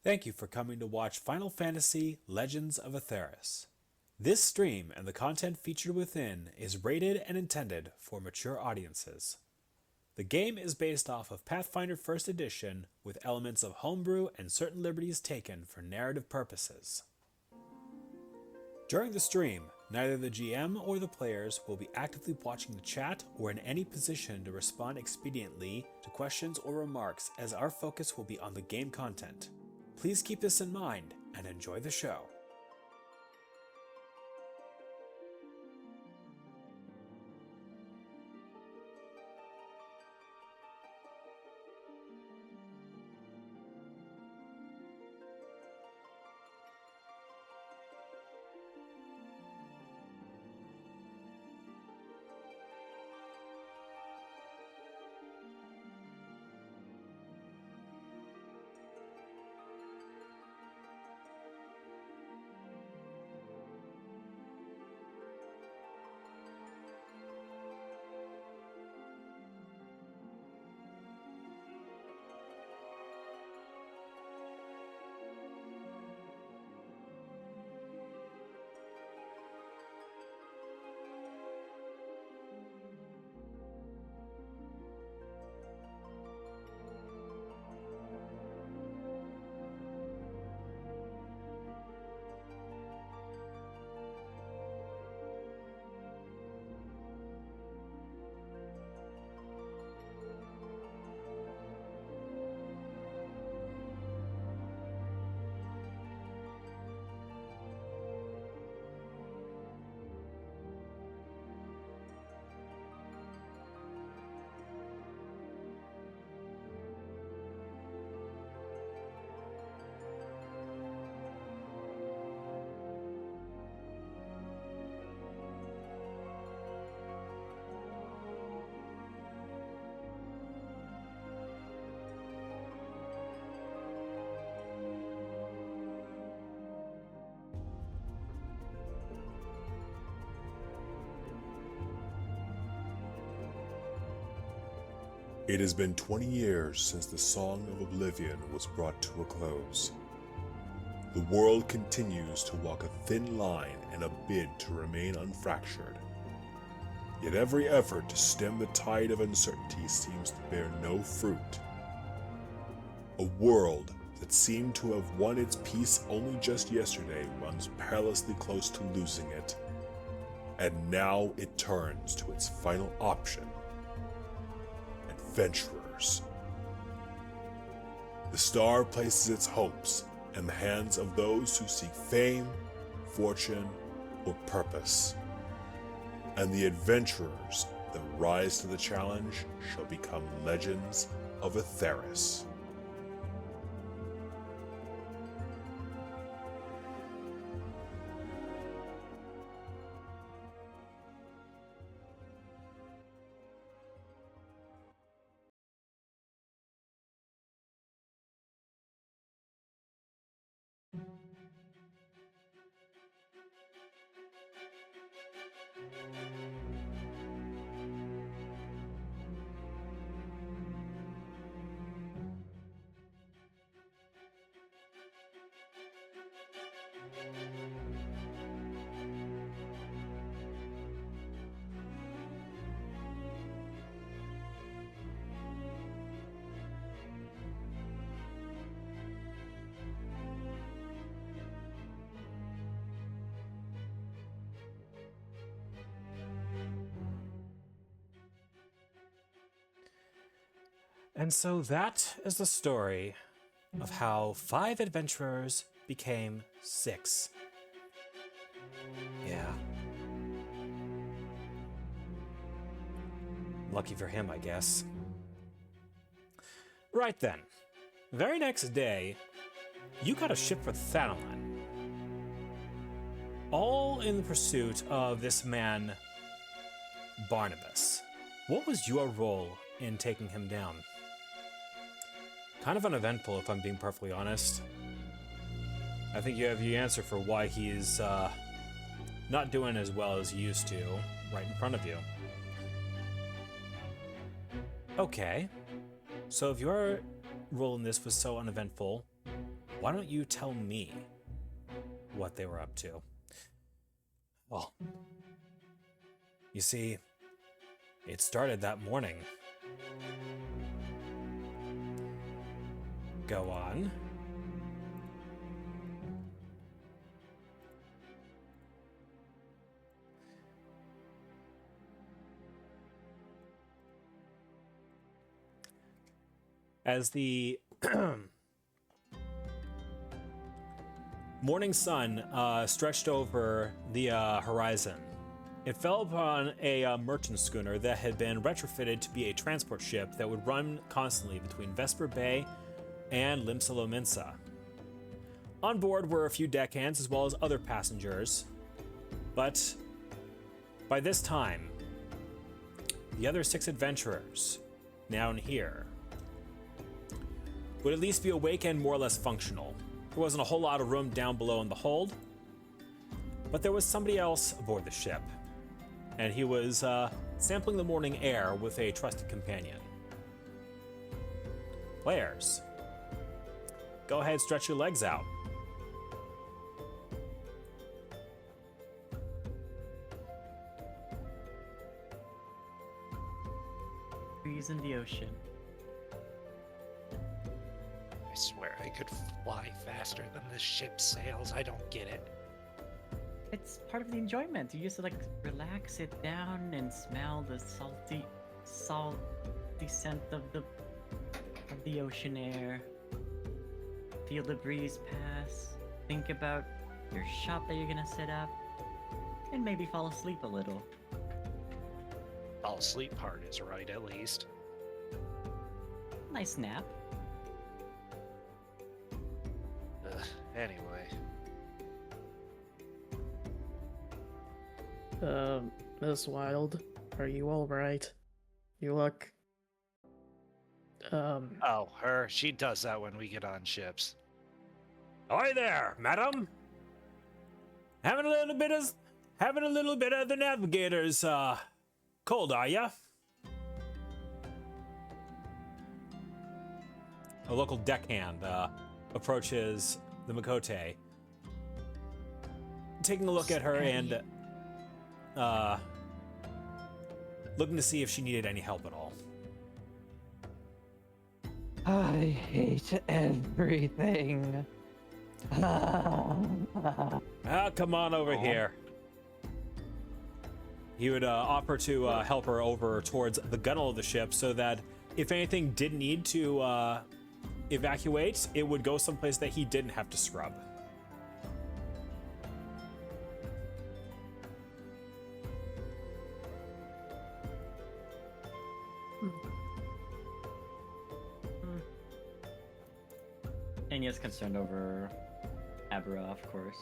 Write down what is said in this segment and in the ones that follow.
Thank you for coming to watch Final Fantasy Legends of Etheirys. This stream and the content featured within is rated and intended for mature audiences. The game is based off of Pathfinder 1st Edition with elements of homebrew and certain liberties taken for narrative purposes. During the stream, neither the GM or the players will be actively watching the chat or in any position to respond expediently to questions or remarks, as our focus will be on the game content. Please keep this in mind and enjoy the show. It has been 20 years since the Song of Oblivion was brought to a close. The world continues to walk a thin line in a bid to remain unfractured. Yet every effort to stem the tide of uncertainty seems to bear no fruit. A world that seemed to have won its peace only just yesterday runs perilously close to losing it. And now it turns to its final option: adventurers. The star places its hopes in the hands of those who seek fame, fortune, or purpose. And the adventurers that rise to the challenge shall become legends of Etheirys. And so that is the story of how 5 adventurers became 6. Yeah. Lucky for him, I guess. Right then. Very next day, you got a ship for Thanalan. All in the pursuit of this man, Barnabas. What was your role in taking him down? Kind of uneventful, if I'm being perfectly honest. I think you have the answer for why he's not doing as well as he used to, right in front of you. Okay, so if your role in this was so uneventful, why don't you tell me what they were up to? Well, you see, it started that morning. Go on. As the morning sun stretched over the horizon, it fell upon a merchant schooner that had been retrofitted to be a transport ship that would run constantly between Vesper Bay and Limsa. On board were a few deckhands as well as other passengers, but by this time, the other 6 adventurers, down here, would at least be awake and more or less functional. There wasn't a whole lot of room down below in the hold, but there was somebody else aboard the ship, and he was sampling the morning air with a trusted companion. Players, go ahead, stretch your legs out. Breeze in the ocean. I swear I could fly faster than this ship sails. I don't get it. It's part of the enjoyment. You just like relax, sit down, and smell the salty scent of the ocean air. Feel the breeze pass. Think about your shop that you're gonna set up, and maybe fall asleep a little. Fall asleep part is right, at least. Nice nap. Anyway. Miss Wild, are you alright? You look... Oh, her. She does that when we get on ships. Ahoy there, madam! Having a little bit of the navigator's cold, are ya? a local deckhand, approaches the Makote, taking a look at her and looking to see if she needed any help at all. I hate everything. Come on over here. He would offer to help her over towards the gunnel of the ship so that if anything did need to evacuate, it would go someplace that he didn't have to scrub. Anya's concerned over Abra, of course.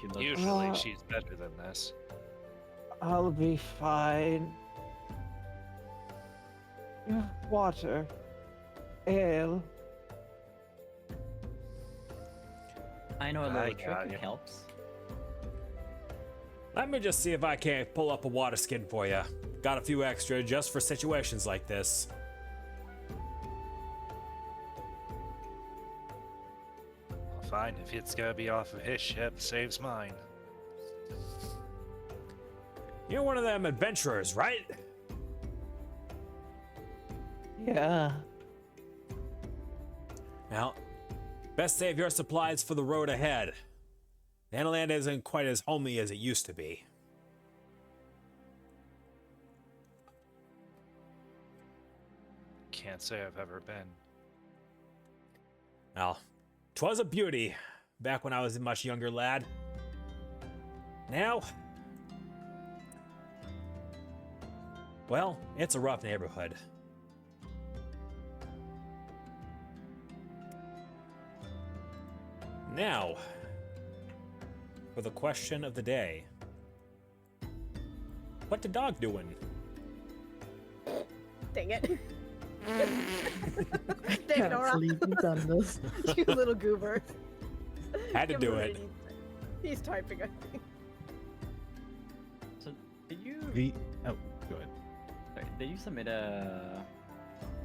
She looks Usually she's better than this. I'll be fine. Water. Ale. I know a I little got trick you. that helps. Let me just see if I can't pull up a water skin for you. Got a few extra just for situations like this. Well, fine, if it's gonna be off of his ship, saves mine. You're one of them adventurers, right? Yeah. Now, best save your supplies for the road ahead. Thanalan isn't quite as homely as it used to be. Can't say I've ever been. Well, 'twas a beauty back when I was a much younger lad. Now, well, it's a rough neighborhood. Now, for the question of the day. What the dog doing? Dang it. Dang, Can't Nora. believe you've done this. You little goober. Had to Give do him a it. minute. He's typing, I think. So, did you Oh, go ahead. sorry, did you submit a?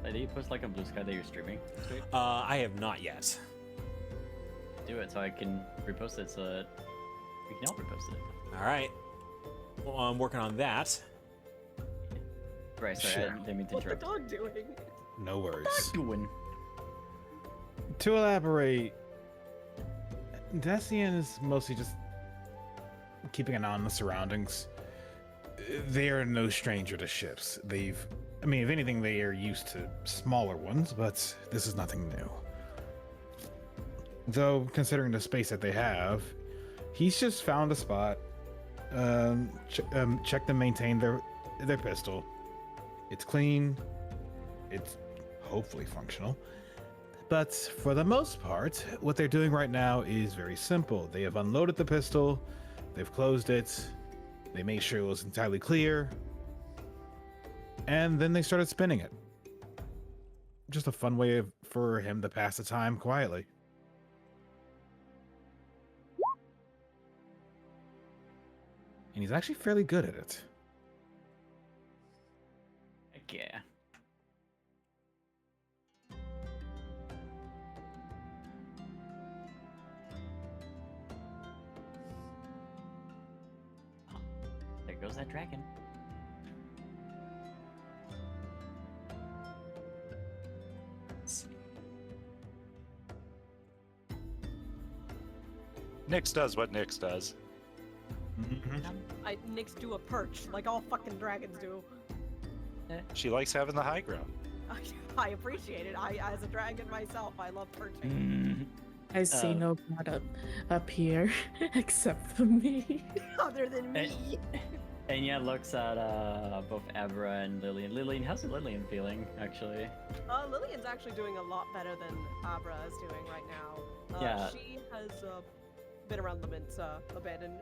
Did you post like a blue sky that you're streaming this week? I have not yet. Do it so I can repost it so that we can all repost it. All right. Well, I'm working on that. Right, sorry, Sure. I didn't mean to What's the interrupt. dog doing? No worries. Doing. To elaborate, Dacian is mostly just keeping an eye on the surroundings. They are no stranger to ships. I mean, if anything, they are used to smaller ones, but this is nothing new. Though, considering the space that they have, he's just found a spot, checked and maintained their pistol. It's clean. It's hopefully functional. But for the most part, what they're doing right now is very simple. They have unloaded the pistol, they've closed it, they made sure it was entirely clear, and then they started spinning it. Just a fun way for him to pass the time quietly. And he's actually fairly good at it. Heck yeah. Oh, there goes that dragon. Nyx does what Nyx does. Nyx do a perch, like all fucking dragons do. She likes having the high ground. I appreciate it. As a dragon myself, I love perching. I see Uh, no god up here except for me. Other than me. Enya looks at both Abra and Lillian. Lillian, how's Lillian feeling, actually? Lillian's actually doing a lot better than Abra is doing right now. Yeah. She has been around the mints a bit, and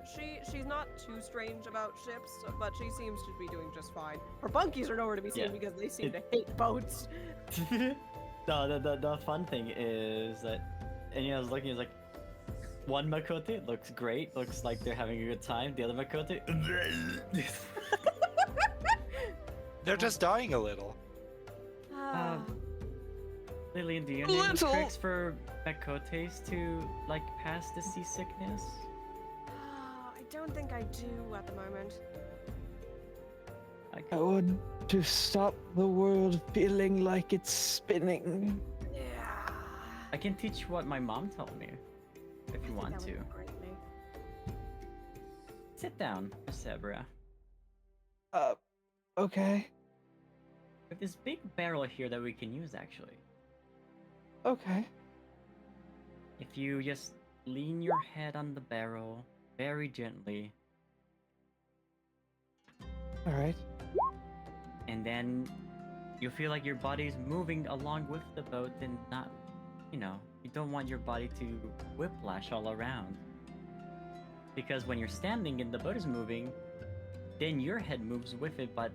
she's not too strange about ships, but she seems to be doing just fine. Her bunkies are nowhere to be seen Yeah. because they seem to hate boats. The fun thing is that Enya was looking, is like, one Makote looks great, looks like they're having a good time. The other Makote, They're just dying a little. Ah. Lillian, do you know any Little. tricks for Bekotes to like pass the seasickness? I don't think I do at the moment. I I want to stop the world feeling like it's spinning. Yeah. I can teach what my mom told me, if you I think want that would to. be great, mate. Sit down, Zebra. Okay. We have this big barrel here that we can use, actually. Okay. If you just lean your head on the barrel very gently, Alright. and then you feel like your body's moving along with the boat and not, you don't want your body to whiplash all around. Because when you're standing and the boat is moving, then your head moves with it, but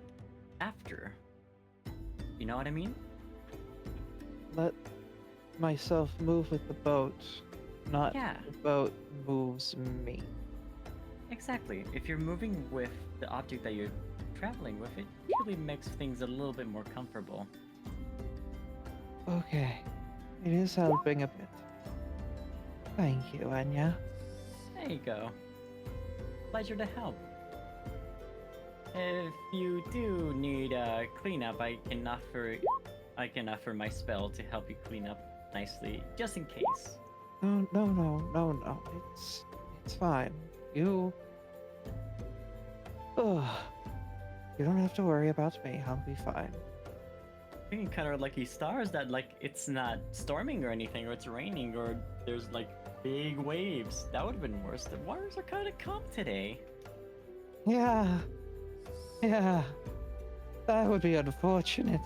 after. You know what I mean? Let myself move with the boat, not Yeah. the boat moves me. Exactly. If you're moving with the object that you're traveling with, it usually makes things a little bit more comfortable. Okay. It is helping a bit. Thank you, Anya. There you go. Pleasure to help. If you do need cleanup, I can offer my spell to help you clean up nicely, just in case. No. It's fine. You don't have to worry about me. I'll be fine. We can cut our lucky stars that like it's not storming or anything, or it's raining, or there's like big waves. That would have been worse. The waters are kind of calm today. Yeah. That would be unfortunate.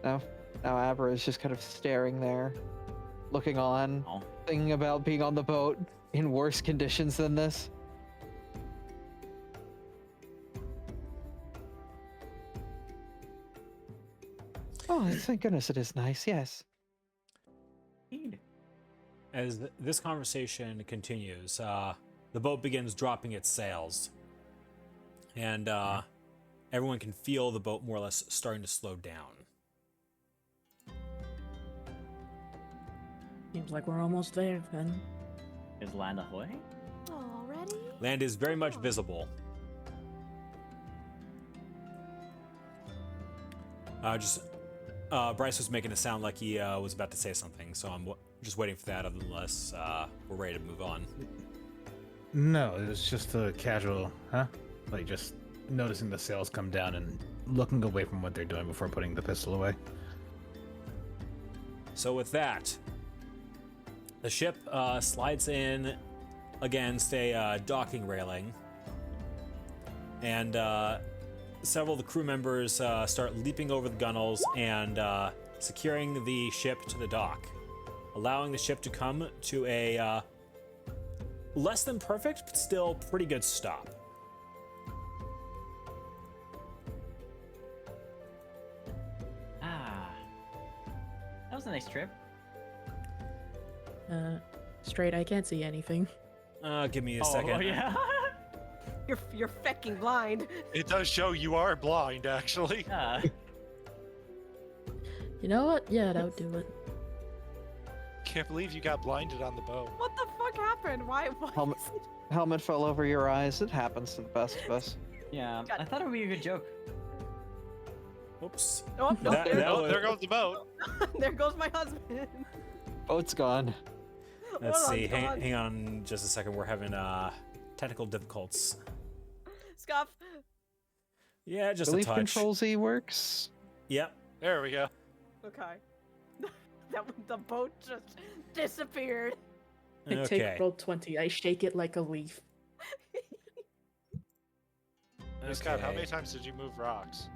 Now Abra is just kind of staring there, looking on, Oh. thinking about being on the boat in worse conditions than this. Oh, thank goodness it is nice, yes. Indeed. As this conversation continues, the boat begins dropping its sails, and everyone can feel the boat more or less starting to slow down. Seems like we're almost there then. Is land ahoy? Already? Land is very much visible. Bryce was making it sound like he was about to say something, so I'm just waiting for that, unless we're ready to move on. No, it was just a casual, huh? Like just noticing the sails come down and looking away from what they're doing before putting the pistol away. So with that, the ship slides in against a docking railing, and several of the crew members start leaping over the gunwales and securing the ship to the dock, allowing the ship to come to a less than perfect, but still pretty good stop. That was a nice trip. Straight, I can't see anything. Give me a second. Oh yeah. You're fecking blind. It does show you are blind, actually. Yeah. You know what? Yeah, that would do it. Can't believe you got blinded on the boat. What the fuck happened? Why? Helmet, helmet fell over your eyes. It happens to the best of us. Yeah. God. I thought it would be a good joke. Whoops. Oh, no, That- there, that Oh, was- there goes the boat. there goes my husband. Boat's gone. Let's Hold on, see. hold on. Hang on just a second. We're having technical difficulties. Scuff. Yeah, just Relief a touch. Control Z works. Yep. There we go. Okay. The boat just disappeared. I Okay. take roll 20. I shake it like a leaf. Hey, Scott, how Okay. many times did you move rocks?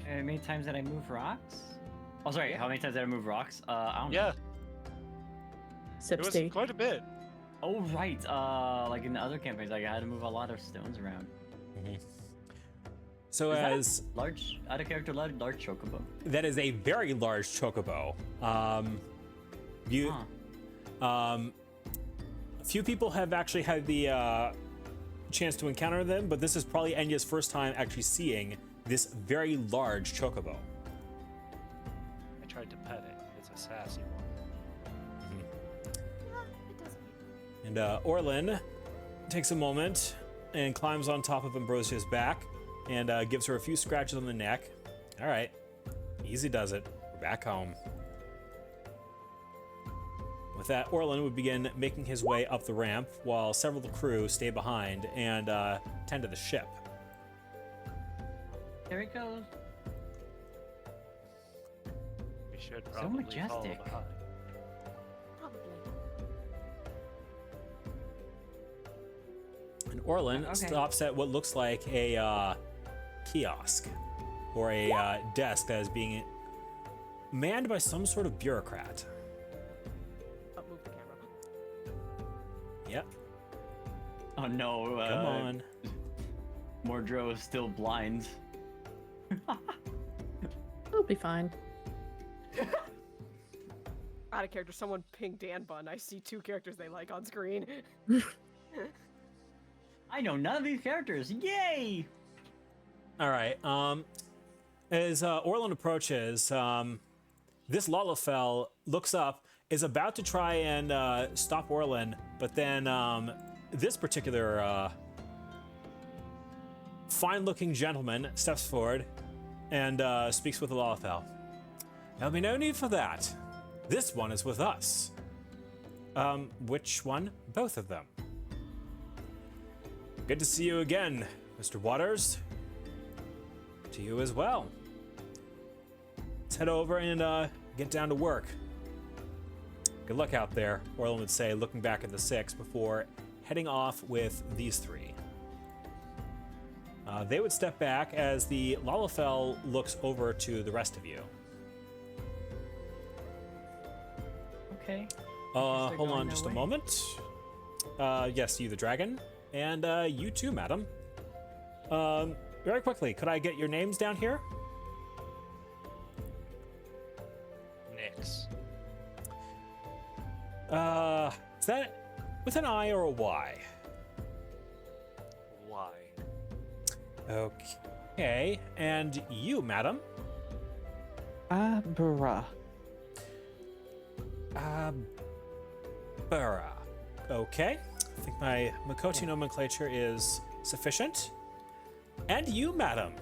How many times did I move rocks? Oh, sorry. Yeah. How many times did I move rocks? I don't know. Yeah, Sip it was stay. quite a bit. Oh, right. Like in the other campaigns, like I had to move a lot of stones around. So Is that a as large, out of character, large chocobo. that is a very large chocobo. Huh. A few people have actually had the chance to encounter them, but this is probably Enya's first time actually seeing this very large chocobo. I tried to pet it. It's a sassy one. It does. And Orlin takes a moment and climbs on top of Ambrosia's back and gives her a few scratches on the neck. All right, easy does it. We're back home. With that, Orlin would begin making his way up the ramp while several of the crew stay behind and tend to the ship. There it goes. We should So probably follow majestic. behind. Probably. And Orlin Okay. stops at what looks like a kiosk or a desk that is being manned by some sort of bureaucrat. Oh, move the camera. Yep, Oh no. come on. Mordro is still blind. It'll be fine. Out of character, someone pinged Dan Bun. I see 2 characters they like on screen. I know none of these characters. Yay! All right. As Orlin approaches, this Lalafell looks up, is about to try and stop Orlin, but then this particular fine-looking gentleman steps forward and speaks with the Lalafell. There'll be no need for that. This one is with us. Which one? Both of them. Good to see you again, Mr. Waters. To you as well. Let's head over and get down to work. Good luck out there, Orlin would say, looking back at the 6 before heading off with these 3. They would step back as the Lalafell looks over to the rest of you. Okay. Hold going on their just a way. moment. Yes, you the dragon. And you too, madam. Very quickly, could I get your names down here? Nix. Is that with an I or a Y? Why? Okay. And you, madam? Abra. Burra. Okay. I think my Makoti nomenclature is sufficient. And you, madam?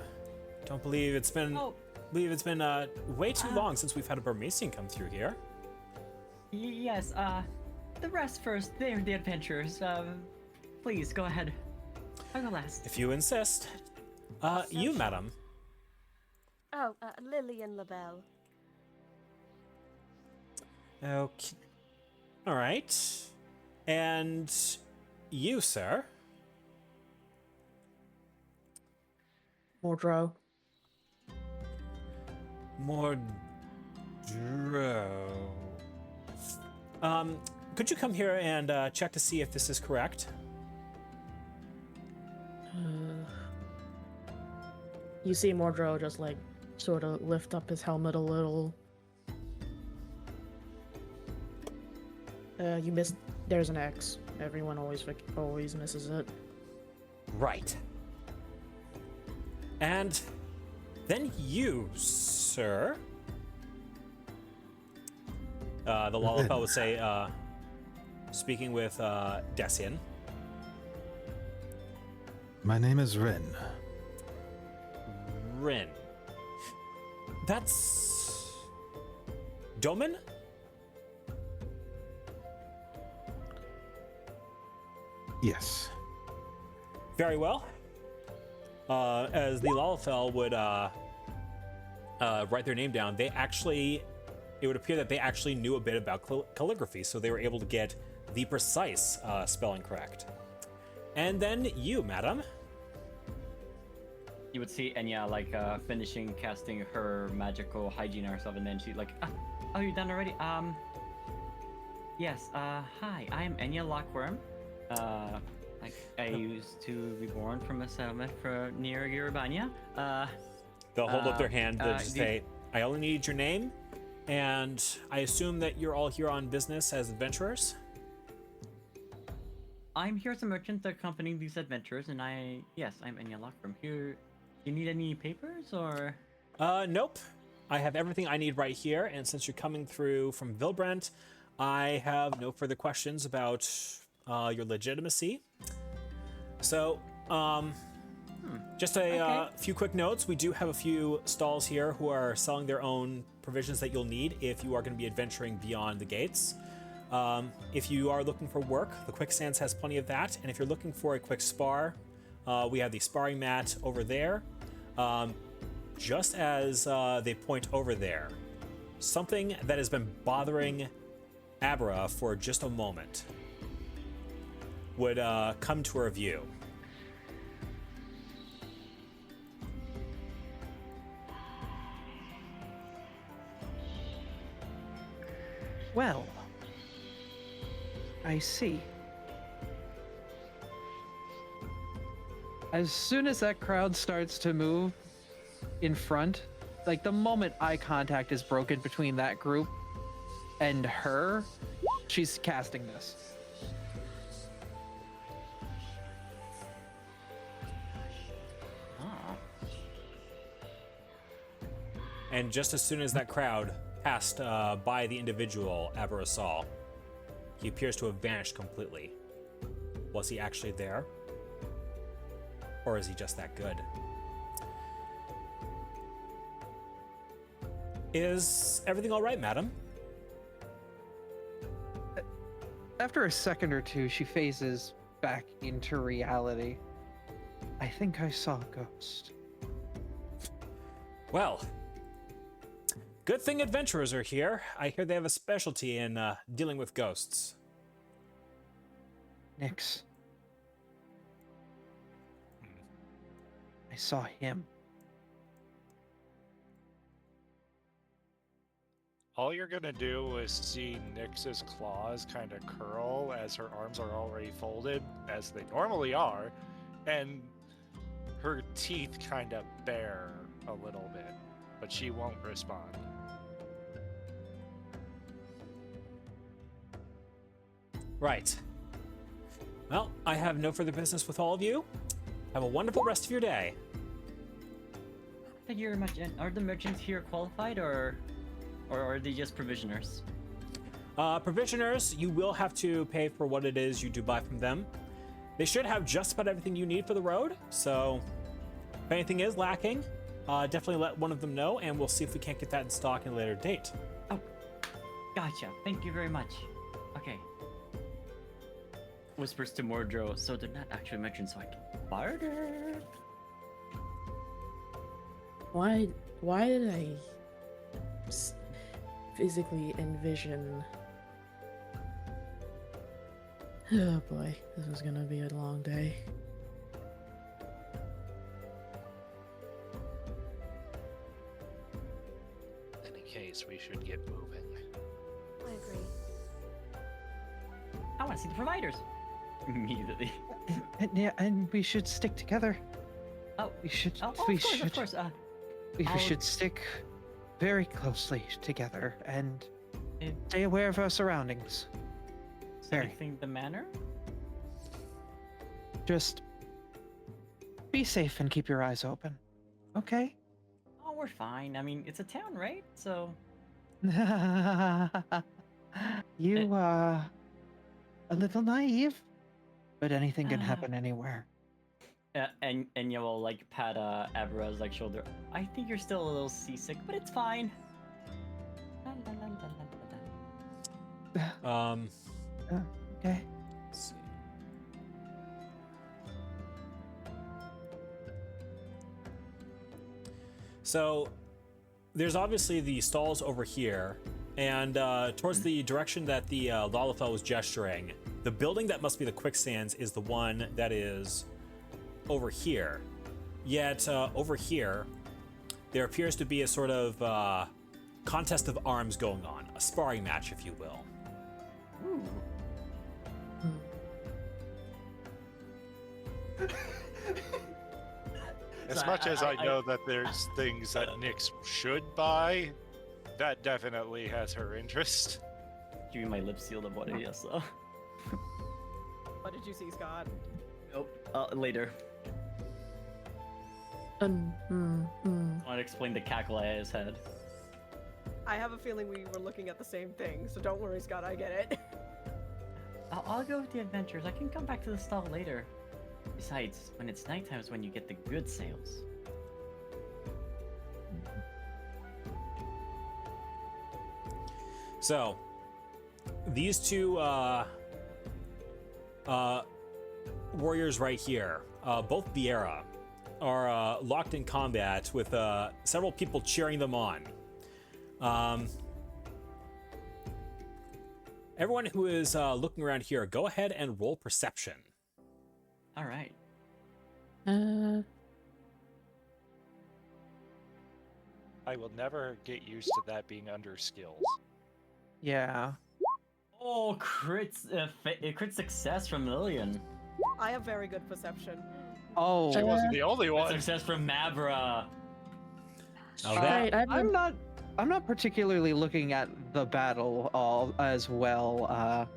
Don't believe it's been Oh. way too long since we've had a Burmesian come through here. Yes, the rest first. They're the adventurers. Please, go ahead. I'll go last. If you insist. You, madam. Oh, Lillian LaBelle. Okay. All right. And you, sir? Mordro. Mordro. Could you come here and check to see if this is correct? You see Mordro just like sort of lift up his helmet a little. You missed. There's an X. Everyone always misses it. Right. And then you, sir. The Lalafell would say, speaking with Desian. My name is Rin. Rin. That's Doman? Yes. Very well. As the Lalafell would write their name down, it would appear that they actually knew a bit about calligraphy, so they were able to get the precise spelling correct. And then you, madam. You would see Enya like finishing casting her magical hygiene on herself, and then she'd like, "Oh, you're done already?" Yes. Hi, I am Enya Lockworm. I used to be born from a settlement near Yerubania. They'll hold up their hand to the- say, I only need your name, and I assume that you're all here on business as adventurers? I'm here as a merchant accompanying these adventurers, and yes, I'm Enyalok from here. Do you need any papers, or? Nope. I have everything I need right here, and since you're coming through from Vilbrant, I have no further questions about your legitimacy. So, just a few quick notes. We do have a few stalls here who are selling their own provisions that you'll need if you are going to be adventuring beyond the gates. If you are looking for work, the Quicksands has plenty of that, and if you're looking for a quick spar, we have the sparring mat over there. Just as they point over there, something that has been bothering Abra for just a moment would come to her view. Well, I see. As soon as that crowd starts to move in front, like the moment eye contact is broken between that group and her, she's casting this. Ah. And just as soon as that crowd passed by the individual Abra saw, he appears to have vanished completely. Was he actually there? Or is he just that good? Is everything all right, madam? After a second or two, she phases back into reality. I think I saw a ghost. Well, good thing adventurers are here. I hear they have a specialty in dealing with ghosts. Nyx. I saw him. All you're gonna do is see Nyx's claws kind of curl as her arms are already folded, as they normally are, and her teeth kind of bare a little bit, but she won't respond. Right. Well, I have no further business with all of you. Have a wonderful rest of your day. Thank you very much. And are the merchants here qualified, or are they just provisioners? Provisioners, you will have to pay for what it is you do buy from them. They should have just about everything you need for the road, so if anything is lacking, definitely let one of them know, and we'll see if we can't get that in stock at a later date. Oh, gotcha. Thank you very much. Okay. Whispers to Mordro, so they're not actually merchants, so I can barter. Why did I physically envision? Oh boy, this is gonna be a long day. In any case, we should get moving. I agree. I want to see the providers. Immediately. And we should stick together. Oh, We should. oh, we of course, should. of course. We I'll- should stick very closely together and Is stay aware of our surroundings. Very. anything the manner? Just be safe and keep your eyes open. Okay? Oh, we're fine. I mean, it's a town, right? So, You a little naive, but anything can Ah. happen anywhere. and you will like pat Abra's like shoulder. I think you're still a little seasick, but it's fine. La, la, la, la, la, la. Okay. Let's see. So there's obviously the stalls over here, and towards the direction that the Lalafell was gesturing, the building that must be the Quicksands is the one that is over here. Yet over here, there appears to be a sort of contest of arms going on, a sparring match, if you will. Ooh. As So much as I know that there's things that Nyx should buy, that definitely has her interest. Give me my lip sealed about it, yes. What did you see, Scott? Nope. Later. I want to explain the cackle I just had. I have a feeling we were looking at the same thing, so don't worry, Scott, I get it. I'll go with the adventures. I can come back to the stall later. Besides, when it's nighttime is when you get the good sales. So, these two warriors right here, both Biera, are locked in combat with several people cheering them on. Everyone who is looking around here, go ahead and roll perception. All right. I will never get used to that being under skills. Yeah. Oh, crit success from Lillian. I have very good perception. Oh. She wasn't the only Crit one. success from Mavra. Now Alright, I'm not particularly looking at the battle all as well.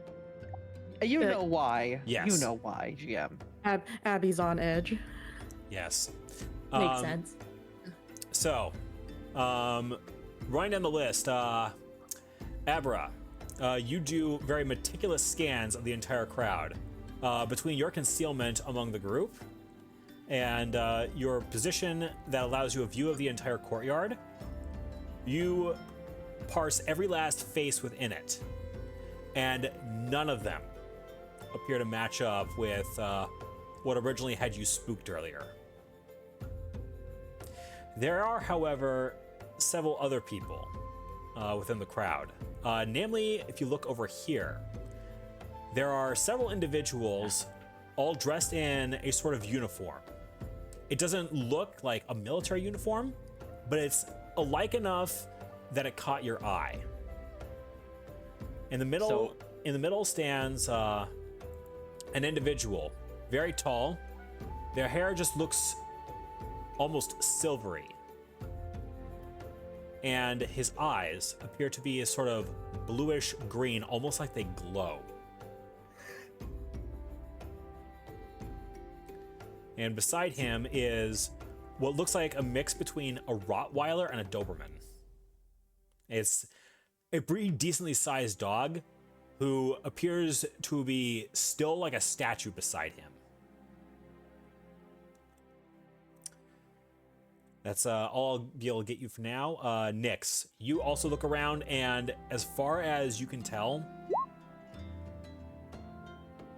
You know why. Yes. You know why, GM. Abby's on edge. Yes. Makes sense. So, running down the list, Abra, you do very meticulous scans of the entire crowd. Between your concealment among the group and your position that allows you a view of the entire courtyard, you parse every last face within it, and none of them appear to match up with what originally had you spooked earlier. There are, however, several other people within the crowd. Namely, if you look over here, there are several individuals all dressed in a sort of uniform. It doesn't look like a military uniform, but it's alike enough that it caught your eye. In the middle stands an individual, very tall. Their hair just looks almost silvery. And his eyes appear to be a sort of bluish green, almost like they glow. And beside him is what looks like a mix between a Rottweiler and a Doberman. It's a pretty decently sized dog who appears to be still like a statue beside him. That's all I'll be able to get you for now. Nyx, you also look around, and as far as you can tell,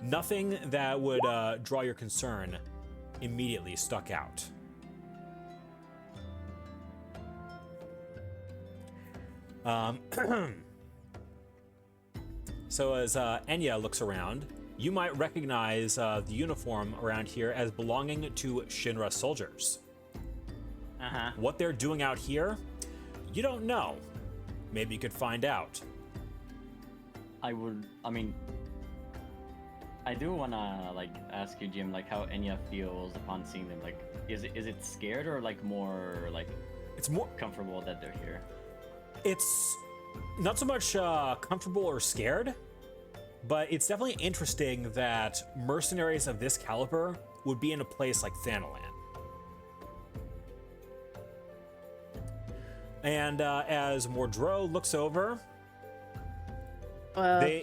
nothing that would draw your concern immediately stuck out. So as Enya looks around, you might recognize the uniform around here as belonging to Shinra soldiers. Uh-huh. What they're doing out here, you don't know. Maybe you could find out. I do wanna ask you, Jim, how Enya feels upon seeing them. Is it scared or more It's more comfortable that they're here? It's not so much comfortable or scared, but it's definitely interesting that mercenaries of this caliber would be in a place like Thanalan. And as Mordreau looks over,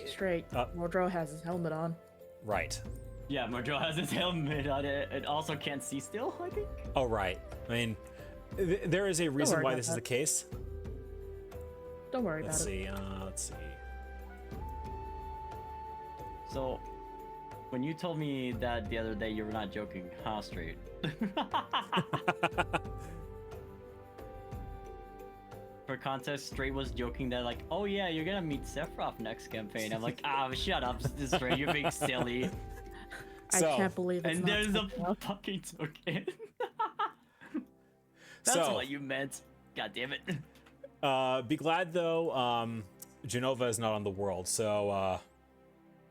straight. Mordreau has his helmet on. right. Yeah, Mordreau has his helmet on it. It also can't see still, I think. Oh, right. I mean, there is a reason worry why about this is the that. case. Don't worry Let's about it. see. Let's see. So, when you told me that the other day, you were not joking, huh? Straight. For context, Straight was joking that oh yeah, you're gonna meet Sephiroth next campaign. I'm like, shut up, Straight, you're being silly. So- I can't believe it's And not there's a fucked up. fucking token. That's So- what you meant. God damn it. Be glad though, Genova is not on the world, so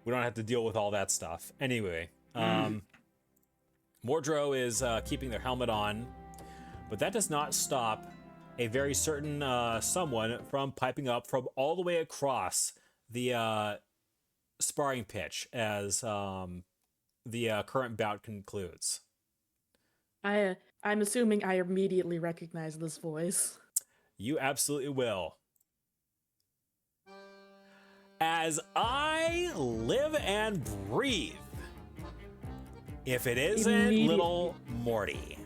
we don't have to deal with all that stuff. Anyway, Mordreau is keeping their helmet on, but that does not stop a very certain someone from piping up from all the way across the sparring pitch as the current bout concludes. I'm assuming I immediately recognize this voice. You absolutely will. As I live and breathe. If it isn't little Morty.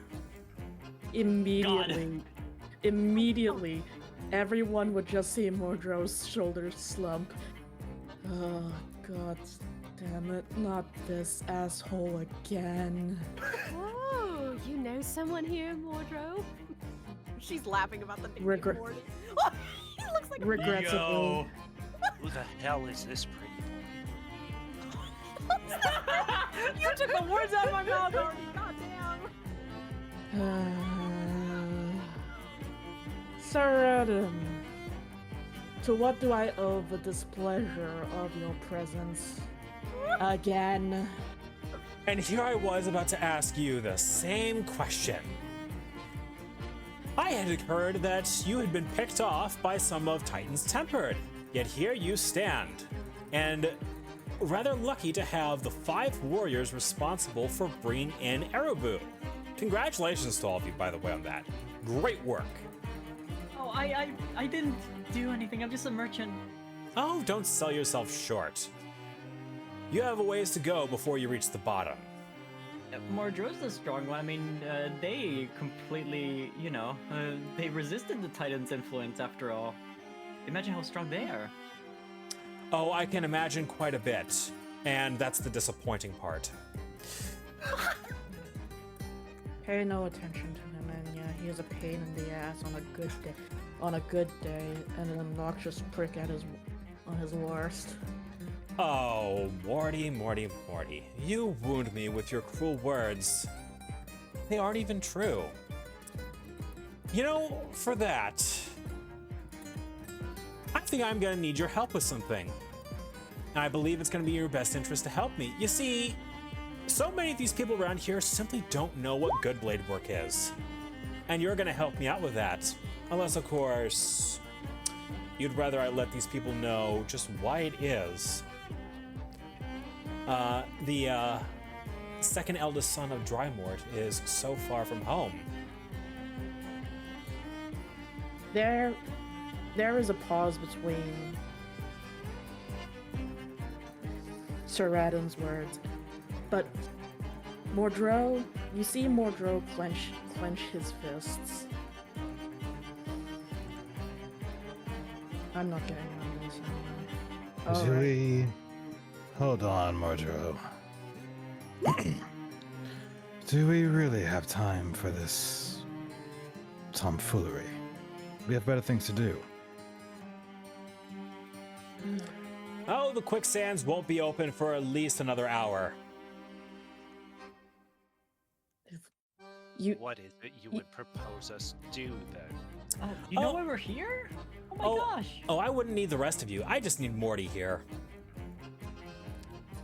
Immediately, everyone would just see Mordro's shoulders slump. Oh, God damn it, not this asshole again. Oh, you know someone here, Mordro? She's laughing about the name Morty. Oh, he looks like a regrettably. Yo, who the hell is this pretty boy? You took the words out of my mouth already. Goddamn. Sir Adam, to what do I owe the displeasure of your presence? Again. And here I was about to ask you the same question. I had heard that you had been picked off by some of Titan's Tempered, yet here you stand. And rather lucky to have the 5 warriors responsible for bringing in Erubu. Congratulations to all of you, by the way, on that. Great work. Oh, I didn't do anything. I'm just a merchant. Oh, don't sell yourself short. You have a ways to go before you reach the bottom. Mordro's the strong one. I mean, they completely, they resisted the Titan's influence after all. Imagine how strong they are. Oh, I can imagine quite a bit. And that's the disappointing part. Pay no attention to him, and yeah, he is a pain in the ass on a good day. On a good day, and an obnoxious prick on his worst. Oh, Morty, Morty, Morty. You wound me with your cruel words. They aren't even true. You know, for that, I think I'm gonna need your help with something. And I believe it's gonna be in your best interest to help me. You see, so many of these people around here simply don't know what good blade work is. And you're gonna help me out with that. Unless, of course, you'd rather I let these people know just why it is. The second eldest son of Drymort is so far from home. There is a pause between Sir Adam's words, but Mordro, you see Mordro clench his fists. I'm not getting on this anymore. Do we... Hold on, Mordro. Do we really have time for this tomfoolery? We have better things to do. Oh, the quicksands won't be open for at least another hour. What is it you would propose us do then? Oh, you know why we're here? Oh my gosh. Oh, I wouldn't need the rest of you. I just need Morty here.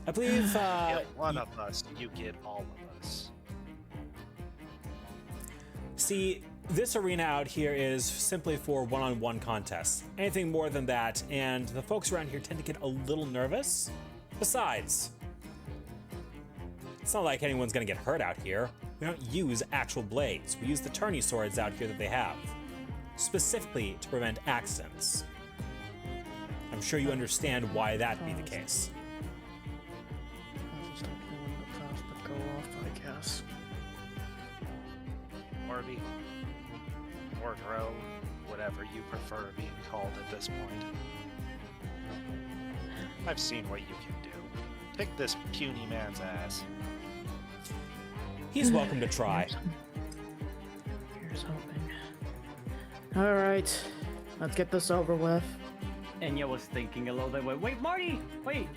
I believe, Get one of us, you get all of us. See, this arena out here is simply for one-on-one contests. Anything more than that, and the folks around here tend to get a little nervous. Besides, it's not like anyone's gonna get hurt out here. We don't use actual blades. We use the tourney swords out here that they have, specifically to prevent accidents. I'm sure you understand why that be the case. I'll just start killing the cops that go off, I guess. Morby, Mordro, whatever you prefer being called at this point. I've seen what you can do. Kick this puny man's ass. He's welcome to try. Here's hoping. Alright, let's get this over with. Enya was thinking a little bit. Wait, Marty! Wait!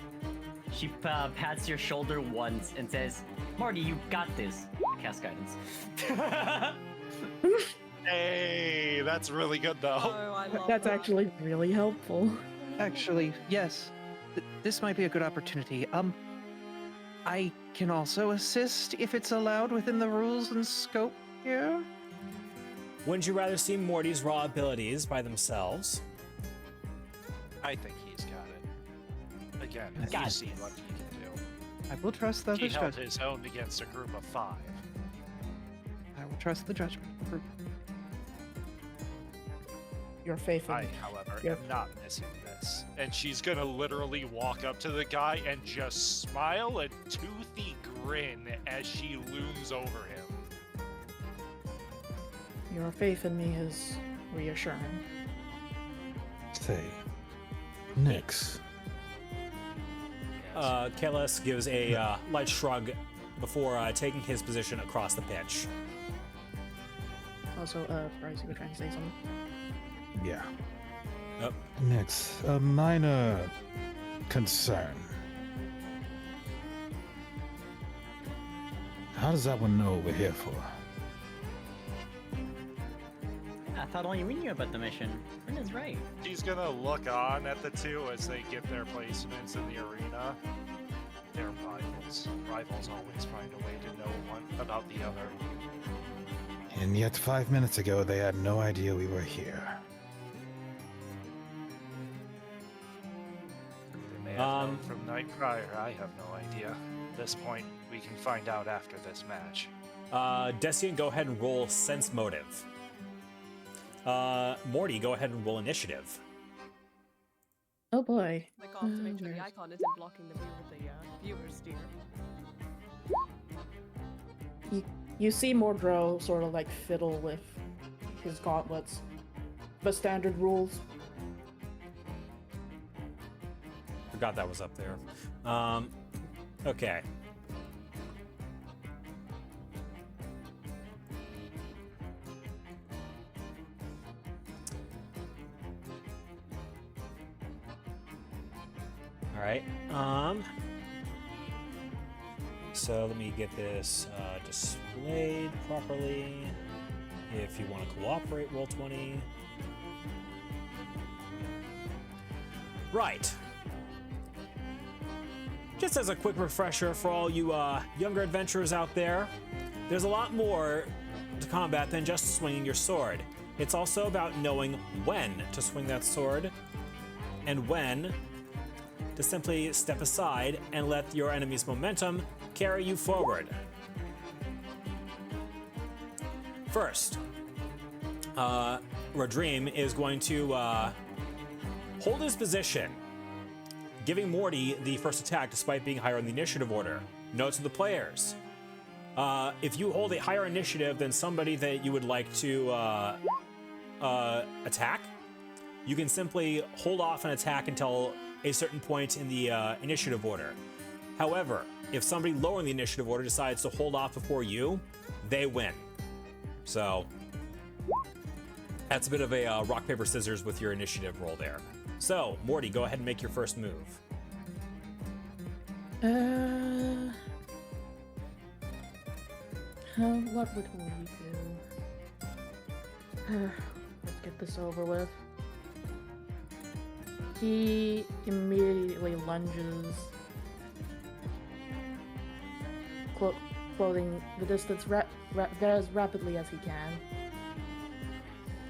She pats your shoulder once and says, Marty, you got this. Cast guidance. Hey, that's really good though. Oh, I love That's that. actually really helpful. Actually, yes. This might be a good opportunity. I can also assist if it's allowed within the rules and scope here. Wouldn't you rather see Morty's raw abilities by themselves? I think he's got it. Again, Got you see this. what he can do. I will trust the He held judgment. his own against a group of 5. I will trust the judgment. Your faith in I, however, Yep. am not missing this. And she's gonna literally walk up to the guy and just smile a toothy grin as she looms over him. your faith in me is reassuring. Say, Nyx. Kalis gives a light shrug before taking his position across the pitch. Also, Bryce, you were trying to say something. Yeah. Yep. Nyx, a minor concern. How does that one know what we're here for? I thought only we knew about the mission. Rin is right. She's gonna look on at the two as they get their placements in the arena. They're rivals. Rivals always find a way to know one about the other. And yet 5 minutes ago, they had no idea we were here. They may have known from night prior. I have no idea. At this point, we can find out after this match. Decian, go ahead and roll sense motive. Morty, go ahead and roll initiative. Oh boy. Like off to make sure the There's- icon isn't blocking the view of the viewers, dear. You see Mordro sort of like fiddle with his gauntlets, but standard rules. Forgot that was up there. Okay. All right. So let me get this displayed properly. If you want to cooperate, roll 20. Right. Just as a quick refresher for all you younger adventurers out there, there's a lot more to combat than just swinging your sword. It's also about knowing when to swing that sword and when to simply step aside and let your enemy's momentum carry you forward. First, Radreem is going to hold his position, giving Morty the first attack despite being higher in the initiative order. Note to the players. If you hold a higher initiative than somebody that you would like to attack, you can simply hold off an attack until a certain point in the initiative order. However, if somebody lower in the initiative order decides to hold off before you, they win. So that's a bit of a rock, paper, scissors with your initiative roll there. So, Morty, go ahead and make your first move. What would we do? Let's get this over with. He immediately lunges, closing the distance as rapidly as he can.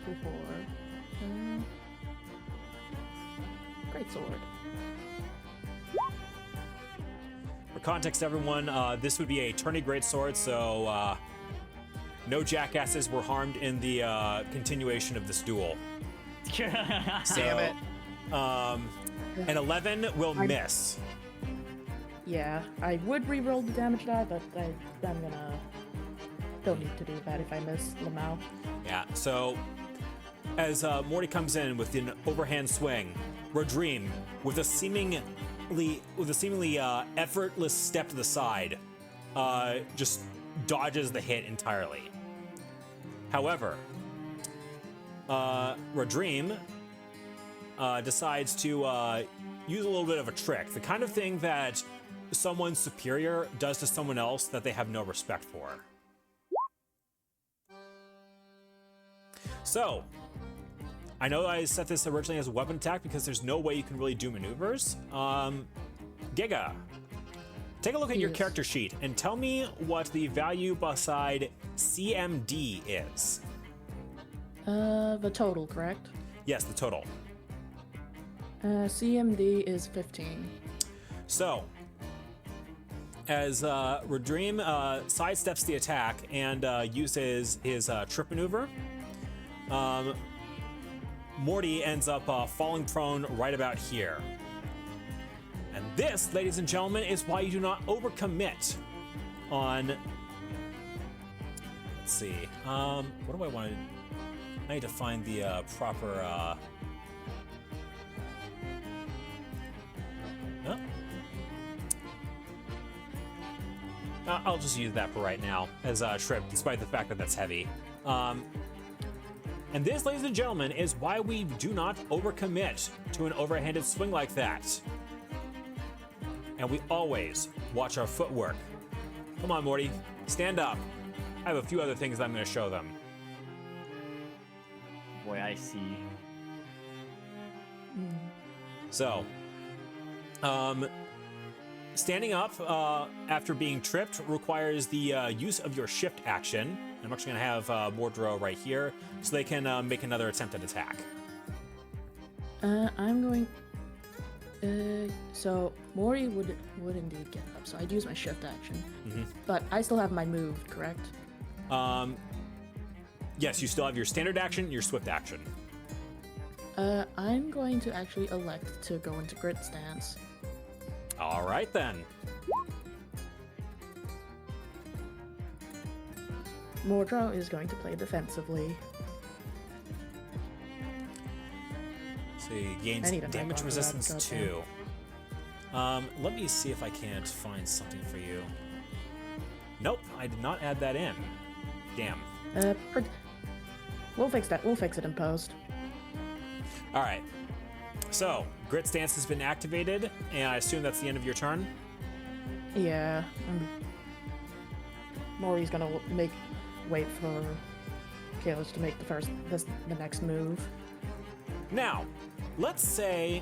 Before, great sword. For context, everyone, this would be a tourney greatsword, so no jackasses were harmed in the continuation of this duel. Damn it. An 11 will miss. Yeah, I would re-roll the damage die, but I'm gonna don't need to do that if I miss Lamau. Yeah, so as Morty comes in with an overhand swing, Radreem, with a seemingly effortless step to the side, just dodges the hit entirely. However, Radreem decides to use a little bit of a trick, the kind of thing that someone superior does to someone else that they have no respect for. So, I know I set this originally as a weapon attack because there's no way you can really do maneuvers. Giga, take a look at your Yes. character sheet and tell me what the value beside CMD is. The total, correct? Yes, the total. CMD is 15. So, as Redream sidesteps the attack and uses his trip maneuver, Morty ends up falling prone right about here. And this, ladies and gentlemen, is why you do not overcommit on... Let's see. What do I want to... I need to find the proper... Oh. I'll just use that for right now as a trip, despite the fact that that's heavy. And this, ladies and gentlemen, is why we do not overcommit to an overhanded swing like that. And we always watch our footwork. Come on, Morty, stand up. I have a few other things that I'm going to show them. Boy, I see. So, standing up after being tripped requires the use of your shift action. I'm actually going to have Mordro right here so they can make another attempt at attack. I'm going. So Mori would indeed get up. So I'd use my shift action, but I still have my move, correct? Yes, you still have your standard action and your swift action. I'm going to actually elect to go into grit stance. All right, then. Mordro is going to play defensively. So he gains I need a damage knife on resistance that, 2. Let me see if I can't find something for you. Nope, I did not add that in. Damn. We'll fix that. We'll fix it in post. All right. So, Grit Stance has been activated, and I assume that's the end of your turn? Yeah. Mori's gonna wait for Kalos to make the next move. Now, let's say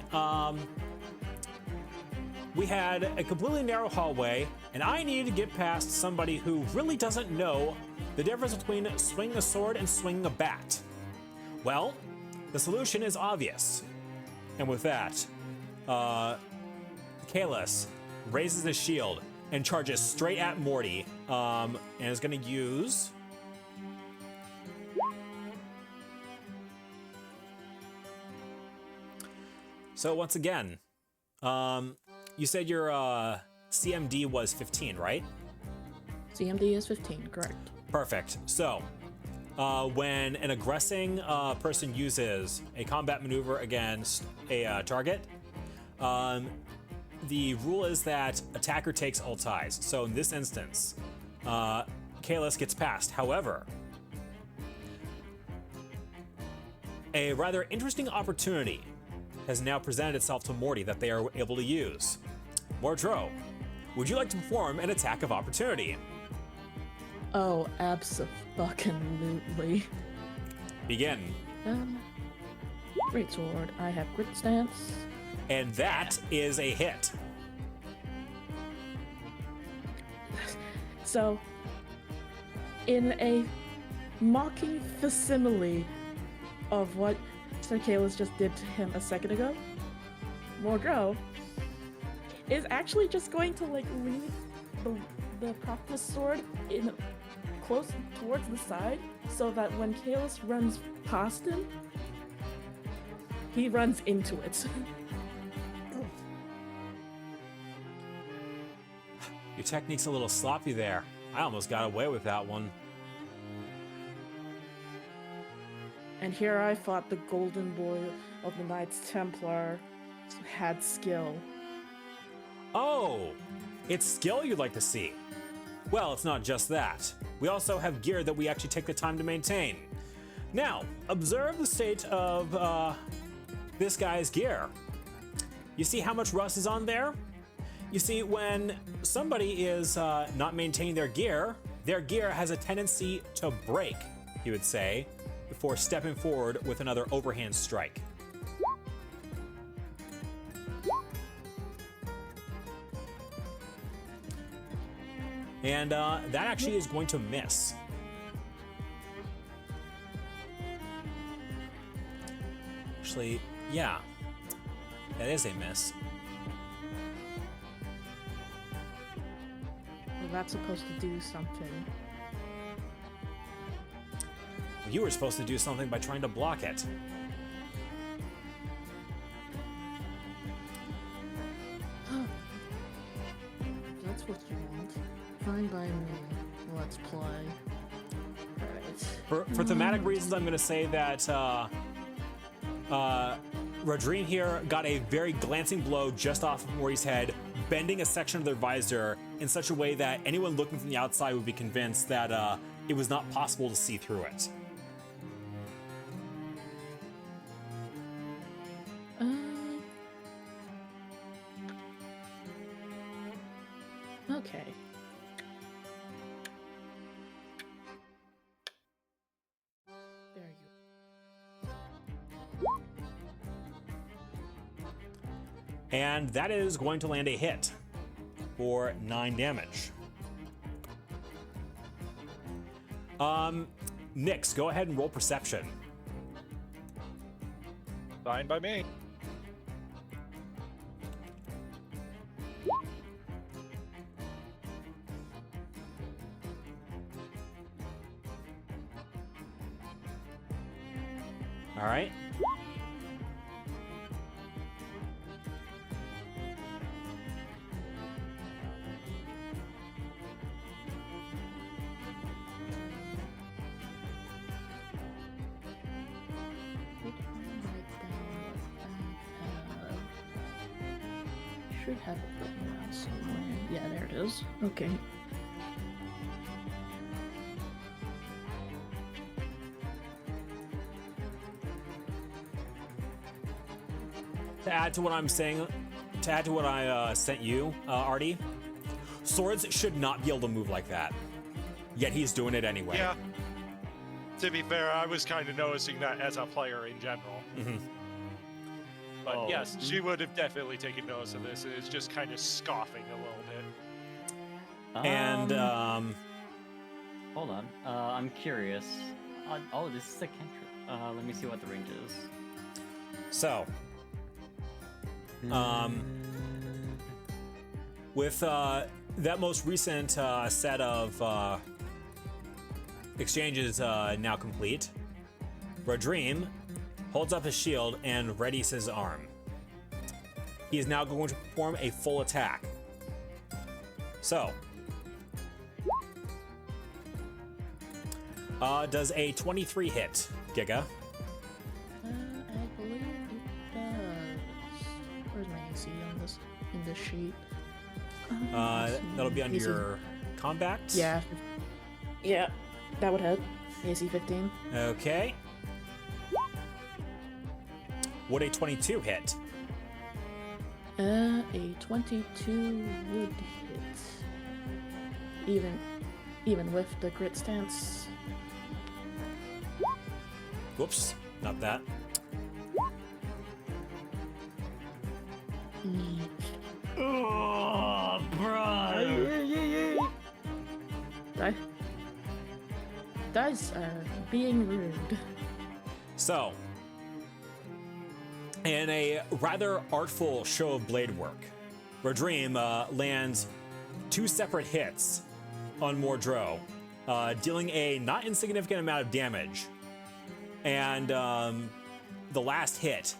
we had a completely narrow hallway, and I needed to get past somebody who really doesn't know the difference between swinging a sword and swinging a bat. Well, the solution is obvious. And with that, Kalos raises his shield and charges straight at Morty, and is going to use... So once again, you said your CMD was 15, right? CMD is 15, correct. Perfect. So, when an aggressing person uses a combat maneuver against a target, the rule is that attacker takes all ties. So in this instance, Kalos gets past. However, a rather interesting opportunity has now presented itself to Morty that they are able to use. Mordro, would you like to perform an attack of opportunity? Oh, abso-fucking-lutely. Begin. Great sword. I have grit stance. And that is a hit. So, in a mocking facsimile of what Sir Kalos just did to him a second ago, Mordro is actually just going to lean the practice sword in close towards the side so that when Kalos runs past him, he runs into it. Your technique's a little sloppy there. I almost got away with that one. And here I thought the golden boy of the Knights Templar had skill. Oh, it's skill you'd like to see. Well, it's not just that. We also have gear that we actually take the time to maintain. Now, observe the state of this guy's gear. You see how much rust is on there? You see, when somebody is not maintaining their gear has a tendency to break, he would say, before stepping forward with another overhand strike. And that actually is going to miss. Actually, yeah, that is a miss. that's supposed to do something. You were supposed to do something by trying to block it. That's what you want. Fine by me. Let's play. Alright. For thematic reasons, I'm going to say that Rodrine here got a very glancing blow just off of Mori's head, bending a section of their visor in such a way that anyone looking from the outside would be convinced that it was not possible to see through it. Okay. There you go. And that is going to land a hit for 9 damage. Nyx, go ahead and roll perception. Fine by me. All right. Should have it written down somewhere. Yeah, there it is. Okay. To add to what I'm saying, to add to what I sent you, Artie, swords should not be able to move like that. Yet he's doing it anyway. Yeah. To be fair, I was kind of noticing that as a player in general. Mm-hmm. But yes, she would have definitely taken notice of this. It's just kind of scoffing a little bit. And Hold on. I'm curious. Oh, this is a cantrip. Let me see what the range is. so, with that most recent set of exchanges now complete, Rodrime holds up his shield and readies his arm. He is now going to perform a full attack. So, does a 23 hit, Giga? I believe it does. Where's my AC on this? In this sheet. That'll be under AC. your combat. Yeah. Yeah, that would hit. AC 15. Okay. Would a 22 hit? A 22 would hit. Even with the grit stance. Whoops, not that. Oh, bro! Guys are being rude. So, in a rather artful show of blade work, Rodrime lands 2 separate hits on Mordreau, dealing a not insignificant amount of damage. And the last hit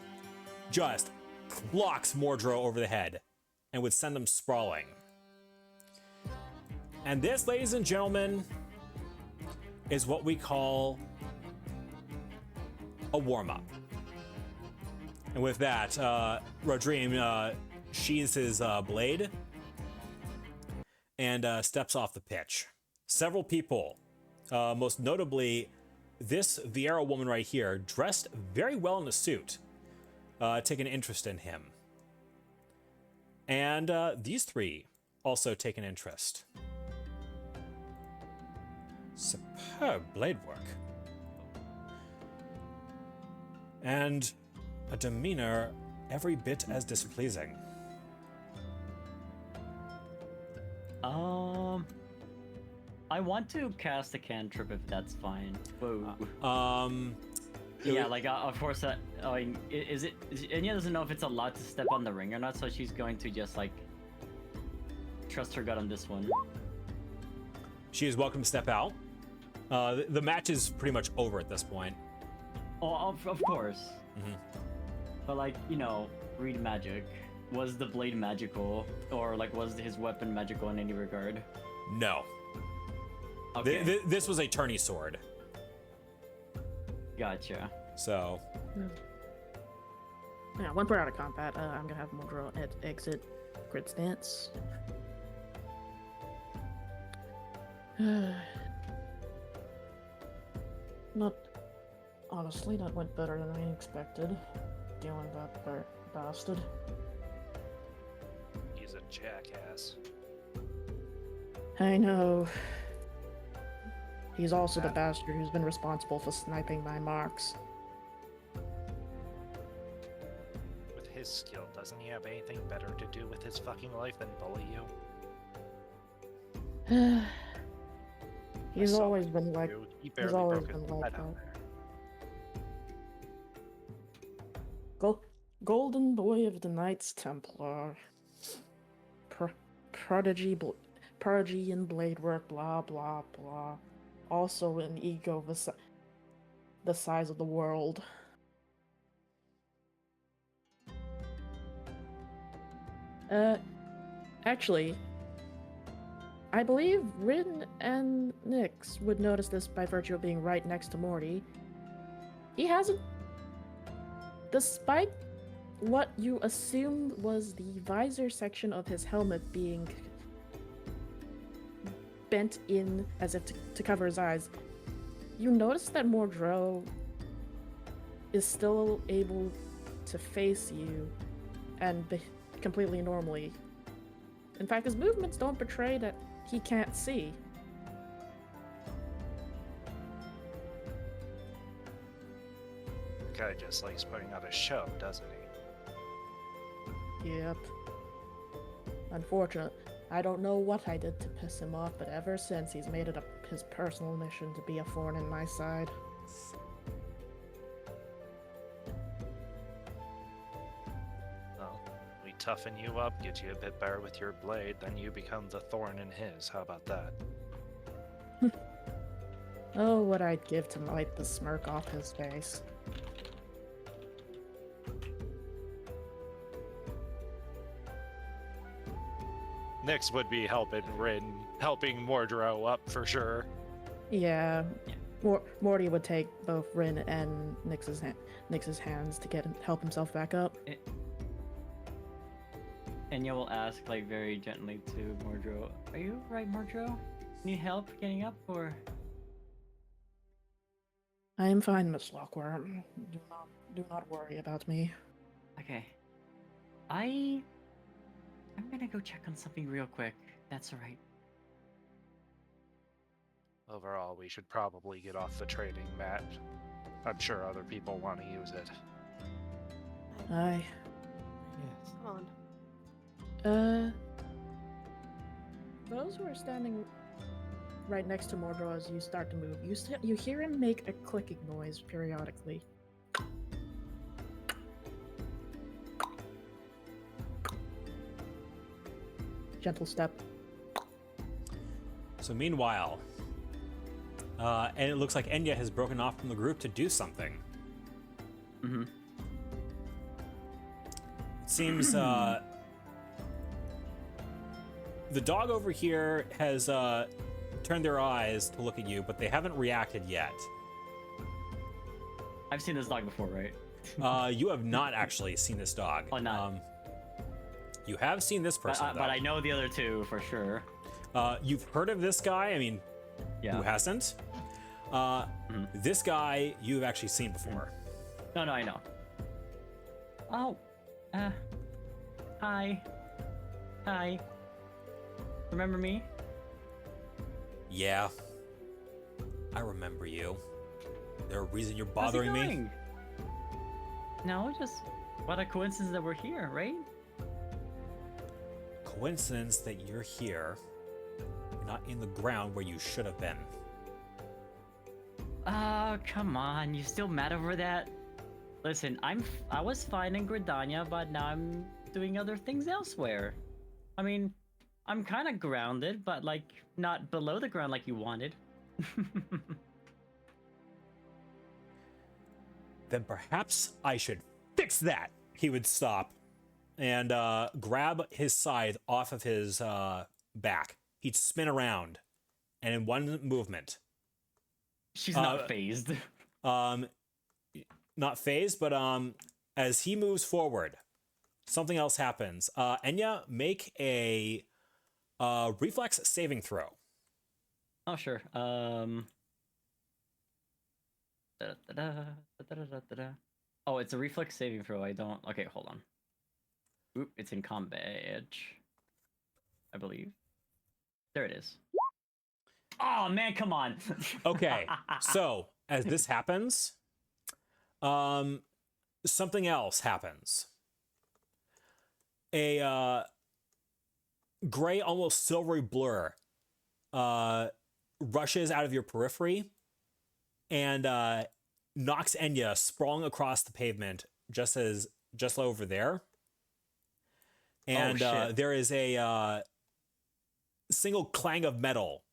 just blocks Mordreau over the head and would send him sprawling. And this, ladies and gentlemen, is what we call a warm-up. And with that, Rodrime sheathes his blade and steps off the pitch. Several people, most notably this Vieira woman right here, dressed very well in a suit, take an interest in him. And these 3 also take an interest. Superb blade work. And a demeanor every bit as displeasing. I want to cast a cantrip if that's fine. Whoa. Yeah, like of course. I mean, is it? Enya doesn't know if it's allowed to step on the ring or not, so she's going to just like trust her gut on this one. She is welcome to step out. The match is pretty much over at this point. Oh, of course. Mhm. But like, read magic. Was the blade magical, or like was his weapon magical in any regard? No. Okay, This was a tourney sword. gotcha. So, Yeah, when we're out of combat, I'm gonna have Mordro exit grid stance. Not honestly, that went better than I expected. Dealing with that bastard. He's a jackass. I know. He's also the bastard who's been responsible for sniping my marks. With his skill, doesn't he have anything better to do with his fucking life than bully you? He's I saw always what been you like. do. He He's barely always broke his been like head out that. there. Golden Boy of the Knights Templar. Prodigy and blade work, blah blah blah. Also an ego the size of the world. Actually, I believe Rin and Nyx would notice this by virtue of being right next to Morty. He hasn't. Despite what you assumed was the visor section of his helmet being bent in as if to cover his eyes, you notice that Mordro is still able to face you and completely normally. In fact, his movements don't betray that he can't see. The guy just likes putting out a show, doesn't he? Yep. Unfortunate. I don't know what I did to piss him off, but ever since he's made it his personal mission to be a thorn in my side. Well, we toughen you up, get you a bit better with your blade, then you become the thorn in his. How about that? Oh, what I'd give to wipe the smirk off his face. Nyx would be helping Mordro up for sure. Yeah. Morty would take both Rin and Nyx's hands to help himself back up. Enya will ask, like, very gently to Mordro, "Are you right, Mordro? Need help getting up, or?" I am fine, Miss Lockworm. Do not worry about me. Okay. I'm gonna go check on something real quick. That's alright. Overall, we should probably get off the trading mat. I'm sure other people want to use it. Aye. Yes. Come on. Those who are standing right next to Mordor as you start to move, you hear him make a clicking noise periodically. Gentle step. So meanwhile, and it looks like Enya has broken off from the group to do something. Mm-hmm. It seems the dog over here has turned their eyes to look at you, but they haven't reacted yet. I've seen this dog before, right? You have not actually seen this dog. Oh, not. You have seen this person, though. But I know the other two for sure. You've heard of this guy. I mean, Yeah. who hasn't? This guy you've actually seen before. No, I know. Oh, hi. Remember me? Yeah, I remember you. There a reason you're How's it bothering me? going? No, just what a coincidence that we're here, right? Coincidence that you're here. You're not in the ground where you should have been. Oh, come on. You still mad over that? Listen, I was fine in Gridania, but now I'm doing other things elsewhere. I mean, I'm kind of grounded, but like not below the ground like you wanted. Then perhaps I should fix that. He would stop and grab his scythe off of his back. He'd spin around, and in one movement, She's not phased. not phased, but as he moves forward, something else happens. Enya, make a reflex saving throw. Oh, sure. Oh, it's a reflex saving throw. I don't. Okay, hold on. Oop, it's in combat edge, I believe. There it is. Oh man, come on. Okay, so as this happens, something else happens. A gray, almost silvery blur rushes out of your periphery and knocks Enya sprawling across the pavement just over there. And there is a single clang of metal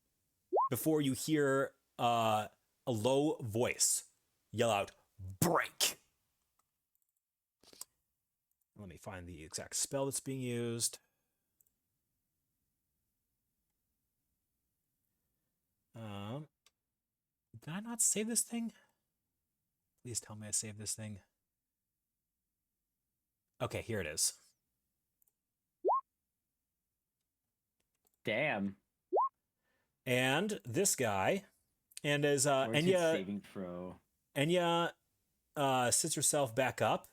before you hear a low voice yell out, "Break!" Let me find the exact spell that's being used. Did I not save this thing? Please tell me I saved this thing. Okay, here it is. Damn. And this guy, and as Fortitude Enya saving throw. sits herself back up,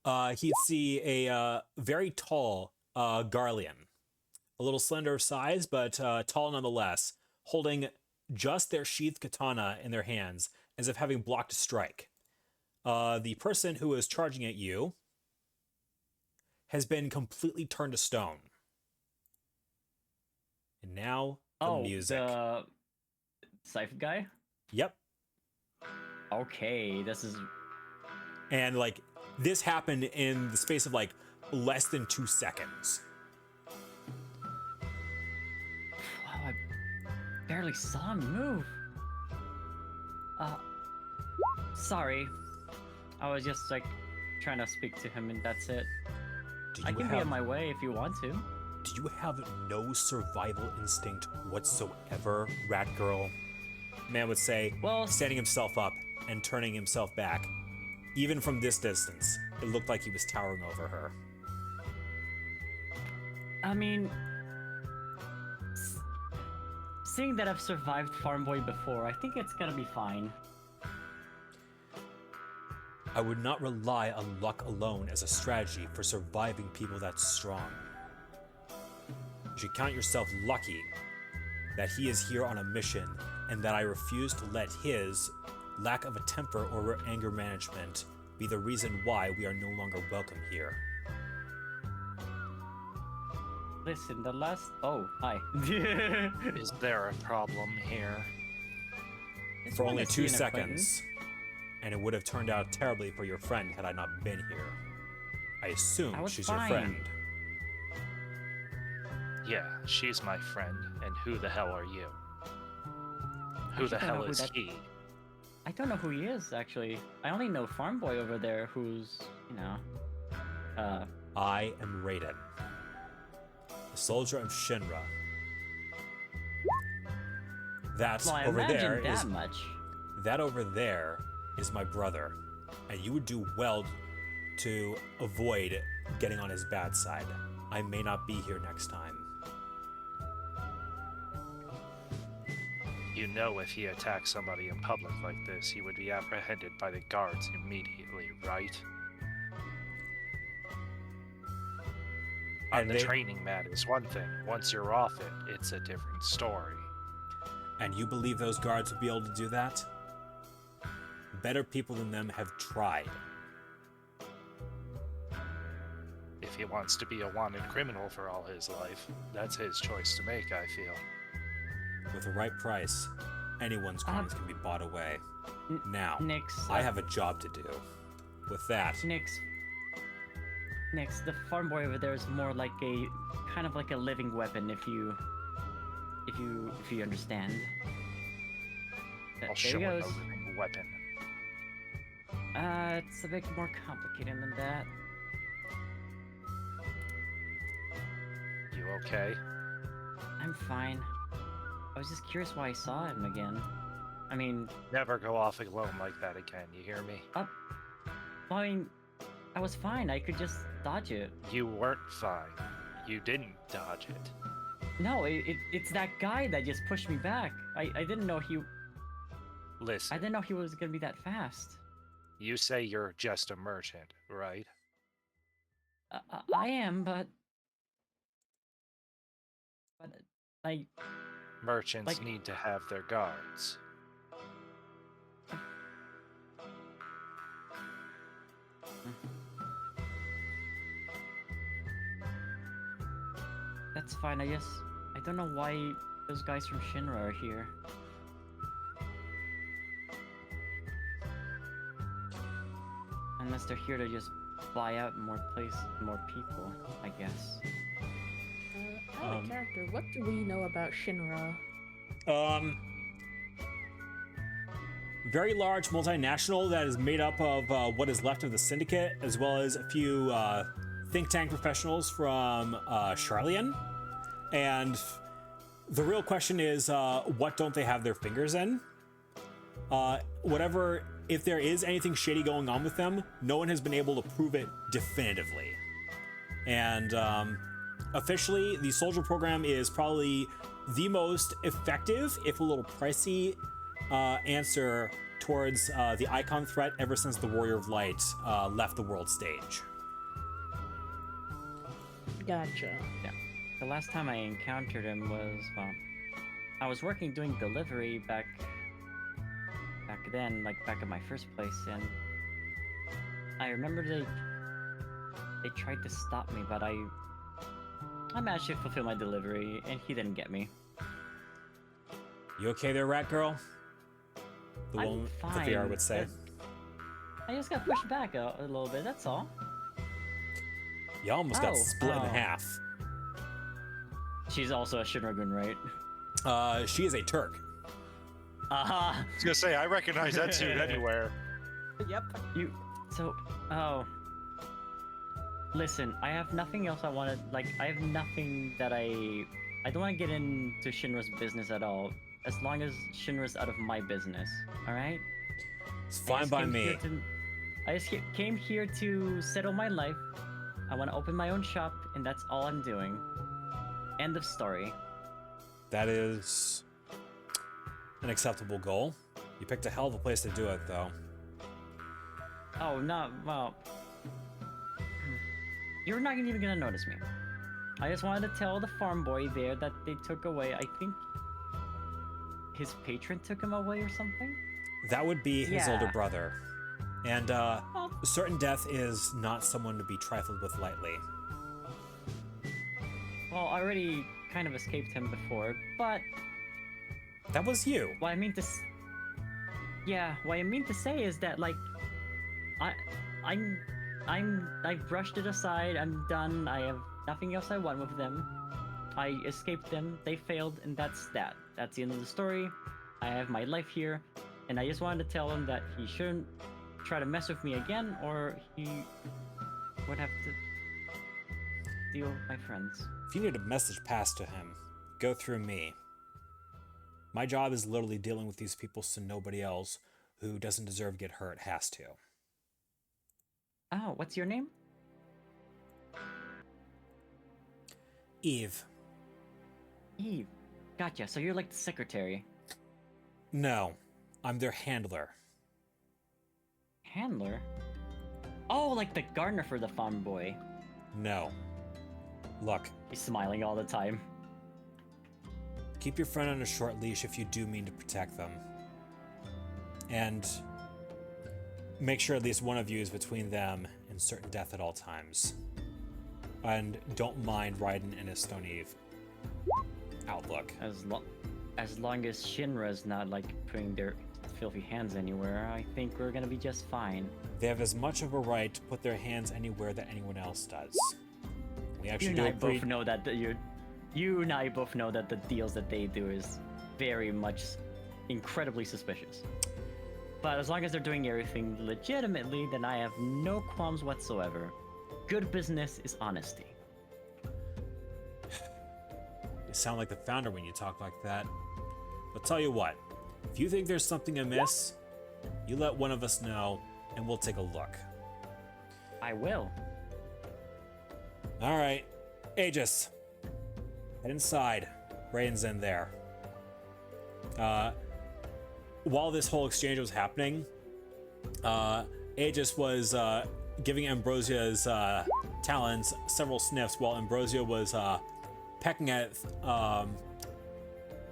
he'd see a very tall Garlean, a little slender of size, but tall nonetheless, holding just their sheathed katana in their hands, as if having blocked a strike. The person who is charging at you has been completely turned to stone. And now the music. The Scythe guy? Yep. Okay, this is... And like this happened in the space of like less than 2 seconds. Wow, I barely saw him move. Sorry. I was just like trying to speak to him and that's it. I can be on my way if you want to. Do you have no survival instinct whatsoever, rat girl? Man would say, Well, standing himself up and turning himself back. Even from this distance, it looked like he was towering over her. I mean, seeing that I've survived Farm Boy before, I think it's gonna be fine. I would not rely on luck alone as a strategy for surviving people that strong. You should count yourself lucky that he is here on a mission and that I refuse to let his lack of a temper or anger management be the reason why we are no longer welcome here. Listen, the last... Oh, hi. Is there a problem here? Just For wanted only to see 2 an seconds, and it would have turned out terribly for your friend had I not been here. I assume I was she's fine. your friend. Yeah, she's my friend, and who the hell are you? Who the actually don't know hell who is that- he? I don't know who he is, actually. I only know Farm Boy over there who's, you know... I am Raiden, a soldier of Shinra. That Well, I over imagine there that is much. that over there is my brother, and you would do well to avoid getting on his bad side. I may not be here next time. You know, if he attacked somebody in public like this, he would be apprehended by the guards immediately, right? On And the they- training mat is one thing. Once you're off it, it's a different story. And you believe those guards would be able to do that? Better people than them have tried. If he wants to be a wanted criminal for all his life, that's his choice to make, I feel. With the right price, anyone's crimes can be bought away. Now, Nix, I have a job to do. With that, Nix, Next, the farm boy over there is more like a kind of like a living weapon, if you understand. I'll There show he him goes. a living weapon. It's a bit more complicated than that. You okay? I'm fine. I was just curious why I saw him again. I mean, Never go off alone like that again, you hear me? I mean, I was fine. I could just dodge it. You weren't fine. You didn't dodge it. No, it's that guy that just pushed me back. I didn't know he Listen, was gonna be that fast. you say you're just a merchant, right? I am, but I Merchants Like- need to have their guards. that's fine. I don't know why those guys from Shinra are here. Unless they're here to just buy out more people, I guess. Out of character, what do we know about Shinra? Very large multinational that is made up of what is left of the syndicate, as well as a few think tank professionals from Charlian. And the real question is, what don't they have their fingers in? If there is anything shady going on with them, no one has been able to prove it definitively. And officially, the soldier program is probably the most effective, if a little pricey, answer towards the icon threat ever since the Warrior of Light left the world stage. Gotcha. Yeah. The last time I encountered him was, well, I was working doing delivery back then, like back at my first place, and I remember they tried to stop me, but I managed to fulfill my delivery, and he didn't get me. You okay there, rat girl? The I'm one fine. Etheirys would say. I just got pushed back a little bit, that's all. You almost got split in oh. half. She's also a Shinragun, right? She is a Turk. Uh-huh. I was gonna say, I recognize that suit anywhere. Yep. Listen, I have nothing else I wanted, I have nothing that I don't want to get into Shinra's business at all, as long as Shinra's out of my business, alright? It's fine by me. I just came here to settle my life. I want to open my own shop, and that's all I'm doing. End of story. That is an acceptable goal. You picked a hell of a place to do it, though. Oh, no, well... You're not even gonna notice me. I just wanted to tell the farm boy there that they took away, I think... his patron took him away or something? That would be his Yeah. older brother. And, certain death is not someone to be trifled with lightly. Well, I already kind of escaped him before, but... That was you. What I mean to say is that, I brushed it aside. I'm done. I have nothing else I want with them. I escaped them. They failed, and that's that. That's the end of the story. I have my life here, and I just wanted to tell him that he shouldn't try to mess with me again, or he would have to deal with my friends. If you need a message passed to him, go through me. My job is literally dealing with these people so nobody else who doesn't deserve to get hurt has to. Oh, what's your name? Eve. Eve. Gotcha. So you're like the secretary. No, I'm their handler. Handler? Oh, like the gardener for the farm boy. No. Look, He's smiling all the time. keep your friend on a short leash if you do mean to protect them. And make sure at least one of you is between them and certain death at all times. And don't mind Raiden and his Stone Eve outlook. As long as Shinra's not like putting their filthy hands anywhere, I think we're gonna be just fine. They have as much of a right to put their hands anywhere that anyone else does. We You actually and do I a pretty... both know that you and I both know that the deals that they do is very much incredibly suspicious. But as long as they're doing everything legitimately, then I have no qualms whatsoever. Good business is honesty. You sound like the founder when you talk like that. But tell you what, if you think there's something amiss, you let one of us know, and we'll take a look. I will. All right, Aegis, head inside. Brayden's in there. While this whole exchange was happening, Aegis was giving Ambrosia's talons several sniffs while Ambrosia was pecking at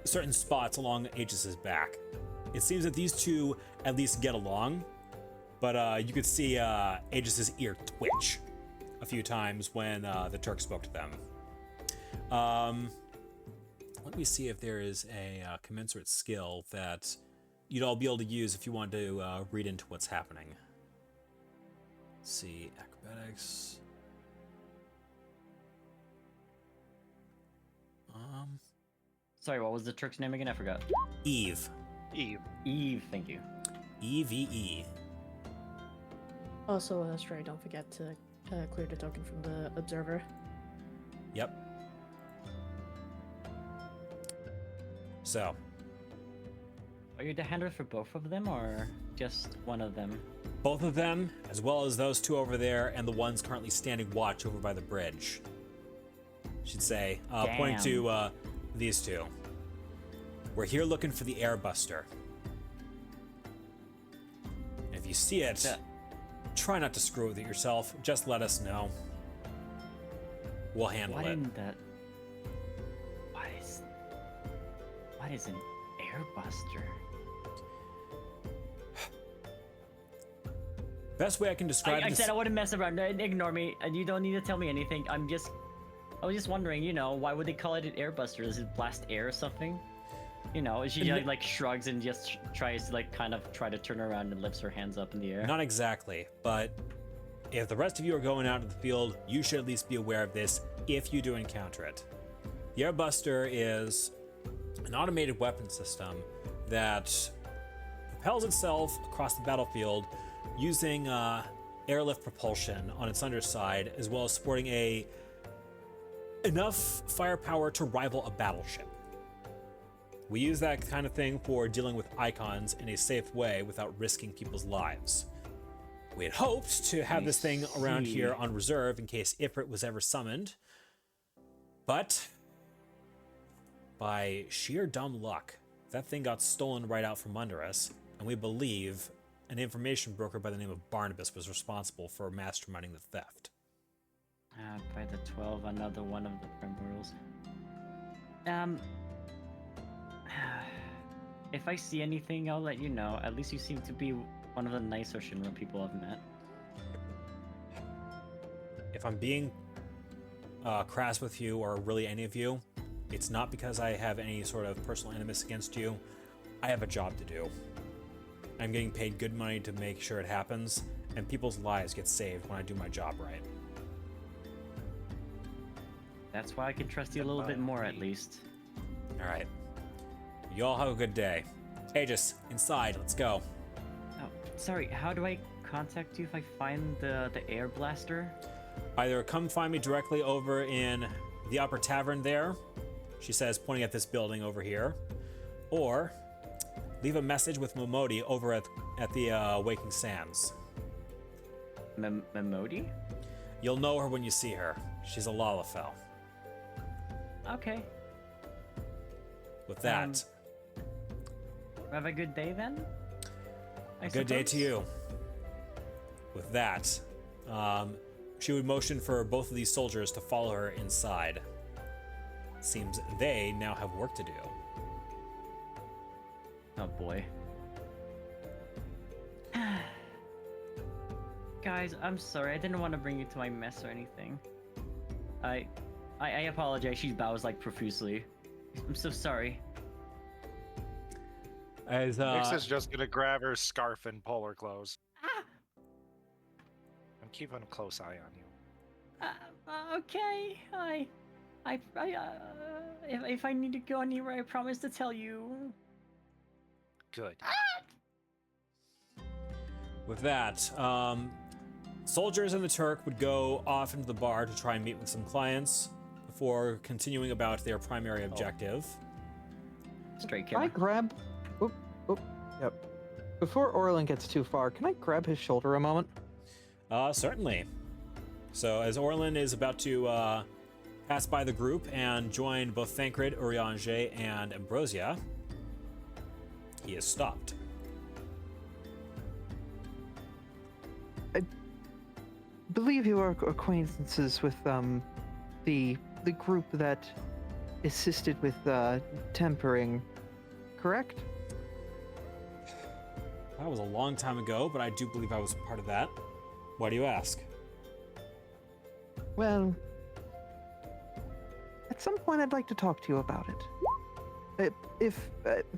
certain spots along Aegis's back. It seems that these two at least get along, but you could see Aegis's ear twitch a few times when the Turk spoke to them. Let me see if there is a commensurate skill that you'd all be able to use if you want to read into what's happening. Let's see, acrobatics. Sorry, what was the Turk's name again? I forgot. Eve. Eve. Eve, thank you. EVE. Also, Stray, don't forget to clear the token from the observer. Yep. So, Are you the handler for both of them, or just one of them? both of them, as well as those two over there, and the ones currently standing watch over by the bridge. Should say, pointing to these two. We're here looking for the Airbuster. If you see it, try not to screw with it yourself. Just let us know. We'll handle What it. in the... What is an Airbuster? Best way I can describe I this. said I wouldn't mess around. Ignore me. You don't need to tell me anything. I was just wondering, why would they call it an Airbuster? Does it blast air or something? She like shrugs and just tries to try to turn around and lifts her hands up in the air. Not exactly, but if the rest of you are going out to the field, you should at least be aware of this if you do encounter it. The Airbuster is an automated weapon system that propels itself across the battlefield using airlift propulsion on its underside, as well as sporting enough firepower to rival a battleship. We use that kind of thing for dealing with icons in a safe way without risking people's lives. We had hoped to have this thing around here on reserve in case Ifrit was ever summoned, but by sheer dumb luck, that thing got stolen right out from under us, and we believe an information broker by the name of Barnabas was responsible for masterminding the theft. By the 12, another one of the primordials. If I see anything, I'll let you know. At least you seem to be one of the nicer Shinra people I've met. If I'm being crass with you, or really any of you, it's not because I have any sort of personal animus against you. I have a job to do. I'm getting paid good money to make sure it happens, and people's lives get saved when I do my job right. That's why I can trust you a little bit more, at least. All right. You all have a good day. Aegis, inside. Let's go. Oh, sorry. How do I contact you if I find the air blaster? Either come find me directly over in the upper tavern there, she says, pointing at this building over here, or leave a message with Momodi over at the Waking Sands. Memodi? You'll know her when you see her. She's a Lalafell. Okay. With that, Have a good day then? a good day to you. With that, she would motion for both of these soldiers to follow her inside. Seems they now have work to do. Oh boy. Guys, I'm sorry. I didn't want to bring you to my mess or anything. I apologize. She bows profusely. I'm so sorry. As Nyx is just gonna grab her scarf and pull her clothes. Ah, I'm keeping a close eye on you. okay. If I need to go anywhere, I promise to tell you. Good. with that, soldiers and the Turk would go off into the bar to try and meet with some clients before continuing about their primary objective. Straight Can I killer. grab? Oop, oop, yep. Before Orlin gets too far, can I grab his shoulder a moment? Certainly. So as Orlin is about to pass by the group and join both Thancred, Urianger, and Ambrosia, he is stopped. Believe you are acquaintances with the group that assisted with tempering, correct? That was a long time ago, but I do believe I was part of that. Why do you ask? Well, at some point I'd like to talk to you about it. If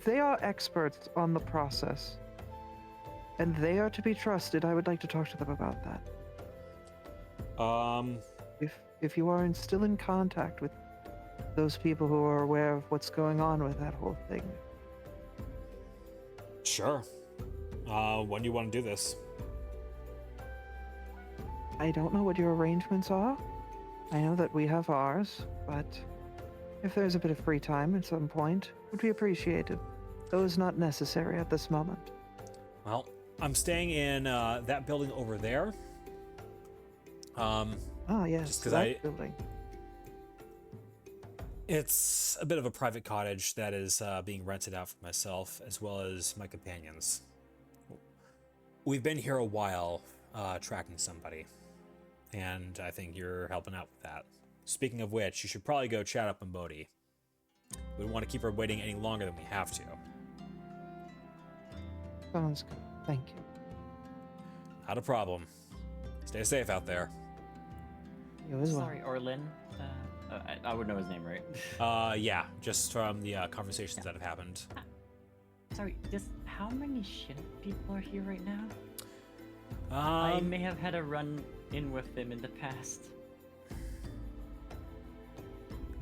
they are experts on the process, and they are to be trusted, I would like to talk to them about that. If you are still in contact with those people who are aware of what's going on with that whole thing. Sure. When do you want to do this? I don't know what your arrangements are. I know that we have ours, but if there's a bit of free time at some point, would be appreciated. Though it's not necessary at this moment. Well, I'm staying in that building over there. Yes, Just 'cause that building. It's a bit of a private cottage that is being rented out for myself as well as my companions. We've been here a while tracking somebody, and I think you're helping out with that. Speaking of which, you should probably go chat up Mbodi. We don't want to keep her waiting any longer than we have to. Sounds good. Thank you. Not a problem. Stay safe out there. You as well. Sorry, Orlin. I would know his name, right? Yeah, just from the conversations that have happened. Sorry, just how many ship people are here right now? I may have had a run-in with them in the past.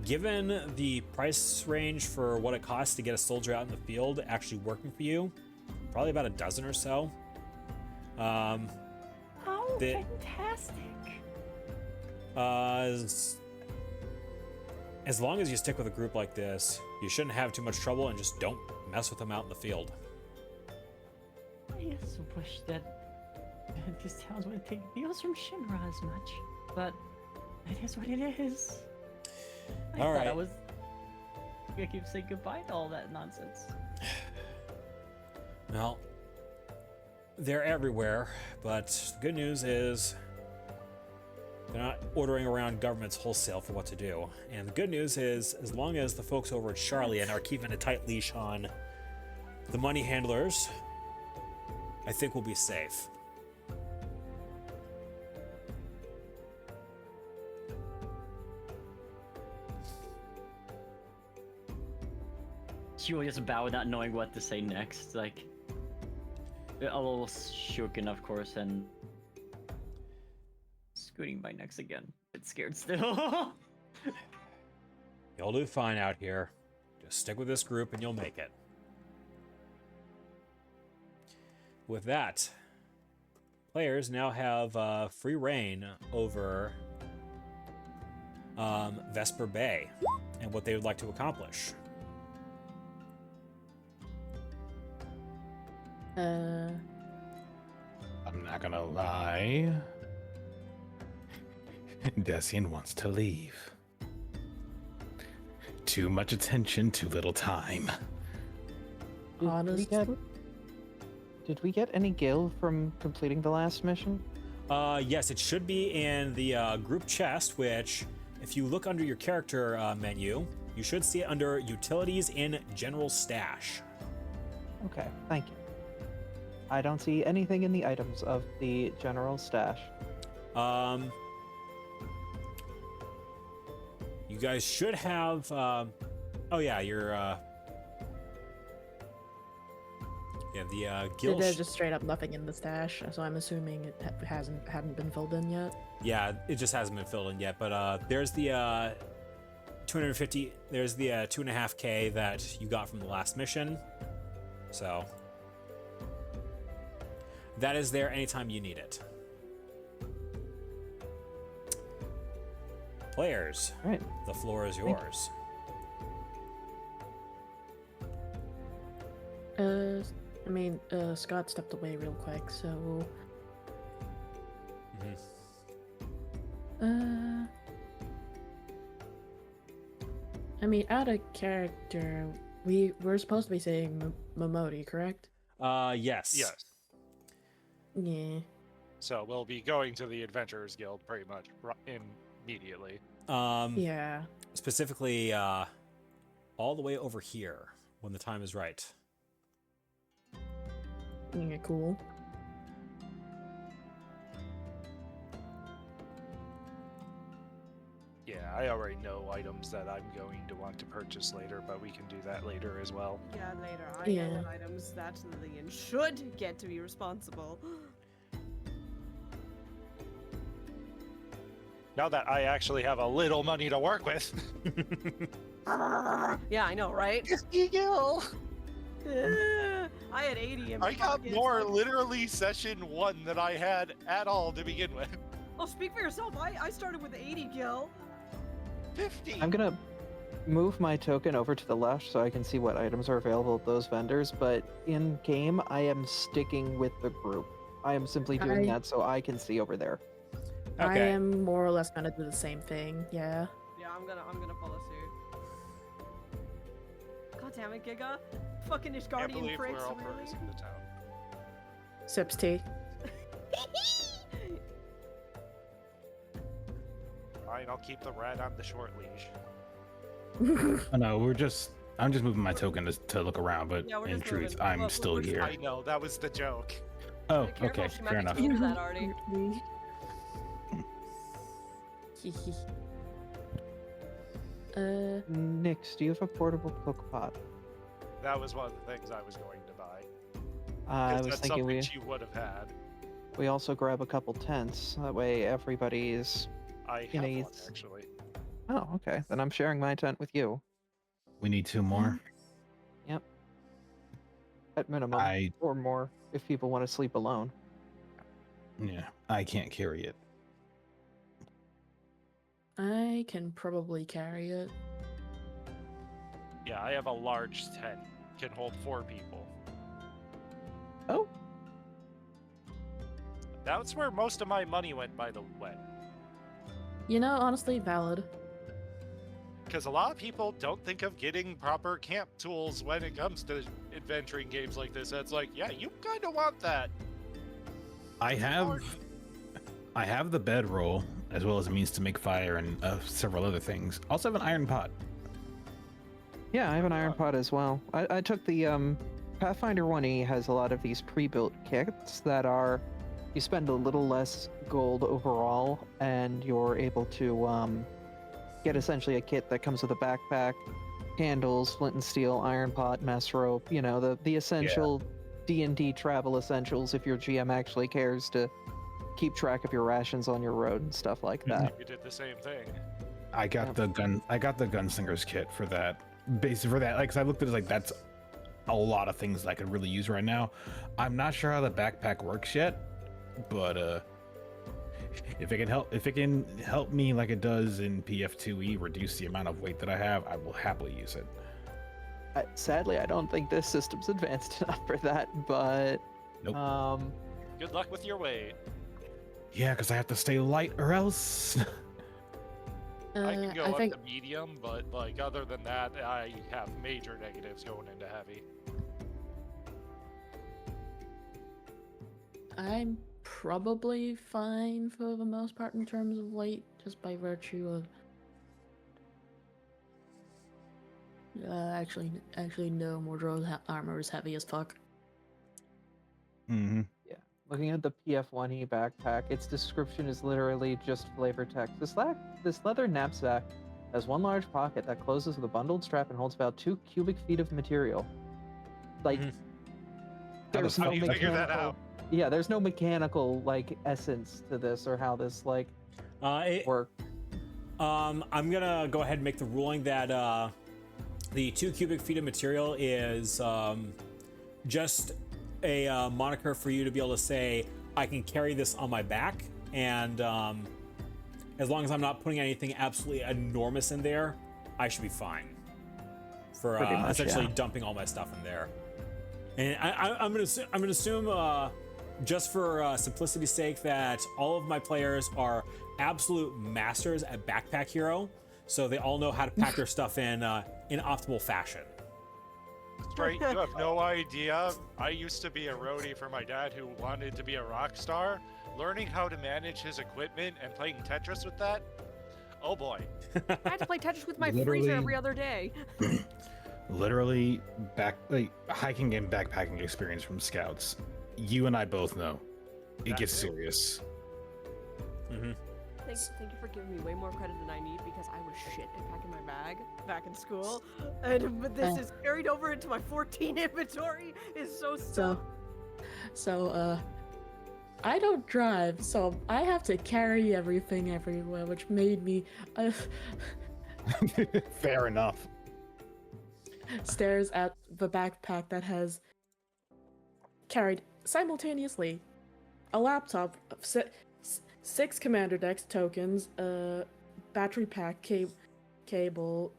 Given the price range for what it costs to get a soldier out in the field actually working for you, probably about a dozen or so. Oh, fantastic! As long as you stick with a group like this, you shouldn't have too much trouble, and just don't mess with them out in the field. I just wish that these towns wouldn't take deals from Shinra as much, but it is what it is. I All thought right. I was gonna keep saying goodbye to all that nonsense. Well, they're everywhere, but the good news is they're not ordering around governments wholesale for what to do. And the good news is, as long as the folks over at Charlian are keeping a tight leash on the money handlers, I think we'll be safe. She will just bow, not knowing what to say next. Like, a little shooken, of course, and scooting by next again. It's scared still. You'll do fine out here. Just stick with this group and you'll make it. With that, players now have free reign over Vesper Bay and what they would like to accomplish. I'm not gonna lie. Decian wants to leave. Too much attention, too little time. Honestly, Did we get any gil from completing the last mission? Yes, it should be in the group chest, which, if you look under your character menu, you should see it under Utilities in General Stash. Okay, thank you. I don't see anything in the items of the general stash. You guys should have. Oh yeah, your Yeah, the guild. There's just straight up nothing in the stash, so I'm assuming it hadn't been filled in yet. Yeah, it just hasn't been filled in yet. But there's the 250. There's the 2.5K that you got from the last mission. So that is there anytime you need it. Players, All right. the floor is Thank you. yours. Scott stepped away real quick, so out of character, we're supposed to be saying Momoti, correct? Yes. Yes. Yeah. So we'll be going to the Adventurers Guild pretty much immediately. Yeah. Specifically, all the way over here when the time is right. Yeah, cool. Yeah, I already know items that I'm going to want to purchase later, but we can do that later as well. Yeah, later. I Yeah. know what items that Lillian should get to be responsible. Now that I actually have a little money to work with. Yeah, I know, right? Eagle! I had 80 in my I got pocket, more so- literally session 1 than I had at all to begin with. Oh, speak for yourself. I started with 80 gil. 50! I'm gonna move my token over to the left so I can see what items are available at those vendors, but in game I am sticking with the group. I am simply doing that so I can see over there. I Okay. am more or less gonna do the same thing. Yeah. Yeah, I'm gonna follow suit. God damn it, Giga. Fucking I can't Ishgardian believe pricks, we're all really? furries in the town. Sips tea. Fine, I'll keep the rat on the short leash. Oh, no, I'm just moving my token to look around, but Yeah, we're in just truth, moving. I'm Look, still we're just- here. I know, that was the joke. Oh, Be careful, okay, she might fair be enough. taking that already. Nix, do you have a portable cook pot? That was one of the things I was going to buy. I 'Cause was that's thinking something we she would have had. also grab a couple tents. That way everybody's. I You have know, one, it's- actually. Oh, okay. Then I'm sharing my tent with you. We need 2 more. At minimum. Or more if people want to sleep alone. Yeah, I can't carry it. I can probably carry it. Yeah, I have a large tent. Can hold 4 people. Oh, That's where most of my money went, by the way. You know, honestly, valid. Because a lot of people don't think of getting proper camp tools when it comes to adventuring games like this. It's like, yeah, you kind of want that. I have the bedroll as well as a means to make fire and several other things. Also have an iron pot. yeah, I have an iron pot as well. I took the Pathfinder 1E has a lot of these pre-built kits that are you spend a little less gold overall and you're able to get essentially a kit that comes with a backpack, candles, flint and steel, iron pot, mess rope, you know, the essential D&D travel essentials if your GM actually cares to keep track of your rations on your road and stuff like that. You did the same thing. I got the gunslinger's kit for that. Basically for that, like, 'cause I looked at it like that's a lot of things that I could really use right now. I'm not sure how the backpack works yet, but if it can help me like it does in PF2E reduce the amount of weight that I have, I will happily use it. Sadly, I don't think this system's advanced enough for that, but Nope. Good luck with your weight. Yeah, because I have to stay light or else. I can go I up think to medium, but like other than that, I have major negatives going into heavy. I'm probably fine for the most part in terms of weight, just by virtue of. Actually, no, Mordor's armor is heavy as fuck. Mm-hmm. looking at the PF1E backpack, its description is literally just flavor text. This leather knapsack has one large pocket that closes with a bundled strap and holds about 2 cubic feet of material. Like, There's How no do you figure that mechanical. out? Yeah, there's no mechanical like essence to this or how this like works. I'm gonna go ahead and make the ruling that the 2 cubic feet of material is just a moniker for you to be able to say, I can carry this on my back, and as long as I'm not putting anything absolutely enormous in there, I should be fine for Pretty much, essentially yeah. dumping all my stuff in there. And I'm gonna assume just for simplicity's sake that all of my players are absolute masters at Backpack Hero, so they all know how to pack their stuff in optimal fashion. Straight, you have no idea. I used to be a roadie for my dad who wanted to be a rock star. Learning how to manage his equipment and playing Tetris with that, oh boy. I had to play Tetris with my Literally- freezer every other day. Literally, hiking and backpacking experience from scouts. You and I both know it That's gets it. serious. Mm-hmm. Thank you for giving me way more credit than I need because I was shit at packing my bag back in school. But this is carried over into my 14 inventory. Is so stuck. So, I don't drive, so I have to carry everything everywhere, which made me Fair enough. stares at the backpack that has carried simultaneously a laptop, 6 commander decks tokens, battery pack, cable,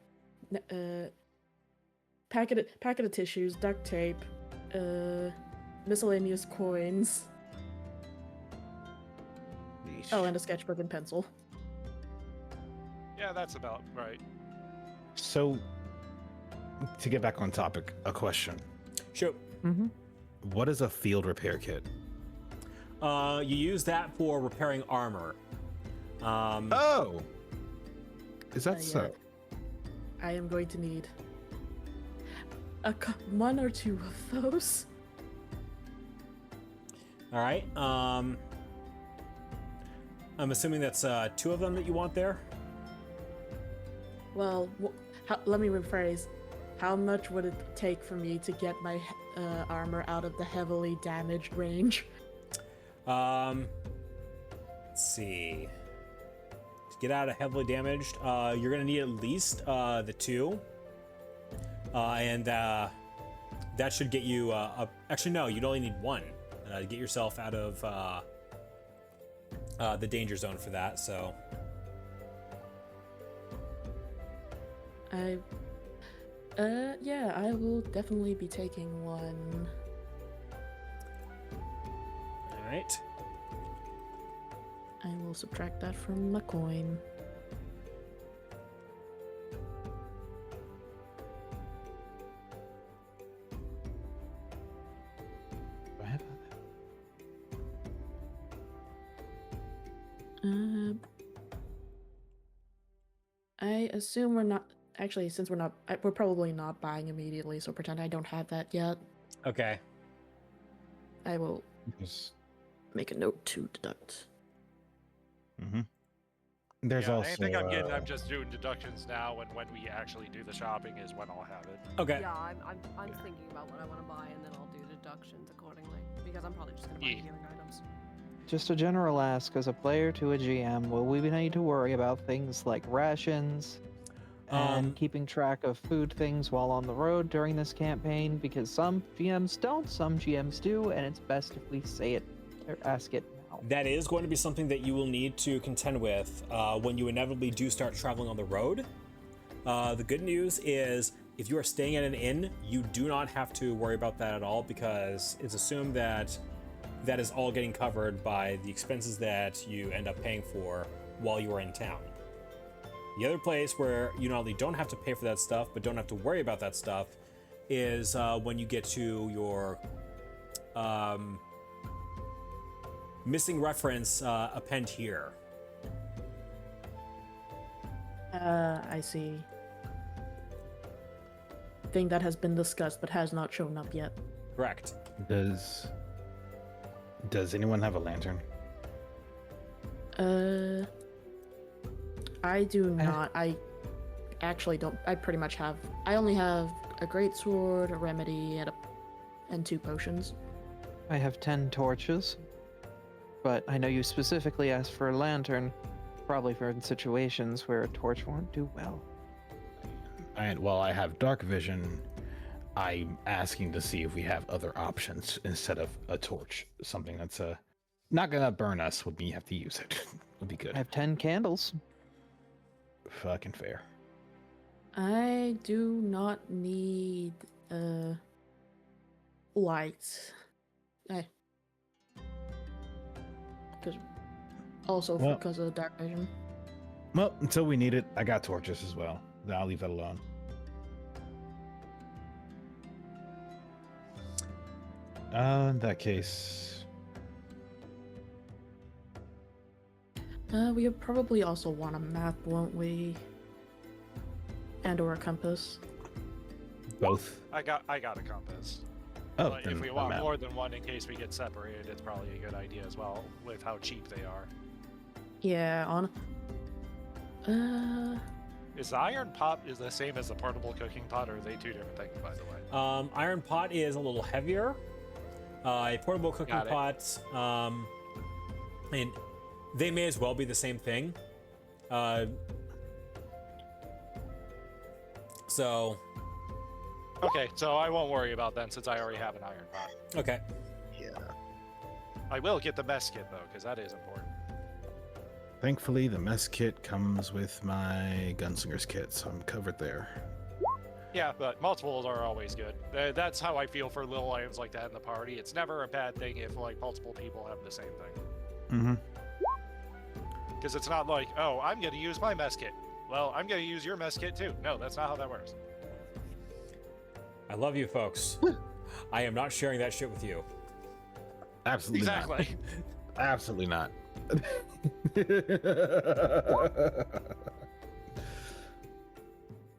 packet of tissues, duct tape, miscellaneous coins. Oh, and a sketchbook and pencil. Yeah, that's about right. So, to get back on topic, a question. Sure. Mm-hmm. What is a field repair kit? You use that for repairing armor. Oh! Is that Yeah. so? I am going to need one or two of those. All right. I'm assuming that's 2 of them that you want there. Well, let me rephrase. How much would it take for me to get my armor out of the heavily damaged range? Let's see. To get out of heavily damaged, you're gonna need at least the 2, and that should get you. Actually, no, you'd only need 1 to get yourself out of the danger zone for that. So. Yeah, I will definitely be taking 1. All right. I will subtract that from my coin. I assume we're not. Actually, since we're probably not buying immediately, so pretend I don't have that yet. Okay. I will Yes. make a note to deduct. Mm-hmm. There's Yeah, also. anything I'm getting, I'm just doing deductions now, and when we actually do the shopping is when I'll have it. Okay. Yeah, I'm thinking about what I want to buy and then I'll do deductions accordingly because I'm probably just gonna buy Yeah. healing items. Just a general ask as a player to a GM, will we need to worry about things like rations and keeping track of food things while on the road during this campaign? Because some GMs don't, some GMs do, and it's best if we say it or ask it now. That is going to be something that you will need to contend with when you inevitably do start traveling on the road. The good news is if you are staying at an inn, you do not have to worry about that at all because it's assumed that that is all getting covered by the expenses that you end up paying for while you are in town. The other place where you not only don't have to pay for that stuff, but don't have to worry about that stuff is when you get to your missing reference append here. I see. Thing that has been discussed but has not shown up yet. Correct. Does anyone have a lantern? I do not. I actually don't. I pretty much have. I only have a great sword, a remedy, and 2 potions. I have 10 torches, but I know you specifically asked for a lantern, probably for situations where a torch won't do well. And while I have dark vision, I'm asking to see if we have other options instead of a torch. Something that's not gonna burn us when we have to use it. Would be good. I have 10 candles. Fucking fair. I do not need lights. Because Well- because of dark vision. Well, until we need it, I got torches as well. Then I'll leave that alone. In that case, We probably also want a map, won't we? And or a compass. both. I got a compass. Oh, But then if we a want map. more than one in case we get separated, it's probably a good idea as well with how cheap they are. Yeah, on. Is the iron pot is the same as the portable cooking pot, or are they two different things, by the way? Iron pot is a little heavier. A portable cooking Got it. pot, and they may as well be the same thing. So, Okay, so I won't worry about them since I already have an iron pot. okay. I will get the mess kit though, because that is important. Thankfully, the mess kit comes with my gunslinger's kit, so I'm covered there. Yeah, but multiples are always good. That's how I feel for little items like that in the party. It's never a bad thing if like multiple people have the same thing. Mm-hmm. Because it's not like, oh, I'm going to use my mess kit. Well, I'm going to use your mess kit too. No, that's not how that works. I love you, folks. I am not sharing that shit with you. Absolutely Exactly. not. Absolutely not.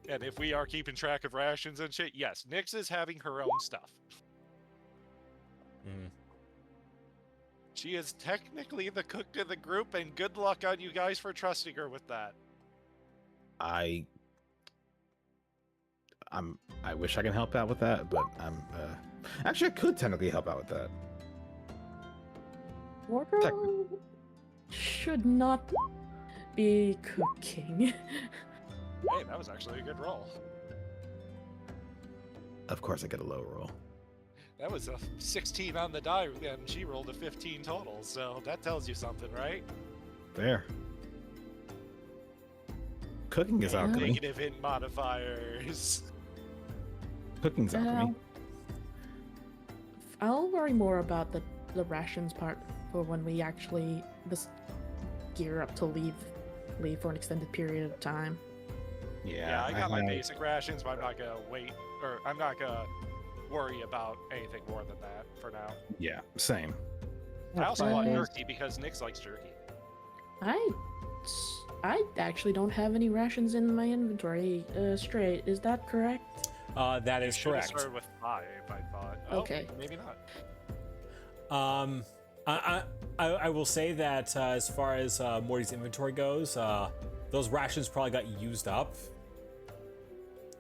And if we are keeping track of rations and shit, yes, Nyx is having her own stuff. Mm. She is technically the cook of the group, and good luck on you guys for trusting her with that. I wish I can help out with that, but actually I could technically help out with that. Wardrobe should not be cooking. Hey, that was actually a good roll. Of course I get a low roll. That was a 16 on the die, and she rolled a 15 total, so that tells you something, right? There. Cooking is alchemy. Negative hint modifiers. Cooking's alchemy. I'll worry more about the rations part for when we actually just gear up to leave for an extended period of time. Yeah, I got my basic rations, but I'm not gonna wait, or I'm not gonna worry about anything more than that for now. Yeah, same. I also fine. want jerky because Nyx likes jerky. I actually don't have any rations in my inventory. Straight, is that correct? That is Should have correct. started with 5, I thought. Okay. Oh, maybe not. I will say that as far as Morty's inventory goes, those rations probably got used up.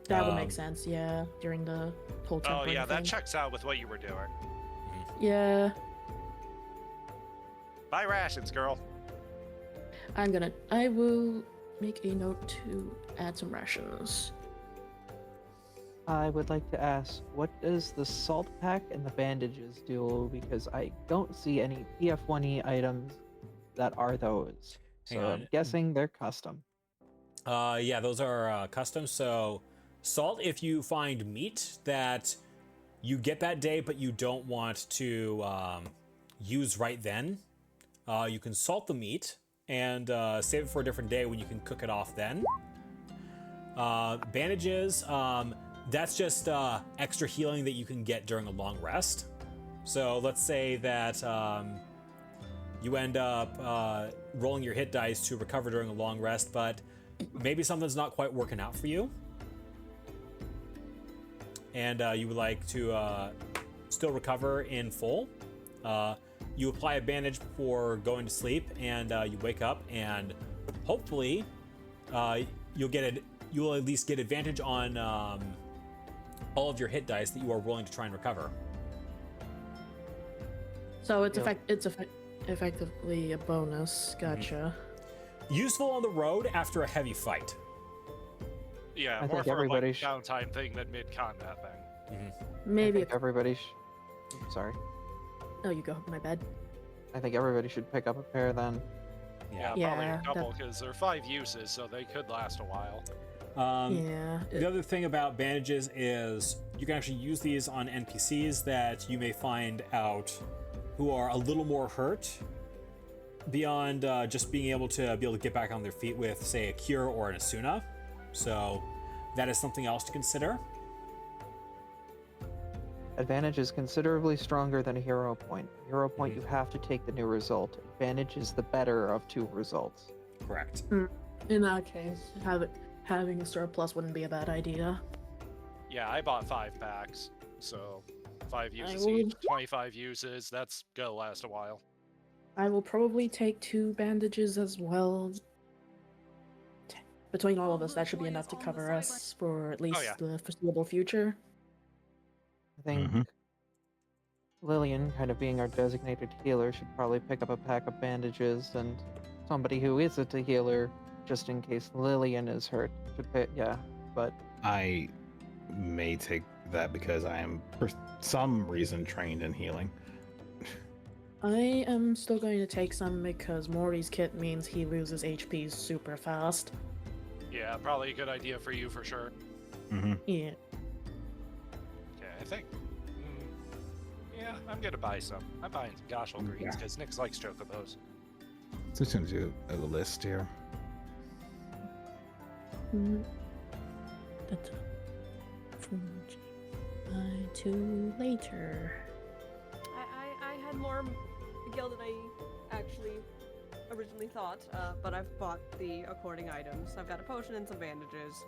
That would make sense, yeah, during the whole Oh temporary yeah, that thing. checks out with what you were doing. Yeah, Buy rations, girl. I will make a note to add some rations. I would like to ask, what does the salt pack and the bandages do? Because I don't see any PF1E items that are those. Hang So on. I'm guessing they're custom. Yeah, those are custom. So, salt, if you find meat that you get that day, but you don't want to use right then, you can salt the meat and save it for a different day when you can cook it off then. Bandages, that's just extra healing that you can get during a long rest. So let's say that you end up rolling your hit dice to recover during a long rest, but maybe something's not quite working out for you, and you would like to still recover in full. You apply a bandage before going to sleep, and you wake up, and hopefully you'll at least get advantage on all of your hit dice that you are rolling to try and recover. So it's Yep. effectively a bonus. Gotcha. Useful on the road after a heavy fight. Yeah, I more think for everybody like sh- downtime thing than mid-combat thing. I Maybe. think everybody. Sorry. Oh, you go. My bad. I think everybody should pick up a pair then. Yeah, Yeah, probably a that- couple because they're 5 uses, so they could last a while. Yeah. The other thing about bandages is you can actually use these on NPCs that you may find out who are a little more hurt beyond just being able to get back on their feet with, say, a cure or an Asuna. So that is something else to consider. Advantage is considerably stronger than a hero point. Hero point, you have to take the new result. Advantage is the better of 2 results. Correct. In that case, having a surplus wouldn't be a bad idea. Yeah, I bought 5 packs, so 5 uses will- each, 25 uses. That's gonna last a while. I will probably take 2 bandages as well. Between all of us, that should be enough to cover us for at least yeah. the foreseeable future. I think Mhm. Lillian, kind of being our designated healer, should probably pick up a pack of bandages, and somebody who isn't a healer, just in case Lillian is hurt, should pick. Yeah, but I may take that because I am, for some reason, trained in healing. I am still going to take some because Morty's kit means he loses HP super fast. Yeah, probably a good idea for you for sure. Mm-hmm. Yeah. Okay, I think. Yeah, I'm gonna buy some. I'm buying some Goshel greens Yeah. because Nick likes chocobos. So just gonna do a list here. But to later. I had more Miguel than I actually originally thought, but I've bought the according items. I've got a potion and some bandages.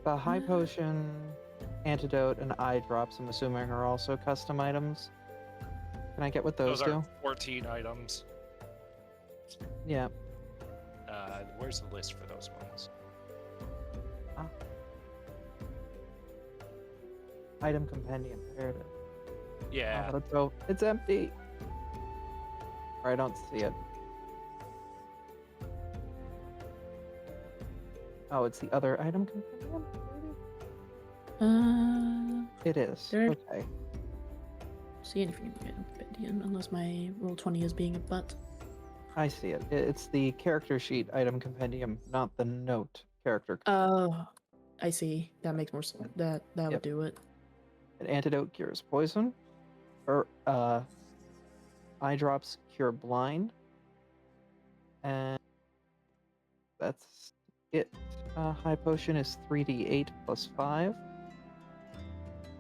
the high potion, antidote, and eye drops, I'm assuming, are also custom items. Can I get what those do? are 14 items. Yeah. Where's the list for those ones? Item compendium. There it is. Yeah, Let's go. It's empty. Or I don't see it. Oh, it's the other item compendium? It is. There- Okay. See anything in Compendium unless my roll 20 is being a butt. I see it. It's the character sheet item compendium, not the note character. Oh, I see. That makes more sense. That Yep. would do it. An antidote cures poison. Or eye drops cure blind. And that's it. High potion is 3d8 plus 5.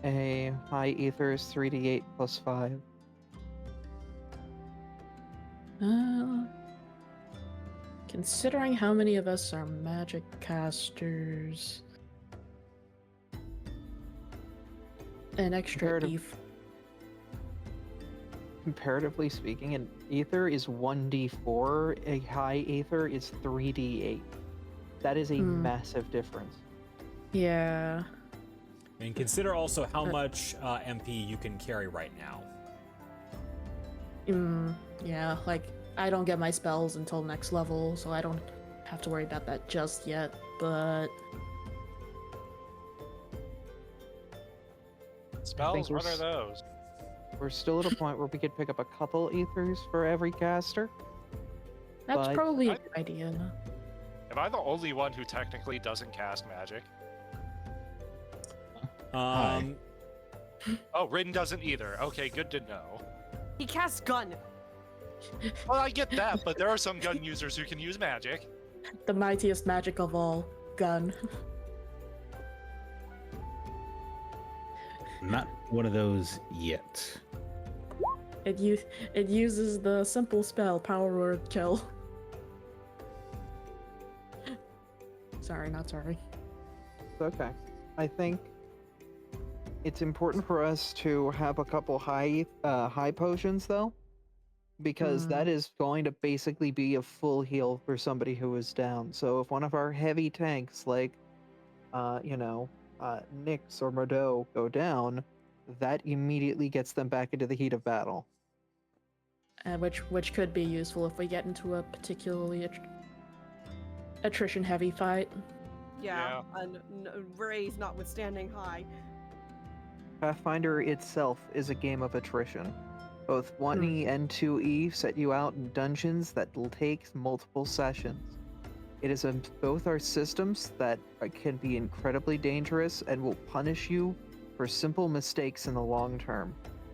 A high ether is 3d8 plus 5. Considering how many of us are magic casters, an extra Comparative- D4. Comparatively speaking, an ether is 1d4, a high ether is 3d8. That is a massive difference. Yeah. And consider also how much MP you can carry right now. Yeah, like, I don't get my spells until next level, so I don't have to worry about that just yet, but... spells. we're What are s- those? We're still at a point where we could pick up a couple ethers for every caster. That's But probably a I- good idea. Am I the only one who technically doesn't cast magic? Um, Oh, Rin doesn't either. Okay, good to know. He casts gun. Well, I get that, but there are some gun users who can use magic. The mightiest magic of all, gun. Not one of those yet. It uses the simple spell, power word kill. Sorry, not sorry. It's okay. I think it's important for us to have a couple high potions though, because that is going to basically be a full heal for somebody who is down. So if one of our heavy tanks like Nyx or Murdo go down, that immediately gets them back into the heat of battle. Which could be useful if we get into a particularly attrition-heavy fight. Yeah, and Ray's notwithstanding high. Pathfinder itself is a game of attrition. Both 1E and 2E set you out in dungeons that will take multiple sessions. It is both are systems that can be incredibly dangerous and will punish you for simple mistakes in the long term.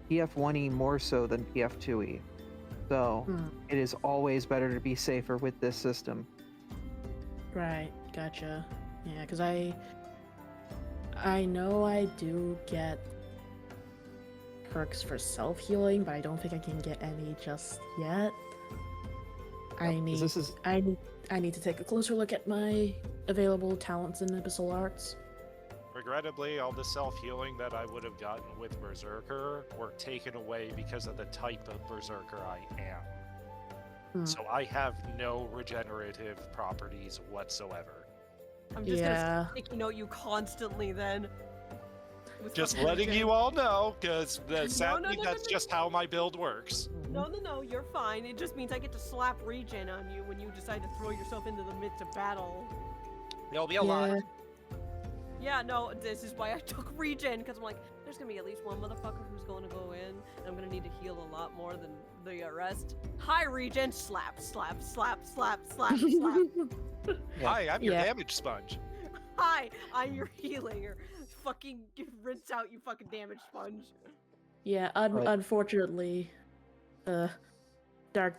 PF1E more so than PF2E. So, it is always better to be safer with this system. Right, gotcha. Yeah, because I know I do get perks for self-healing, but I don't think I can get any just yet. I need to take a closer look at my available talents in Abyssal Arts. Regrettably, all the self-healing that I would have gotten with Berserker were taken away because of the type of Berserker I am. So I have no regenerative properties whatsoever. I'm just gonna sticky note you constantly then. Just letting you all know, because sadly that's just how my build works. No, you're fine. It just means I get to slap regen on you when you decide to throw yourself into the midst of battle. There'll be a lot. Yeah, no, this is why I took regen, because I'm like, there's gonna be at least one motherfucker who's going to go in, and I'm gonna need to heal a lot more than the rest. Hi, regen, slap, slap, slap, slap, slap, slap. Hi, I'm your damage sponge. Hi, I'm your healer. Fucking rinse out, you fucking damage sponge. Yeah, unfortunately, dark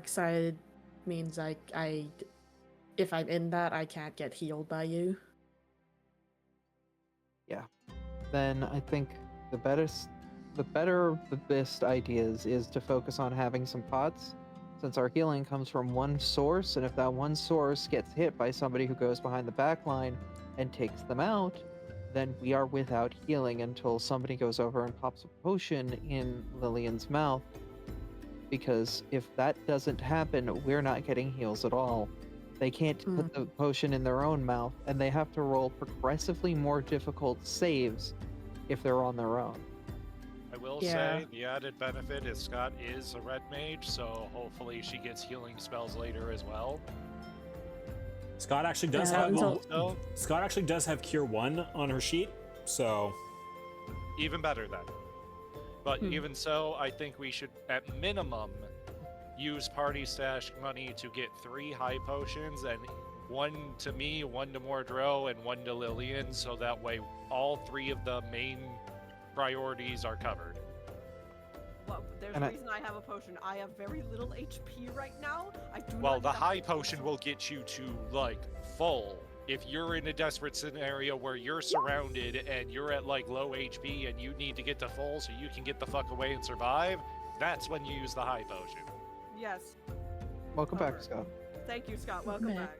side means I if I'm in that, I can't get healed by you. Yeah. Then I think the best ideas is to focus on having some pots, since our healing comes from one source, and if that one source gets hit by somebody who goes behind the back line and takes them out, then we are without healing until somebody goes over and pops a potion in Lillian's mouth. Because if that doesn't happen, we're not getting heals at all. They can't put the potion in their own mouth, and they have to roll progressively more difficult saves if they're on their own. I will say the added benefit is Scott is a red mage, so hopefully she gets healing spells later as well. Scott actually does have Cure 1 on her sheet, so even better then. But even so, I think we should at minimum use party stash money to get 3 high potions, and 1 to me, 1 to Mordreau, and 1 to Lillian, so that way all 3 of the main priorities are covered. Well, there's a reason I have a potion. I have very little HP right now. Well, the high potion will get you to, like, full. If you're in a desperate scenario where you're surrounded and you're at, like, low HP and you need to get to full so you can get the fuck away and survive, that's when you use the high potion. Yes. Welcome back, Scott. Thank you, Scott. Welcome back.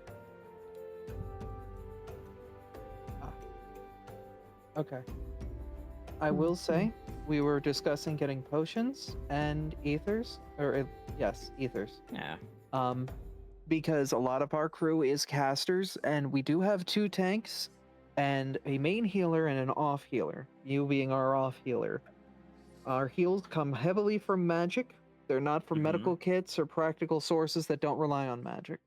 Okay. I will say, we were discussing getting potions and ethers, ethers. Yeah. Because a lot of our crew is casters, and we do have 2 tanks, and a main healer and an off healer. You being our off healer. Our heals come heavily from magic. They're not from medical kits or practical sources that don't rely on magic.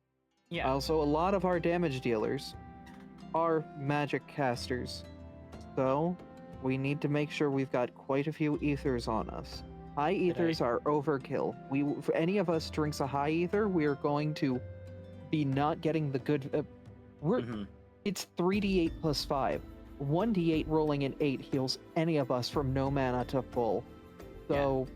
Yeah. Also, a lot of our damage dealers are magic casters. So, we need to make sure we've got quite a few ethers on us. High ethers are overkill. If any of us drinks a high ether, we are going to be not getting the good... It's 3d8 plus 5. 1d8 rolling in 8 heals any of us from no mana to full. So...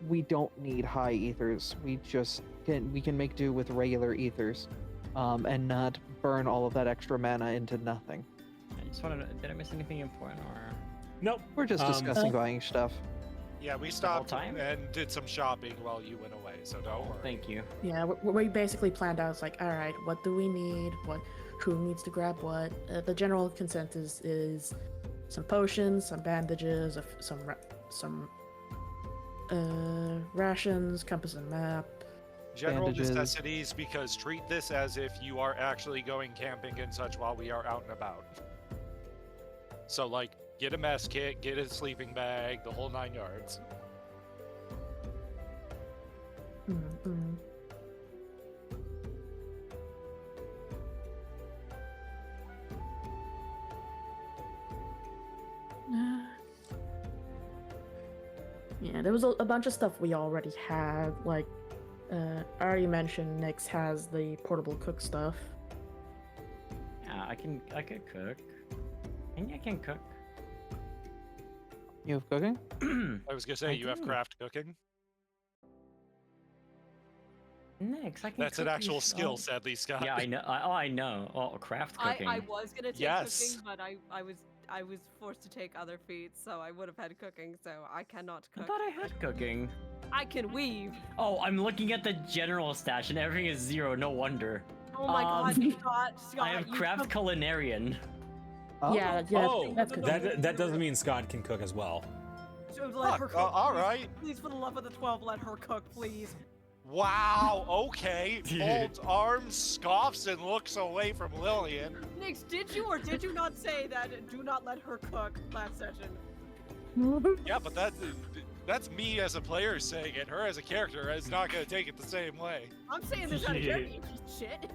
we don't need high ethers. We can make do with regular ethers, and not burn all of that extra mana into nothing. I just wanted to, did I miss anything important or? Nope. We're just discussing buying stuff. Yeah, we stopped and did some shopping while you went away, so don't worry. Thank you. Yeah, we basically planned out. It's like, all right, what do we need? Who needs to grab what? The general consensus is some potions, some bandages, some rations, compass and map. General bandages. Necessities, because treat this as if you are actually going camping and such while we are out and about. So, like, Get a mess kit, get a sleeping bag, the whole 9 yards. Mm-mm. Yeah, there was a bunch of stuff we already had. Like, I already mentioned Nyx has the portable cook stuff. Yeah, I can cook. And I can cook. You have cooking? I was gonna say, I you have do. craft cooking? Next, I can That's an cook actual these- skill, oh. sadly, Scott. Yeah, I know. I know. Oh, craft cooking. I was gonna take Yes. cooking, but I was forced to take other feats, so I would have had cooking, so I cannot I cook. thought I had cooking. I can weave. Oh, I'm looking at the general stash and everything is 0. No wonder. Oh my god, Scott, I have you craft cook- culinarian. Yeah, Oh, that's good. that doesn't mean Scott can cook as well. So let her Fuck, cook. all please. right. Please, for the love of the 12, let her cook, please. Wow, okay. Folds arms, scoffs, and looks away from Lillian. Nyx, did you or did you not say that do not let her cook last session? Yeah, but that's me as a player saying it. Her as a character is not gonna take it the same way. I'm saying this out of character, you piece of shit.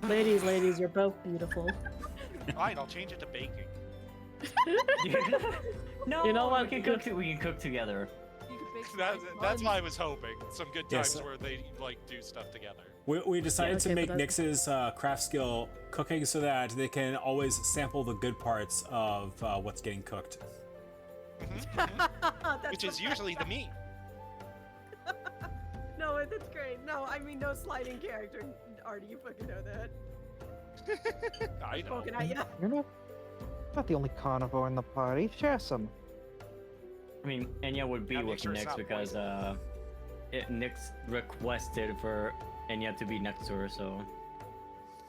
Ladies, you're both beautiful. Fine, I'll change it to baking. No, You know what? We can cook. We can cook together. You could bake some That's nice that's buns. what I was hoping. Some good Yes. times where they like do stuff together. We decided to okay, make but that- Nyx's craft skill cooking so that they can always sample the good parts of what's getting cooked. That's Which is the usually the best. meat. No, that's great. No, I mean no sliding character. Artie, you fucking know that. I know. Poking at ya. You're not the only carnivore in the party. Share some. I mean, Enya would be Gotta make with sure it's Nyx not because Nyx requested for Enya to be next to her, so.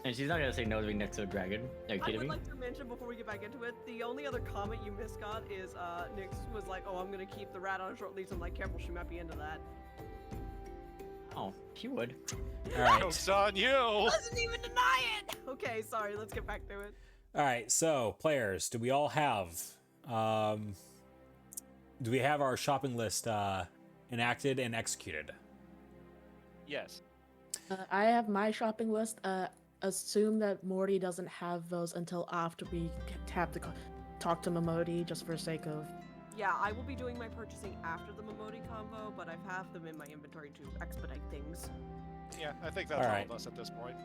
And she's not gonna say no to be next to a dragon. Are you I kidding would me? like to mention before we get back into it, the only other comment you missed, Scott, is Nyx was like, "Oh, I'm gonna keep the rat on a short leash." I'm like, "Careful, she might be into that." Oh, she would. All right. Joke's on you. Doesn't even deny it. Okay, sorry. Let's get back to it. All right. So, players, do we all have our shopping list enacted and executed? Yes. I have my shopping list. Assume that Morty doesn't have those until after we have to talk to Momodi, just for sake of. Yeah, I will be doing my purchasing after the Momodi combo, but I have them in my inventory to expedite things. Yeah, I think that's All all right. of us at this point.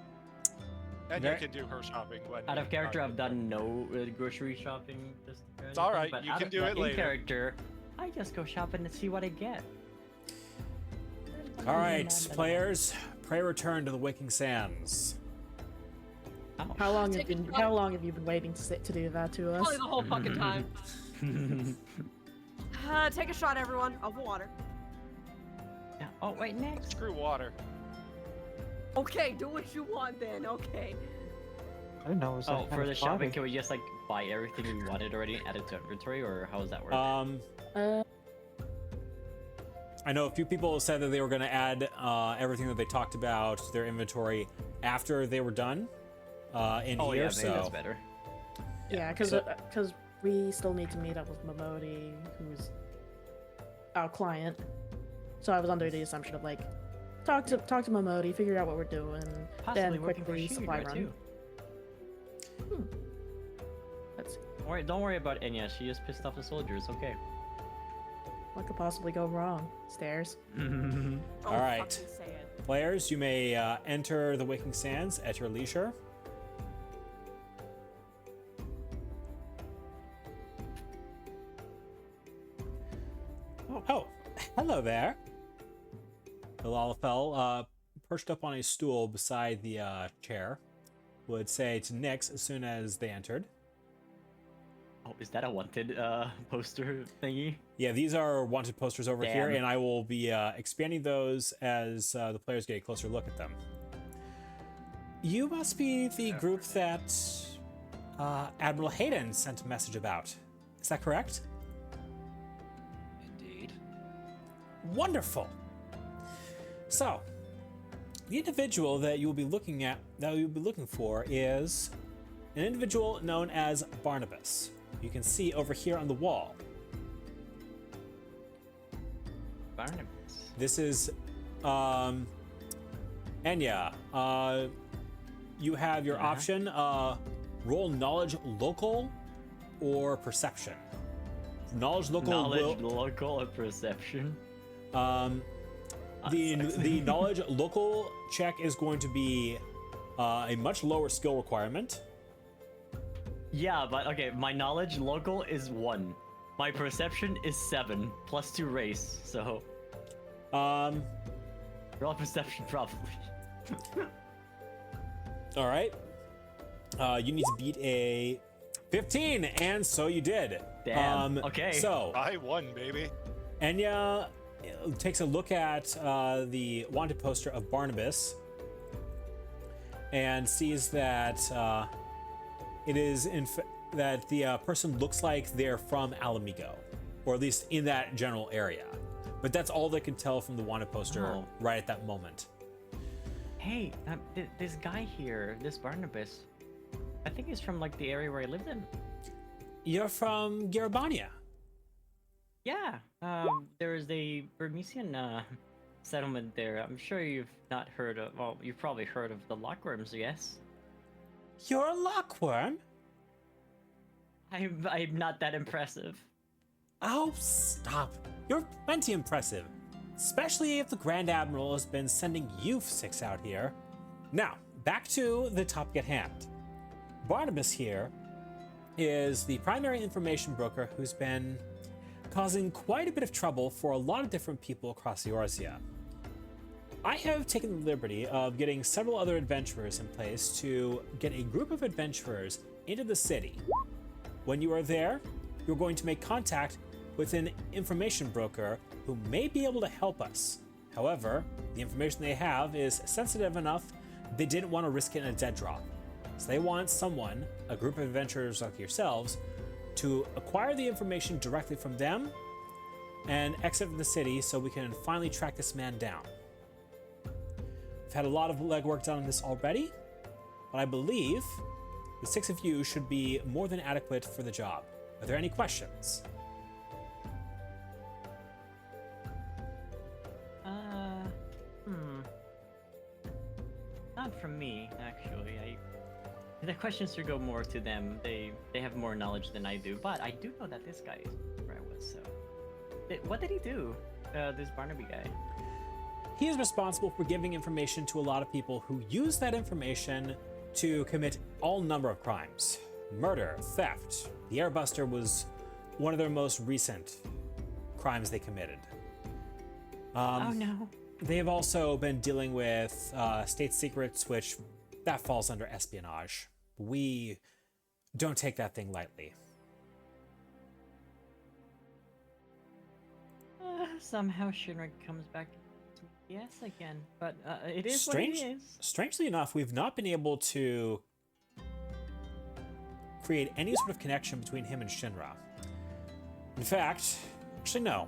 And Very- you can do her shopping when Out of you character, are- I've done no grocery shopping. It's all right, But you out can of- do but it in later. character, I just go shopping and see what I get. All right, players, pray return to the Waking Sands. Oh. How long Take have a you shot. How long have you been waiting to do that to us? Probably the whole fucking time. Take a shot, everyone, of water. Yeah. Oh, wait, next. Screw water. Okay, do what you want then. Okay. I didn't know it was that Oh, kind for of the shopping, party. can we just like buy everything we wanted already and add it to inventory, or how does that work? Uh, I know a few people said that they were going to add everything that they talked about to their inventory after they were done in oh here. yeah, maybe So that's better. yeah, because so- we still need to meet up with Momodi, who's our client. So I was under the assumption of like, talk to Momodi, figure out what we're doing, Possibly then working for quickly supply Shira run. too. Let's see. Don't worry about Enya. She just pissed off the soldiers. Okay. What could possibly go wrong? Stairs. Oh, All right. fucking say it. players, you may enter the Waking Sands at your leisure. Oh, hello there. The Lalafell, perched up on a stool beside the chair, would say to Nyx as soon as they entered. Oh, is that a wanted poster thingy? Yeah, these are wanted posters over here, Damn. and I will be expanding those as the players get a closer look at them. You must be the group that Admiral Hayden sent a message about. Is that correct? Indeed. Wonderful. So, the individual that you will be looking for is an individual known as Barnabas, you can see over here on the wall. Barnabas. This is Enya. You have your option: roll knowledge local or perception. Knowledge local. Local, or perception. The knowledge local check is going to be a much lower skill requirement. Yeah, but okay, my knowledge local is 1. My perception is 7, plus 2 race, so... roll perception, probably. Alright. You need to beat a 15, and so you did. Damn, okay. So, I won, baby. Enya takes a look at the wanted poster of Barnabas and sees that it is that the person looks like they're from Alamigo, or at least in that general area. But that's all they can tell from the wanted poster right at that moment. Hey, this guy here, this Barnabas, I think he's from like the area where I lived in. You're from Garabania. Yeah, there's a Burmesian settlement there. I'm sure you've not heard of, well, you've probably heard of the Lockworms, yes? You're a lockworm? I'm not that impressive. Oh, stop. You're plenty impressive. Especially if the Grand Admiral has been sending you 6 out here. Now, back to the topic at hand. Barnabas here is the primary information broker who's been causing quite a bit of trouble for a lot of different people across Eorzea. I have taken the liberty of getting several other adventurers in place to get a group of adventurers into the city. When you are there, you're going to make contact with an information broker who may be able to help us. However, the information they have is sensitive enough they didn't want to risk it in a dead drop. So they want someone, a group of adventurers like yourselves, to acquire the information directly from them and exit from the city so we can finally track this man down. We've had a lot of legwork done on this already, but I believe the 6 of you should be more than adequate for the job. Are there any questions? Not from me, actually. The questions should go more to them. They have more knowledge than I do, but I do know that this guy is where I was, so... What did he do, this Barnaby guy? He is responsible for giving information to a lot of people who use that information to commit all number of crimes. Murder, theft. The Airbuster was one of their most recent crimes they committed. Oh no. They have also been dealing with state secrets, which that falls under espionage. We don't take that thing lightly. Somehow Shinra comes back to yes again, but it is what Strange, it is. Strangely enough, we've not been able to create any sort of connection between him and Shinra. In fact, actually no.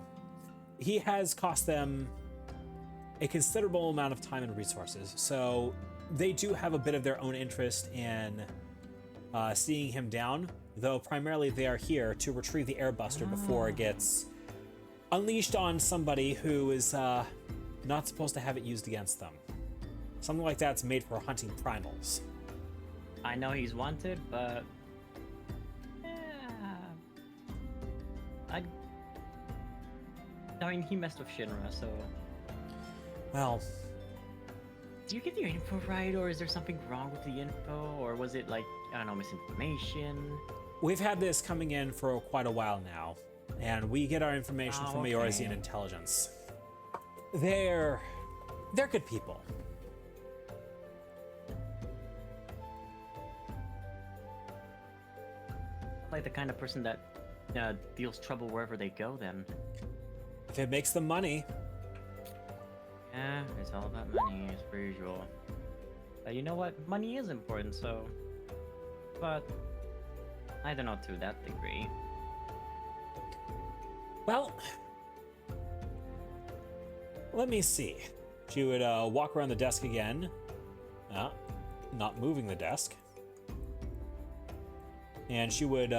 He has cost them a considerable amount of time and resources, so they do have a bit of their own interest in seeing him down, though primarily they are here to retrieve the Airbuster before it gets unleashed on somebody who is not supposed to have it used against them. Something like that's made for hunting primals. I know he's wanted, but I mean, he messed with Shinra, so... Well, Do you get your info right, or is there something wrong with the info, or was it like, I don't know, misinformation? we've had this coming in for quite a while now, and we get our information from Eorzean intelligence. They're good people. Like the kind of person that deals trouble wherever they go, then. If it makes them money. Yeah, it's all about money, as per usual. You know what? Money is important, so... But... I don't know to that degree. Well, let me see. She would walk around the desk again. Not moving the desk. And she would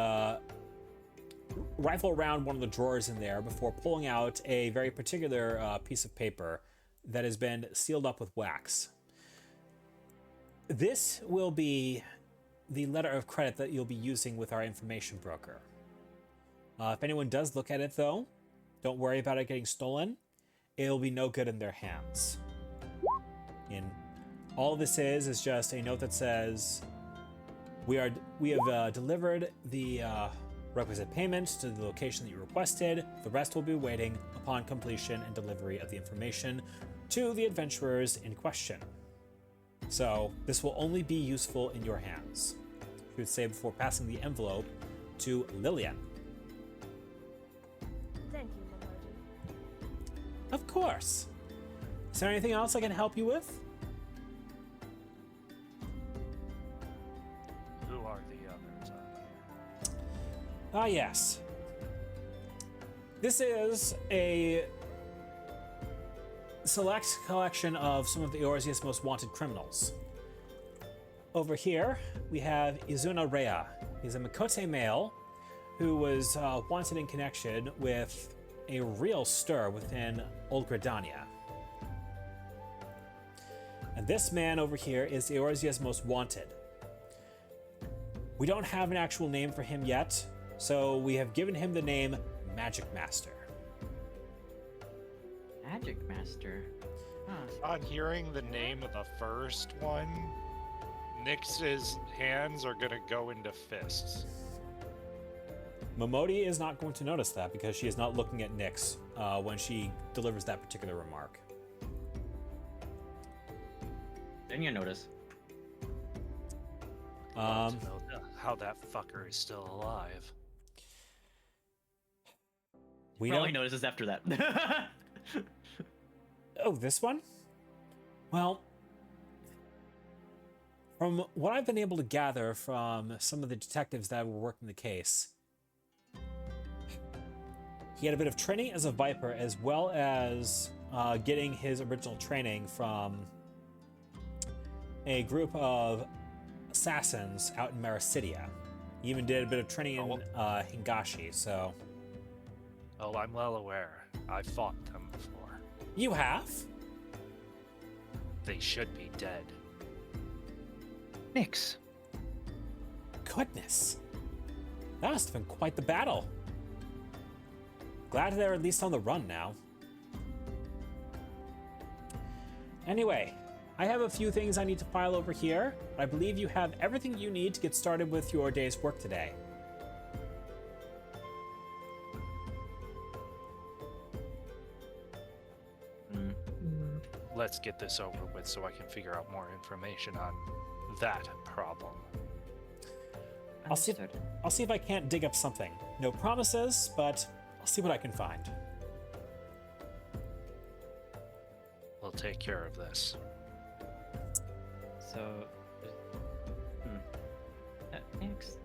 rifle around one of the drawers in there before pulling out a very particular piece of paper that has been sealed up with wax. This will be the letter of credit that you'll be using with our information broker. If anyone does look at it, though, don't worry about it getting stolen. It'll be no good in their hands. And all this is just a note that says, we have delivered the requisite payment to the location that you requested. The rest will be waiting upon completion and delivery of the information to the adventurers in question. So this will only be useful in your hands, we would say before passing the envelope to Lillian. Thank you, my lady. Of course. Is there anything else I can help you with? Who are the others on here? Ah, yes. This is a select collection of some of the Eorzea's most wanted criminals. Over here, we have Izuna Rea. He's a Mikote male who was wanted in connection with a real stir within Old Gridania. And this man over here is Eorzea's most wanted. We don't have an actual name for him yet, so we have given him the name Magic Master. Magic Master. Huh. On hearing the name of the first one, Nyx's hands are gonna go into fists. Momodi is not going to notice that because she is not looking at Nyx when she delivers that particular remark. Then you notice. I'd love to know how that fucker is still alive. We Probably don't notices after that. Oh, this one? Well, from what I've been able to gather from some of the detectives that were working the case, he had a bit of training as a Viper as well as getting his original training from a group of assassins out in Marasidia. He even did a bit of training in Hingashi, so... Oh, I'm well aware. I've fought them before. You have? They should be dead. Nyx. Goodness. That must have been quite the battle. Glad they're at least on the run now. Anyway, I have a few things I need to file over here, but I believe you have everything you need to get started with your day's work today. Let's get this over with so I can figure out more information on that problem. I'll see if I can't dig up something. No promises, but I'll see what I can find. We'll take care of this. So, thanks.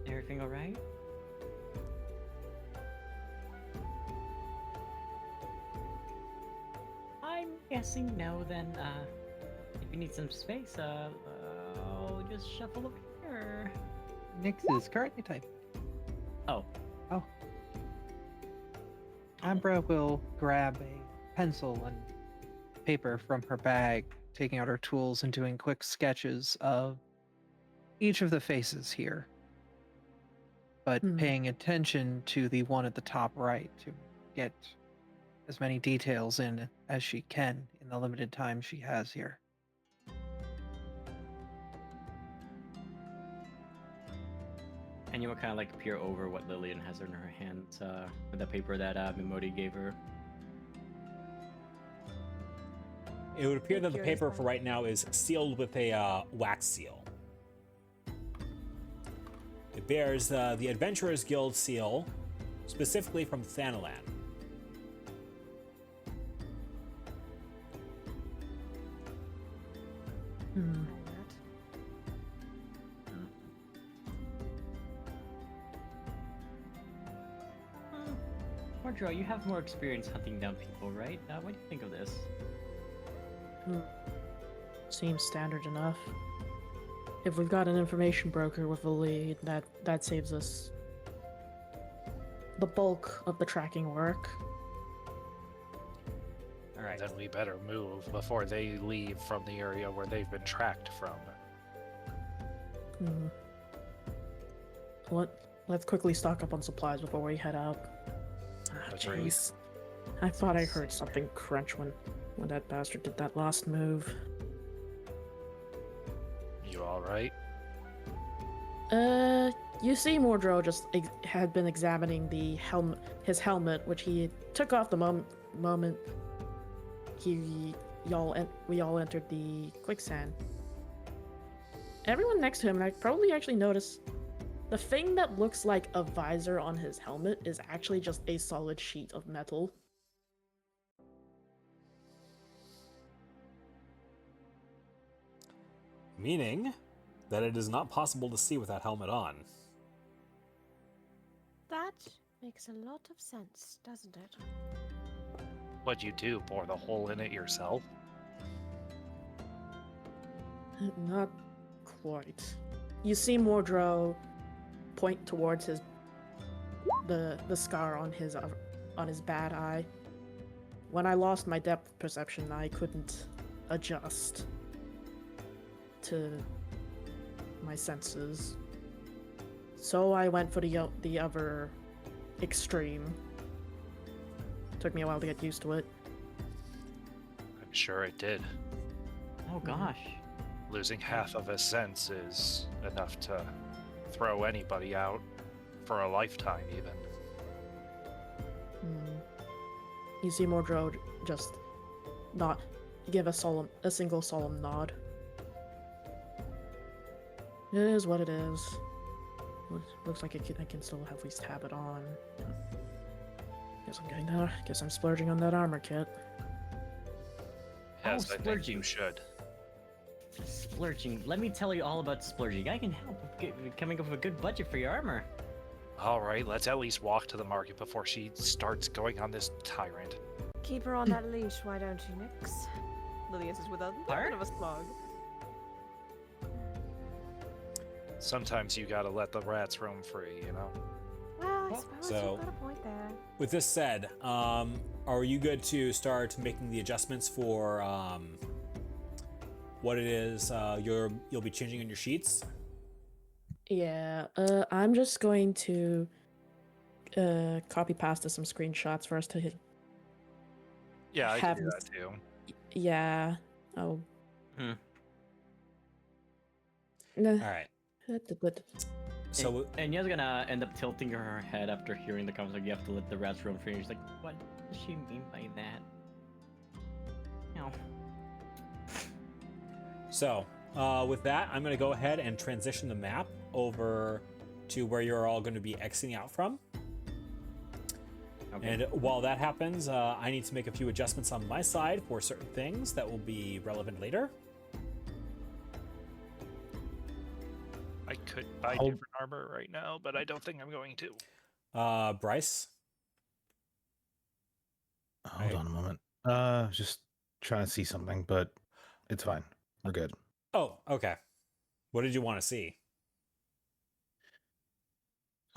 Everything all right? I'm guessing no. Then, if you need some space, I'll just shuffle up here. Nyx is currently typing. Oh, Abra will grab a pencil and paper from her bag, taking out her tools and doing quick sketches of each of the faces here. But paying attention to the one at the top right to get as many details in as she can in the limited time she has here. and you will kind of like peer over what Lillian has in her hands, with the paper that Mimodi gave her. It would appear that the paper for right now is sealed with a wax seal. It bears the Adventurers Guild seal, specifically from Thanalan. Mordro, you have more experience hunting down people, right? What do you think of this? Seems standard enough. If we've got an information broker with a lead, that saves us the bulk of the tracking work. All right. Then we better move before they leave from the area where they've been tracked from. Hmm. Let's quickly stock up on supplies before we head out. Ah, Agreed. jeez. I thought I heard something crunch when that bastard did that last move. You alright? You see Mordro just had been examining his helmet, which he took off the moment we all entered the quicksand. Everyone next to him, and I probably actually noticed, the thing that looks like a visor on his helmet is actually just a solid sheet of metal. Meaning that it is not possible to see with that helmet on. That makes a lot of sense, doesn't it? What'd you do? Bore the hole in it yourself? Not quite. You see Mordro point towards the scar on his bad eye. When I lost my depth perception, I couldn't adjust to my senses, so I went for the other extreme. Took me a while to get used to it. I'm sure it did. Oh gosh. Losing half of a sense is enough to throw anybody out for a lifetime, even. You see Mordro just not give a single solemn nod. It is what it is. Looks like I can still at least have it on. Guess I'm splurging on that armor kit. Yes, I think you splurging. should. Splurging. Let me tell you all about splurging. I can help with coming up with a good budget for your armor. Alright, let's at least walk to the market before she starts going on this tyrant. Keep her on that leash, why don't you, Nix? Lilius is with a little bit of a slug. Sometimes you gotta let the rats roam free, you know? Well, I suppose So- you've got a point there. With this said, are you good to start making the adjustments for what it is you'll be changing in your sheets? Yeah, I'm just going to copy pasta some screenshots for us to hit. Yeah, I can do Haven't- that too. Yeah. Oh. Hmm. Nah. All right. So And Ya's gonna end up tilting her head after hearing the conversation. You have to let the rats roam free. And she's like, what does she mean by that? No. So, with that, I'm going to go ahead and transition the map over to where you're all going to be exiting out from. Okay. And while that happens, I need to make a few adjustments on my side for certain things that will be relevant later. I could buy different armor right now, but I don't think I'm going to. Bryce? Hold on a moment. Just trying to see something, but it's fine. We're good. Oh, okay. What did you want to see?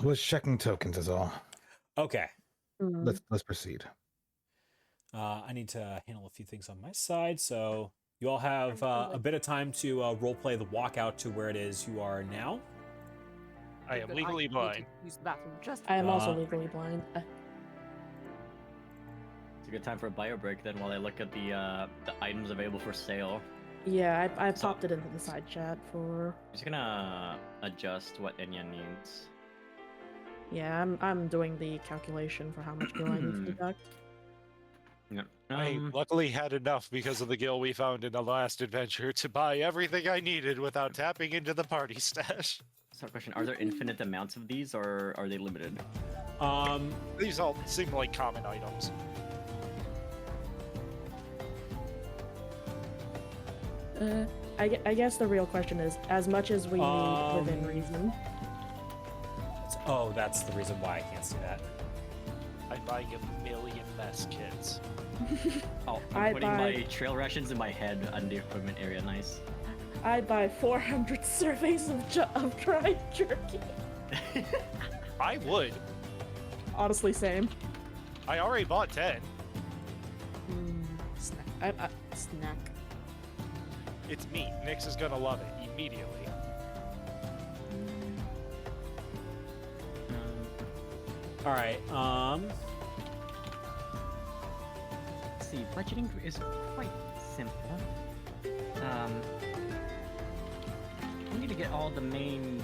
Was checking tokens is all. Okay. Let's proceed. I need to handle a few things on my side, so you all have a bit of time to roleplay the walkout to where it is you are now. I am Good, legally need to blind. Use the bathroom just I am also Uh, legally blind. It's a good time for a bio break then while I look at the items available for sale. Yeah, I popped it into the side chat for. I'm just gonna adjust what Enya needs. Yeah, I'm doing the calculation for how much bill I need to deduct. Yeah. I luckily had enough because of the gil we found in the last adventure to buy everything I needed without tapping into the party stash. So, question: are there infinite amounts of these, or are they limited? These all seem like common items. I guess the real question is, as much as we need within reason. Oh, that's the reason why I can't see that. I'm buying a million mess kits. Oh, I I'm putting my buy- trail rations in my head on the equipment area. Nice. I buy 400 surveys of dried jerky. I would. Honestly, same. I already bought 10. Snack. Snack. It's meat. Nyx is gonna love it immediately. All right. Let's see, budgeting is quite simple. We need to get all the main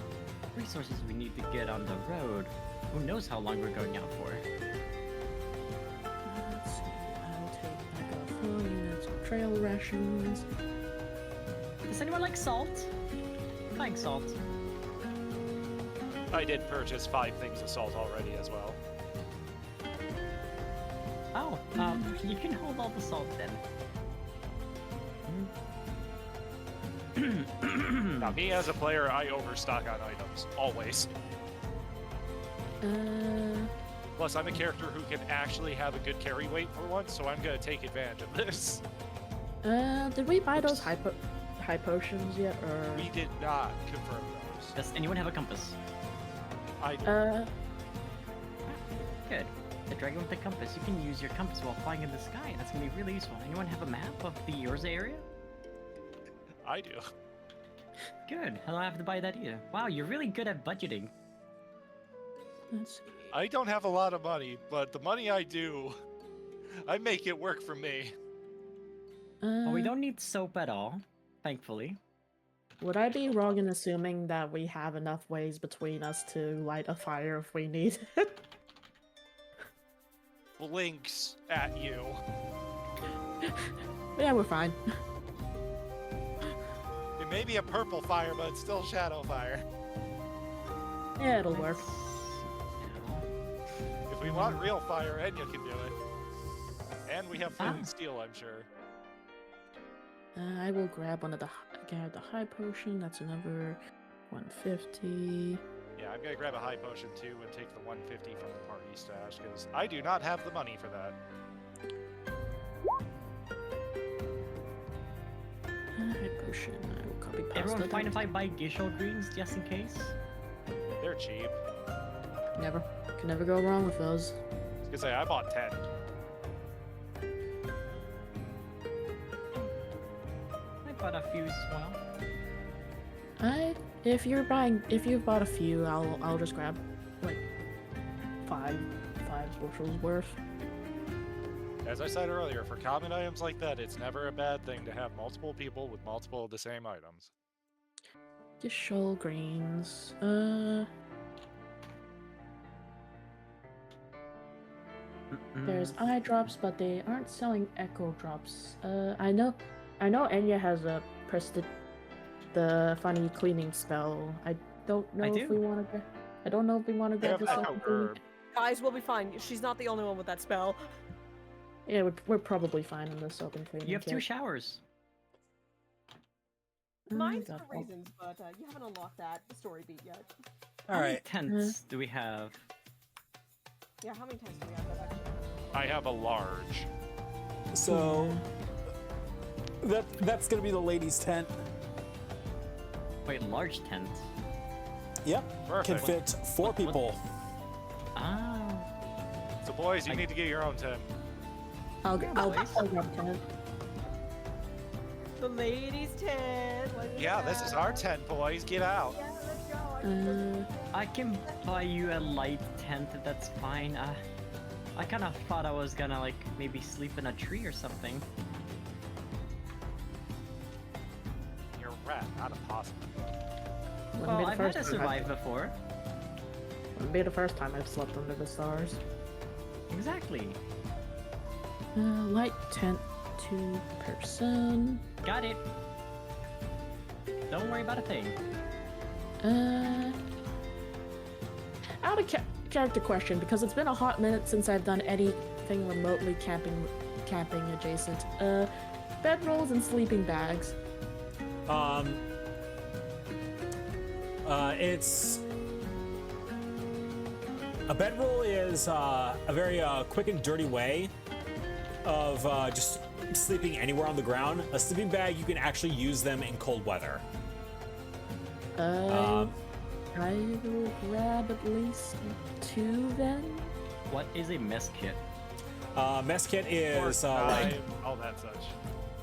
resources we need to get on the road. Who knows how long we're going out for? Let's see. I'll take like 4 units of trail rations. Does anyone like salt? I like salt. I did purchase 5 things of salt already as well. Oh, you can hold all the salt then. Now, me as a player, I overstock on items, always. Plus, I'm a character who can actually have a good carry weight for once, so I'm gonna take advantage of this. Did we buy those high potions yet, or? We did not confirm those. Does anyone have a compass? I do. Good. The dragon with the compass. You can use your compass while flying in the sky. That's gonna be really useful. Anyone have a map of the Yorza area? I do. Good. I don't have to buy that either. Wow, you're really good at budgeting. Let's see. I don't have a lot of money, but the money I do, I make it work for me. Well, we don't need soap at all, thankfully. Would I be wrong in assuming that we have enough ways between us to light a fire if we need it? Blinks at you. Yeah, we're fine. It may be a purple fire, but it's still shadow fire. Yeah, it'll work. If we want real fire, Enya can do it. And we have flint and steel, I'm sure. I will grab one of the high potion. That's another 150. Yeah, I'm gonna grab a high potion too and take the 150 from the party stash, because I do not have the money for that. High potion. I will copy paste Everyone that. fine if I buy Gishel greens just in case? They're cheap. Can never go wrong with those. I was gonna say, I bought 10. I bought a few as well. If you've bought a few, I'll just grab like five bushels worth. As I said earlier, for common items like that, it's never a bad thing to have multiple people with multiple of the same items. Gishol greens. There's eye drops, but they aren't selling echo drops. I know Enya has the funny cleaning spell. I don't know if we want to. I don't know if we want to get this echo herb. Guys, we'll be fine. She's not the only one with that spell. Yeah, we're probably fine in this open cleaning. You have 2 kit. showers. Mine's got for reasons, but you haven't unlocked that story beat yet. All How many right. tents do we have? Yeah, how many times do we have that actually? I have a large. So that's gonna be the ladies' tent. Wait, large tent. Yep. Perfect. Can fit 4 people. Ah. So boys, you need to get your own tent. I'll grab 10. The ladies' tent. Yeah, this is our tent, boys. Get out. Yeah, let's go. I can buy you a light tent, that's fine. I kind of thought I was gonna, like, maybe sleep in a tree or something. You're a rat, not a possum. Well, I've had to survive before. Wouldn't be the first time I've slept under the stars. Exactly. Light tent, 2 person. Got it. Don't worry about a thing. Out of character question, because it's been a hot minute since I've done anything remotely camping adjacent. Bedrolls and sleeping bags. It's a bedroll is a very quick and dirty way of just sleeping anywhere on the ground. A sleeping bag, you can actually use them in cold weather. I will grab at least 2 then. What is a mess kit? Mess kit Fork, is knife, all that such.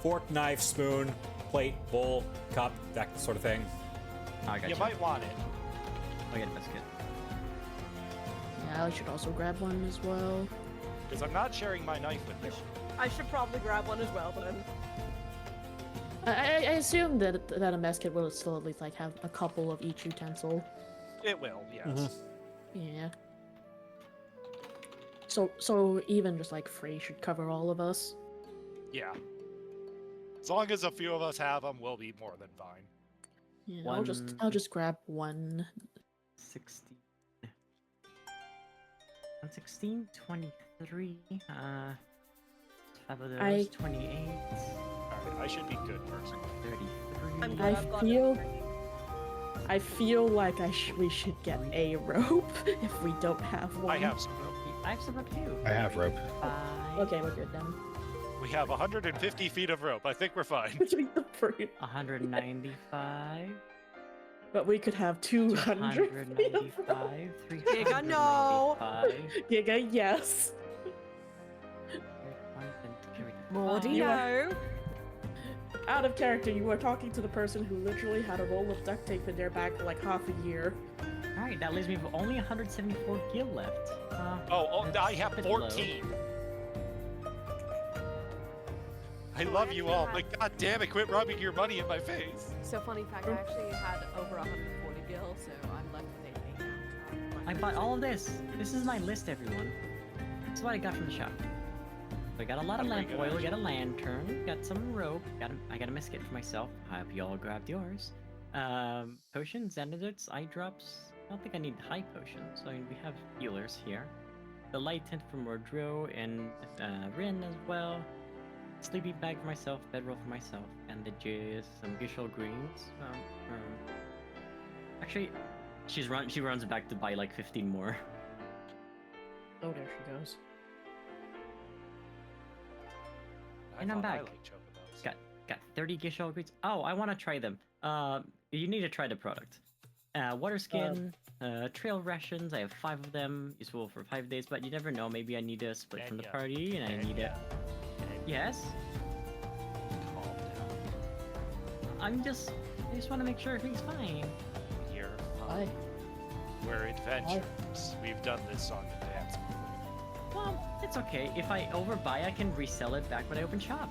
fork, knife, spoon, plate, bowl, cup, that sort of thing. Oh, I got You might want it. I get a mess kit. Yeah, I should also grab one as well. Because I'm not sharing my knife with you. I should probably grab one as well, then. I assume that a mess kit will still at least like have a couple of each utensil. It will, yes. Mhm. Yeah. So even just like Frey should cover all of us. Yeah. As long as a few of us have them, we'll be more than fine. Yeah, I'll just grab one. 16. 116, 23. 5 of those, 28. Alright, I should be good personally. 33. I'm good. I I've got feel- it. I feel like we should get a rope if we don't have one. I have some rope. I have some up too. I have rope. 5. Okay, we're good then. We have 150 feet of rope. I think we're fine. Between the three. 195. But we could have 200. 295. Giga, no. 395. Giga, yes. Morty, You no. Out of character, you are talking to the person who literally had a roll of duct tape in their bag for like half a year. Alright, that leaves me with only 174 gil left. I that's have a bit low. 14. I love you all, but god damn it, quit rubbing your money in my face. So funny fact, I actually had over 140 gil, so I'm left with 88 now. I bought all of this. This is my list, everyone. This is what I got from the shop. I got a lot of That's lamp pretty good, oil, got a lantern, got some rope, I got a mess kit for myself. I hope you all grabbed yours. Potions, antidotes, eye drops. I don't think I need high potions. I mean, we have healers here. The light tint for Mordreau and Rin as well. Sleeping bag for myself, bedroll for myself, and some Gishel greens. Actually, she runs back to buy like 15 more. Oh, there she goes. I And I'm thought I back. liked chocobos. Got 30 Gishel greens. Oh, I want to try them. You need to try the product. Water skin, trail rations. I have 5 of them, useful for 5 days. But you never know. Maybe I need a split from the Enya. party, and I need it. Yes. Calm down. I just want to make sure everything's fine. You're Bye. fine. We're adventurers. We've done this song and dance before. Well, it's okay. If I overbuy, I can resell it back when I open shop.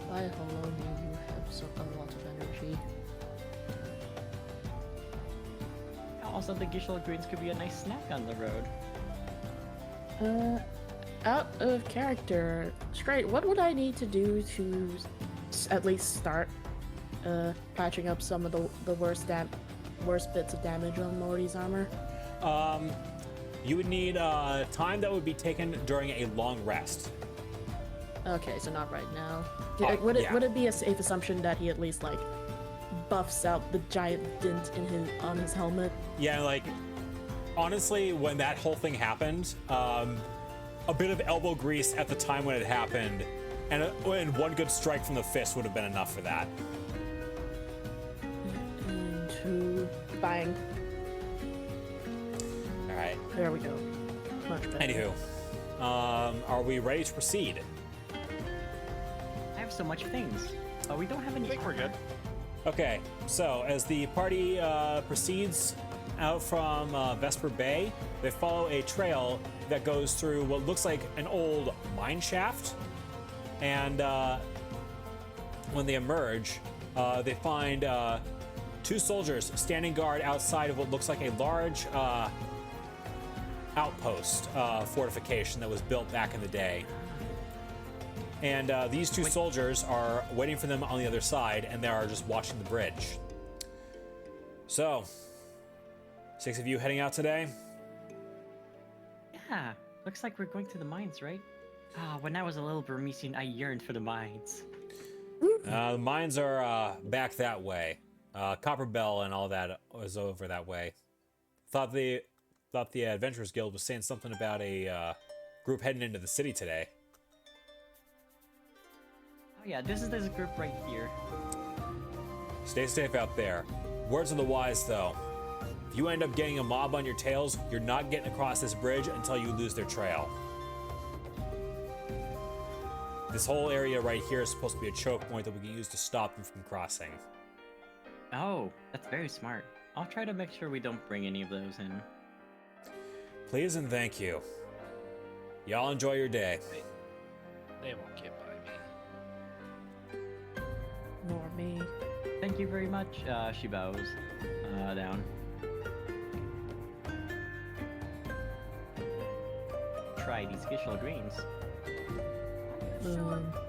Bye, hello, you have a lot of energy. Also, the Gishel greens could be a nice snack on the road. Out of character. Straight, what would I need to do to at least start patching up some of the worst bits of damage on Morty's armor? You would need time that would be taken during a long rest. Okay, so not right now. Oh, would yeah. it be a safe assumption that he at least like buffs out the giant dent on his helmet? Yeah, like honestly, when that whole thing happened, a bit of elbow grease at the time when it happened, and one good strike from the fist would have been enough for that. Into bang. All right. There we go. Much better. Anywho, are we ready to proceed? I have so much things. Oh, we don't have I any. think we're good. Okay, so as the party proceeds out from Vesper Bay, they follow a trail that goes through what looks like an old mine shaft. And when they emerge, they find 2 soldiers standing guard outside of what looks like a large outpost fortification that was built back in the day. And these 2 soldiers are waiting for them on the other side, and they are just watching the bridge. So, 6 of you heading out today? Yeah, looks like we're going to the mines, right? When I was a little Burmesian, I yearned for the mines. The mines are back that way. Copper Bell and all that was over that way. Thought the Adventurers Guild was saying something about a group heading into the city today. Oh yeah, this is this group right here. Stay safe out there. Words of the wise, though. If you end up getting a mob on your tails, you're not getting across this bridge until you lose their trail. This whole area right here is supposed to be a choke point that we can use to stop them from crossing. Oh, that's very smart. I'll try to make sure we don't bring any of those in. Please and thank you. Y'all enjoy your day. They won't get by me. Nor me. Thank you very much. She bows down. Try these Gishel greens. Are you sure you want to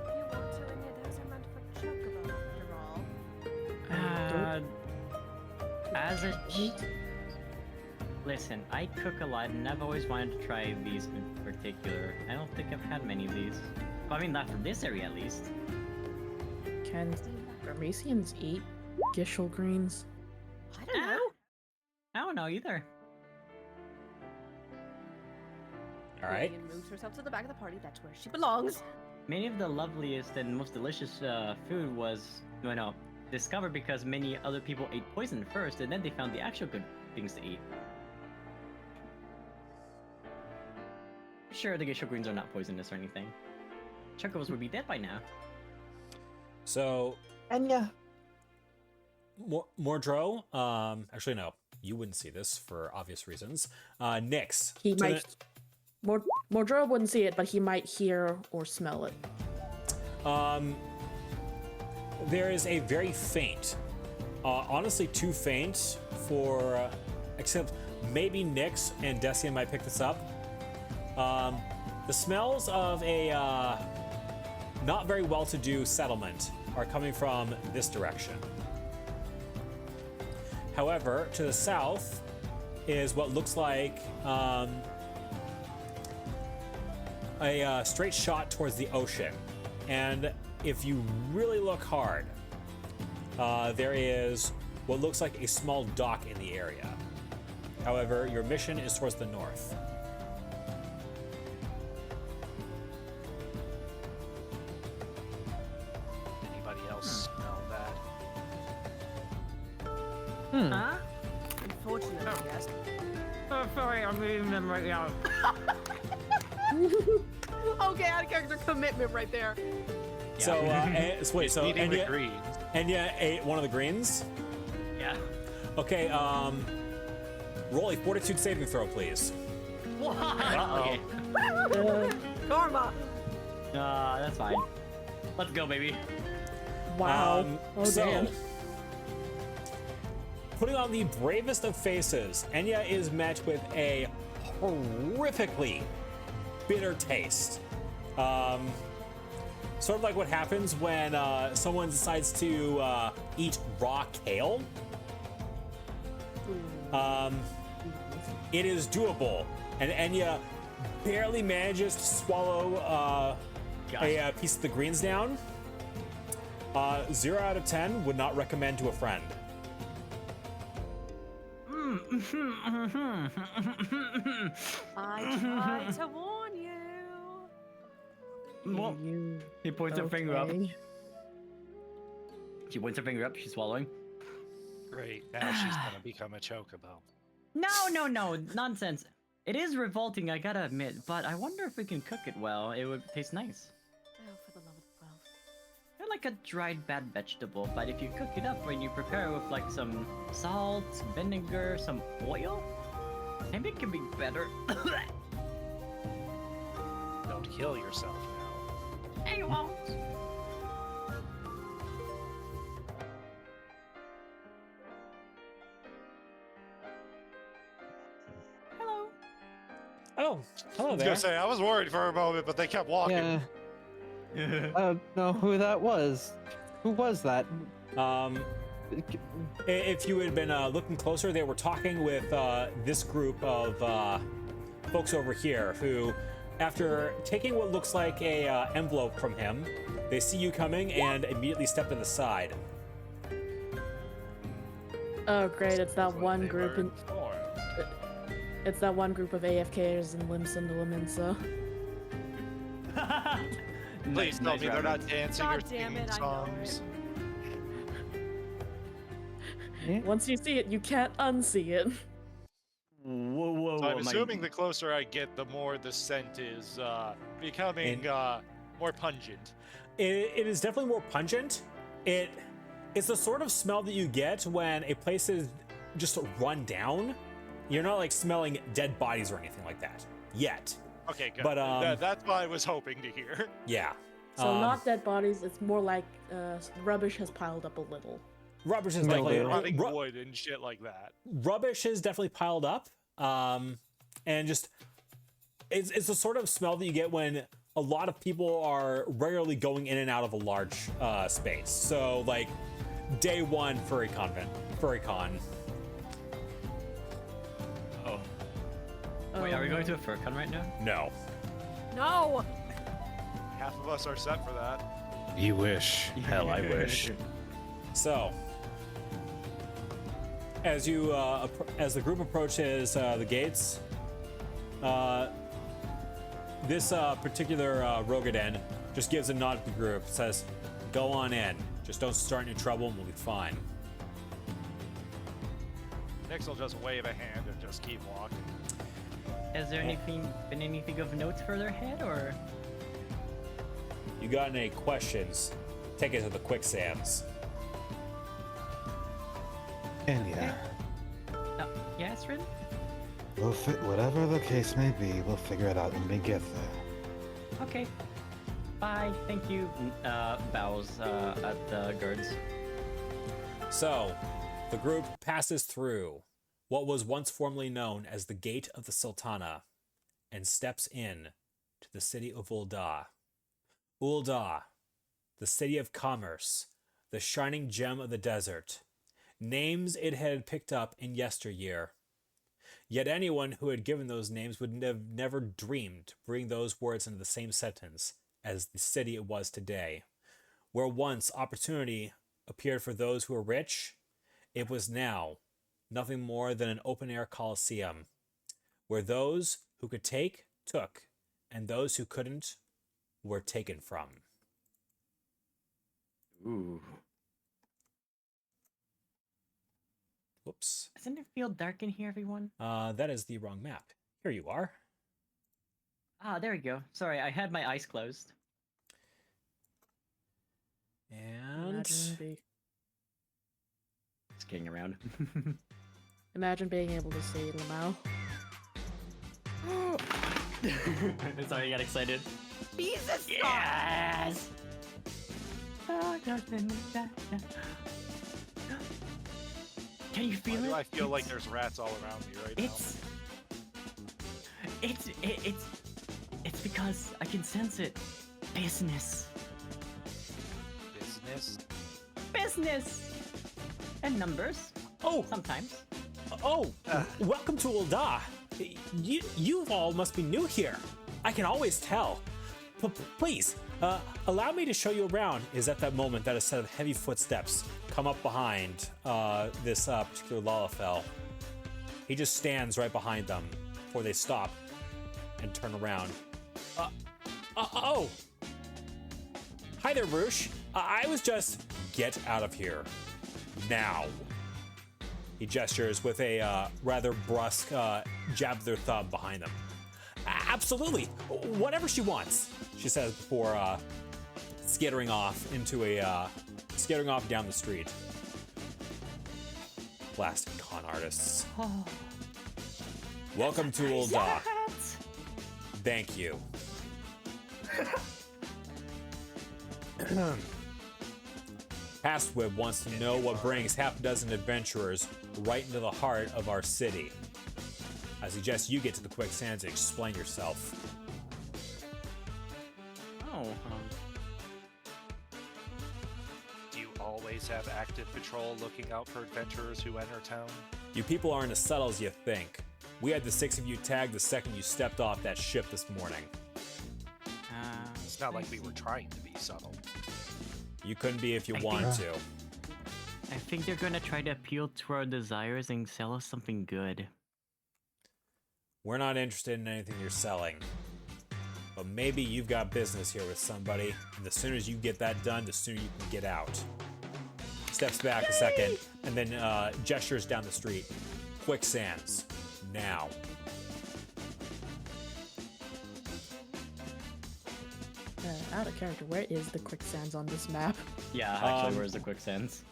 any of those are meant for chocobo after all? As a listen, I cook a lot, and I've always wanted to try these in particular. I don't think I've had many of these. Well, I mean, not from this area, at least. Can Ramesians eat Gishel greens? I don't know. I don't know either. All right. Lillian moves herself to the back of the party. That's where she belongs. Many of the loveliest and most delicious food was, discovered because many other people ate poison first, and then they found the actual good things to eat. Sure, the Gishel greens are not poisonous or anything. Chocobos would be dead by now. So, Enya. Mordro, actually no, you wouldn't see this for obvious reasons. Nyx. He to might. Mordro wouldn't see it, but he might hear or smell it. There is a very faint, honestly too faint for, except maybe Nyx and Decian might pick this up. The smells of a not very well-to-do settlement are coming from this direction. However, to the south is what looks like a straight shot towards the ocean. And if you really look hard, there is what looks like a small dock in the area. However, your mission is towards the north. Anybody else smell that? Huh? Unfortunately, yes. Oh, sorry, I'm reading them right now. Okay, out of character commitment right there. So, wait, so Eating the Enya, greens. Enya ate one of the greens? Yeah. Okay, roll a fortitude saving throw, please. What? Uh-oh. Okay. Karma. That's fine. Let's go, baby. Wow. Oh, so, damn. putting on the bravest of faces, Enya is met with a horrifically bitter taste. Sort of like what happens when someone decides to eat raw kale. It is doable, and Enya barely manages to swallow a piece of the greens down. 0 out of 10 would not recommend to a friend. I tried to warn you. Well, You he points her finger up. okay? She points her finger up. She's swallowing. Great. Now she's gonna become a chocobo. No, nonsense. It is revolting, I gotta admit, but I wonder if we can cook it well. It would taste nice. Oh, for the love of 12. They're like a dried bad vegetable, but if you cook it up and you prepare it with like some salt, vinegar, some oil, maybe it can be better. Don't kill yourself now. Hey, you won't. Hello. Oh, hello I was there. gonna say I was worried for a moment, but they kept walking. Yeah. I don't know who that was. Who was that? If you had been looking closer, they were talking with this group of folks over here who, after taking what looks like a envelope from him, they see you coming and immediately step to the side. Oh, great! It's that Sounds like one they group, were and informed. it's that one group of AFKers and Lim Cinderlaman. So Please tell me they're not dancing or God damn singing it, I know songs. once you see it, you can't unsee it. Whoa, whoa, So I'm whoa, assuming the closer I get, the more the scent is becoming more pungent. It is definitely more pungent. It's the sort of smell that you get when a place is just run down. You're not like smelling dead bodies or anything like that yet. Okay, good. But that's what I was hoping to hear. yeah. So not dead bodies. It's more like rubbish has piled up a little. Rubbish is Mildew. definitely Rotting wood and shit like that. rubbish is definitely piled up. And just it's the sort of smell that you get when a lot of people are regularly going in and out of a large space. So like day one FurryCon. Oh. Wait, are we going to a FurCon right now? No. No! Half of us are set for that. You wish. Hell, I wish. So, as you as the group approaches the gates, this particular Rogaden just gives a nod to the group. Says, "Go on in. Just don't start any trouble, and we'll be fine." Nix will just wave a hand and just keep walking. Has there been anything of note further ahead, or? You got any questions? Take it to the quicksands. And yeah, Yes, Rin? we'll fit whatever the case may be. We'll figure it out when we get there. Okay. Bye. Thank you. Bows at the guards. So, the group passes through what was once formerly known as the Gate of the Sultana and steps in to the city of Ul'dah. Ul'dah, the city of commerce, the shining gem of the desert, names it had picked up in yesteryear. Yet anyone who had given those names would have never dreamed to bring those words into the same sentence as the city it was today. Where once opportunity appeared for those who were rich, it was now nothing more than an open-air coliseum, where those who could take, took, and those who couldn't were taken from. Ooh. Whoops. Doesn't it feel dark in here, everyone? That is the wrong map. Here you are. Ah, there we go. Sorry, I had my eyes closed. And Skiing around. Imagine being able to see Lamau. Sorry, I got excited. Jesus! Yes! Can you feel Why it? do I feel like It's- there's rats all around me right now? It's because I can sense it. Business. Business! And numbers, oh, sometimes. welcome to Ul'dah. You all must be new here. I can always tell. Please, allow me to show you around. Is at that moment that a set of heavy footsteps come up behind this particular Lalafell. He just stands right behind them before they stop and turn around. Oh! Hi there, Roosh. I was just... Get out of here. Now. He gestures with a rather brusque jab of their thumb behind them. Absolutely. Whatever she wants, she says before skittering off down the street. Blasted con artists. Oh, Welcome to Ul'dah. Thank you. Pastwib wants to know what brings half a dozen adventurers right into the heart of our city. I suggest you get to the quicksands and explain yourself. Oh, Do you always have active patrol looking out for adventurers who enter town? You people aren't as subtle as you think. We had the 6 of you tagged the second you stepped off that ship this morning. It's not like we were trying to be subtle. You couldn't be if you I wanted think- to. I think they're gonna try to appeal to our desires and sell us something good. We're not interested in anything you're selling. But maybe you've got business here with somebody, and the sooner you get that done, the sooner you can get out. Steps back a second, and then gestures down the street. Quicksands. now. Out of character, where is the quicksands on this map? Yeah, actually, where's the quicksands?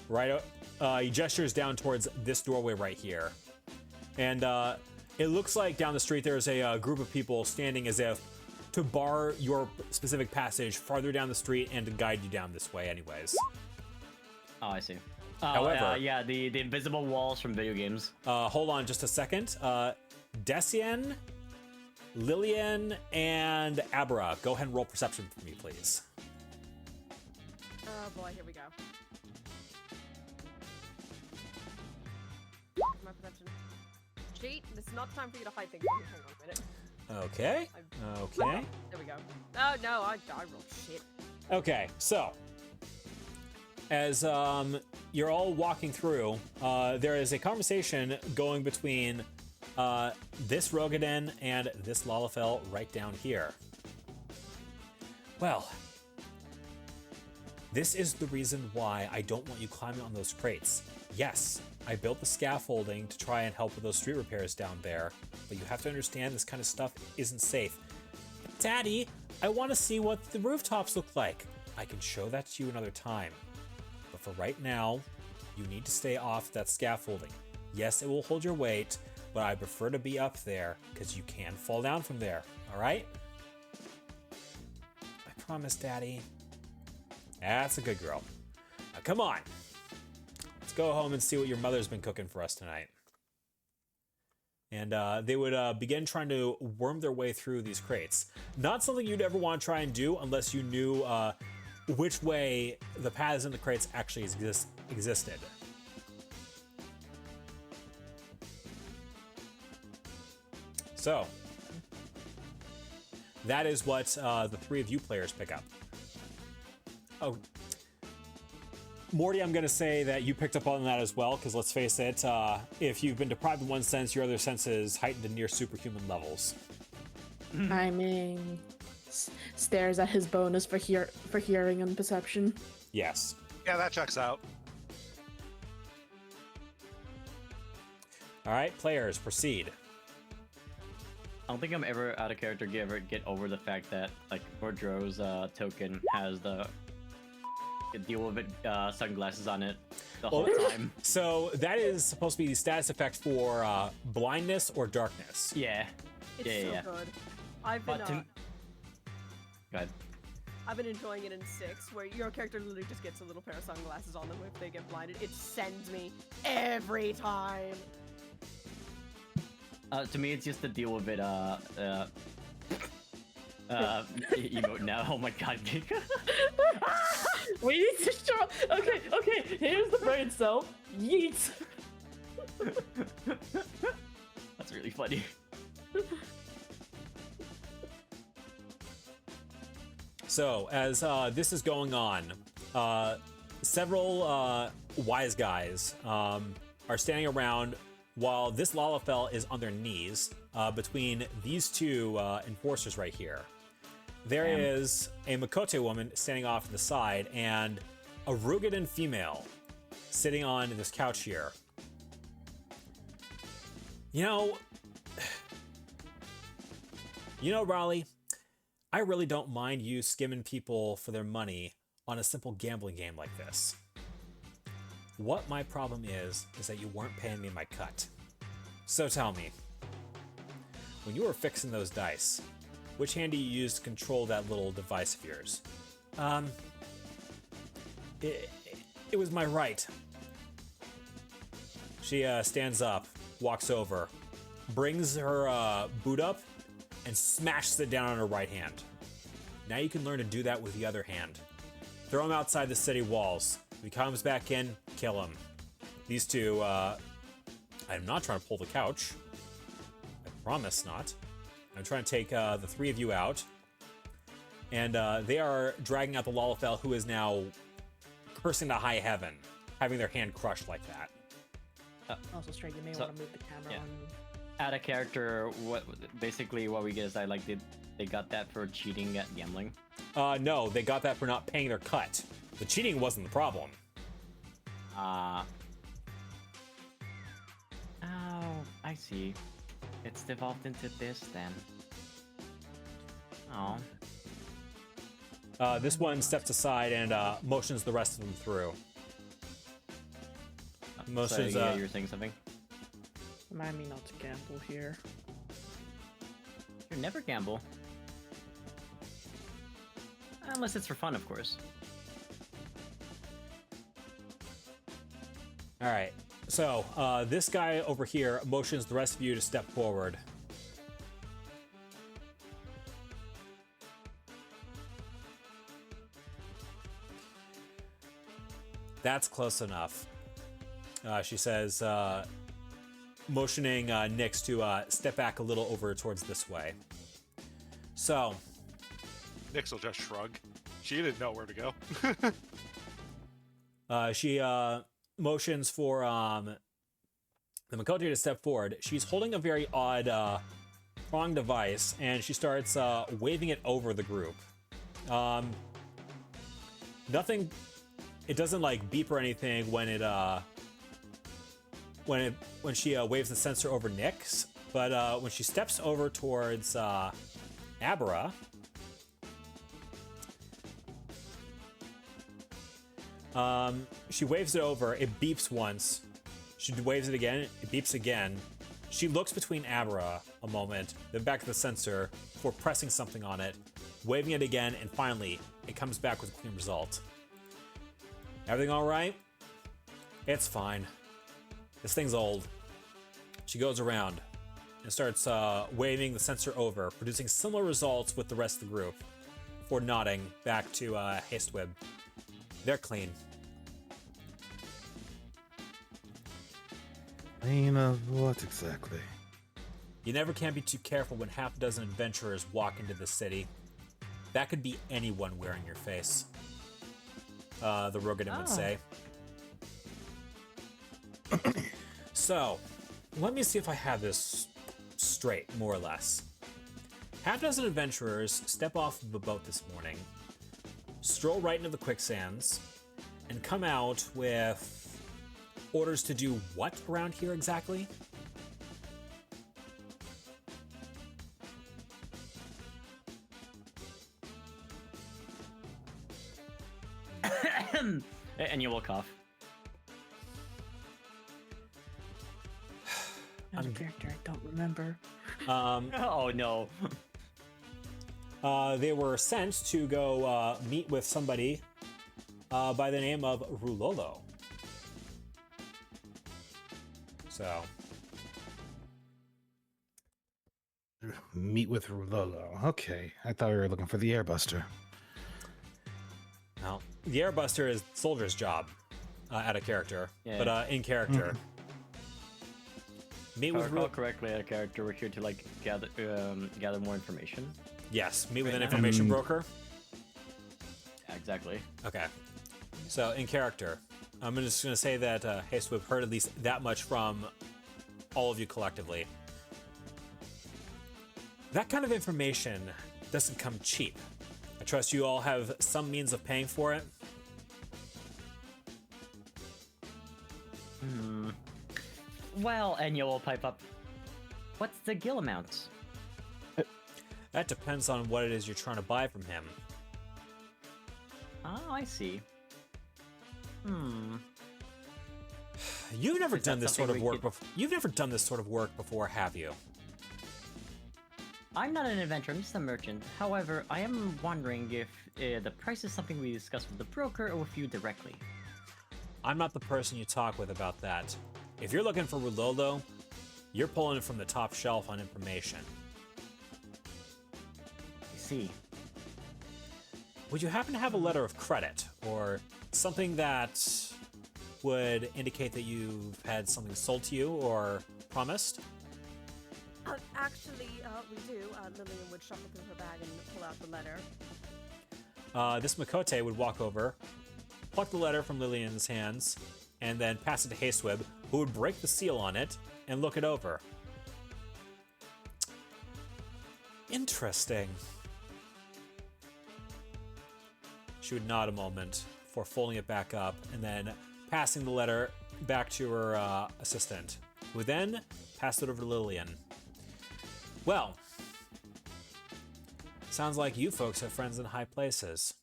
Right, he gestures down towards this doorway right here. And it looks like down the street there's a group of people standing as if to bar your specific passage farther down the street and to guide you down this way anyways. Oh, I see. However- yeah, the invisible walls from video games. Hold on just a second. Decian, Lillian, and Abra, go ahead and roll perception for me, please. Oh boy, here we go. My perception. Cheat, this is not time for you to hide things. Hang on a minute. Okay. Okay. There we go. Oh no, I rolled shit. Okay, so as you're all walking through, there is a conversation going between this Rogaden and this Lalafell right down here. Well, this is the reason why I don't want you climbing on those crates. Yes, I built the scaffolding to try and help with those street repairs down there, but you have to understand this kind of stuff isn't safe. Daddy, I want to see what the rooftops look like. I can show that to you another time. But for right now, you need to stay off that scaffolding. Yes, it will hold your weight, but I prefer to be up there because you can fall down from there, all right? I promise, Daddy. That's a good girl. Now, come on. Let's go home and see what your mother's been cooking for us tonight. And they would begin trying to worm their way through these crates. Not something you'd ever want to try and do unless you knew which way the paths in the crates actually existed. So, that is what the three of you players pick up. Oh, Morty, I'm going to say that you picked up on that as well, because let's face it, if you've been deprived of one sense, your other sense is heightened to near superhuman levels. I mean, stares at his bonus for hearing and perception. Yes. Yeah, that checks out. All right, players, proceed. I don't think I'm ever out of character get over the fact that like Bordro's token has the deal with it sunglasses on it the whole time. So that is supposed to be the status effect for blindness or darkness. Yeah. It's yeah. good. I've been But to... Go ahead. I've been enjoying it in 6, where your character literally just gets a little pair of sunglasses on them if they get blinded. It sends me every time. To me, it's just to deal with it. Emote now. Oh my god. We need to show. Okay. Here's the brain cell. Yeet. That's really funny. So, as this is going on, several wise guys are standing around while this Lalafell is on their knees between these two enforcers right here. There is a Makote woman standing off to the side and a Rugadan female sitting on this couch here. You know, Raleigh, I really don't mind you skimming people for their money on a simple gambling game like this. What my problem is that you weren't paying me my cut. So tell me, when you were fixing those dice, which hand do you use to control that little device of yours? It was my right. She stands up, walks over, brings her boot up, and smashes it down on her right hand. Now you can learn to do that with the other hand. Throw him outside the city walls. If he comes back in, kill him. These two, I'm not trying to pull the couch. I promise not. I'm trying to take the three of you out. And they are dragging out the Lalafell, who is now cursing to high heaven, having their hand crushed like that. Also, Straight, you may So- want to move the camera on. Out of character, what we get is that like they got that for cheating at gambling. No, they got that for not paying their cut. The cheating wasn't the problem. Oh, I see. It's devolved into this then. Oh. This one steps aside and motions the rest of them through. Motions. So, yeah, you were saying something? Remind me not to gamble here. You never gamble. Unless it's for fun, of course. All right. So this guy over here motions the rest of you to step forward. That's close enough. She says, motioning Nyx to step back a little over towards this way. So, Nyx will just shrug. She didn't know where to go. she motions for the Makoto to step forward. She's holding a very odd prong device, and she starts waving it over the group. Nothing. It doesn't like beep or anything when she waves the sensor over Nyx, but when she steps over towards Abra, she waves it over. It beeps once. She waves it again. It beeps again. She looks between Abra a moment, then back to the sensor before pressing something on it, waving it again, and finally it comes back with a clean result. Everything all right? It's fine. This thing's old. She goes around and starts waving the sensor over, producing similar results with the rest of the group, before nodding back to Hastwib. They're clean. Clean of what exactly? You never can be too careful when half a dozen adventurers walk into the city. That could be anyone wearing your face. The Rogadin would say. So, let me see if I have this straight, more or less. Half a dozen adventurers step off of a boat this morning, stroll right into the quicksands, and come out with orders to do what around here exactly? And you will cough. Out of character, I don't remember. Oh no. They were sent to go meet with somebody by the name of Rulolo. So. Meet with Rulolo. Okay, I thought we were looking for the Airbuster. Well, the Airbuster is Soldier's job out of character, Yeah. but in character. Meet If I with recall correctly, a character we're here to like gather more information. Yes, meet with an Right now? information broker. Yeah, exactly. Okay. So in character, I'm just going to say that Hastwib heard at least that much from all of you collectively. That kind of information doesn't come cheap. I trust you all have some means of paying for it. Well, and you will pipe up. What's the gill amount? That depends on what it is you're trying to buy from him. Oh, I see. You've never Is done that this sort of something we work before. You've never done this sort of work before, have you? I'm not an adventurer, I'm just a merchant. However, I am wondering if the price is something we discuss with the broker or with you directly. I'm not the person you talk with about that. If you're looking for Rulolo, you're pulling it from the top shelf on information. I see. Would you happen to have a letter of credit or something that would indicate that you've had something sold to you or promised? Actually, we do. Lillian would shuffle through her bag and pull out the letter. This Makote would walk over, pluck the letter from Lillian's hands, and then pass it to Hastwib, who would break the seal on it and look it over. Interesting. She would nod a moment before folding it back up and then passing the letter back to her assistant, who then passed it over to Lillian. Well, sounds like you folks have friends in high places.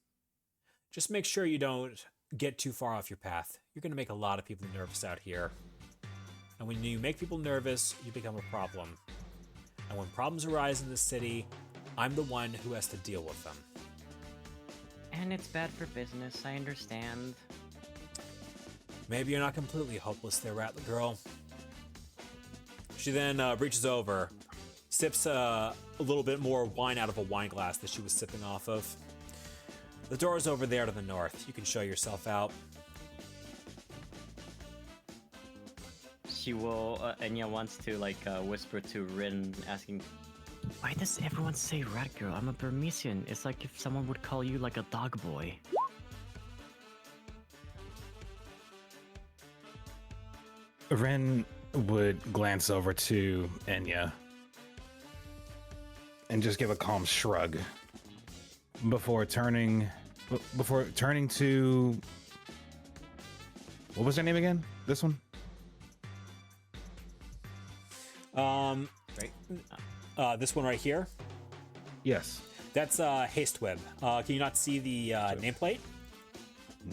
Just make sure you don't get too far off your path. You're going to make a lot of people nervous out here. And when you make people nervous, you become a problem. And when problems arise in the city, I'm the one who has to deal with them. And it's bad for business, I understand. Maybe you're not completely hopeless there, Rattler Girl. She then reaches over, sips a little bit more wine out of a wine glass that she was sipping off of. The door's over there to the north. You can show yourself out. She will, Enya wants to, whisper to Rin, asking, why does everyone say rat girl? I'm a Burmesian. It's like if someone would call you, a dog boy. Ren would glance over to Enya and just give a calm shrug before turning to, what was her name again? This one? This one right here. Yes. That's Haste Web. Can you not see the nameplate?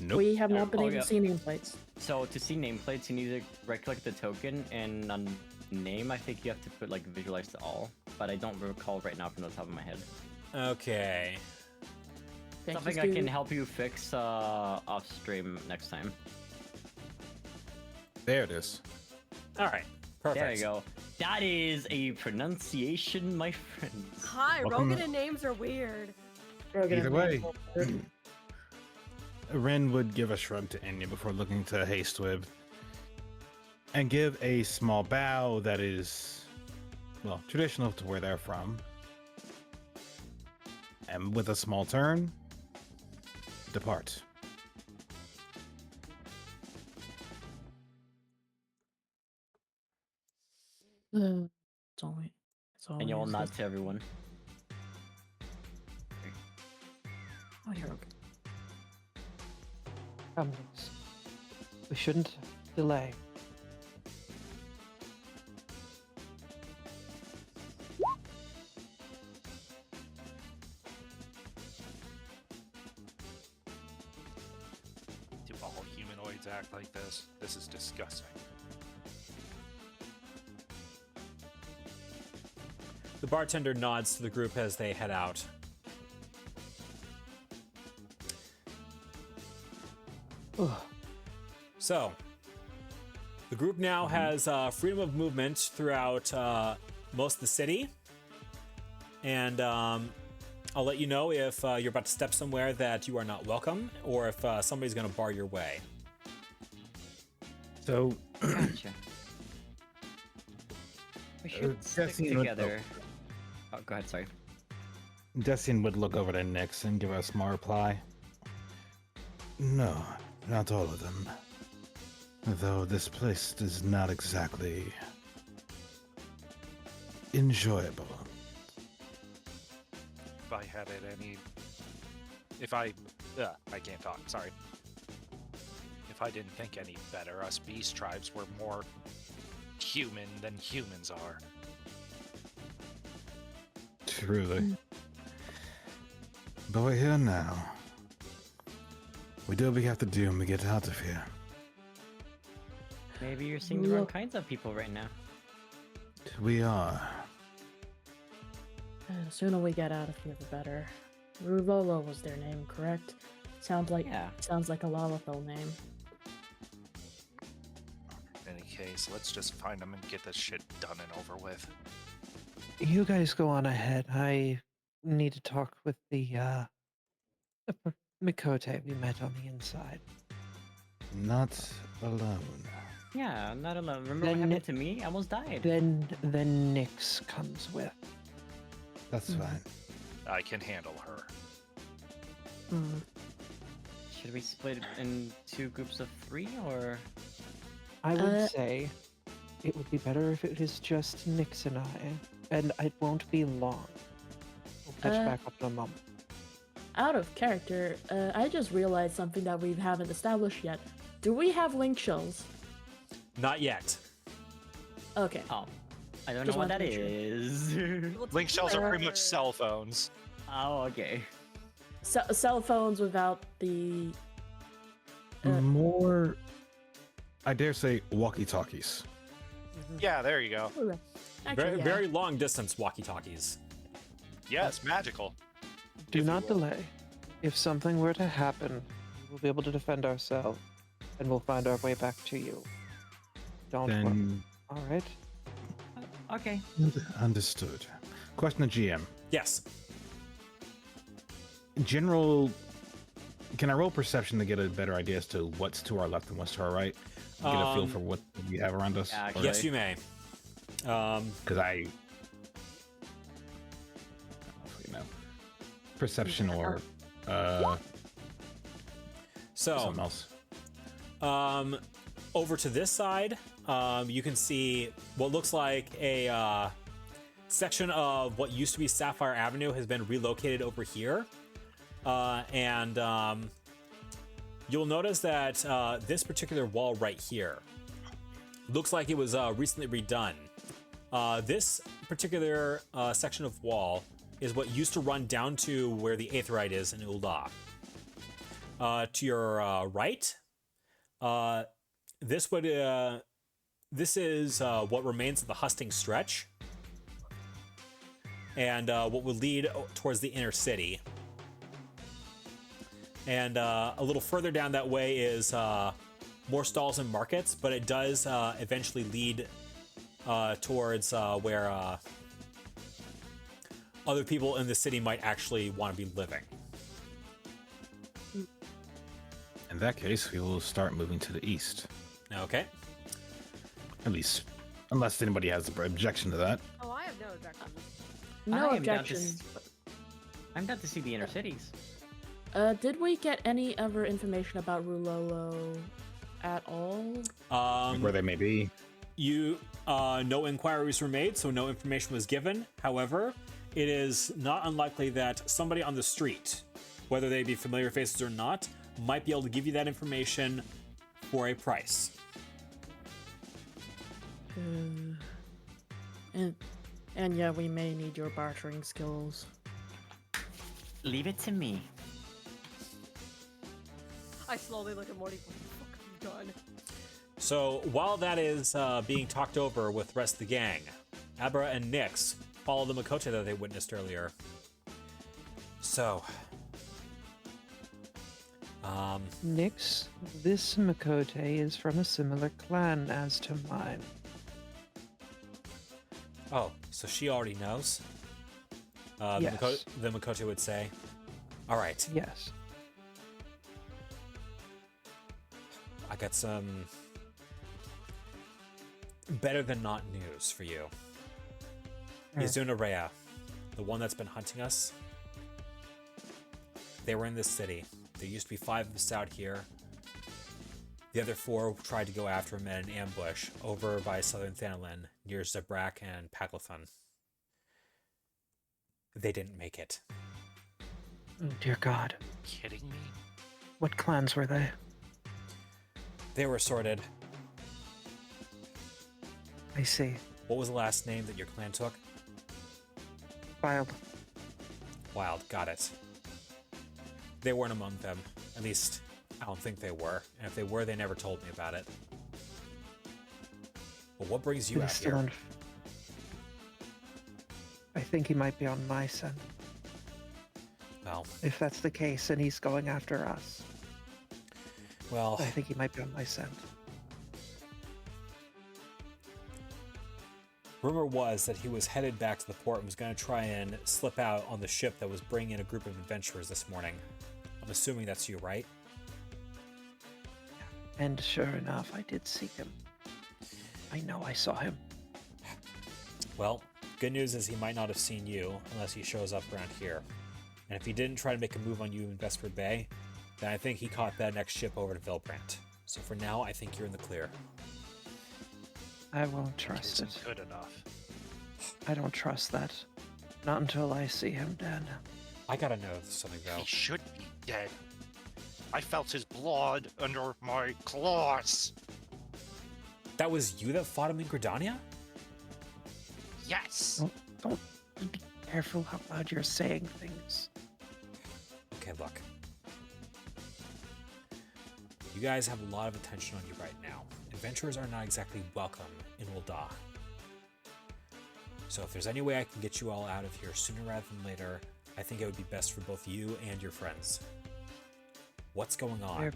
Nope. We have not been Oh, able yeah. to see nameplates. So to see nameplates, you need to right-click the token, and on name, I think you have to put visualize to all. But I don't recall right now from the top of my head. Okay. Thank Something you, I can Stu. help you fix off stream next time. There it is. All right. Perfect. There you go. That is a pronunciation, my friend. Hi, Welcome- Rogan and names are weird. Rogan Either and way. Randall. Ren would give a shrug to Enya before looking to Haystwib and give a small bow that is, well, traditional to where they're from. And with a small turn, depart. It's only. It's only. And you'll nod to everyone. Oh, you're okay. Come, Nix. We shouldn't delay. Do all humanoids act like this? This is disgusting. The bartender nods to the group as they head out. So, the group now has freedom of movement throughout most of the city. And I'll let you know if you're about to step somewhere that you are not welcome, or if somebody's going to bar your way. So, Gotcha. We should stick Jesse would- together. Oh, go ahead, sorry. Destian would look over to Nyx and give a small reply. No, not all of them. Though this place is not exactly enjoyable. If I had it any... I can't talk, sorry. If I didn't think any better, us beast tribes were more human than humans are. Truly. But we're here now. We do what we have to do and we get out of here. Maybe you're seeing the wrong Look. kinds of people right now. We are. The sooner we get out of here, the better. Ruvolo was their name, correct? Sounds like Yeah. a Lalafell name. In any case, let's just find them and get this shit done and over with. You guys go on ahead. I need to talk with the Mikote we met on the inside. Not alone. Yeah, not alone. Remember Then- what happened to me? I almost died. Then Nyx comes with. That's fine. I can handle her. Should we split it in 2 groups of 3, or...? I would Uh, say it would be better if it is just Nyx and I, and it won't be long. We'll catch back up in a moment. Out of character, I just realized something that we haven't established yet. Do we have link shells? Not yet. Okay. Oh, I don't Just know what wanted that to make sure. is. Well, it's Link shells are pretty much clever. cell phones. Oh, okay. Cell phones without the. More, I dare say, walkie-talkies. Yeah, there you go. Actually, Very, yeah. very long distance walkie-talkies. Yeah, it's magical. Do If you not will. delay. If something were to happen, we'll be able to defend ourselves, and we'll find our way back to you. Don't worry. Then All right. Okay. understood. Question to GM. Yes. In general, can I roll perception to get a better idea as to what's to our left and what's to our right? Get a feel for what we have around us. Yeah, Or- Yes, you may. Because I don't know. Perception or So, something else. over to this side, you can see what looks like a section of what used to be Sapphire Avenue has been relocated over here. And you'll notice that this particular wall right here looks like it was recently redone. This particular section of wall is what used to run down to where the Aetheirys is in Ul'dah. To your right, this is what remains of the Husting Stretch, and what would lead towards the inner city. And a little further down that way is more stalls and markets, but it does eventually lead towards where other people in the city might actually want to be living. In that case, we will start moving to the east. Okay. At least, unless anybody has an objection to that. Oh, I have no objections. No I am down to objection. I'm down to see the inner cities. Did we get any other information about Rulolo at all? Where they may be. No inquiries were made, so no information was given. However, it is not unlikely that somebody on the street, whether they be familiar faces or not, might be able to give you that information for a price. And yeah, we may need your bartering skills. Leave it to me. I slowly look at Morty. What the fuck have you done? So while that is being talked over with the rest of the gang, Abra and Nyx follow the Makote that they witnessed earlier. So, Nyx, this Makote is from a similar clan as to mine. oh, so she already knows? Yes. The Makote would say. All right, Yes. I got some better than not news for you. Izuna Rhea, the one that's been hunting us, they were in this city. There used to be 5 of us out here. The other 4 tried to go after him in an ambush over by southern Thanalan near Zabrak and Paclothon. They didn't make it. Oh, dear God. Kidding me? What clans were they? They were sorted. I see. What was the last name that your clan took? Wild. Wild, got it. They weren't among them. At least, I don't think they were. And if they were, they never told me about it. But what brings you He's out still here? on. I think he might be on my scent. Well, If that's the case and he's going after us, well, I think he might be on my scent. rumor was that he was headed back to the port and was going to try and slip out on the ship that was bringing in a group of adventurers this morning. I'm assuming that's you, right? And sure enough, I did see him. I know I saw him. Well, good news is he might not have seen you unless he shows up around here. And if he didn't try to make a move on you in Vesper Bay, then I think he caught that next ship over to Vilbrant. So for now, I think you're in the clear. I won't trust Isn't it. good enough. I don't trust that. Not until I see him dead. I gotta know something though. He should be dead. I felt his blood under my claws. That was you that fought him in Gridania? Yes. Don't be careful how loud you're saying things. Okay, look. You guys have a lot of attention on you right now. Adventurers are not exactly welcome in Ul'dah. So if there's any way I can get you all out of here sooner rather than later, I think it would be best for both you and your friends. What's going on?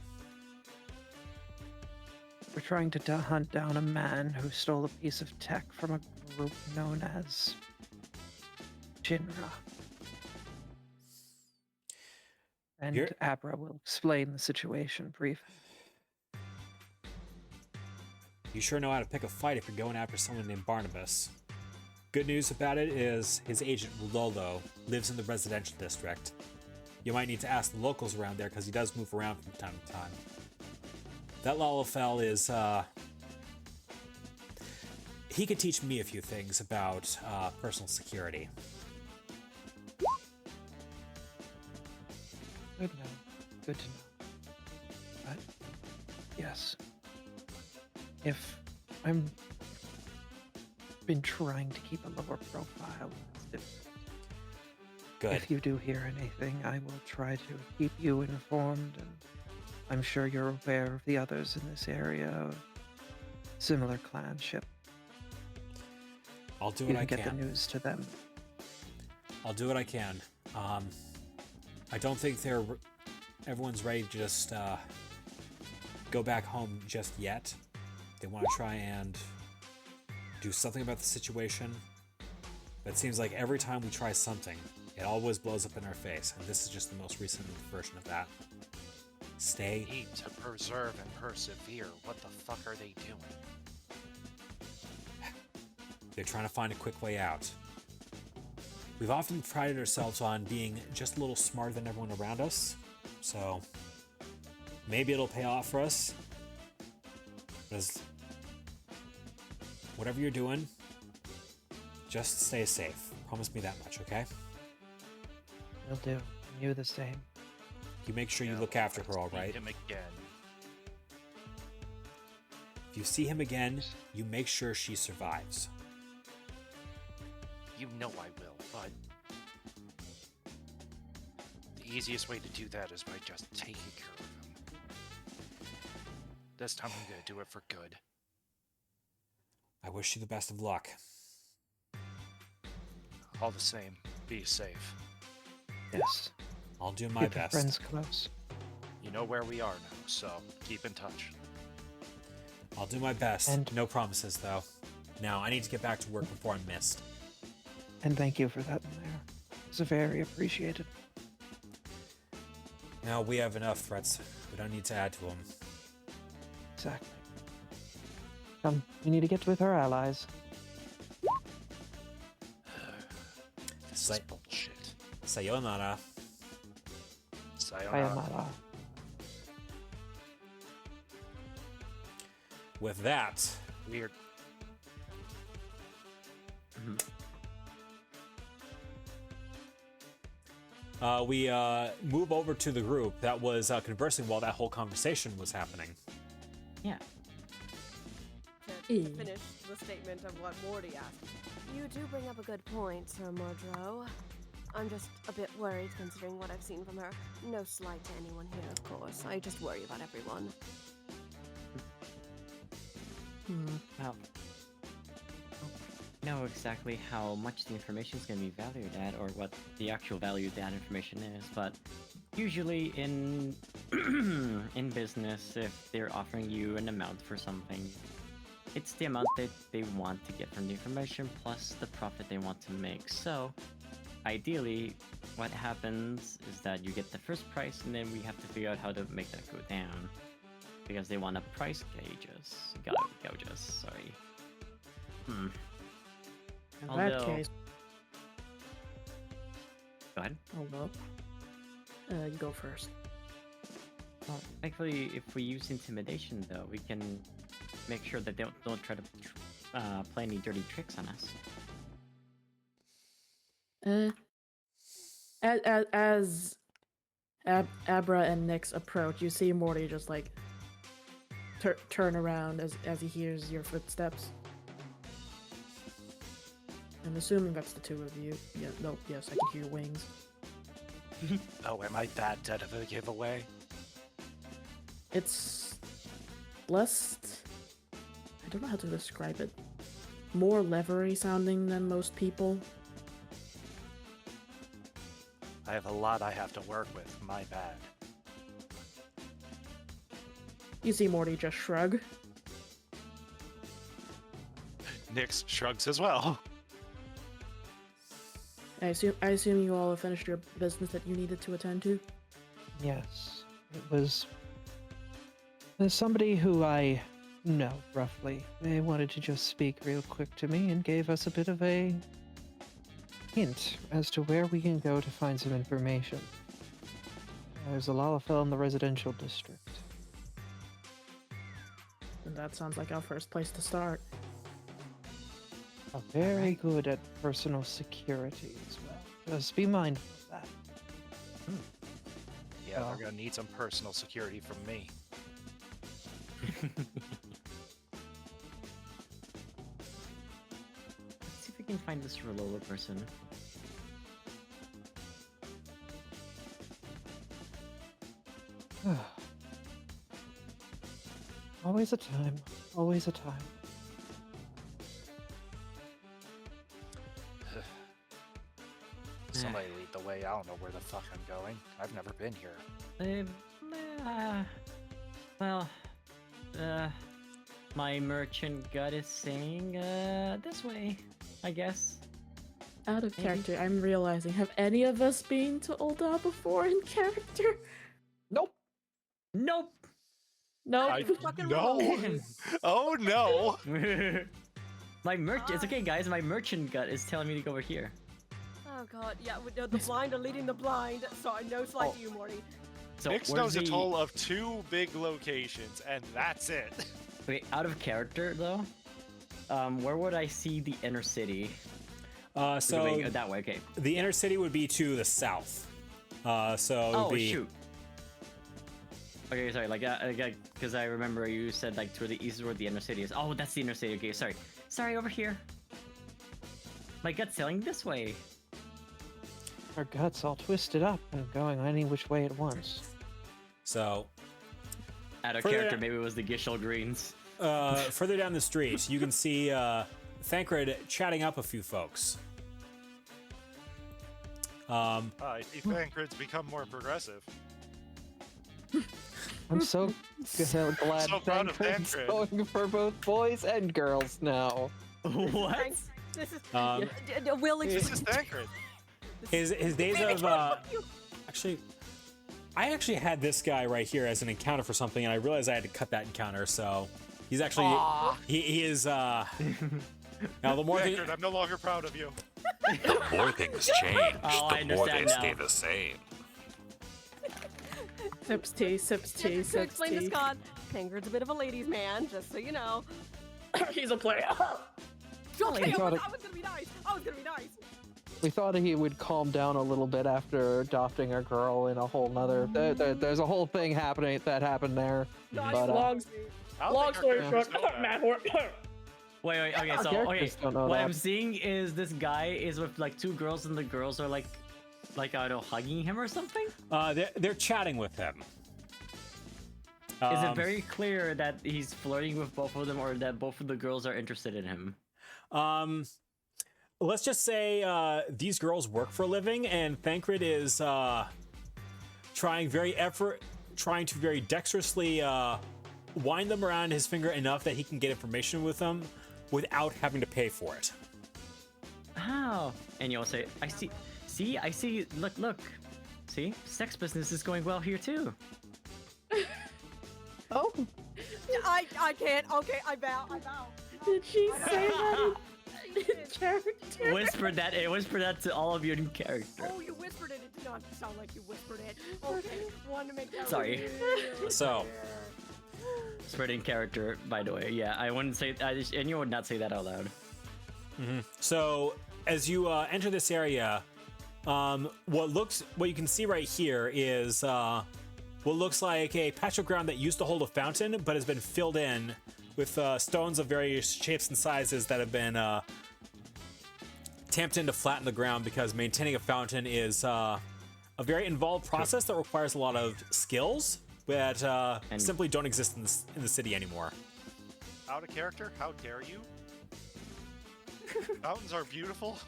We're trying to hunt down a man who stole a piece of tech from a group known as Shinra. And You're- Abra will explain the situation briefly. You sure know how to pick a fight if you're going after someone named Barnabas. Good news about it is his agent, Lolo, lives in the residential district. You might need to ask the locals around there because he does move around from time to time. That Lalafell is, he could teach me a few things about personal security. Good to know. Good to know. But, yes. If I'm been trying to keep a lower profile, Good. if you do hear anything, I will try to keep you informed, and I'm sure you're aware of the others in this area of similar clanship. I'll do You what I can get can. the news to them. I'll do what I can. I don't think everyone's ready to just go back home just yet. They want to try and do something about the situation. But it seems like every time we try something, it always blows up in our face, and this is just the most recent version of that. Stay. Need to preserve and persevere. What the fuck are they doing? They're trying to find a quick way out. We've often prided ourselves on being just a little smarter than everyone around us, so maybe it'll pay off for us. Because whatever you're doing, just stay safe. Promise me that much, okay? Will do. And you the same. You make sure you Yeah, look after her, all let's meet right? him again. If you see him again, you make sure she survives. You know I will, but the easiest way to do that is by just taking care of him. This time I'm gonna do it for good. I wish you the best of luck. All the same, be safe. Yes. I'll do my Keep your best. friends close. You know where we are now, so keep in touch. I'll do my best. And- No promises, though. Now, I need to get back to work before I'm missed. And thank you for that, Mayor. It's very appreciated. Now, we have enough threats. We don't need to add to them. Exactly. Come, we need to get with our allies. This Say- is bullshit. Sayonara. Sayonara. Sayonara. With that, Weird. we move over to the group that was conversing while that whole conversation was happening. Yeah. To Eh. finish the statement of what Morty asked. You do bring up a good point, Sir Mordro. I'm just a bit worried considering what I've seen from her. No slight to anyone here, of course. I just worry about everyone. Well, I don't know exactly how much the information is going to be valued at, or what the actual value of that information is, but usually in in business, if they're offering you an amount for something, it's the amount that they want to get from the information plus the profit they want to make. So, ideally, what happens is that you get the first price, and then we have to figure out how to make that go down. Because they want to price gouges, sorry. In Although- that case, Go ahead. hold up. You go first. Well, thankfully, if we use intimidation, though, we can make sure that they don't try to play any dirty tricks on us. As Abra and Nyx approach, you see Morty just like turn around as he hears your footsteps. I'm assuming that's the two of you. Yeah, no, yes, I can hear wings. Oh, am I that dead of a giveaway? It's less. I don't know how to describe it. More leathery sounding than most people. I have a lot I have to work with. My bad. You see Morty just shrug. Nyx shrugs as well. I assume you all have finished your business that you needed to attend to? Yes, it was. There's somebody who I know, roughly. They wanted to just speak real quick to me and gave us a bit of a hint as to where we can go to find some information. There's a Lalafell in the residential district. And that sounds like our first place to start. Very good at personal security as well. Just be mindful of that. Yeah, Oh. they're gonna need some personal security from me. Let's see if we can find this Rololo person. Always a time. Always a time. Somebody lead the way. I don't know where the fuck I'm going. I've never been here. Well, my merchant gut is saying, this way, I guess. Out of Maybe. character, I'm realizing, have any of us been to Ul'dah before in character? Nope. Nope! No. Fucking No. roll. Oh no! My it's okay, guys. My merchant gut is telling me to go over here. Oh god, yeah, the blind are leading the blind. Sorry, no slide to you, Morty. So Nyx where's knows a the- total of 2 big locations, and that's it. Okay, out of character though, where would I see the inner city? So That way, okay. the inner city would be to the south. So it would Oh be, shoot. Okay, sorry. Because I remember you said like to the east is where the inner city is. Oh, that's the inner city. Okay, sorry, over here. My gut's telling this way. Our guts all twisted up and going any which way at once. So Out of Further character, down- maybe it was the Gishel Greens. further down the street, you can see Thancred chatting up a few folks. I see Thancred's become more progressive. I'm so glad So proud of Thancred's Thancred. going for both boys and girls now. What? Thanks. This is Um, Willie. This is Thancred. His days Wait, of fuck you. actually, I actually had this guy right here as an encounter for something, and I realized I had to cut that encounter. So he's actually he is now the more thing, Thancred, I'm no longer proud of you. The more things change, Oh, I the more they understand stay now. the same. Sips tea, sips tea, To sips explain to tea. Scott, Tangred's a bit of a ladies' man, just so you know. He's a player. Okay, I thought was it- gonna be nice. I was gonna be nice. We thought he would calm down a little bit after adopting a girl in a whole nother. There's a whole thing happening that happened there. Nice. But, Logs. I don't Long think story our short, characters know that. man, we're- Wait, okay, Our so characters don't know what that. I'm seeing is this guy is with like 2 girls, and the girls are like I don't know, hugging him or something. they're chatting with him. Is it very clear that he's flirting with both of them, or that both of the girls are interested in him? Let's just say these girls work for a living, and Thancred is trying to very dexterously wind them around his finger enough that he can get information with them without having to pay for it. How? And you'll say, I see, look. See, sex business is going well here too. Oh, I can't. Okay, I bow. Did she say that in character? Whisper that to all of you in character. Oh, you whispered it. It did not sound like you whispered it. Okay, wanted to make that Sorry. real So- clear. Whispered in character, by the way. Yeah, I wouldn't say, and you would not say that out loud. So as you enter this area, What you can see right here is what looks like a patch of ground that used to hold a fountain, but has been filled in with stones of various shapes and sizes that have been tamped in to flatten the ground, because maintaining a fountain is a very involved process that requires a lot of skills that simply don't exist in the city anymore. Out of character? How dare you? Fountains are beautiful.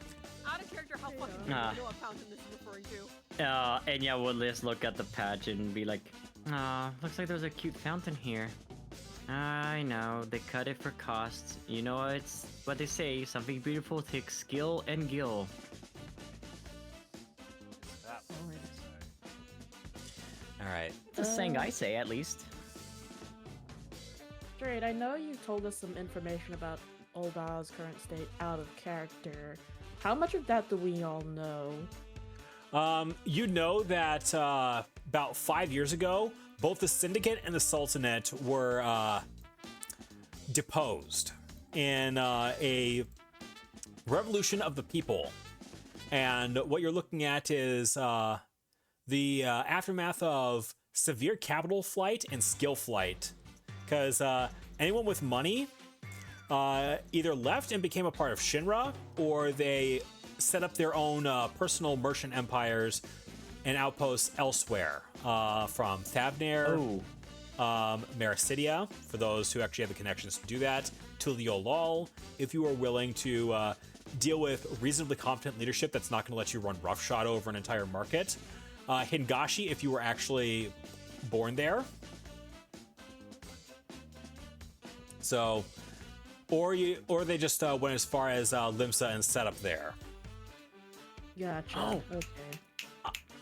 Out of character, how fucking do you know what fountain this is referring to? Enya would just look at the patch and be like, looks like there's a cute fountain here. I know, they cut it for cost. You know, it's what they say, something beautiful takes skill and gill. That All right. It's a saying I say, at least. Straight, I know you told us some information about Olda's current state out of character. How much of that do we all know? You know that about 5 years ago, both the Syndicate and the Sultanate were deposed in a revolution of the people. And what you're looking at is the aftermath of severe capital flight and skill flight. Because anyone with money either left and became a part of Shinra, or they set up their own personal merchant empires and outposts elsewhere, from Thavnair, Mericidia, for those who actually have the connections to do that, to Liolal, if you are willing to deal with reasonably competent leadership that's not going to let you run roughshod over an entire market, Hingashi, if you were actually born there. So, or they just went as far as Limsa and set up there. Gotcha. Oh. Okay.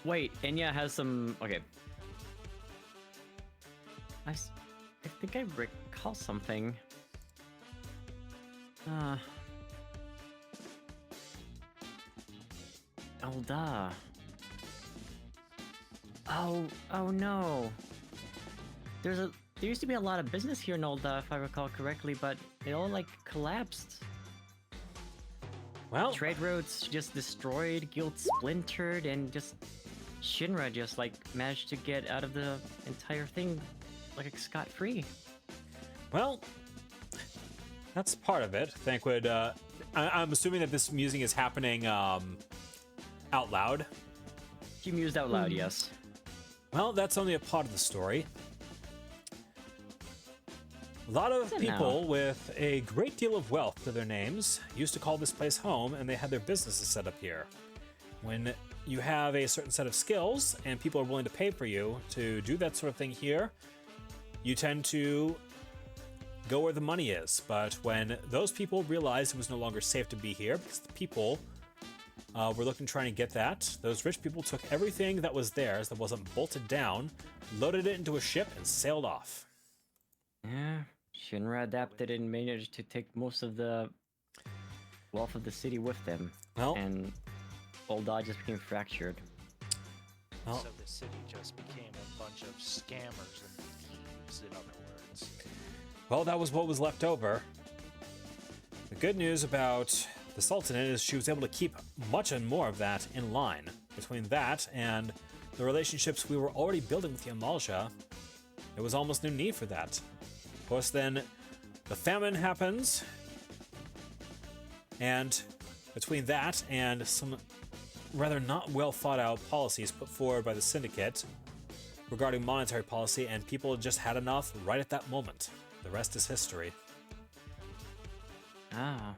Wait, Enya has some... Okay. I think I recall something. Elda. Oh no. There used to be a lot of business here in Olda, if I recall correctly, but it all like collapsed. Well, Trade routes just destroyed, guild splintered, and just Shinra just like managed to get out of the entire thing like scot-free. well, that's part of it. Thankwood. I'm assuming that this musing is happening out loud. You mused out loud, yes. Well, that's only a part of the story. A lot of Is it people now? with a great deal of wealth to their names used to call this place home, and they had their businesses set up here. When you have a certain set of skills and people are willing to pay for you to do that sort of thing here, you tend to go where the money is. But when those people realized it was no longer safe to be here because the people were looking trying to get that, those rich people took everything that was theirs that wasn't bolted down, loaded it into a ship, and sailed off. Yeah, Shinra adapted and managed to take most of the wealth of the city with them. Well, And Olda just became fractured. well, So the city just became a bunch of scammers and thieves, in other words. well, that was what was left over. The good news about the Sultanate is she was able to keep much and more of that in line. Between that and the relationships we were already building with the Amalja, there was almost no need for that. Of course, then the famine happens, and between that and some rather not well thought out policies put forward by the Syndicate regarding monetary policy, and people just had enough right at that moment. The rest is history. Ah.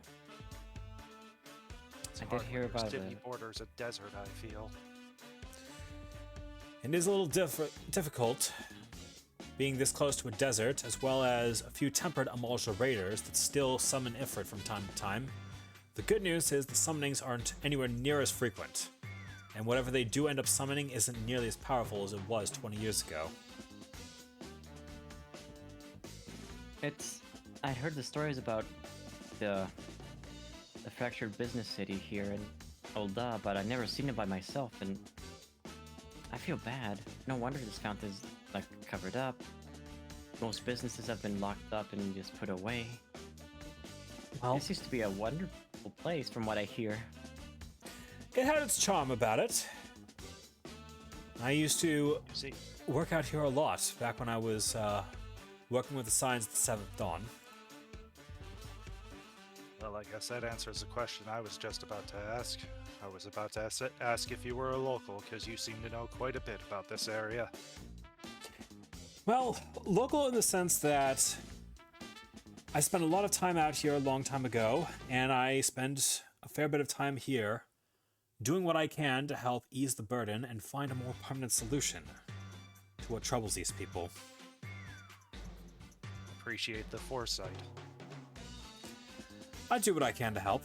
It's I did hard hear when your about city it. borders a desert, I feel. It is a little difficult being this close to a desert, as well as a few tempered Amalja raiders that still summon Ifrit from time to time. The good news is the summonings aren't anywhere near as frequent, and whatever they do end up summoning isn't nearly as powerful as it was 20 years ago. I heard the stories about the fractured business city here in Olda, but I've never seen it by myself, and I feel bad. No wonder this fountain's like covered up. Most businesses have been locked up and just put away. Well, This used to be a wonderful place from what I hear. It had its charm about it. I used to You see, work out here a lot back when I was working with the Signs of the Seventh Dawn. well, I guess that answers the question I was just about to ask. I was about to ask if you were a local, because you seem to know quite a bit about this area. Well, local in the sense that I spent a lot of time out here a long time ago, and I spend a fair bit of time here doing what I can to help ease the burden and find a more permanent solution to what troubles these people. Appreciate the foresight. I do what I can to help.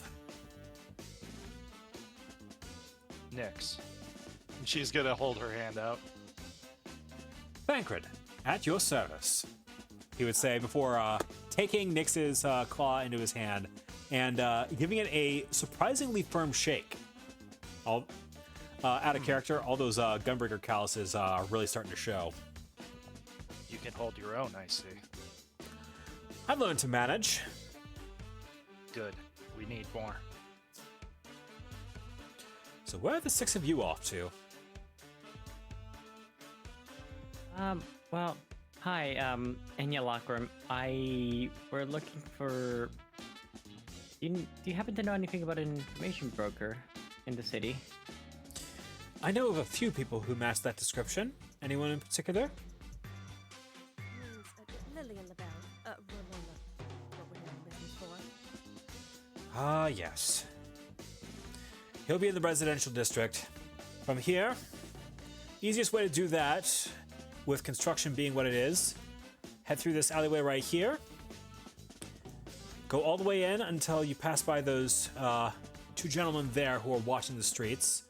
Nyx. She's gonna hold her hand out. Thancred, at your service, he would say before taking Nyx's claw into his hand and giving it a surprisingly firm shake. Out of character, all those Gunbreaker calluses are really starting to show. You can hold your own, I see. I've learned to manage. Good. We need more. So where are the 6 of you off to? Well, hi, Enya Lockworm. We're looking for... Do you happen to know anything about an information broker in the city? I know of a few people who match that description. Anyone in particular? Lily and LaBelle. Ramona. What we're here in business for. Ah, yes. He'll be in the residential district. From here, easiest way to do that, with construction being what it is, head through this alleyway right here. Go all the way in until you pass by those 2 gentlemen there who are watching the streets.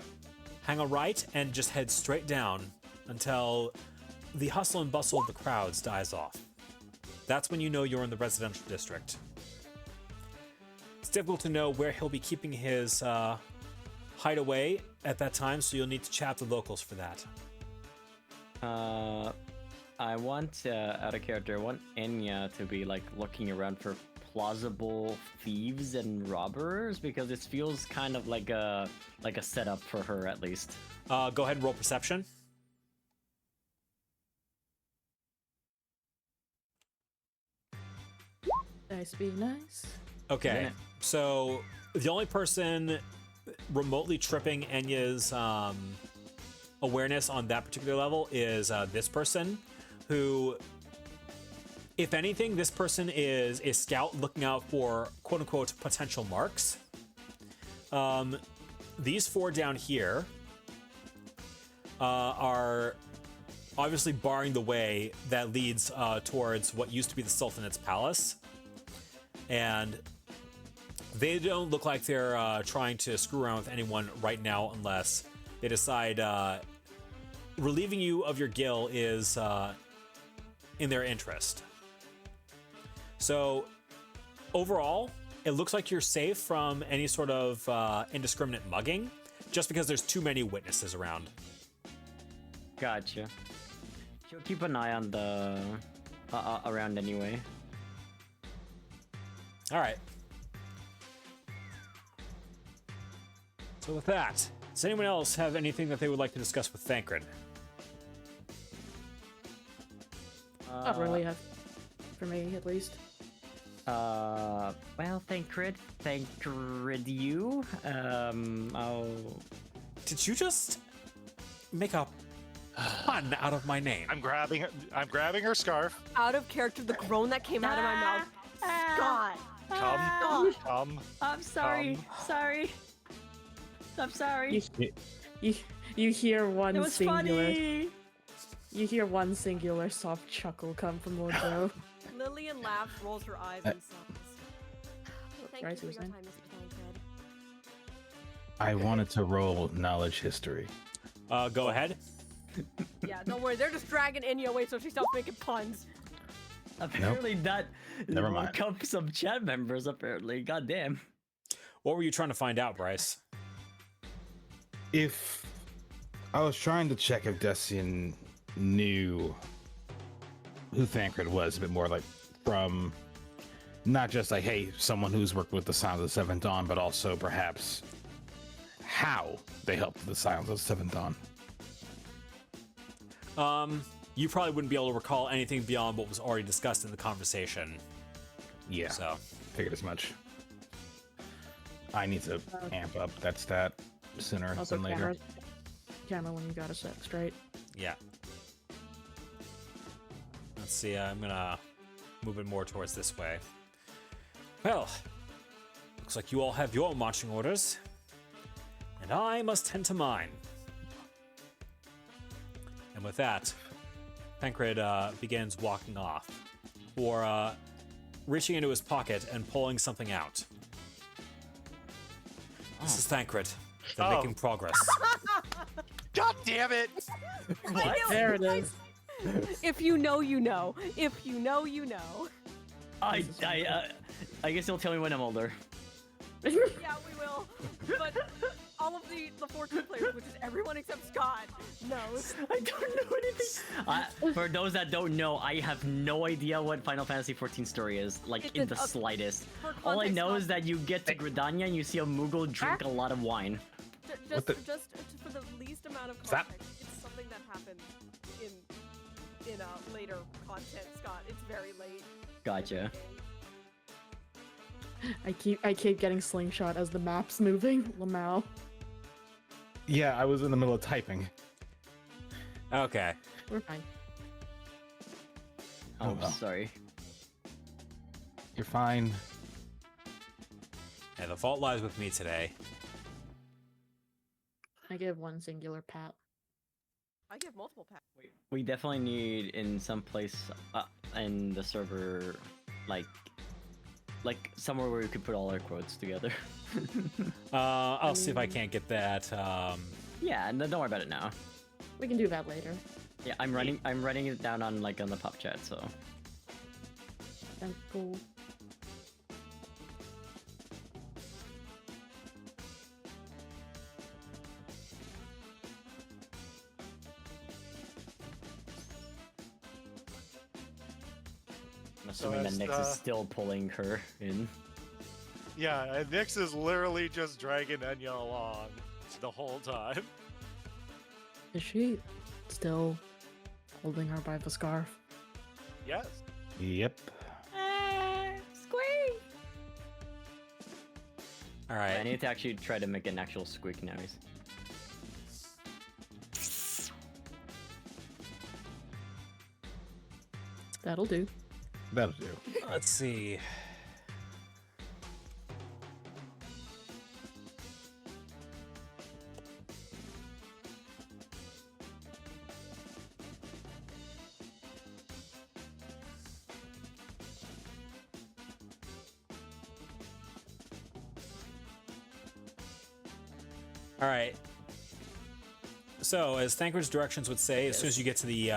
Hang a right and just head straight down until the hustle and bustle of the crowds dies off. That's when you know you're in the residential district. It's difficult to know where he'll be keeping his hideaway at that time, so you'll need to chat the locals for that. I want, out of character, I want Enya to be, like, looking around for plausible thieves and robbers, because this feels kind of like a setup for her, at least. Go ahead and roll perception. Nice being nice. Okay, so the only person remotely tripping Enya's awareness on that particular level is this person, who, if anything, this person is a scout looking out for quote-unquote potential marks. These 4 down here are obviously barring the way that leads towards what used to be the Sultanate's palace. And they don't look like they're trying to screw around with anyone right now unless they decide relieving you of your gill is in their interest. So overall, it looks like you're safe from any sort of indiscriminate mugging, just because there's too many witnesses around. Gotcha. She'll keep an eye on the... around anyway. All right. So with that, does anyone else have anything that they would like to discuss with Thancred? Not really, for me at least. Well, Thancred you. Did you just make a pun out of my name? I'm grabbing her scarf. Out of character, the groan that came out of my mouth. God. Come. I'm sorry. Come. Sorry. I'm sorry. You hear one It was singular. funny. You hear one singular soft chuckle come from Lord Joe. Lillian laughs, rolls her eyes, and sighs. Thank Right, you for your Susan? time, Mr. Tancred. I wanted to roll knowledge history. Go ahead. Yeah, don't worry. They're just dragging Enya away so she stops making puns. Apparently not. Never mind. Woke up some chat members, apparently. Goddamn. What were you trying to find out, Bryce? If I was trying to check if Destian knew who Thancred was a bit more, like from not just like, hey, someone who's worked with the Sound of the Seventh Dawn, but also perhaps how they helped the Silence of Seventh Dawn. You probably wouldn't be able to recall anything beyond what was already discussed in the conversation. Yeah, So, figured as much. I need to amp up that stat sooner Also, than later. camera when you got a set straight. yeah. Let's see, I'm gonna move it more towards this way. Well, looks like you all have your marching orders, and I must tend to mine. And with that, Tancred begins walking off, or reaching into his pocket and pulling something out. This is Tancred. They're Oh. making progress. God damn it! What? There it is. If you know, you know. If you know, you know. I guess you'll tell me when I'm older. Yeah, we will. But all of the 14 players, which is everyone except Scott, knows. I don't know anything. For those that don't know, I have no idea what Final Fantasy XIV story is, like It's in an the up- slightest. For All I context, know Scott, is that you get to Gridania and you see a Moogle drink a lot of wine. Just, the- just for the least amount of that- context, it's something that happened in later content, Scott. It's very late. Gotcha. I keep getting slingshot as the map's moving. Lamau. Yeah, I was in the middle of typing. Okay. We're fine. Oh, well. sorry. You're fine. Yeah, the fault lies with me today. I give one singular pat. I give multiple packs. We definitely need in some place in the server, like somewhere where we could put all our quotes together. I'll see if I can't get that. Yeah, and don't worry about it now. We can do that later. Yeah, I'm writing it down on on the pop chat, so. That's cool. I'm assuming that as, Nyx is still pulling her in. Yeah, and Nyx is literally just dragging Enya along the whole time. Is she still holding her by the scarf? Yes. Yep. Squeak! All I right. need to actually try to make an actual squeak noise. That'll do. That'll do. Let's see. All right. So, as Thancred's directions would say, as soon as you get to the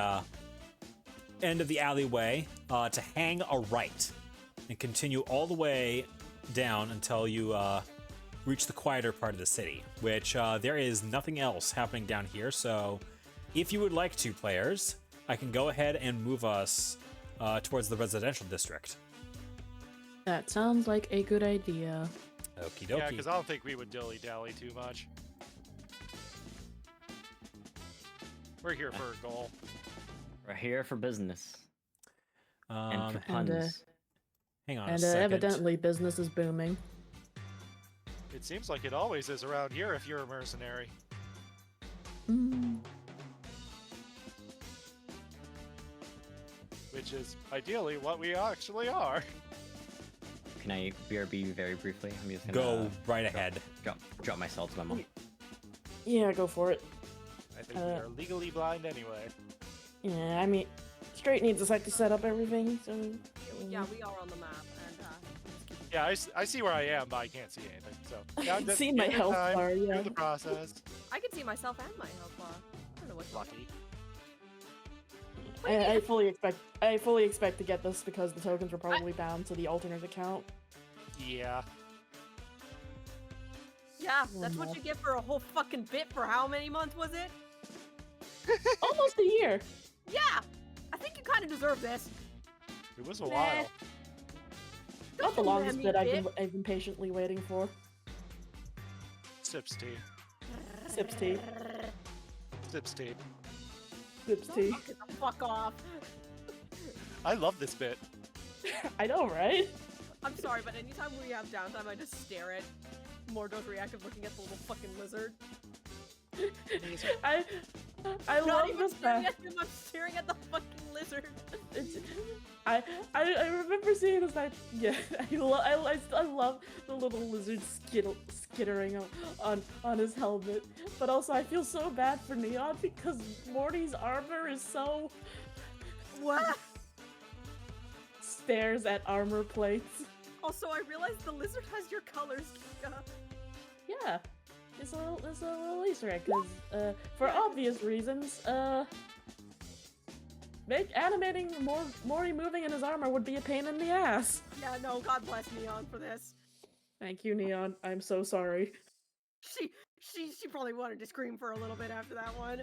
end of the alleyway, to hang a right and continue all the way down until you reach the quieter part of the city, which there is nothing else happening down here. So, if you would like to, players, I can go ahead and move us towards the residential district. That sounds like a good idea. Okie Yeah, dokie. because I don't think we would dilly-dally too much. We're here for a goal. We're here for business and for And, puns. Hang on a And second. evidently business is booming. It seems like it always is around here if you're a mercenary. Mm. Which is ideally what we actually are. Can I BRB very briefly? I'm just gonna Go right ahead. drop myself to my mom. Yeah, go for it. I think we are legally blind anyway. Yeah, I mean, Straight needs a site to set up everything, so... Yeah, we are on the map, and Yeah, I see where I am, but I can't see anything. So yeah, I can just see give my it health time, bar, yeah. Do the process. I can see myself and my health bar. I don't know what's Lucky. I fully expect to get this because the tokens were probably bound to the alternate account. Yeah. Yeah, that's what you get for a whole fucking bit for how many months was it? Almost a year. Yeah! I think you kind of deserve this. It was a Meh. while. Not the Don't longest let me bit bit. I've been patiently waiting for. Sips tea. Sips tea. Sips tea. Sips tea. Get the fuck off. I love this bit. I know, right? I'm sorry, but anytime we have downtime, I just stare at Mordor's reactive looking at the little fucking lizard. I Not love even this staring fact. at him, I'm staring at the fucking lizard. I remember seeing this fact. Yeah, I love the little lizard skittering on his helmet. But also, I feel so bad for Neon because Morty's armor is so What? stares at armor plates. Also, I realized the lizard has your colors, Kika. Yeah, it's a little Easter egg because for obvious reasons, animating Morty moving in his armor would be a pain in the ass. Yeah, no, God bless Neon for this. Thank you, Neon. I'm so sorry. She probably wanted to scream for a little bit after that one.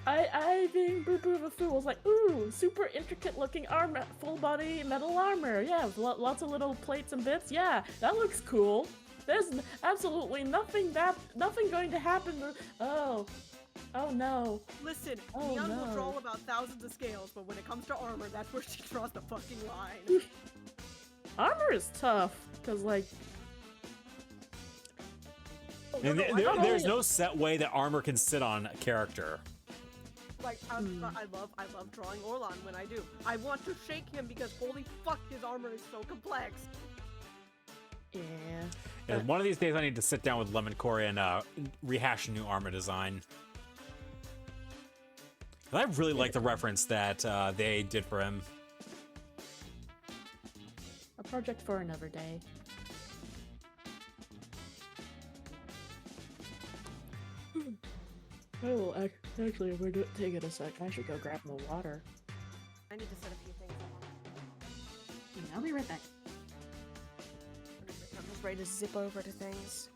I being Boo Boo the Fool was like, ooh, super intricate looking armor, full body metal armor. Yeah, lots of little plates and bits. Yeah, that looks cool. There's absolutely nothing going to happen. Oh no. Listen, Oh, Neon will no. draw about thousands of scales, but when it comes to armor, that's where she draws the fucking line. Armor is tough because like. And No, I don't there's know. no set way that armor can sit on a character. Like, I love drawing Orlon when I do. I want to shake him because holy fuck, his armor is so complex. Yeah. And one of these days I need to sit down with Lemon Corey and rehash a new armor design. And I really like the reference that they did for him. A project for another day. Oh, actually, if we're taking a sec, I should go grab more water. I need to set a few things up. I'll be right back. I'm just ready to zip over to things.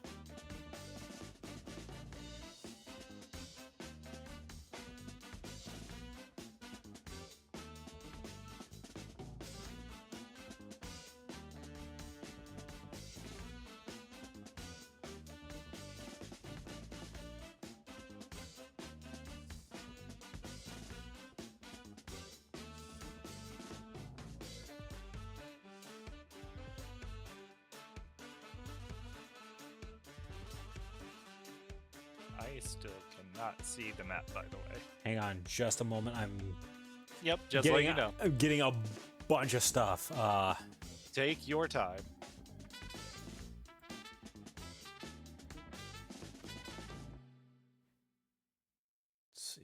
I still cannot see the map, by the way. Hang on just a moment. I'm Yep, just getting, let you know. I'm getting a bunch of stuff. Take your time. Let's see.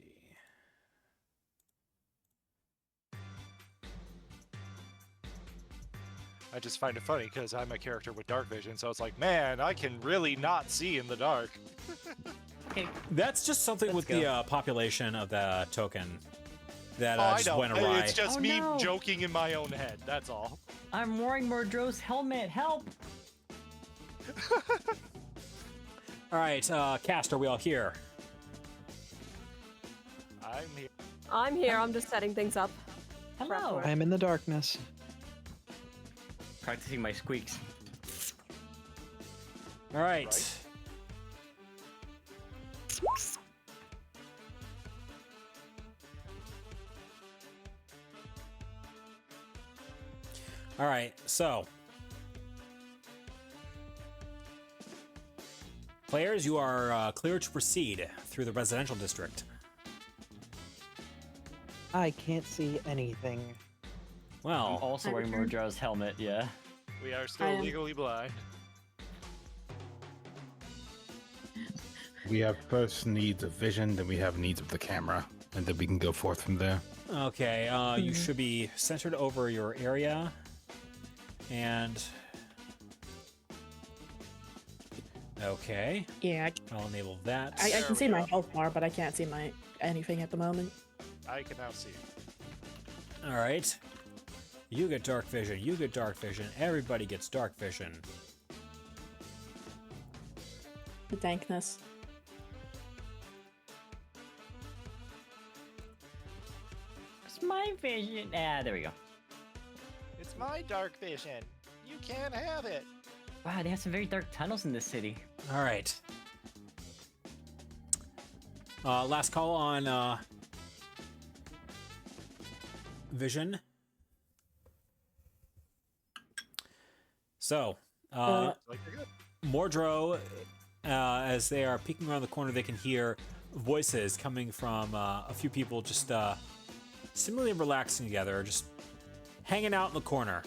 I just find it funny because I'm a character with dark vision, so it's like, man, I can really not see in the dark. Okay, That's just something Let's with go. the population of the token that Oh, I just know. went awry. It's just Oh, me no. joking in my own head. That's all. I'm wearing Mordro's helmet. Help! All right, cast, are we all here? I'm here. I'm here, I'm just setting things up. Hello. I am in the darkness. Practicing my squeaks. All right. Right. All right, so players, you are clear to proceed through the residential district. I can't see anything. I'm Well, also I wearing returned. Mordro's helmet, yeah. We are I still am. legally blind. We have first needs of vision, then we have needs of the camera, and then we can go forth from there. okay, you should be centered over your area, and okay, Yeah, I'll enable that. I There can we see my go. health bar, but I can't see my anything at the moment. I can now see. All right, you get dark vision. You get dark vision. Everybody gets dark vision. The dankness. It's my vision. Ah, there we go. It's my dark vision. You can't have it. Wow, they have some very dark tunnels in this city. All right. Last call on Vision. So, Like you're good. Mordro, as they are peeking around the corner, they can hear voices coming from a few people just similarly relaxing together, just hanging out in the corner.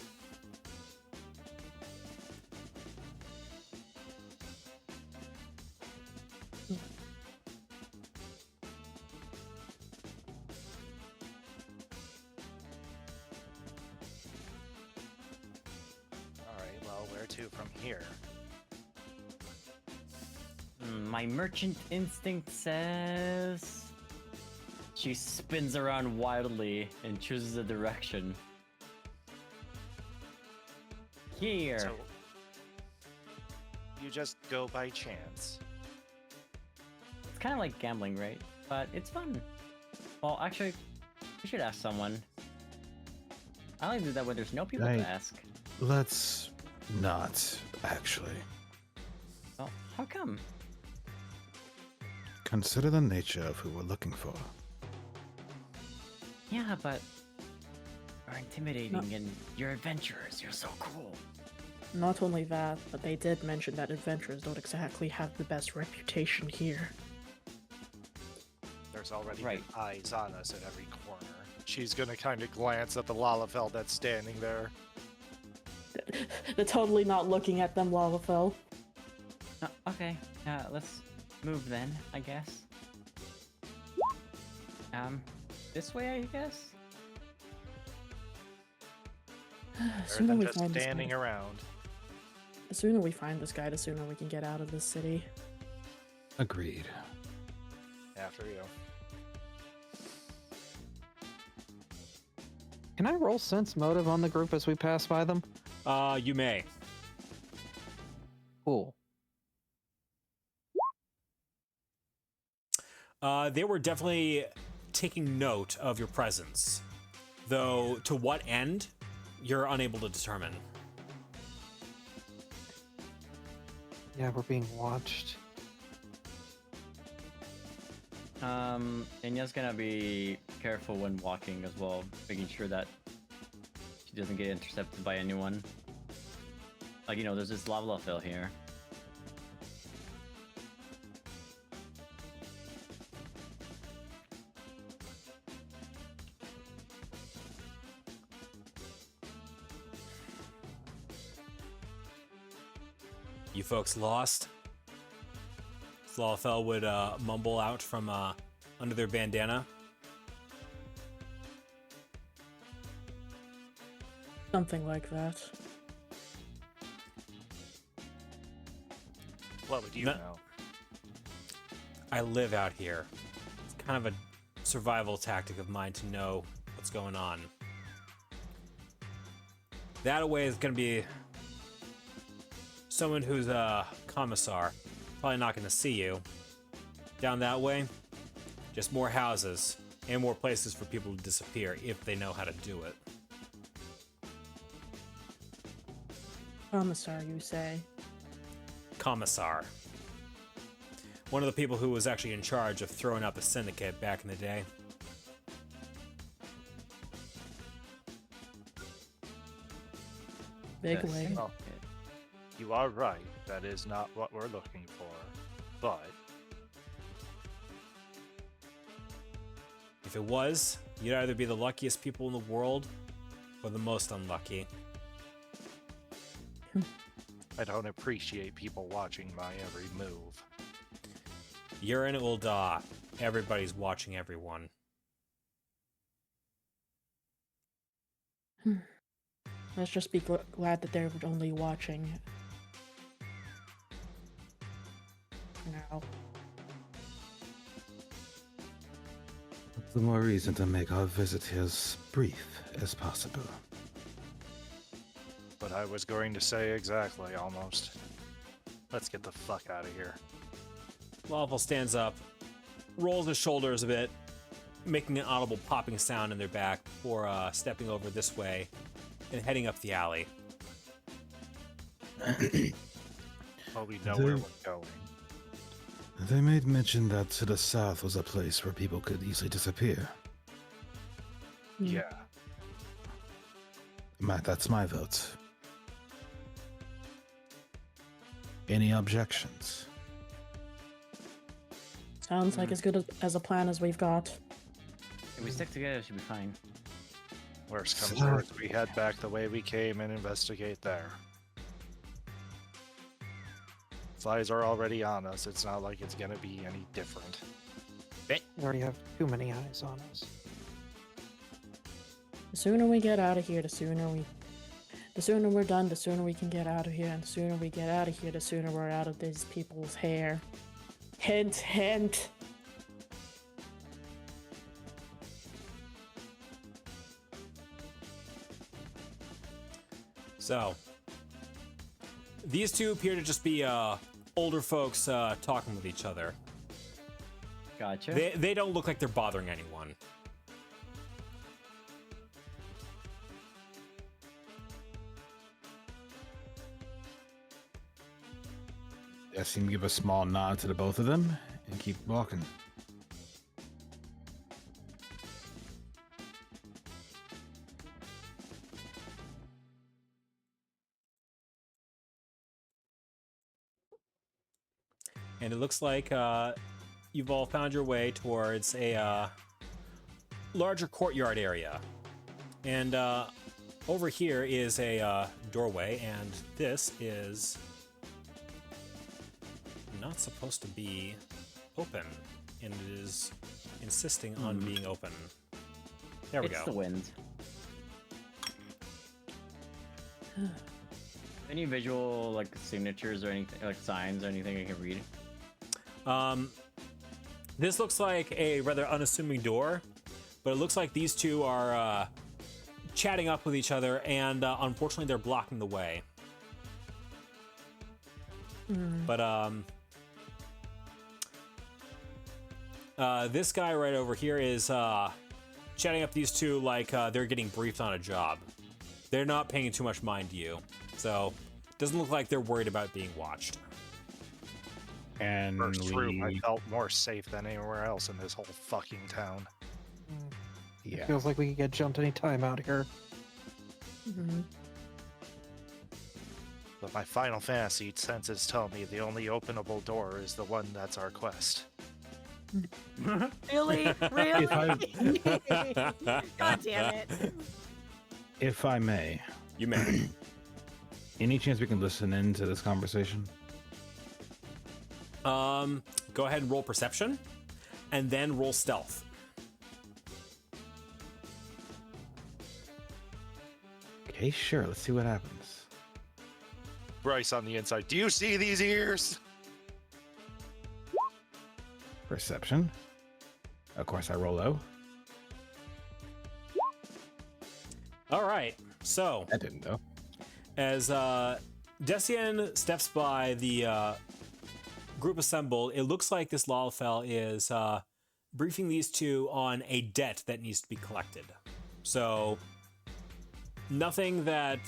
All right. Well, where to from here? My merchant instinct says she spins around wildly and chooses a direction. Here. So you just go by chance. It's kind of like gambling, right? But it's fun. Well, actually, we should ask someone. I only do that when there's no people Right. to ask. Let's not, actually. Well, how come? Consider the nature of who we're looking for. Yeah, but you're intimidating and you're adventurers. You're so cool. Not only that, but they did mention that adventurers don't exactly have the best reputation here. There's already Right. eyes on us at every corner. She's gonna kind of glance at the Lalafell that's standing there. They're totally not looking at them, Lalafell. Okay, let's move then, I guess. This way, I guess? The Rather sooner than we just find this standing guy, around. the sooner we find this guy, the sooner we can get out of this city. Agreed. After you. Can I roll sense motive on the group as we pass by them? You may. Cool. They were definitely taking note of your presence, though to what end, you're unable to determine. Yeah, we're being watched. Inya's gonna be careful when walking as well, making sure that she doesn't get intercepted by anyone. Like, you know, there's this lava fill here. You folks lost? Slawfell would mumble out from under their bandana. Something like that. What would you No- know? I live out here. It's kind of a survival tactic of mine to know what's going on. That away is going to be someone who's a commissar. Probably not going to see you. Down that way, just more houses and more places for people to disappear if they know how to do it. Commissar, you say? Commissar. One of the people who was actually in charge of throwing out the syndicate back in the day. Big The wig. syndicate. Well, you are right. That is not what we're looking for. But If it was, you'd either be the luckiest people in the world or the most unlucky. I don't appreciate people watching my every move. You're in Ul'dah. Everybody's watching everyone. Let's just be glad that they're only watching. Now. The more reason to make our visit here as brief as possible. But I was going to say exactly, almost. Let's get the fuck out of here. Lawful stands up, rolls his shoulders a bit, making an audible popping sound in their back before stepping over this way and heading up the alley. Well, we know where Do- we're going. They made mention that to the south was a place where people could easily disappear. Yeah. That's my vote. Any objections? Sounds like as good as a plan as we've got. If we stick together, it should be fine. Worst comes to worst, we head back the way we came and investigate there. Flies are already on us. It's not like it's gonna be any different. We already have too many eyes on us. The sooner we get out of here, the sooner we're done, the sooner we can get out of here, and the sooner we get out of here, the sooner we're out of these people's hair. Hint, hint. So, these two appear to just be older folks talking with each other. Gotcha. They don't look like they're bothering anyone. I seem to give a small nod to the both of them and keep walking. And it looks like you've all found your way towards a larger courtyard area. And over here is a doorway, and this is not supposed to be open, and it is insisting on being open. There we It's go. the wind. Any visual like signatures or anything, like signs or anything I can read? This looks like a rather unassuming door, but it looks like these two are chatting up with each other, and unfortunately they're blocking the way. But this guy right over here is chatting up these two like they're getting briefed on a job. They're not paying too much mind to you, so it doesn't look like they're worried about being watched. And First room, I felt more safe than anywhere else in this whole fucking town. yeah. Feels like we could get jumped any time out here. But my Final Fantasy senses tell me the only openable door is the one that's our quest. Really? Really? If God damn it. If I may, You may. any chance we can listen into this conversation? Go ahead and roll perception, and then roll stealth. Okay, sure. Let's see what happens. Bryce on the inside. Do you see these ears? Perception. Of course, I roll low. All right. So That didn't though. as Decian steps by the group assembled, it looks like this Lalfell is briefing these two on a debt that needs to be collected. So nothing that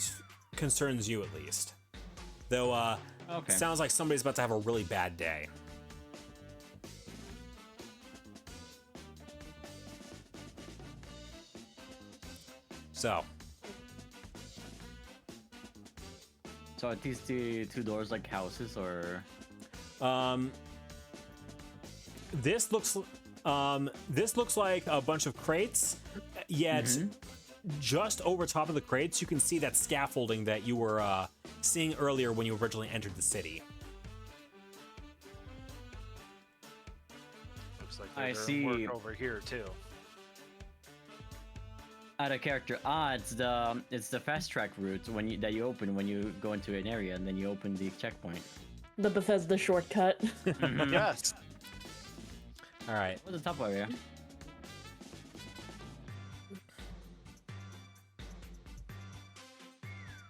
concerns you, at least. Though Okay. sounds like somebody's about to have a really bad day. So So are these two doors like houses or? this looks like a bunch of crates, yet just over top of the crates you can see that scaffolding that you were seeing earlier when you originally entered the city. Looks like I there's see. work over here too. Out of character. It's the fast track route that you open when you go into an area and then you open the checkpoint. The Bethesda shortcut. Yes. All right. What's the top area?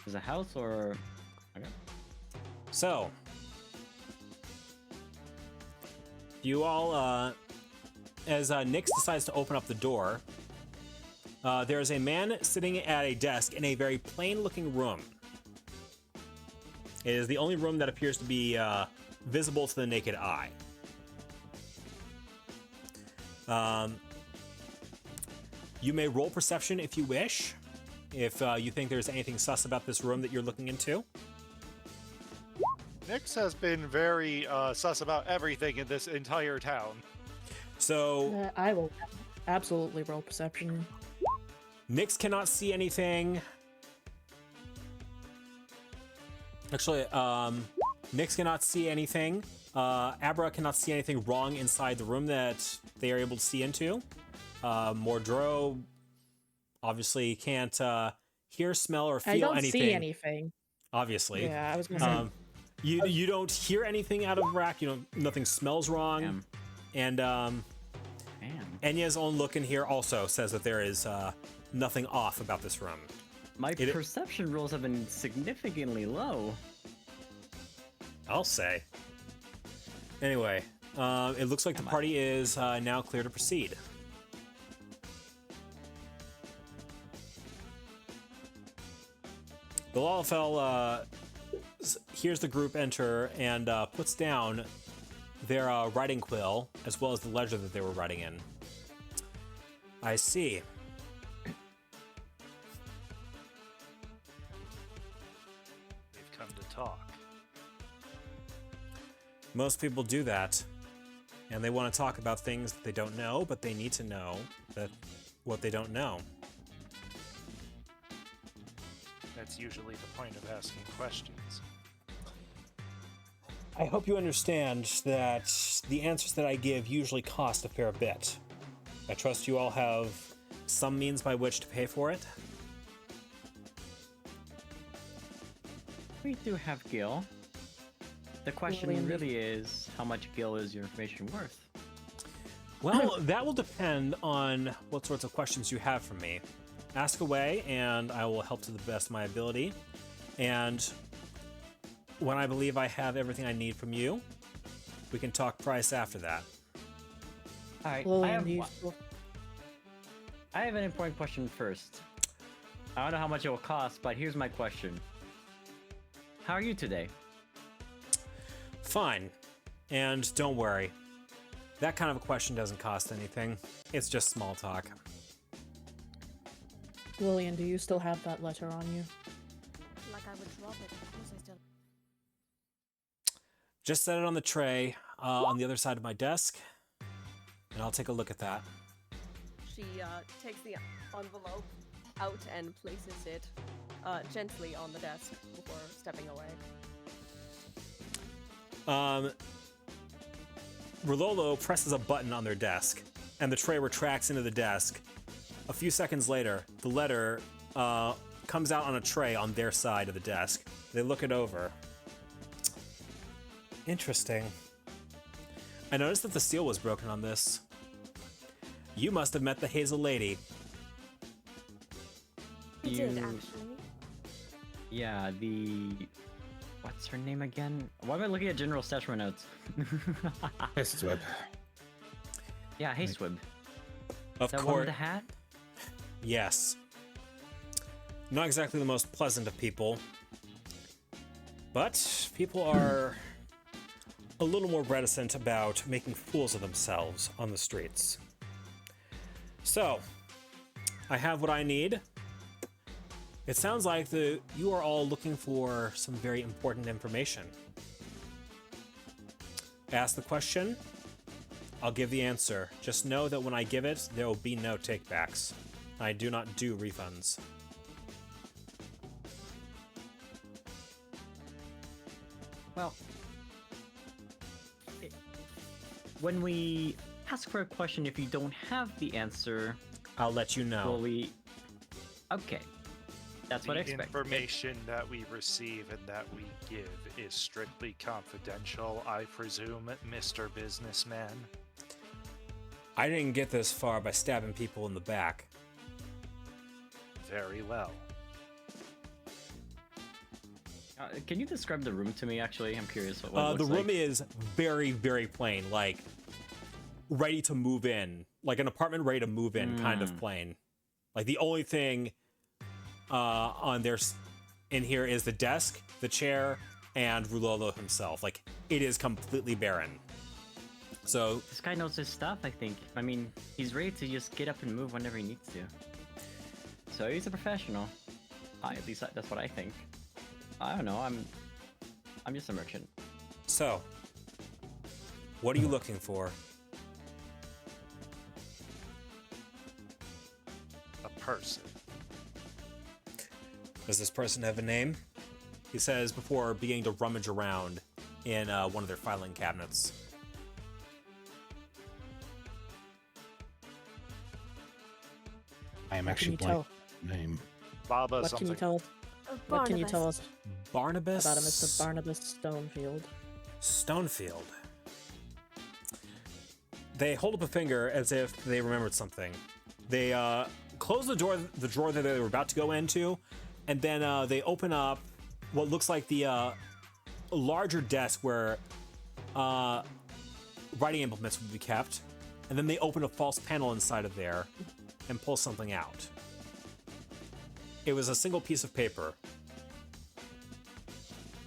Is a house or? Okay. So you all, as Nyx decides to open up the door, there is a man sitting at a desk in a very plain-looking room. It is the only room that appears to be visible to the naked eye. You may roll perception if you wish, if you think there's anything sus about this room that you're looking into. Nyx has been very sus about everything in this entire town. So I will absolutely roll perception. Nyx cannot see anything. Actually, Nyx cannot see anything. Abra cannot see anything wrong inside the room that they are able to see into. Mordro obviously can't hear, smell, or feel I don't anything. see anything. Obviously. Yeah, I was gonna say. You don't hear anything out of rack. Nothing smells wrong. And Enya's own look in here also says that there is nothing off about this room. My perception rolls have been significantly low. I'll say. Anyway, it looks like the party is now clear to proceed. The Lalafell hears the group enter and puts down their writing quill as well as the ledger that they were writing in. I see. We've come to talk. Most people do that, and they want to talk about things that they don't know, but they need to know that what they don't know. That's usually the point of asking questions. I hope you understand that the answers that I give usually cost a fair bit. I trust you all have some means by which to pay for it. We do have Gil. The question really is, how much Gil is your information worth? Well, that will depend on what sorts of questions you have for me. Ask away, and I will help to the best of my ability. And when I believe I have everything I need from you, we can talk price after that. All right, I have an important question first. I don't know how much it will cost, but here's my question. How are you today? Fine. And don't worry. That kind of a question doesn't cost anything. It's just small talk. Lillian, do you still have that letter on you? Like I would drop it. Of course I still. Just set it on the tray on the other side of my desk, and I'll take a look at that. She takes the envelope out and places it gently on the desk before stepping away. Rololo presses a button on their desk, and the tray retracts into the desk. A few seconds later, the letter comes out on a tray on their side of the desk. They look it over. Interesting. I noticed that the seal was broken on this. You must have met the Hazel Lady. We did, actually. Yeah, what's her name again? Why am I looking at General Stashma notes? Hasteweb. Yeah, Hasteweb. Of That one course. with the hat? Yes. Not exactly the most pleasant of people. But people are a little more reticent about making fools of themselves on the streets. So, I have what I need. It sounds like you are all looking for some very important information. Ask the question, I'll give the answer. Just know that when I give it, there will be no takebacks. I do not do refunds. Well, when we ask for a question, if you don't have the answer, I'll let you know. will we... Okay. That's what I expect. The information that we receive and that we give is strictly confidential, I presume, Mr. Businessman. I didn't get this far by stabbing people in the back. Very well. Can you describe the room to me, actually? I'm curious what it The looks room like. is very, very plain, like ready to move in. Like an apartment ready to move in kind of plain. Like the only thing in here is the desk, the chair, and Rulolo himself. Like it is completely barren. So This guy knows his stuff, I think. I mean, he's ready to just get up and move whenever he needs to. So he's a professional. At least that's what I think. I don't know. I'm just a merchant. So, what are you looking for? A person. Does this person have a name? He says before beginning to rummage around in one of their filing cabinets. I am What can actually you blank. tell? Name. Baba What something. can you tell us? What can you tell us Barnabas about him, Mr. Barnabas Stonefield? Stonefield. They hold up a finger as if they remembered something. They close the drawer that they were about to go into, and then they open up what looks like the larger desk where writing implements would be kept, and then they open a false panel inside of there and pull something out. It was a single piece of paper.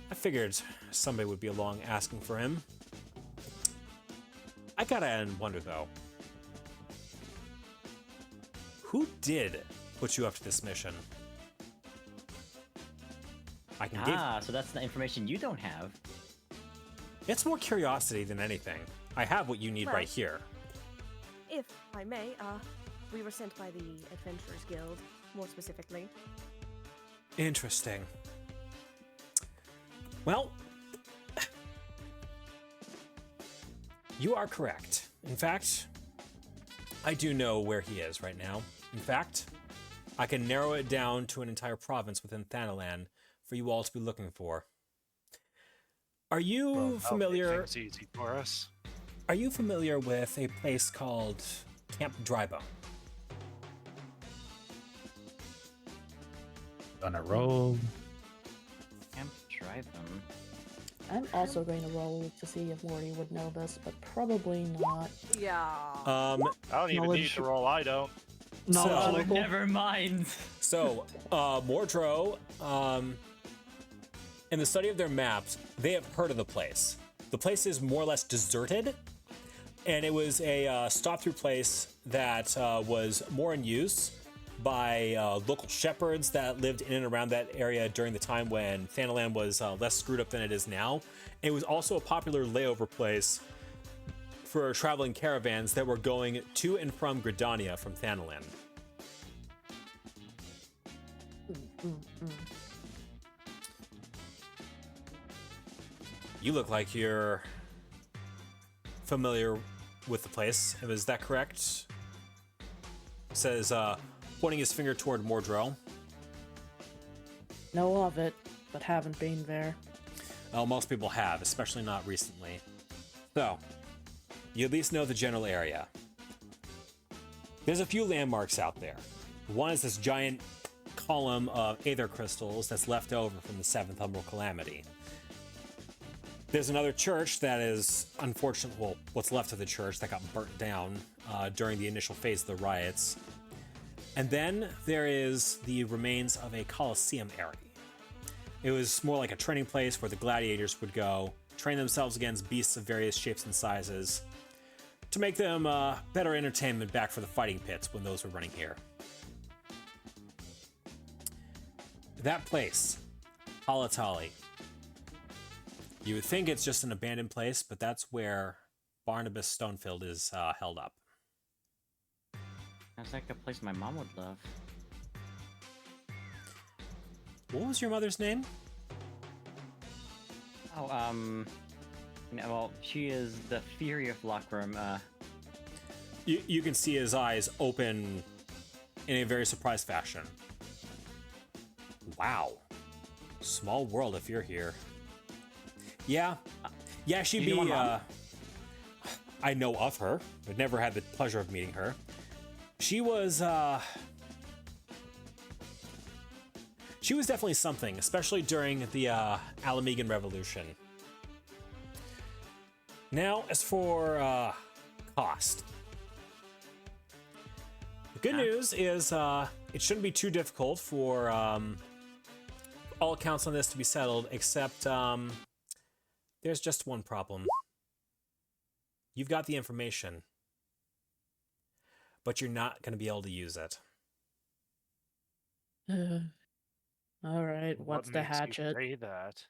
I figured somebody would be along asking for him. I gotta wonder though, who did put you up to this mission? I can give. So that's the information you don't have. It's more curiosity than anything. I have what you need Well- right here. If I may, we were sent by the Adventurers Guild, more specifically. Interesting. Well, you are correct. In fact, I do know where he is right now. In fact, I can narrow it down to an entire province within Thanalan for you all to be looking for. Are you That'll make familiar? things easy for us. Are you familiar with a place called Camp Drybone? On a roll. Can't drive them. I'm also going to roll to see if Morty would know this, but probably not. Yeah. I don't even need Knowledge- to roll. I don't. Knowledge So- local? Never mind. So, Mordro, in the study of their maps, they have heard of the place. The place is more or less deserted, and it was a stop-through place that was more in use by local shepherds that lived in and around that area during the time when Thanalan was less screwed up than it is now. It was also a popular layover place for traveling caravans that were going to and from Gridania from Thanalan. You look like you're familiar with the place. Is that correct? Says, pointing his finger toward Mordro. Know of it, but haven't been there. Well, most people have, especially not recently. So, you at least know the general area. There's a few landmarks out there. One is this giant column of Aether crystals that's left over from the 7th Umbral Calamity. There's another church that is, unfortunate, well, what's left of the church that got burnt down during the initial phase of the riots. And then there is the remains of a Colosseum area. It was more like a training place where the gladiators would go, train themselves against beasts of various shapes and sizes, to make them better entertainment back for the fighting pits when those were running here. That place, Halatali. You would think it's just an abandoned place, but that's where Barnabas Stonefield is held up. Sounds like a place my mom would love. What was your mother's name? Oh, well, she is the Fury of Lockworm. You can see his eyes open in a very surprised fashion. Wow. Small world if you're here. Yeah. Yeah, she'd You know be, my mom? I know of her, but never had the pleasure of meeting her. She was definitely something, especially during the Alamegan Revolution. Now, as for cost. The good news is it shouldn't be too difficult for all accounts on this to be settled, except there's just one problem. You've got the information, but you're not going to be able to use it. All right, what's the makes you hatchet? say that?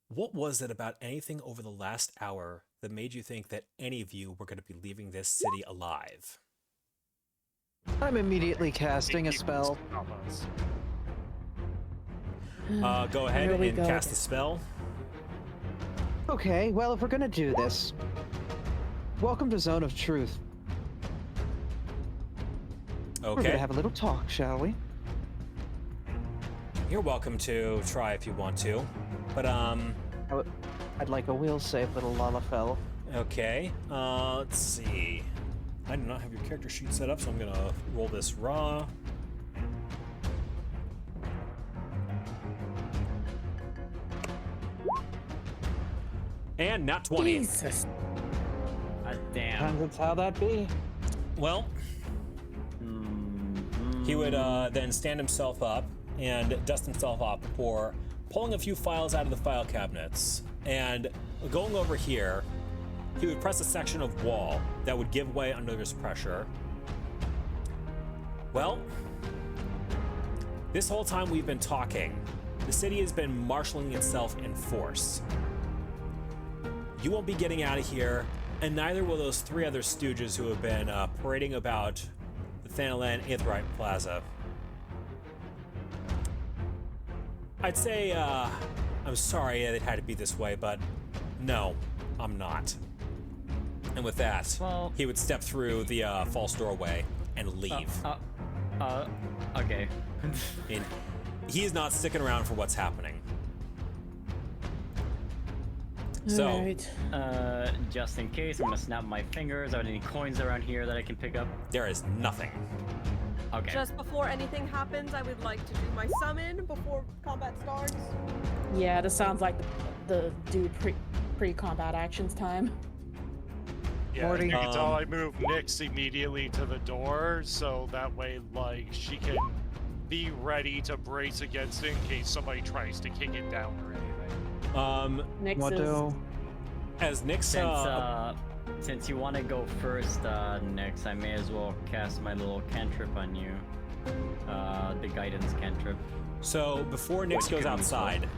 What was it about anything over the last hour that made you think that any of you were going to be leaving this city alive? I'm immediately casting a spell. Go ahead Here we and go cast again. the spell. Okay, well, if we're gonna do this, welcome to Zone of Truth. We're Okay. gonna have a little talk, shall we? You're welcome to try if you want to. But, I'd like a will save, little Lalafell. okay. Let's see. I do not have your character sheet set up, so I'm going to roll this raw. And nat 20. Jesus. Damn. Sometimes that's how that be. Well, he would then stand himself up and dust himself off before pulling a few files out of the file cabinets. And going over here, he would press a section of wall that would give way under this pressure. Well, this whole time we've been talking, the city has been marshaling itself in force. You won't be getting out of here, and neither will those 3 other stooges who have been parading about the Thanalan Etheirys Plaza. I'd say, I'm sorry that it had to be this way, but no, I'm not. And with that, Well- he would step through the false doorway and leave. Okay. And he is not sticking around for what's happening. So, All right. Just in case, I'm gonna snap my fingers. Are there any coins around here that I can pick up? there is nothing. Okay. Just before anything happens, I would like to do my summon before combat starts. Yeah, this sounds like the do pre-combat actions time. Yeah, Morty. you can tell I move Nyx immediately to the door, so that way, like, she can be ready to brace against it in case somebody tries to kick it down or anything. Nyx What is do? As Nick's Since you want to go first, Nyx, I may as well cast my little cantrip on you. The guidance cantrip. so before Nyx Which goes can be outside,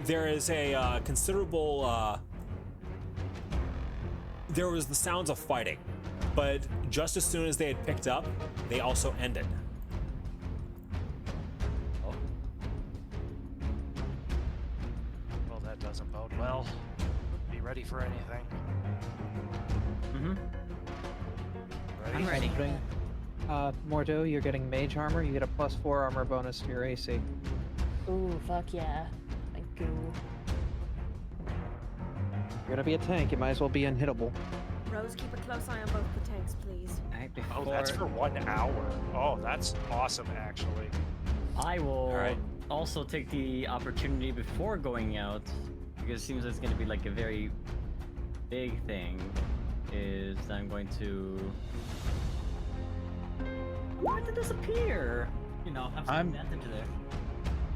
there is a considerable. There was the sounds of fighting, but just as soon as they had picked up, they also ended. Oh. Well, that doesn't bode well. Be ready for anything. Mm-hmm. Ready? I'm ready. Mordo, you're getting mage armor. You get a +4 armor bonus to your AC. Ooh, fuck yeah. Thank you. You're gonna be a tank. You might as well be unhittable. Rose, keep a close eye on both the tanks, please. Alright, Oh, that's for 1 hour. Oh, that's awesome, actually. I will Alright. also take the opportunity before going out, because it seems it's going to be like a very big thing, is I'm going to... Where did it disappear? You know, have some I'm- advantage there.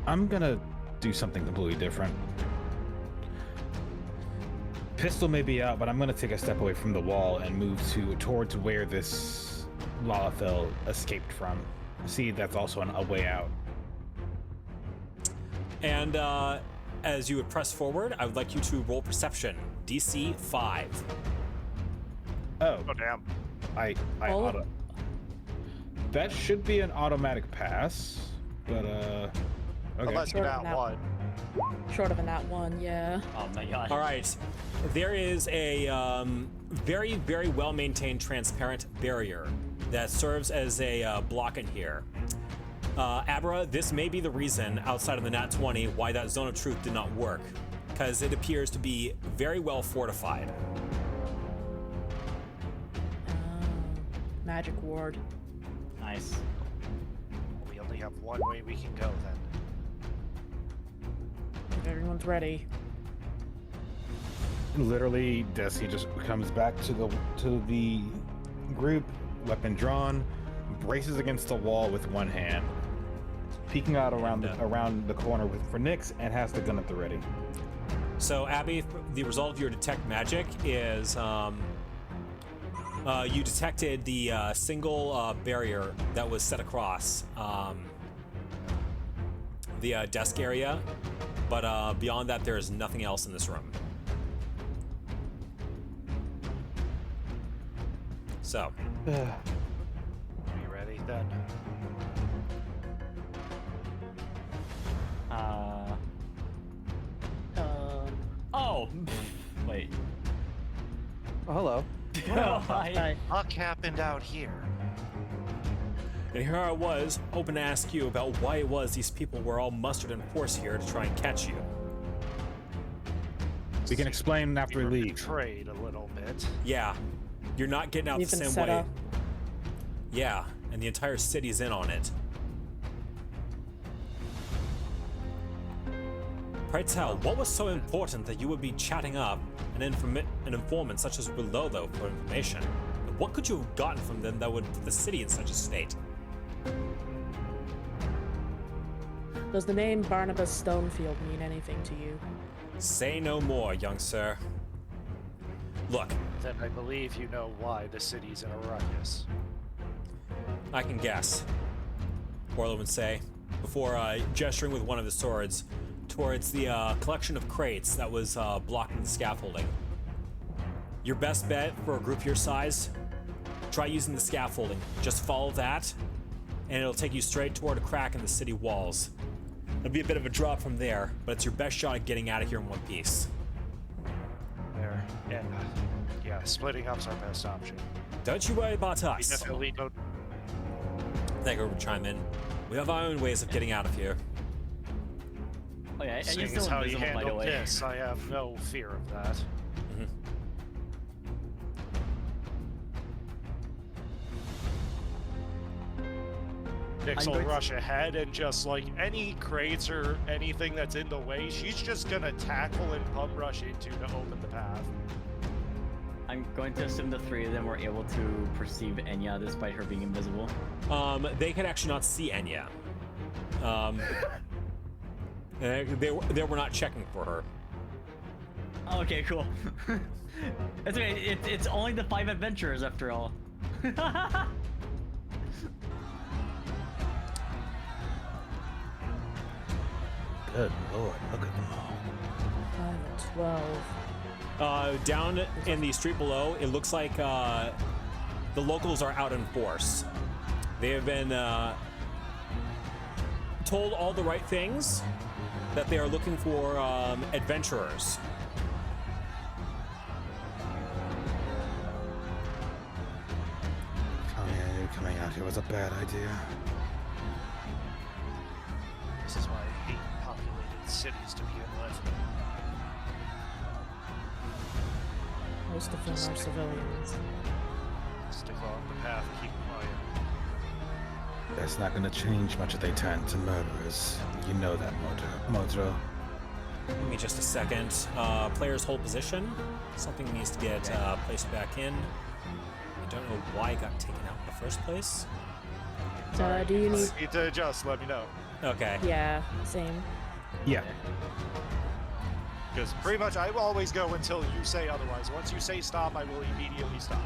I'm gonna do something completely different. Pistol may be out, but I'm gonna take a step away from the wall and move towards where this Lalafell escaped from. See, that's also a way out. And as you would press forward, I would like you to roll perception, DC 5. Oh, Oh, damn. I Oh. auto. That should be an automatic pass, but okay. Unless you're Sure, down now. 1. Short of a nat 1, yeah. Oh my god. All right, there is a very, very well-maintained transparent barrier that serves as a block in here. Abra, this may be the reason, outside of the nat 20, why that zone of truth did not work, because it appears to be very well fortified. Magic ward. Nice. We only have one way we can go then. If everyone's ready. Literally, Desi just comes back to the group, weapon drawn, braces against the wall with one hand, peeking out around the corner for Nyx, and has the gun at the ready. So, Abby, the result of your detect magic is you detected the single barrier that was set across the desk area, but beyond that, there is nothing else in this room. So, Be ready then. Oh, wait. Oh, hello. Hi. What happened out here? and here I was, hoping to ask you about why it was these people were all mustered in force here to try and catch you. We can explain after we were leave. Betrayed a little bit. Yeah, you're not getting out We've the been same set way. up. Yeah, and the entire city's in on it. Pray tell, what was so important that you would be chatting up an informant such as Willow for information? And what could you have gotten from them that would put the city in such a state? Does the name Barnabas Stonefield mean anything to you? Say no more, young sir. Look, Then I believe you know why the city's in a ruckus. I can guess, Orla would say, before gesturing with one of his swords towards the collection of crates that was blocking the scaffolding. Your best bet for a group your size, try using the scaffolding. Just follow that, and it'll take you straight toward a crack in the city walls. It'll be a bit of a drop from there, but it's your best shot at getting out of here in one piece. There. And, yeah, splitting up's our best option. Don't you worry about We us. definitely don't. Thegor would chime in. We have our own ways of getting out of here. Oh yeah, and you're Seeing as still how you invisible, by the handled way. this, I have no fear of that. Nyx will going to- rush ahead and just like any crates or anything that's in the way, she's just gonna tackle and bum rush into to open the path. I'm going to assume the three of them were able to perceive Enya despite her being invisible. They could actually not see Enya. They were not checking for her. Okay, cool. It's okay. It's only the 5 adventurers after all. Good lord, look at them all. 5 and 12. Down in the street below, it looks like the locals are out in force. They have been told all the right things, that they are looking for adventurers. Oh yeah, you coming out here was a bad idea. This is why I hate populated cities to begin with. Most of them are civilians. Stick along the path, keep quiet. That's not gonna change much if they turn to murderers. You know that, Modro. Give me just a second. Players hold position. Something needs to get placed back in. I don't know why it got taken out in the first place. Do you need? Need to adjust, let me know. Okay. Yeah, same. Yeah. Because pretty much I will always go until you say otherwise. Once you say stop, I will immediately stop.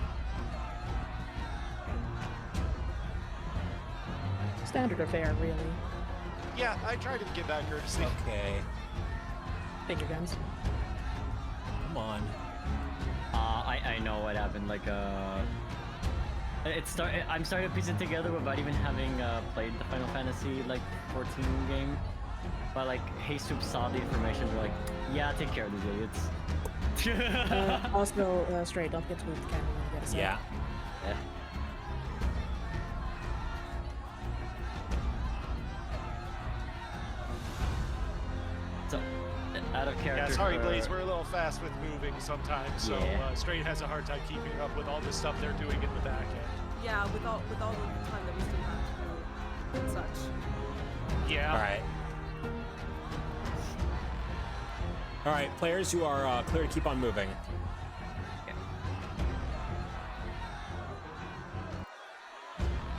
Standard or fair, really. Yeah, I try to give that courtesy. Okay. Finger guns. Come on. I know what happened. Like I'm starting to piece it together without even having played the Final Fantasy like 14 game. But like Heysup saw the information. They're like, yeah, take care of these idiots. Also, Stray, don't get to move the camera when you get a second. Yeah. Yeah. So, out of character. Yeah, sorry, Blaze, we're a little fast with moving sometimes, so Yeah. Straight has a hard time keeping up with all the stuff they're doing in the back end. Yeah, with all the time that we still have to do and such. Yeah. All right. All right, players, you are clear to keep on moving.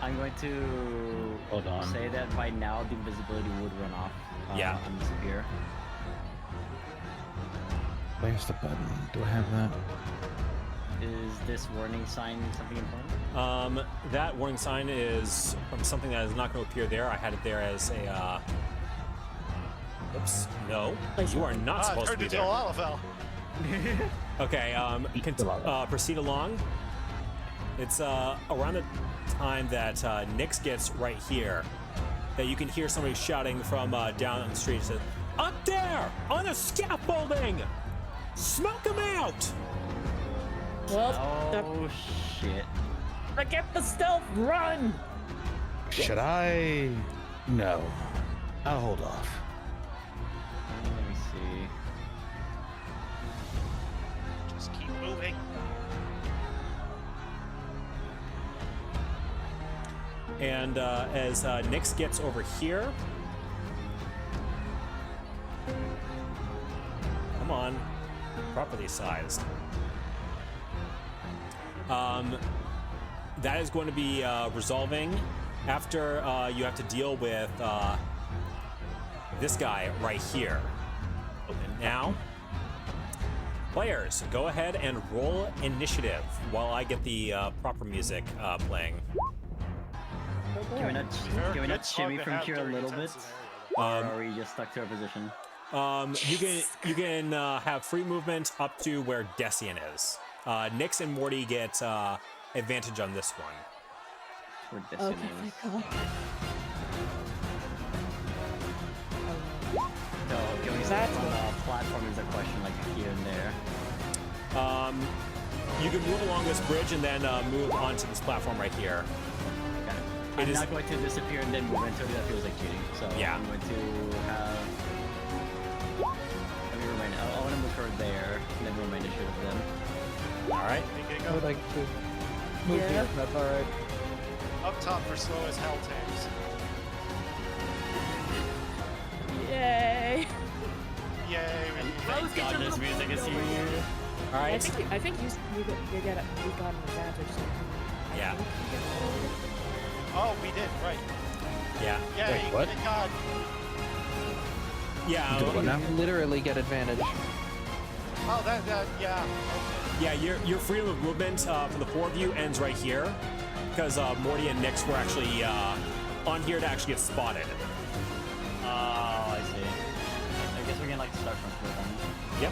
I'm going to Hold on. say that by now the invisibility would run off. Yeah. On this gear. Where's the button? Do I have that? Is this warning sign something important? That warning sign is from something that is not going to appear there. I had it there as a. Oops. No, you are not supposed to be there. Lalafell. Okay. Proceed along. It's around the time that Nyx gets right here that you can hear somebody shouting from down on the street. It says, "Up there on the scaffolding! Smoke him out!" Well, Oh shit. get the stealth, run! Should I? No. I'll hold off. Let me see. Just keep moving. And as Nyx gets over here, come on, properly sized. That is going to be resolving after you have to deal with this guy right here. And now, players, go ahead and roll initiative while I get the proper music playing. Can we not shimmy from here a little bit? Or are we just stuck to our position? You can have free movement up to where Decian is. Nyx and Morty get advantage on this one. Where this Okay, is. thank God. So can we start That's on what- the platform is a question, like here and there. You can move along this bridge and then move onto this platform right here. Got it. It I'm is- not going to disappear and then move into it. That feels like cheating. So Yeah. I'm going to have. Let me remind. I want to move her there, and then remind the shit of them. All right. I would like to move Yeah. here, if that's all right. Up top for slow as hell tanks. Yay! Yay, we Thank God this music is here. All I right. think you got an advantage. So Yeah. Oh, we did, right. Yeah. Yeah, Wait, what? thank God. Yeah. What now? You literally get advantage. Oh, yeah. Okay. Yeah. Your freedom of movement for the four of you ends right here, because Morty and Nyx were actually on here to actually get spotted. Oh, I see. I guess we can like start from here then. Yep.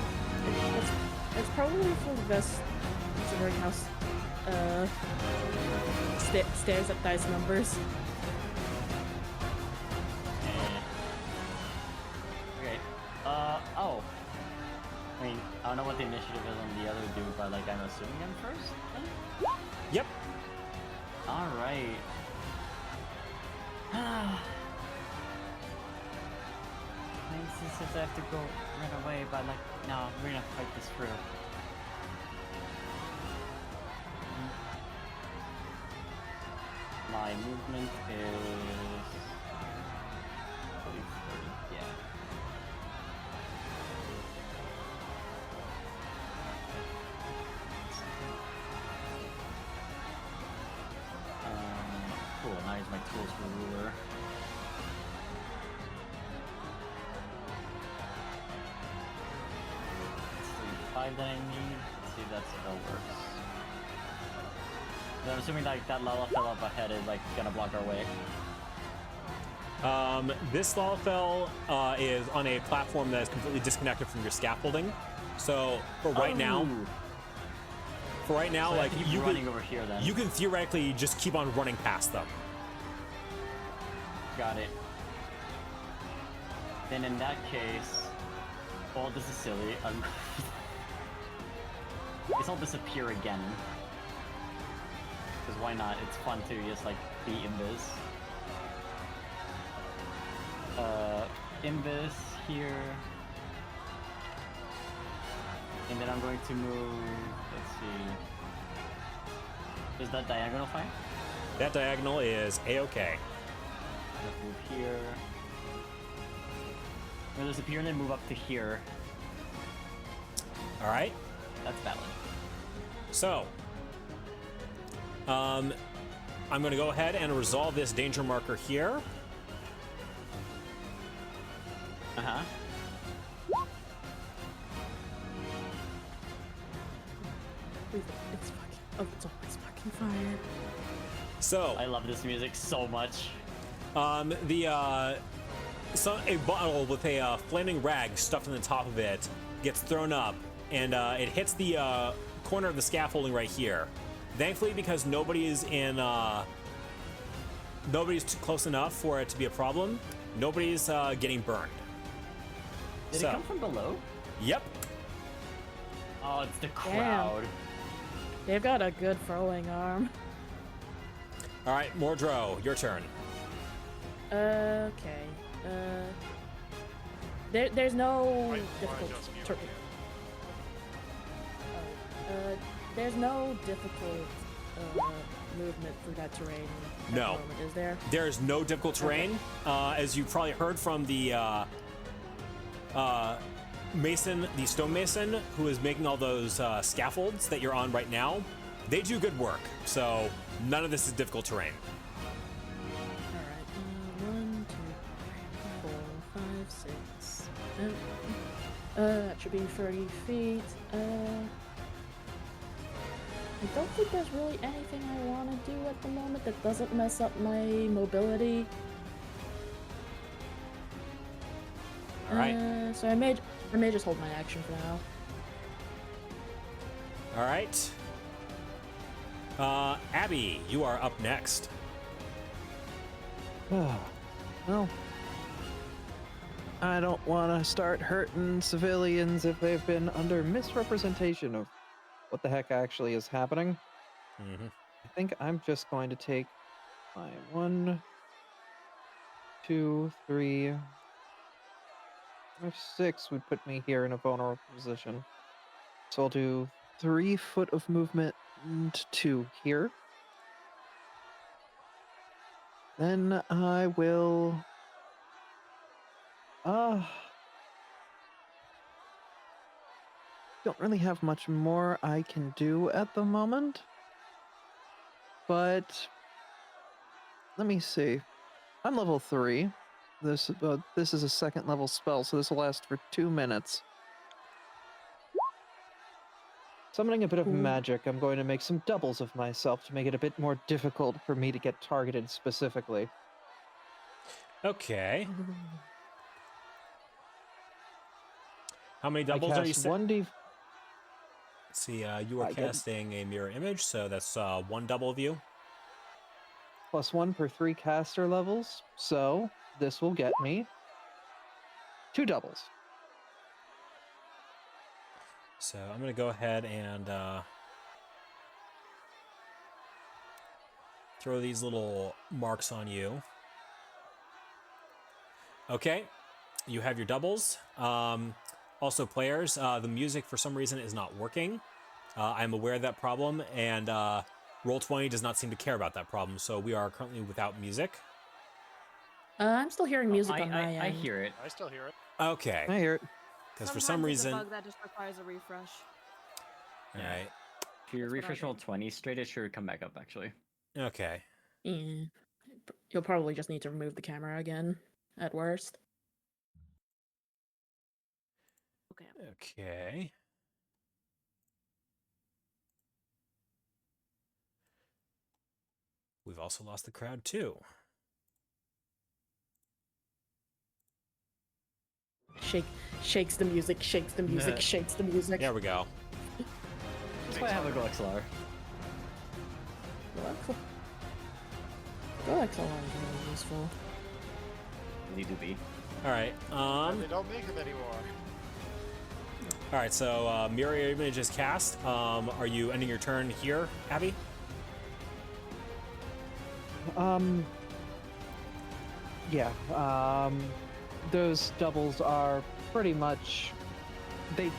It's probably for the best, considering how stares at dice numbers. Okay. Oh. I mean, I don't know what the initiative is on the other dude, but like I'm assuming I'm first. Then? Yep. All right. I mean, since I have to go run away, but like, no, we're gonna fight this through. My movement is 30, yeah. Cool, now I use my tools for ruler. Let's see, 5 that I need. Let's see if that spell works. But I'm assuming like that lava fell up ahead is like gonna block our way. This Lalafell is on a platform that is completely disconnected from your scaffolding. So for right now, So I like have to keep you running can, over here then. you can theoretically just keep on running past them. Got it. Then in that case, oh, this is silly. Guess I'll disappear again. Because why not? It's fun to just like be Invis. Invis here. And then I'm going to move, let's see. Is that diagonal fine? That diagonal is A-OK. Let's move here. I'm gonna disappear and then move up to here. All right. That's valid. So, I'm going to go ahead and resolve this danger marker here. I'm fired. So, I love this music so much. a bottle with a flaming rag stuffed in the top of it gets thrown up, and it hits the corner of the scaffolding right here. Thankfully, because nobody's too close enough for it to be a problem, nobody's getting burned. Did it come from below? Yep. Oh, it's the crowd. They've got a good throwing arm. All right, Mordro, your turn. Okay. There's no difficult there's no difficult movement through that terrain. At the No. moment, is there? There's no difficult terrain. As you probably heard from the mason, the stonemason, who is making all those scaffolds that you're on right now. They do good work, so none of this is difficult terrain. Alright. 1, 2, 3, 4, 5, 6. That should be 30 feet. I don't think there's really anything I want to do at the moment that doesn't mess up my mobility. All right. So I may just hold my action for now. All right. Abby, you are up next. Well, I don't want to start hurting civilians if they've been under misrepresentation of what the heck actually is happening. Mm-hmm. I think I'm just going to take my 1, 2, 3, 5, 6 would put me here in a vulnerable position. So I'll do 3 foot of movement to here. Then I will don't really have much more I can do at the moment. But let me see. I'm level 3. This is a second level spell, so this will last for 2 minutes. Summoning a bit of magic, I'm going to make some doubles of myself to make it a bit more difficult for me to get targeted specifically. Okay. How many I doubles are you cast saying? 1d. Let's see, you are I get- casting a mirror image, so that's 1 double of you. +1 per 3 caster levels, so this will get me 2 doubles. So I'm going to go ahead and throw these little marks on you. Okay, you have your doubles. Also, players, the music for some reason is not working. I'm aware of that problem, and Roll20 does not seem to care about that problem, so we are currently without music. I'm still hearing music I, on my end. I hear it. I still hear it. Okay, I hear it. because for Sometimes some it's a reason... bug that just requires a refresh. All right, If you That's what I refresh roll did. 20 straight, it should come back up, actually. okay. Yeah. You'll probably just need to remove the camera again, at worst. Okay. Okay. We've also lost the crowd, too. Shakes the music, shakes the music, Nah. shakes the music. There we go. That's why I have a Goxlar. Goxlar is really useful. Need to be. All right. And they don't make them anymore. All right. So mirror image is cast. Are you ending your turn here, Abby? Yeah. Those doubles are pretty much. They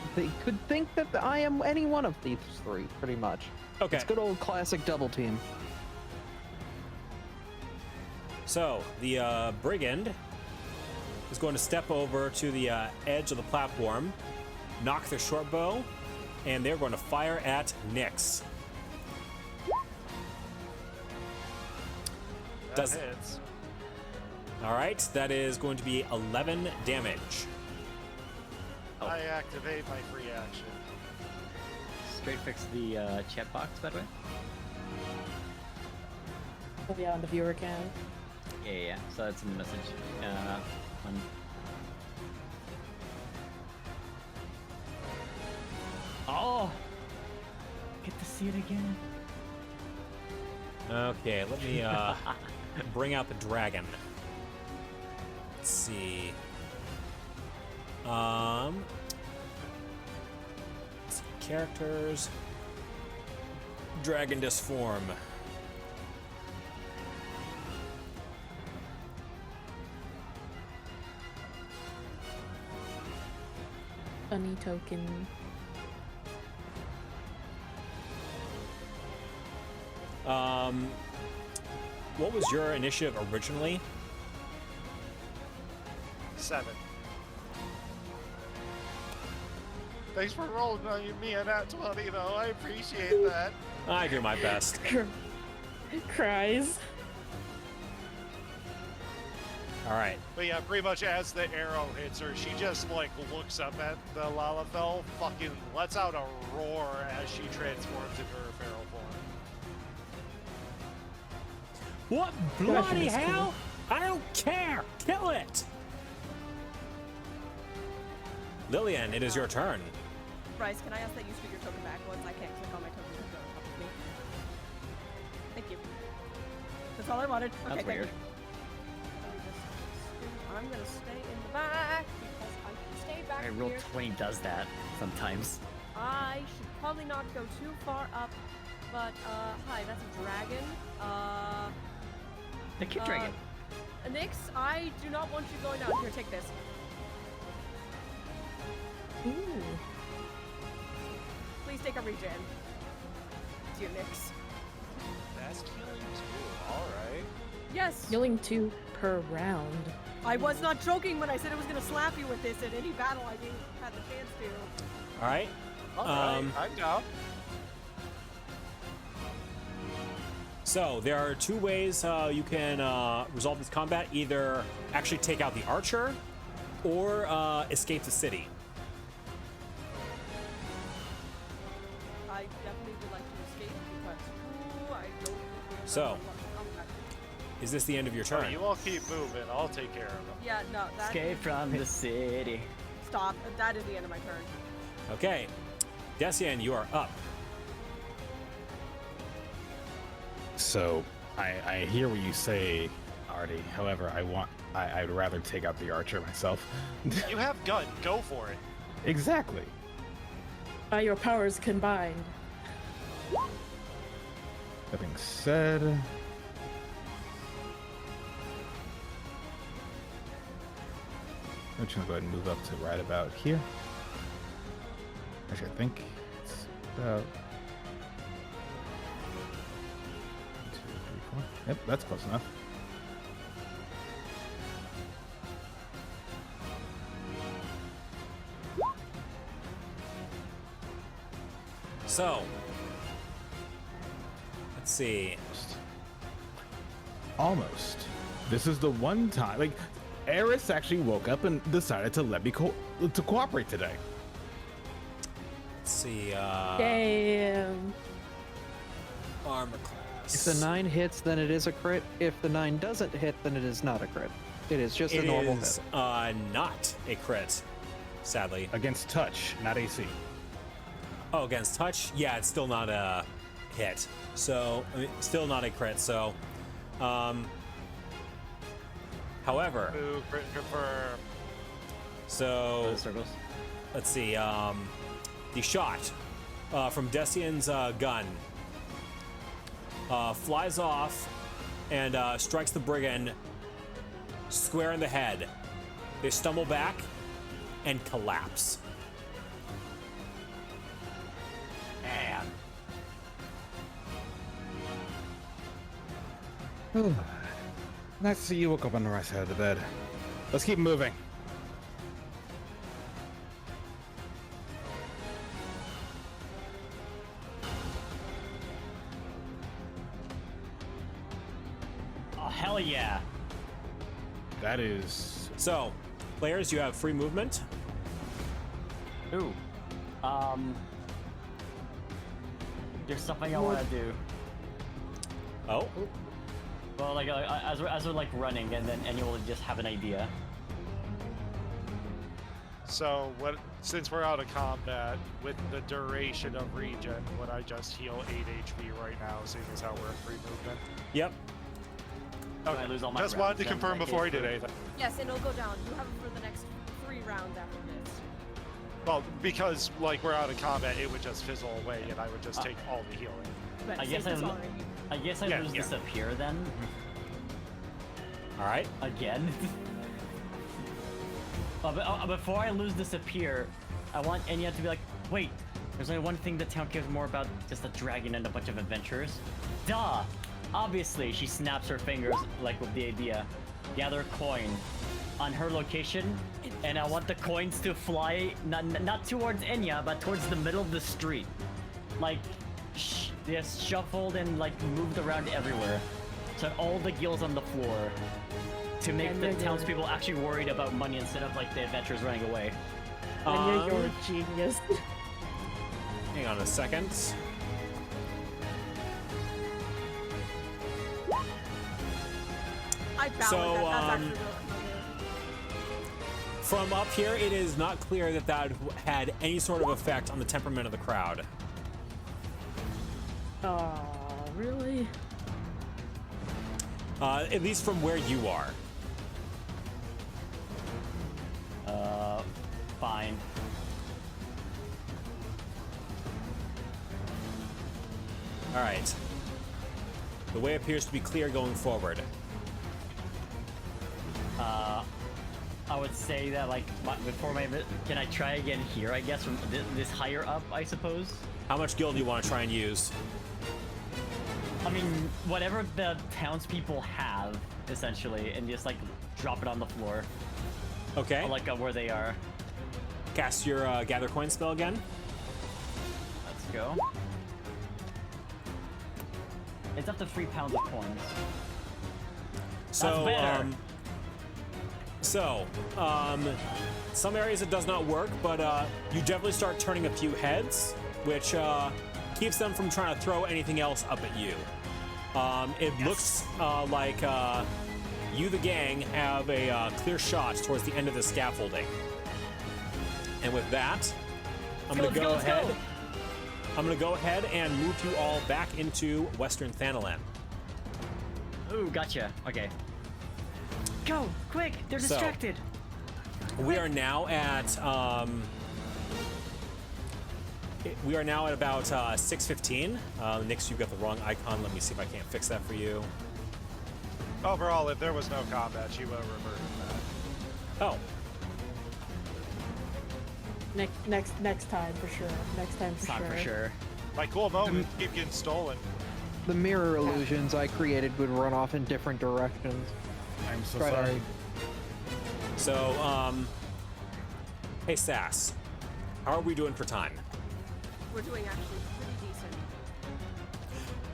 could think that I am any one of these 3, pretty much. Okay. It's good old classic double team. So the brigand is going to step over to the edge of the platform, knock their short bow, and they're going to fire at Nyx. That hits. All right, that is going to be 11 damage. I activate my free action. Straight fix the chat box, by the way. Oh, yeah, on the viewer can. Yeah. So that's a message. On... Oh! Get to see it again. Okay, let me bring out the dragon. Let's see. Let's see. Characters. Dragon disform. Funny token. What was your initiative originally? 7. Thanks for rolling on me on that 20, though. I appreciate that. I do my best. Cries. All right. But yeah, pretty much as the arrow hits her, she just like looks up at the Lalafell, fucking lets out a roar as she transforms into her feral form. What bloody hell? I don't care. Kill it. Lillian, it is your turn. Bryce, can I ask that you speak your token backwards? I can't click on my token because they're on top of me. Thank you. That's all I wanted. Okay, That's weird. I'm gonna stay in the back because I can stay back Alright, roll here. 20 does that sometimes. I should probably not go too far up, but hi, that's a dragon. The cute dragon. Nyx, I do not want you going down. Here, take this. Ooh. Please take a regen. It's you, Nyx. That's killing too. Alright. Yes. Healing 2 per round. I was not joking when I said I was gonna slap you with this in any battle I didn't have the chance to. All right. Alright, I'm down. So there are two ways you can resolve this combat. Either actually take out the archer or escape the city. I definitely would like to escape because I don't think we're So. gonna want to come back. Is this the end of your turn? Oh, you all keep moving. I'll take care of them. Yeah, no, that Escape from the city. stop. That is the end of my turn. Okay. Decian, you are up. So I hear what you say, Artie. However, I'd rather take out the archer myself. You have gun. Go for it. Exactly. By your powers combined. That being said, I'm just gonna go ahead and move up to right about here. Actually, I think it's about 1, 2, 3, 4. Yep, that's close enough. So. Let's see. Almost. This is the one time, like, Etheirys actually woke up and decided to let me to cooperate today. Let's see. Damn. Armor If class. the 9 hits, then it is a crit. If the 9 doesn't hit, then it is not a crit. It is just a normal It is hit. not a crit, sadly. Against touch, not AC. Oh, against touch? Yeah, it's still not a hit. So, I mean, still not a crit. So, however, Ooh, crit confirm. so The circles. let's see. The shot from Decian's gun flies off and strikes the brigand square in the head. They stumble back and collapse. Whew. Nice to see you woke up on the right side of the bed. Let's keep moving. Oh, hell yeah. That is... So, players, you have free movement. Ooh. There's something I want to do. Oh, Well, like as we're like running, and then Enya will just have an idea. So since we're out of combat, with the duration of regen, would I just heal 8 HP right now, seeing as how we're in free movement? Yep. I lose all my Just wanted rounds to then, confirm like, before he it's did for- anything. Yes, and it'll go down. You have it for the next 3 rounds after this. Well, because like we're out of combat, it would just fizzle away, and I would just take all the healing. But I guess since it's I already- guess I Yeah, lose yeah. disappear then. All right. Again. Before I lose disappear, I want Enya to be like, wait, there's only one thing the town cares more about, just a dragon and a bunch of adventurers. Duh! Obviously, she snaps her fingers, like with the idea. Gather a coin on her location, and I want the coins to fly, not towards Enya, but towards the middle of the street. Like, just shuffled and like moved around everywhere. So all the gills on the floor. To make the townspeople actually worried about money instead of like the adventurers running away. Enya, you're a genius. Hang on a second. I balance So, that. That's actually real clever. From up here, it is not clear that that had any sort of effect on the temperament of the crowd. Really? At least from where you are. Fine. All right. The way appears to be clear going forward. I would say that like can I try again here? I guess from this higher up, I suppose. How much gil do you want to try and use? I mean, whatever the townspeople have, essentially, and just like drop it on the floor, Okay. or, like where they are. Cast your gather coin spell again. Let's go. It's up to 3 pounds of coins. So, better. Some areas it does not work, but you definitely start turning a few heads, which keeps them from trying to throw anything else up at you. It looks like you, the gang, have a clear shot towards the end of the scaffolding. And with that, I'm going to go ahead. I'm going to go ahead and move you all back into Western Thanalan. Ooh, gotcha. Okay. Go, quick! They're So- distracted. We are now at about 6:15. Nix, you've got the wrong icon. Let me see if I can't fix that for you. Overall, if there was no combat, she would have reverted that. Oh, Next time for sure. Next time for Time sure. for sure. My cool moments keep getting stolen. The mirror illusions I created would run off in different directions. I'm so Right. sorry. so hey Sass, how are we doing for time? We're doing actually pretty decent.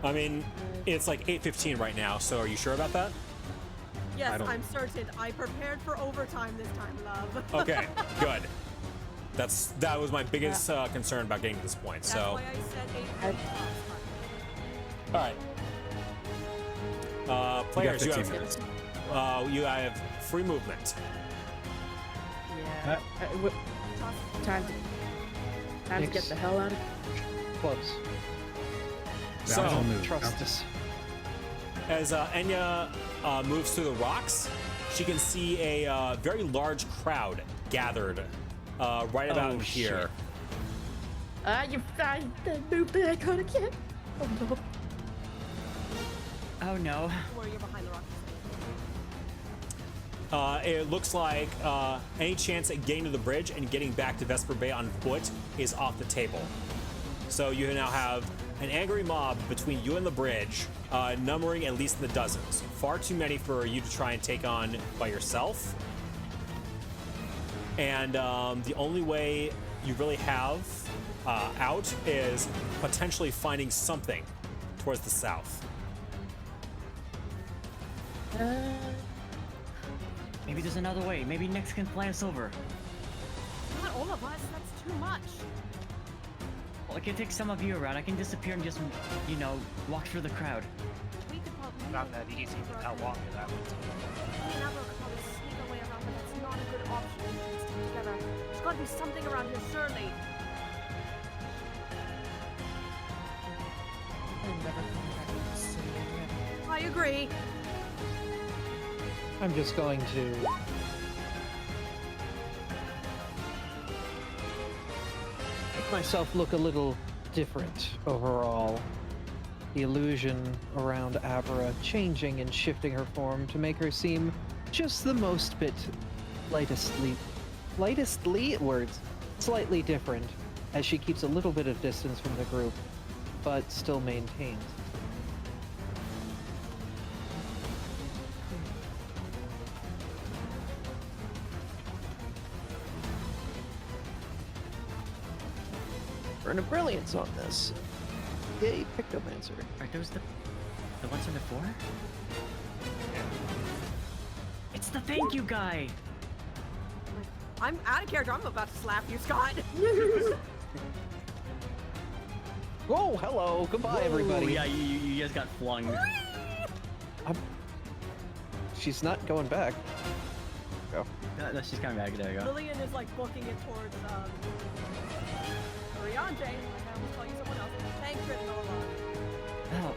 I mean, it's like 8:15 right now. So are you sure about that? Yes, don't- I'm certain. I prepared for overtime this time, love. Okay, good. That was my biggest concern about getting to this point. That's So, why I said 8 all right. Players, you 15 have minutes. you have free movement. Yeah. Time to get the hell out of. Close. So, I'll move. Trust us. as Enya moves through the rocks, she can see a very large crowd gathered right about Oh, here. You find the new back on again. Oh no. Oh no. Where you're behind the rock. It looks like any chance at getting to the bridge and getting back to Vesper Bay on foot is off the table. So you now have an angry mob between you and the bridge, numbering at least in the dozens. Far too many for you to try and take on by yourself. And the only way you really have out is potentially finding something towards the south. Maybe there's another way. Maybe Nyx can fly us over. Not all of us. That's too much. Well, I can take some of you around. I can disappear and just, walk through the crowd. We could not that easy with how long that would take. Me and Abra could probably sneak our way around, but that's not a good option when we stick together. There's gotta be something around here, surely. I'm never coming back to this city again. I agree. I'm just going to make myself look a little different overall. The illusion around Abra changing and shifting her form to make her seem just the most bit slightly different, as she keeps a little bit of distance from the group, but still maintains. Burn of brilliance on this. Yay, Pictomancer. Are those the ones from before? It's the thank you guy. I'm out of character. I'm about to slap you, Scott. Oh, hello. Goodbye, everybody. Yeah, you just got flung. She's not going back. Go. No, she's coming back. There you go. Lillian is like booking it towards Rianje. I almost call you someone else. Thanks, Gryffindor. Oh,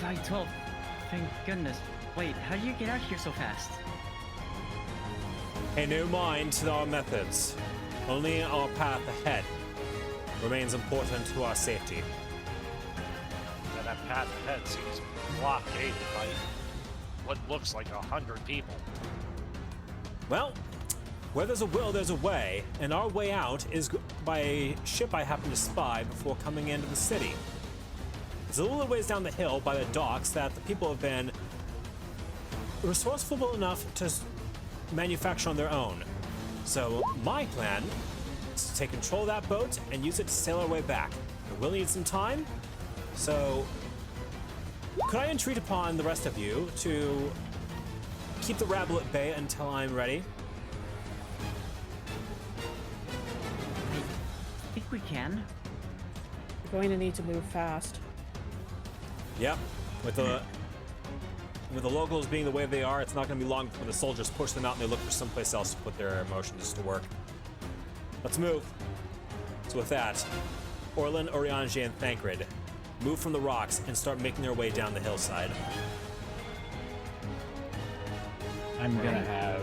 by 12. Thank goodness. Wait, how do you get out here so fast? Pay no mind to our methods. Only our path ahead remains important to our safety. Yeah, that path ahead seems blockaded by what looks like 100 people. Well, where there's a will, there's a way, and our way out is by a ship I happened to spy before coming into the city. It's a little ways down the hill by the docks that the people have been resourceful enough to manufacture on their own. So my plan is to take control of that boat and use it to sail our way back. And we'll need some time, so could I entreat upon the rest of you to keep the rabble at bay until I'm ready? I think we can. We're going to need to move fast. Yep. With the locals being the way they are, it's not going to be long before the soldiers push them out and they look for someplace else to put their emotions to work. Let's move. So with that, Orlin, Oriange, and Thancred move from the rocks and start making their way down the hillside. I'm gonna have.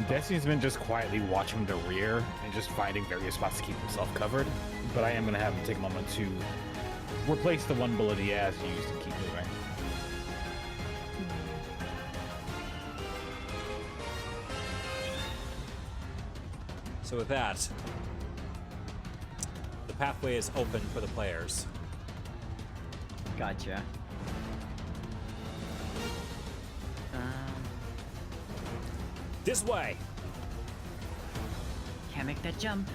Destiny's been just quietly watching the rear and just finding various spots to keep himself covered, but I am gonna have him take a moment to replace the one bullet he has used and keep moving. So with that, the pathway is open for the players. Gotcha. This way! Can't make that jump.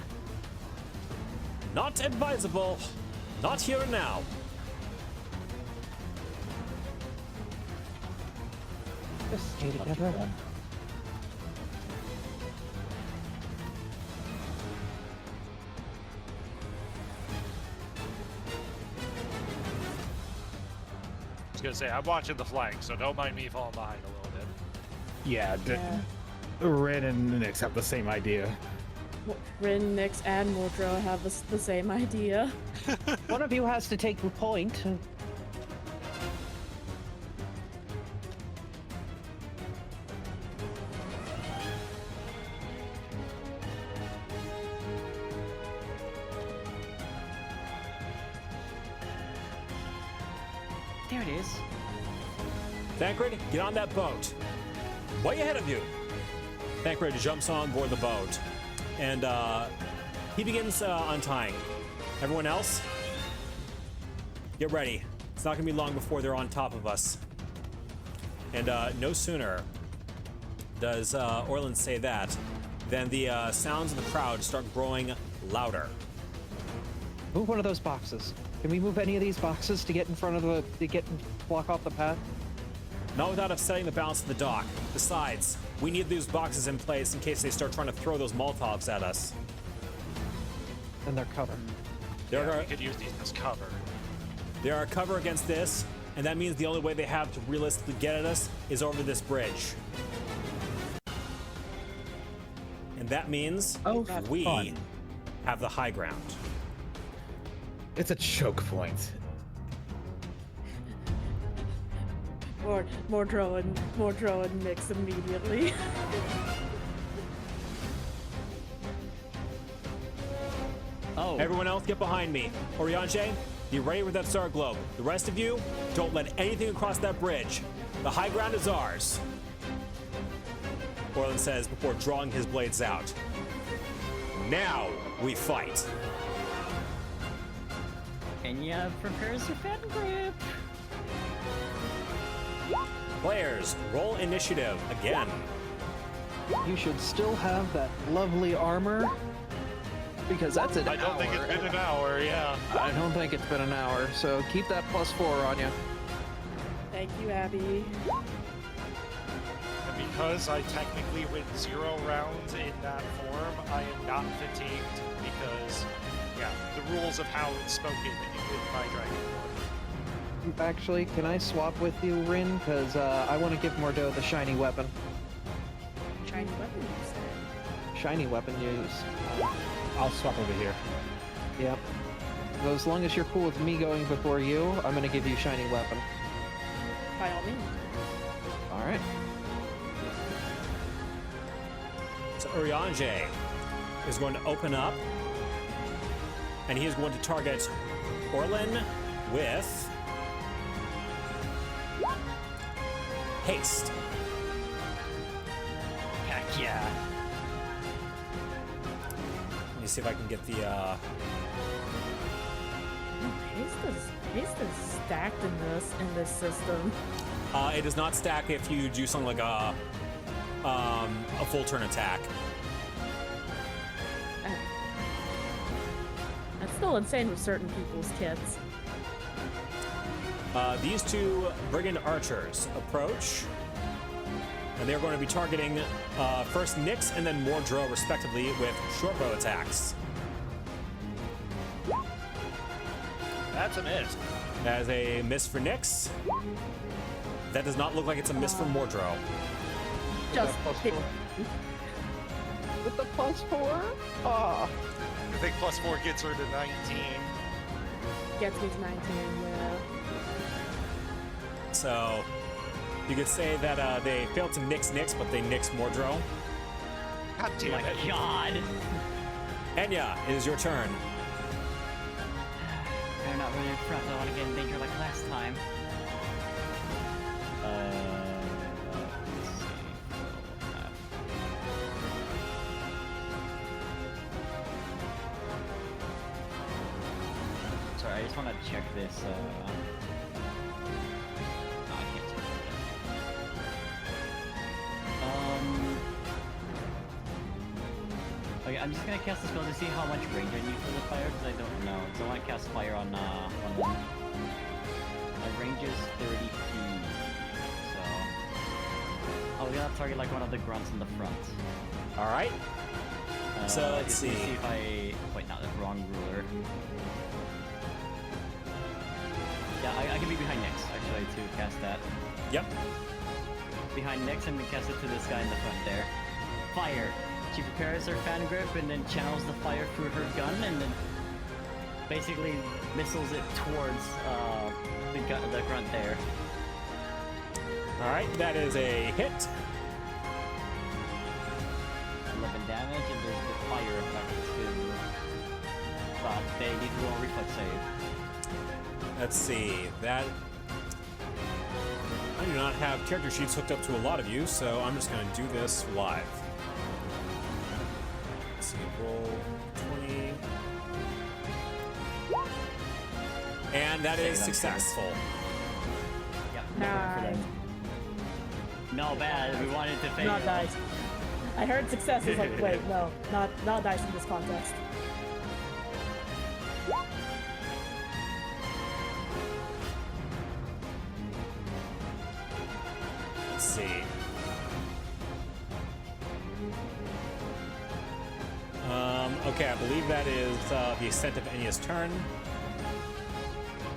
Not advisable. Not here and now. Just stay together. I was gonna say, I'm watching the flank, so don't mind me falling behind a little bit. Yeah, Red and Nix have the same idea. Rin, Nix, and Mordro have the same idea. One of you has to take the point. There it is. Thancred, get on that boat. Way ahead of you. Thancred jumps on board the boat, and he begins untying. Everyone else, get ready. It's not going to be long before they're on top of us. And no sooner does Orlin say that than the sounds of the crowd start growing louder. Move one of those boxes. Can we move any of these boxes to get in front of block off the path? Not without upsetting the balance of the dock. Besides, we need these boxes in place in case they start trying to throw those Molotovs at us. And they're covered. They're Yeah, we could use these as cover. They are cover against this, and that means the only way they have to realistically get at us is over this bridge. And that means we fun. have the high ground. It's a choke point. Mordro and Mix immediately. Oh. Everyone else, get behind me. Oriange, be ready with that star globe. The rest of you, don't let anything across that bridge. The high ground is ours. Orlin says before drawing his blades out. Now we fight. Enya prepares her fan grip. Players, roll initiative again. You should still have that lovely armor. Because that's an hour. I don't think it's been an hour, yeah. I don't think it's been an hour, so keep that +4 on you. Thank you, Abby. And because I technically win 0 rounds in that form, I am not fatigued because, yeah, the rules of how it's spoken in my dragon form. Actually, can I swap with you, Rin? Because I want to give Mordo the shiny weapon. Shiny weapon, you said. Shiny weapon use. I'll swap over here. Yep. So as long as you're cool with me going before you, I'm going to give you shiny weapon. By all means. All right. So Urianger is going to open up, and he is going to target Orlin with haste. Heck yeah. Let me see if I can get the Haste is stacked in this system. it does not stack if you do something like a full turn attack. That's still insane with certain people's kits. These two brigand archers approach, and they're going to be targeting first Nyx and then Mordro, respectively, with short bow attacks. That's a miss. That is a miss for Nyx. That does not look like it's a miss for Mordro. Just pick. With the +4? Oh. I think +4 gets her to 19. Gets me to 19, yeah. So you could say that they failed to Nyx, but they Nyx Mordro. God Oh damn my it. god. Enya, it is your turn. Better not run in front. I don't want to get in danger like last time. Let's see. Sorry, I just want to check this. No, I can't check that. Okay, I'm just gonna cast the spell to see how much range I need for the fire, because I don't know. So I want to cast fire on one of them. My range is 30 feet, so I'll gonna target like one of the grunts in the front. All right. So let's just need to see. see if I wait, not the wrong ruler. Yeah, I can be behind Nyx actually to cast that. Yep. Behind Nyx and then cast it to this guy in the front there. Fire. She prepares her fan grip and then channels the fire through her gun and then basically missiles it towards the grunt there. All right, that is a hit. 11 damage and there's the fire effect too. But they need to roll a reflex save. Let's see. That I do not have character sheets hooked up to a lot of you, so I'm just going to do this live. Let's see. Roll 20. And that is successful. Yep. no room for Nice. them. No bad. We wanted to fail. Not dice. I heard success. It's like, wait, no, not dice in this context. Let's see. Okay, I believe that is the extent of Enya's turn.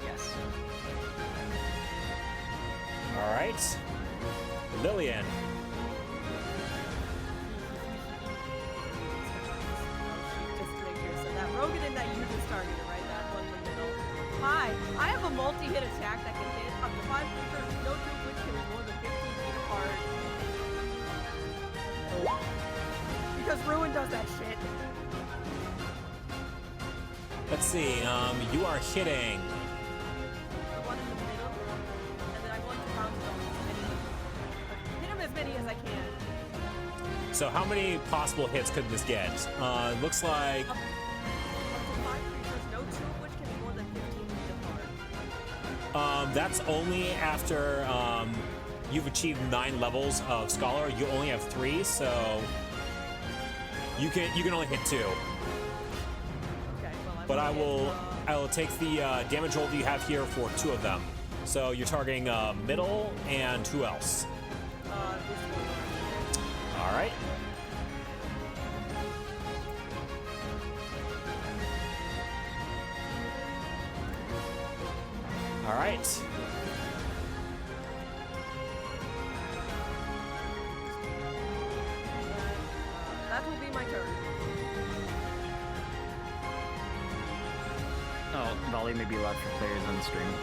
Yes. right. Lillian. Just to make sure. So that Rogan that you just targeted, right? That one in the middle. Hi, I have a multi-hit attack that can hit up to 5 creatures, no two of which can be more than 15 feet apart. Because Ruin does that shit. Let's see. You are hitting. The one in the middle, and then I want to bounce on hit him as many as I can. So how many possible hits could this get? Looks like Up to 5 creatures, no two of which can be more than 15 feet apart. that's only after you've achieved 9 levels of Scholar. You only have 3, so you can only hit 2. Okay, well, But I will will take the damage roll that you have here for 2 of them. So you're targeting middle and who else? this one. All right. All right. That will be my turn. Oh, volley may be allowed for players on stream.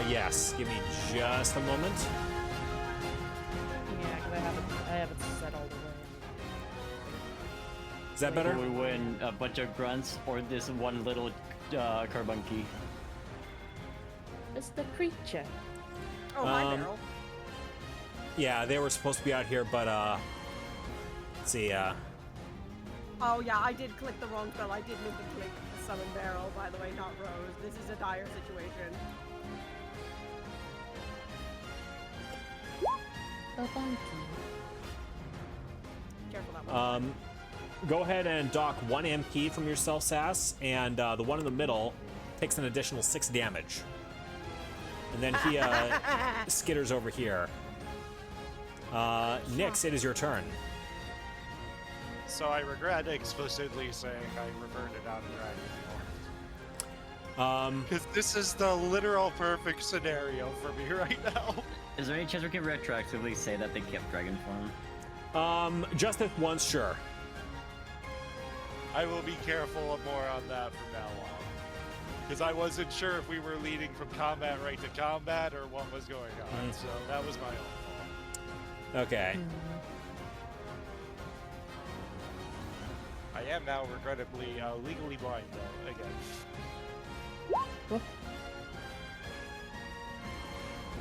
Yes. Give me just a moment. Yeah, because I have it set all the way. Is that better? We win a bunch of grunts or this one little carbunky. It's the creature. Oh, hi, Meryl. Yeah, they were supposed to be out here, but let's see. Oh, yeah, I did click the wrong spell. I did mean to click Summon Barrel, by the way, not Rose. This is a dire situation. The funky. Careful that one. Go ahead and dock 1 MP from yourself, Sass, and the one in the middle takes an additional 6 damage. And then he skitters over here. Nyx, it is your turn. So I regret explicitly saying I reverted out of Dragon form. Because this is the literal perfect scenario for me right now. Is there any chance we can retroactively say that they kept dragon form? Just if once, sure. I will be careful more on that from now on. Because I wasn't sure if we were leading from combat right to combat or what was going on. So that was my own fault. Okay. I am now regrettably legally blind though, again. What?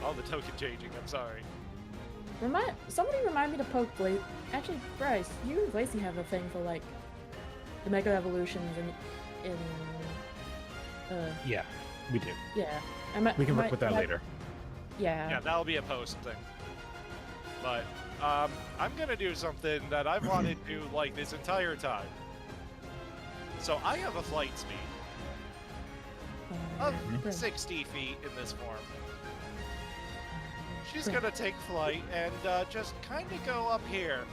All the token changing, I'm sorry. Somebody remind me to poke Blaze. Actually, Bryce, you and Blazy have a thing for like the Mega Evolutions in Yeah, we do. yeah. We can work with that later. Yeah. Yeah, that'll be a post thing. But I'm gonna do something that I've wanted to do like this entire time. So I have a flight speed of 60 feet in this form. She's gonna take flight and just kind of go up here.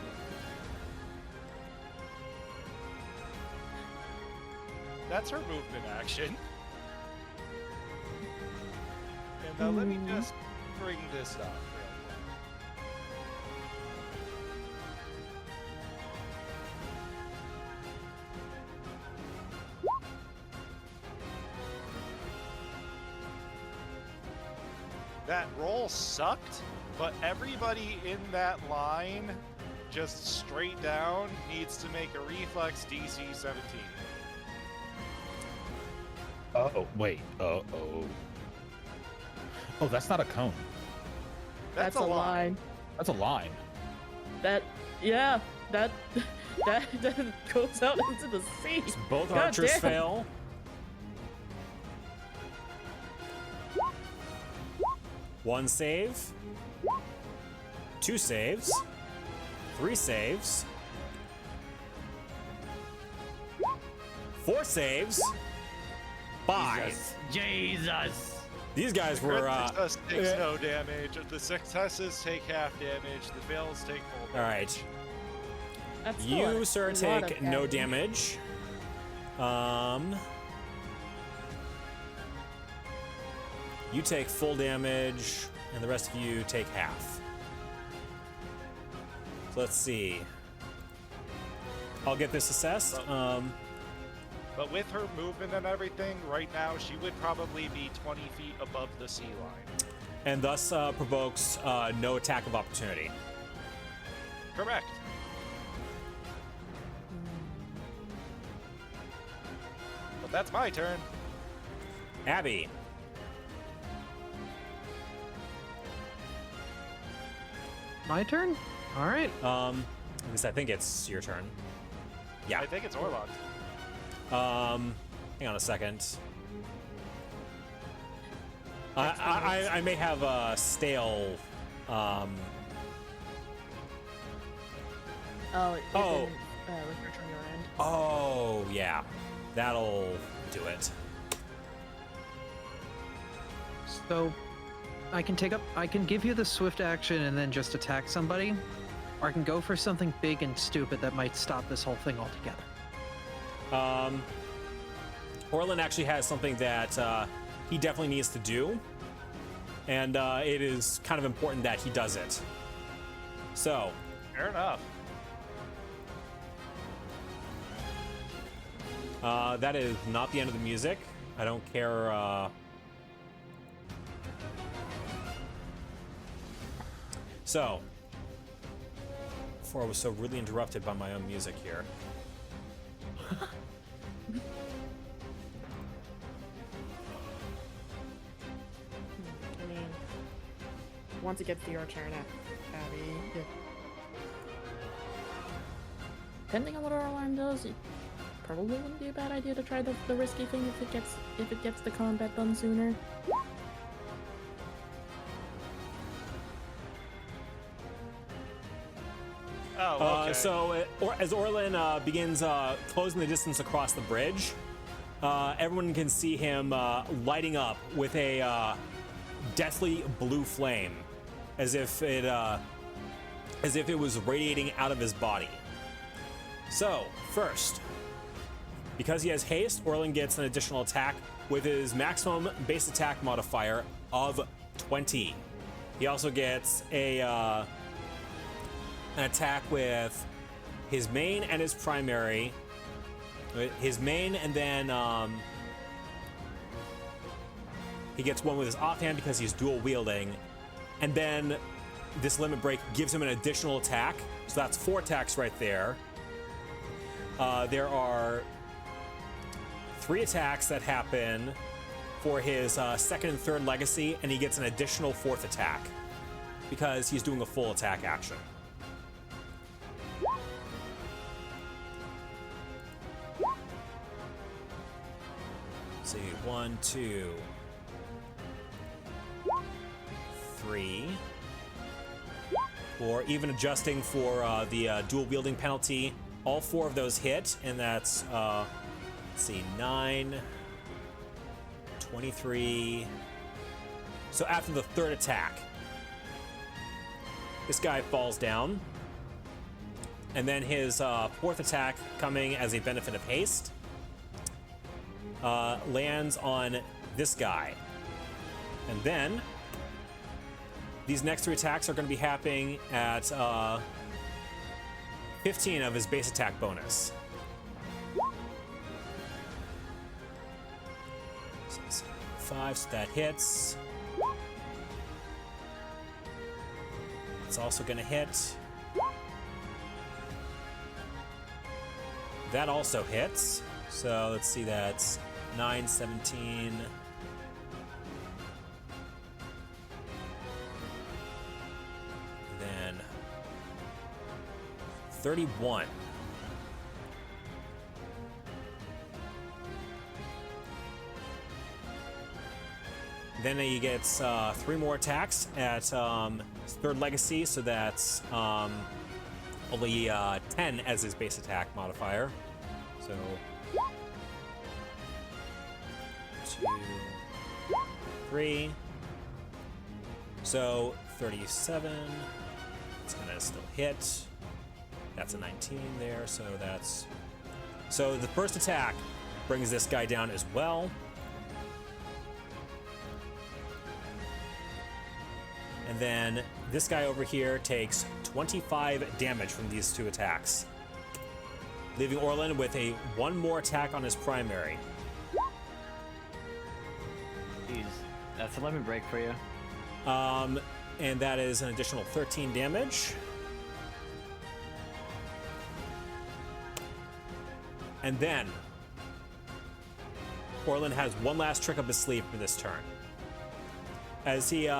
That's her movement action. And let me just bring this up. That roll sucked, but everybody in that line, just straight down, needs to make a reflex DC 17. Oh, wait. Oh, that's not a cone. That's a line. That's a line. That goes out into the sea. Both God archers damn. fail. One save. 2 saves. 3 saves. 4 saves. 5. Jesus! These guys were. Success takes no damage. The successes take half damage. The fails take full damage. All right. That's You, sir, a lot take of no damage. You take full damage. and the rest of you take half. So let's see. I'll get this assessed. But with her movement and everything, right now she would probably be 20 feet above the sea line. And thus provokes no attack of opportunity. Correct. But that's my turn. Abby. My turn? All right. At least I think it's your turn. Yeah. I think it's Orlok. Hang on a second. I may have a stale. Oh, Oh. refresh on your end. Oh, yeah. That'll do it. So I can give you the swift action and then just attack somebody, or I can go for something big and stupid that might stop this whole thing altogether. Orlin actually has something that he definitely needs to do, and it is kind of important that he does it. So, Fair enough. that is not the end of the music. I don't care. So, before I was so rudely interrupted by my own music here. I mean, once it gets to your turn, Abby, depending on what our alarm does, it probably wouldn't be a bad idea to try the risky thing if it gets the combat done sooner. Oh, okay. As Orlin begins closing the distance across the bridge, everyone can see him lighting up with a deathly blue flame, as if it was radiating out of his body. So, first, because he has haste, Orlin gets an additional attack with his maximum base attack modifier of 20. He also gets an attack with his main and his primary. His main, and then he gets one with his offhand because he's dual wielding. And then this limit break gives him an additional attack. So that's 4 attacks right there. There are 3 attacks that happen for his second and third legacy, and he gets an additional 4th attack because he's doing a full attack action. Let's see, 1, 2, 3, or even adjusting for the dual wielding penalty. All 4 of those hit, and that's let's see, 9, 23. So after the 3rd attack, this guy falls down, and then his 4th attack, coming as a benefit of haste, lands on this guy. And then these next 3 attacks are going to be happening at 15 of his base attack bonus. So 5, so that hits. It's also going to hit. That also hits. So let's see, that's 9, 17. Then 31. Then he gets 3 more attacks at his 3rd legacy, so that's only 10 as his base attack modifier. So 2, 3. So 37. It's gonna still hit. That's a 19 there, so that's... So the first attack brings this guy down as well. And then this guy over here takes 25 damage from these 2 attacks, leaving Orlin with a 1 more attack on his primary. Jeez, that's a limit break for you. And that is an additional 13 damage. And then Orlin has one last trick up his sleeve for this turn. As he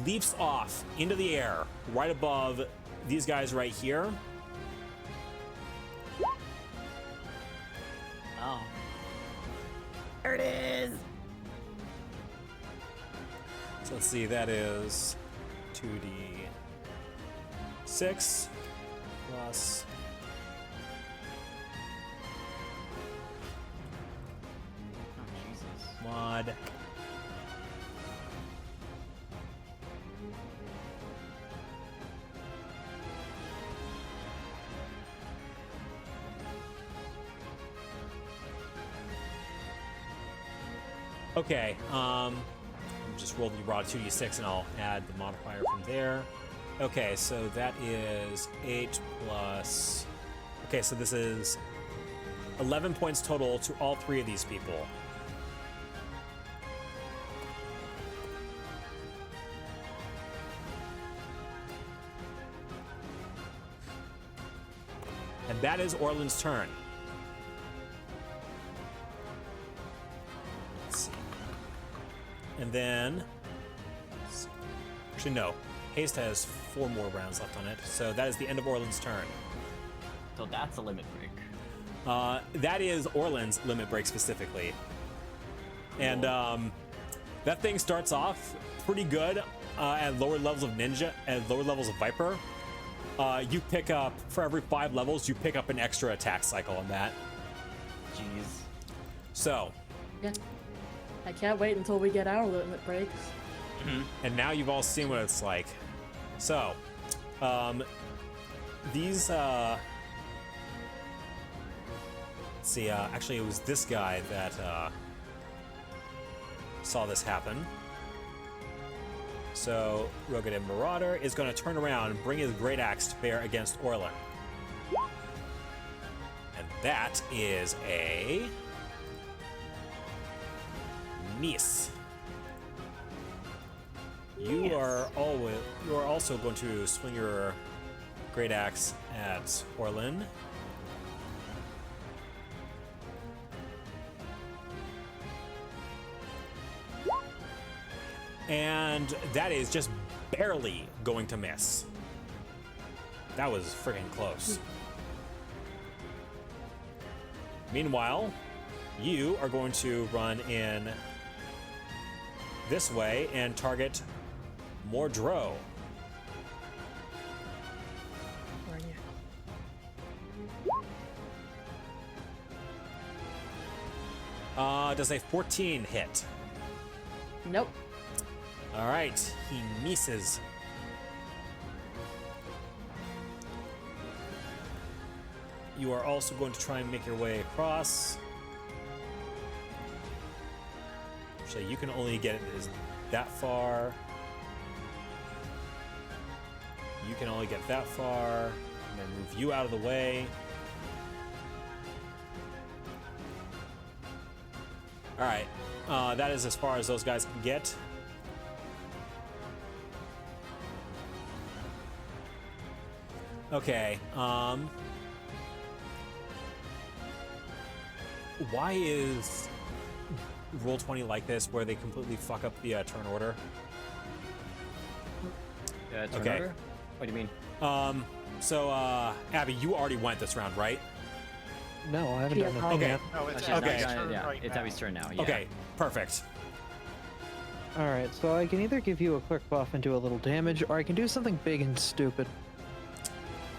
leaps off into the air right above these guys right here. Oh. There it is. So let's see, that is 2d6 plus Oh, Jesus. mod. Okay, just roll the raw 2d6 and I'll add the modifier from there. Okay, so that is 8 plus... Okay, so this is 11 points total to all 3 of these people. And that is Orlin's turn. Let's see. And then... Actually, no. Haste has 4 more rounds left on it, so that is the end of Orlin's turn. So that's a limit break. That is Orlin's limit break specifically. And that thing starts off pretty good at lower levels of Ninja, at lower levels of Viper. You pick up, for every 5 levels, you pick up an extra attack cycle on that. Jeez. So. Yeah. I can't wait until we get our limit breaks. And now you've all seen what it's like. So, these, let's see, actually it was this guy that, saw this happen. So, Rogadin Marauder is going to turn around and bring his Great Axe to bear against Orlin. And that is a... miss. You are also going to swing your Great Axe at Orlin. And that is just barely going to miss. That was friggin' close. Meanwhile, you are going to run in this way and target Mordreau. Where are you? Does a 14 hit? Nope. All right, he misses. You are also going to try and make your way across. So you can only get that far. You can only get that far. I'm going to move you out of the way. All right, that is as far as those guys can get. Okay, why is Roll20 like this, where they completely fuck up the turn order? Turn Okay. order? What do you mean? So, Abby, you already went this round, right? No, I haven't done Yeah. anything Okay. yet. No, it's Actually, Okay. Abby's turn yeah, right it's now. Abby's turn now. Yeah. Okay, perfect. All right, so I can either give you a quick buff and do a little damage, or I can do something big and stupid.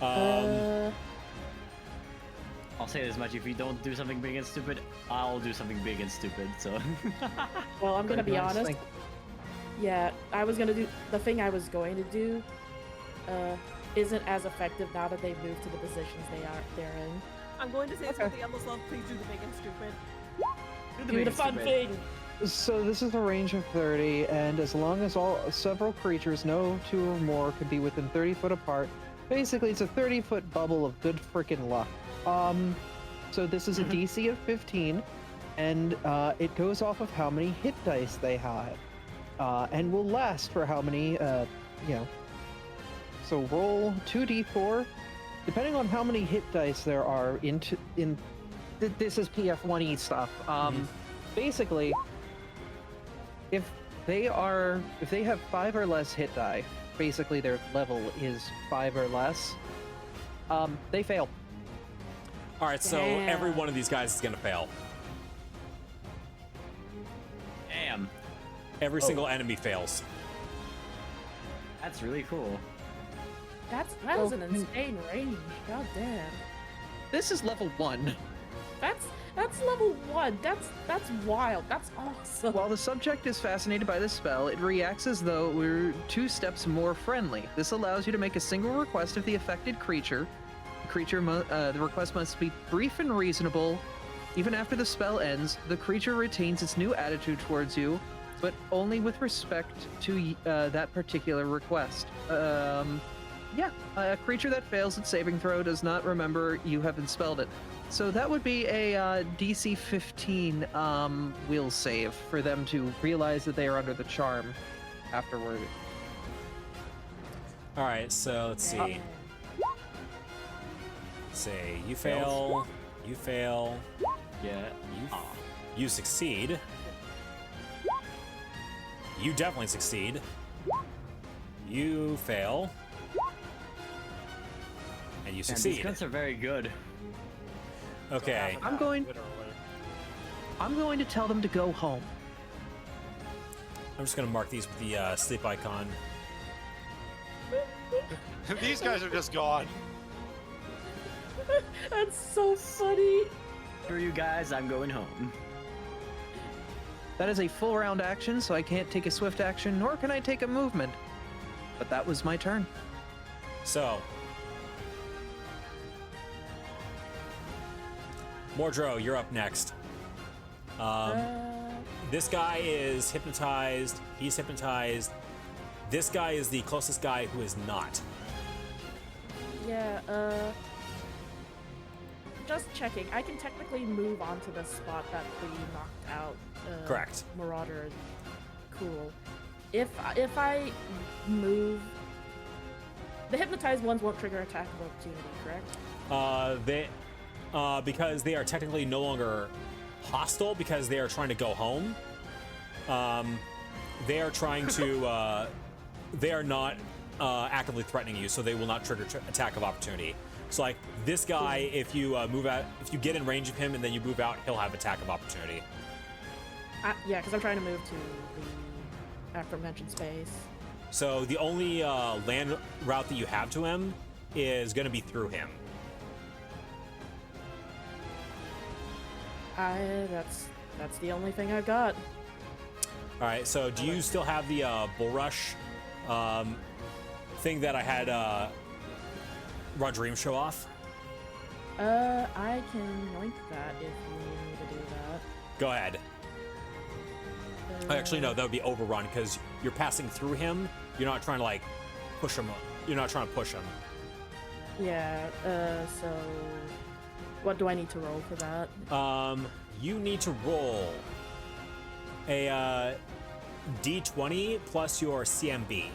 I'll say this much: if you don't do something big and stupid, I'll do something big and stupid. So. Well, I'm gonna be Nice, honest. thank- Yeah, I was gonna do the thing I was going to do. Isn't as effective now that they've moved to the positions they're in. I'm going to say Okay. something almost love. Please do the big and stupid. Do the fun thing. So this is a range of 30, and as long as several creatures, no two or more, can be within 30 foot apart, basically it's a 30-foot bubble of good freaking luck. So this is a DC of 15, and it goes off of how many hit dice they have, and will last for how many, So roll 2d4, depending on how many hit dice there are this is PF1E stuff. Basically, if they have 5 or less hit die, basically their level is 5 or less, they fail. All right, so every one of these guys is gonna fail. Damn. Every single enemy fails. That's really cool. That is an insane range. God damn. This is level 1. That's level 1. That's wild. That's awesome. While the subject is fascinated by the spell, it reacts as though we're 2 steps more friendly. This allows you to make a single request of the affected creature. The request must be brief and reasonable. Even after the spell ends, the creature retains its new attitude towards you, but only with respect to that particular request. A creature that fails its saving throw does not remember you have expelled it. So that would be a DC 15 will save for them to realize that they are under the charm afterward. All right, so let's see. Say you fail, you fail. Yeah. You succeed. You definitely succeed. You fail. And you succeed. These guns are very good. Okay. I'm going to tell them to go home. I'm just gonna mark these with the sleep icon. These guys are just gone. That's so funny. For you guys, I'm going home. That is a full round action, so I can't take a swift action, nor can I take a movement. But that was my turn. So, Mordro, you're up next. This guy is hypnotized. He's hypnotized. This guy is the closest guy who is not. Yeah, just checking. I can technically move onto the spot that the knocked out Correct. Marauder. Cool. If I move, the hypnotized ones won't trigger attack of opportunity, correct? Because they are technically no longer hostile because they are trying to go home. They are trying to. They are not actively threatening you, so they will not trigger attack of opportunity. So, like this guy, if you move out, if you get in range of him and then you move out, he'll have attack of opportunity. Yeah, because I'm trying to move to the aforementioned space. So the only land route that you have to him is going to be through him. That's the only thing I've got. All right. So do you still have the bull rush thing that I had Rodream show off? I can link that if you need me to do that. Go ahead. Actually, no, that would be overrun because you're passing through him. You're not trying to like push him. You're not trying to push him. Yeah. So what do I need to roll for that? You need to roll a D20 plus your CMB,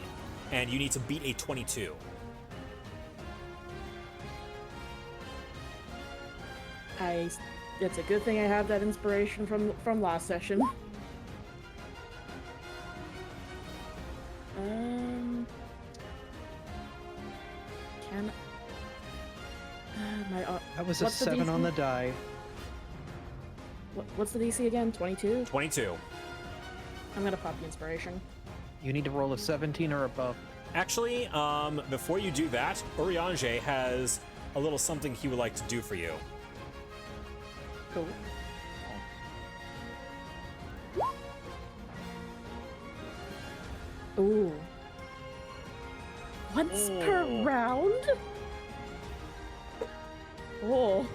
and you need to beat a 22. It's a good thing I have that inspiration from last session. That was a 7 on the die. What's the DC again? 22? 22. I'm gonna pop the inspiration. You need to roll a 17 or above. Actually, before you do that, Urianger has a little something he would like to do for you. Cool. Ooh. Once per round? Oh.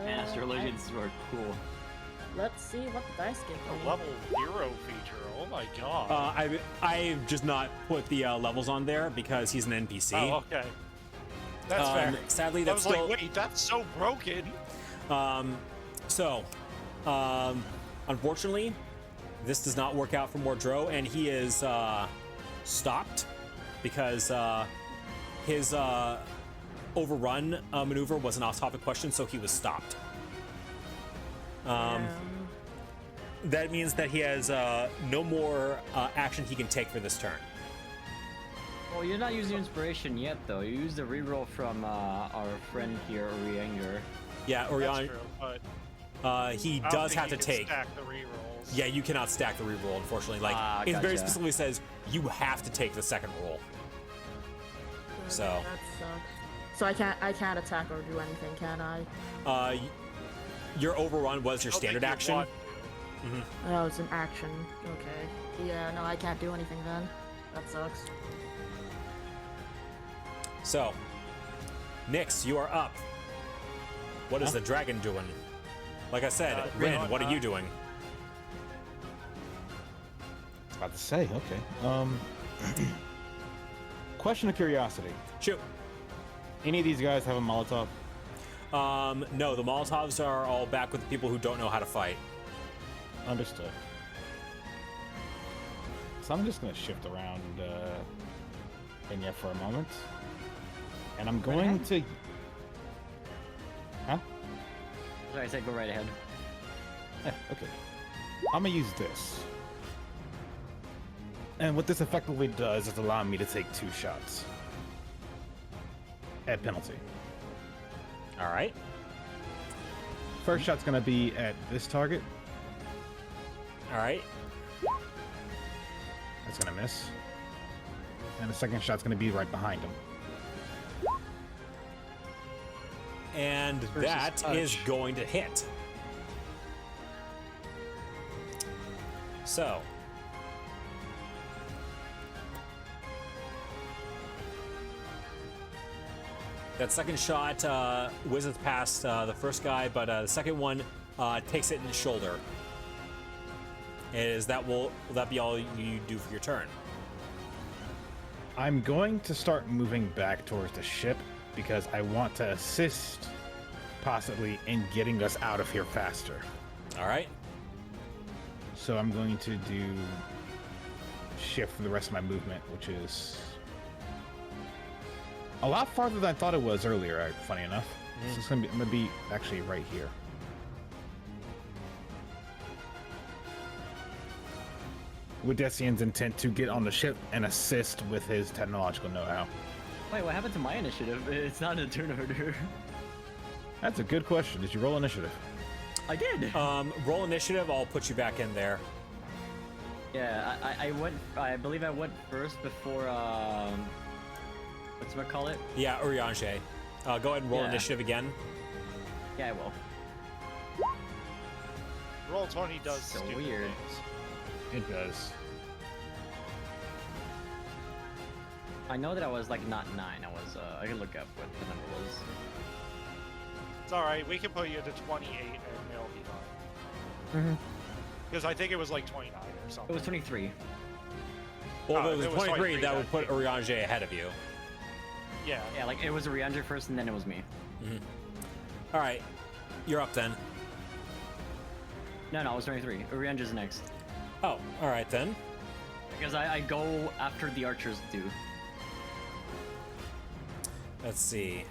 Astrologians are cool. Let's see what the dice give A me. level 0 feature. Oh my god. I've just not put the levels on there because he's an NPC. Oh, okay. That's fair. Sadly, I that's was still. like, wait, that's so broken. So, unfortunately, this does not work out for Mordreau, and he is stopped because his overrun maneuver was an off-topic question, so he was stopped. That means that he has no more action he can take for this turn. Well, you're not using inspiration yet, though. You used the reroll from our friend here, Orianger. Yeah, That's Orion. true, but He I don't does think have you to can take. stack the rerolls. Yeah, you cannot stack the reroll, unfortunately. Like it very Gotcha. specifically says you have to take the second roll. So That sucks. So I can't attack or do anything, can I? your overrun was your I don't standard think you action. want to. Oh, it's an action. Okay. Yeah, no, I can't do anything then. That sucks. So, Nyx, you are up. What is the dragon doing? Like I said, Rin, what are you doing? I was about to say, okay. Question of curiosity. Shoot. Any of these guys have a Molotov? No, the Molotovs are all back with the people who don't know how to fight. Understood. So I'm just gonna shift around Enya for a moment. And I'm going to... Huh? Sorry, I said go right ahead. Yeah, okay. I'm gonna use this. And what this effectively does is allow me to take 2 shots. At penalty. All right. First shot's gonna be at this target. All right. That's gonna miss. And the second shot's gonna be right behind him. And Versus that is touch. going to hit. So. That second shot whizzes past the first guy, but the second one takes it in the shoulder. Will that be all you do for your turn? I'm going to start moving back towards the ship because I want to assist possibly in getting us out of here faster. All right. So I'm going to do shift for the rest of my movement, which is a lot farther than I thought it was earlier, funny enough. So it's I'm gonna be actually right here. With Decian's intent to get on the ship and assist with his technological know-how. Wait, what happened to my initiative? It's not a turn order. That's a good question. Did you roll initiative? I did. Roll initiative. I'll put you back in there. Yeah, I went. I believe I went first before. Whatchamacallit? Yeah, Urianger. Go ahead and roll Yeah. initiative again. Yeah, I will. Roll 20 does So stupid weird. things. It does. I know that I was like not 9. I was. I could look up what the number was. It's alright, we can put you to 28 and it'll be fine. Because I think it was like 29 or It something. was 23. Well, Oh, if it was it was 23, 23, that would that- put Urianger ahead of you. Yeah. Yeah, like it was Oriander first, and then it was me. All right, you're up then. No, it was 23. Oriander's next. Oh, all right then. Because I go after the archers do. Let's see.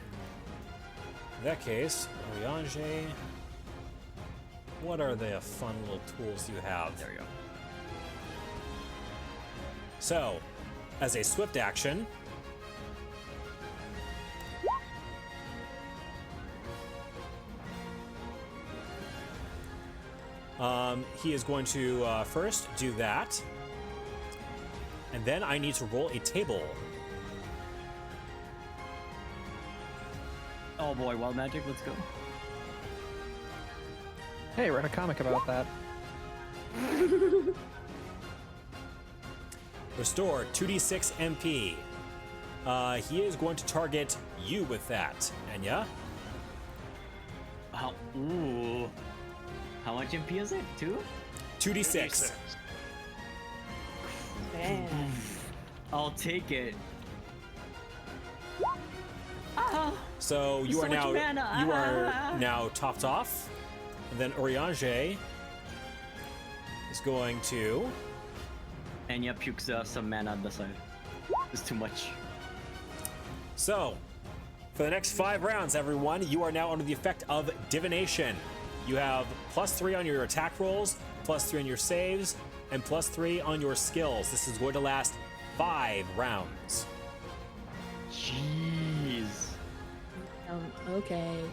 In that case, Urianger. What are the fun little tools you have? There we go. So, as a swift action, he is going to first do that, and then I need to roll a table. Oh boy, wild magic, let's go. Hey, read a comic about that. Restore 2d6 MP. He is going to target you with that, Enya. Oh, ooh. How much MP is it? 2? 2d6. Man. I'll take it. Ah, So you So are much now mana. you are now topped off. And then Oriange is going to. and yeah, pukes some mana on the side. It's too much. So, for the next 5 rounds, everyone, you are now under the effect of divination. You have +3 on your attack rolls, +3 on your saves, and +3 on your skills. This is going to last 5 rounds. Jeez. Okay.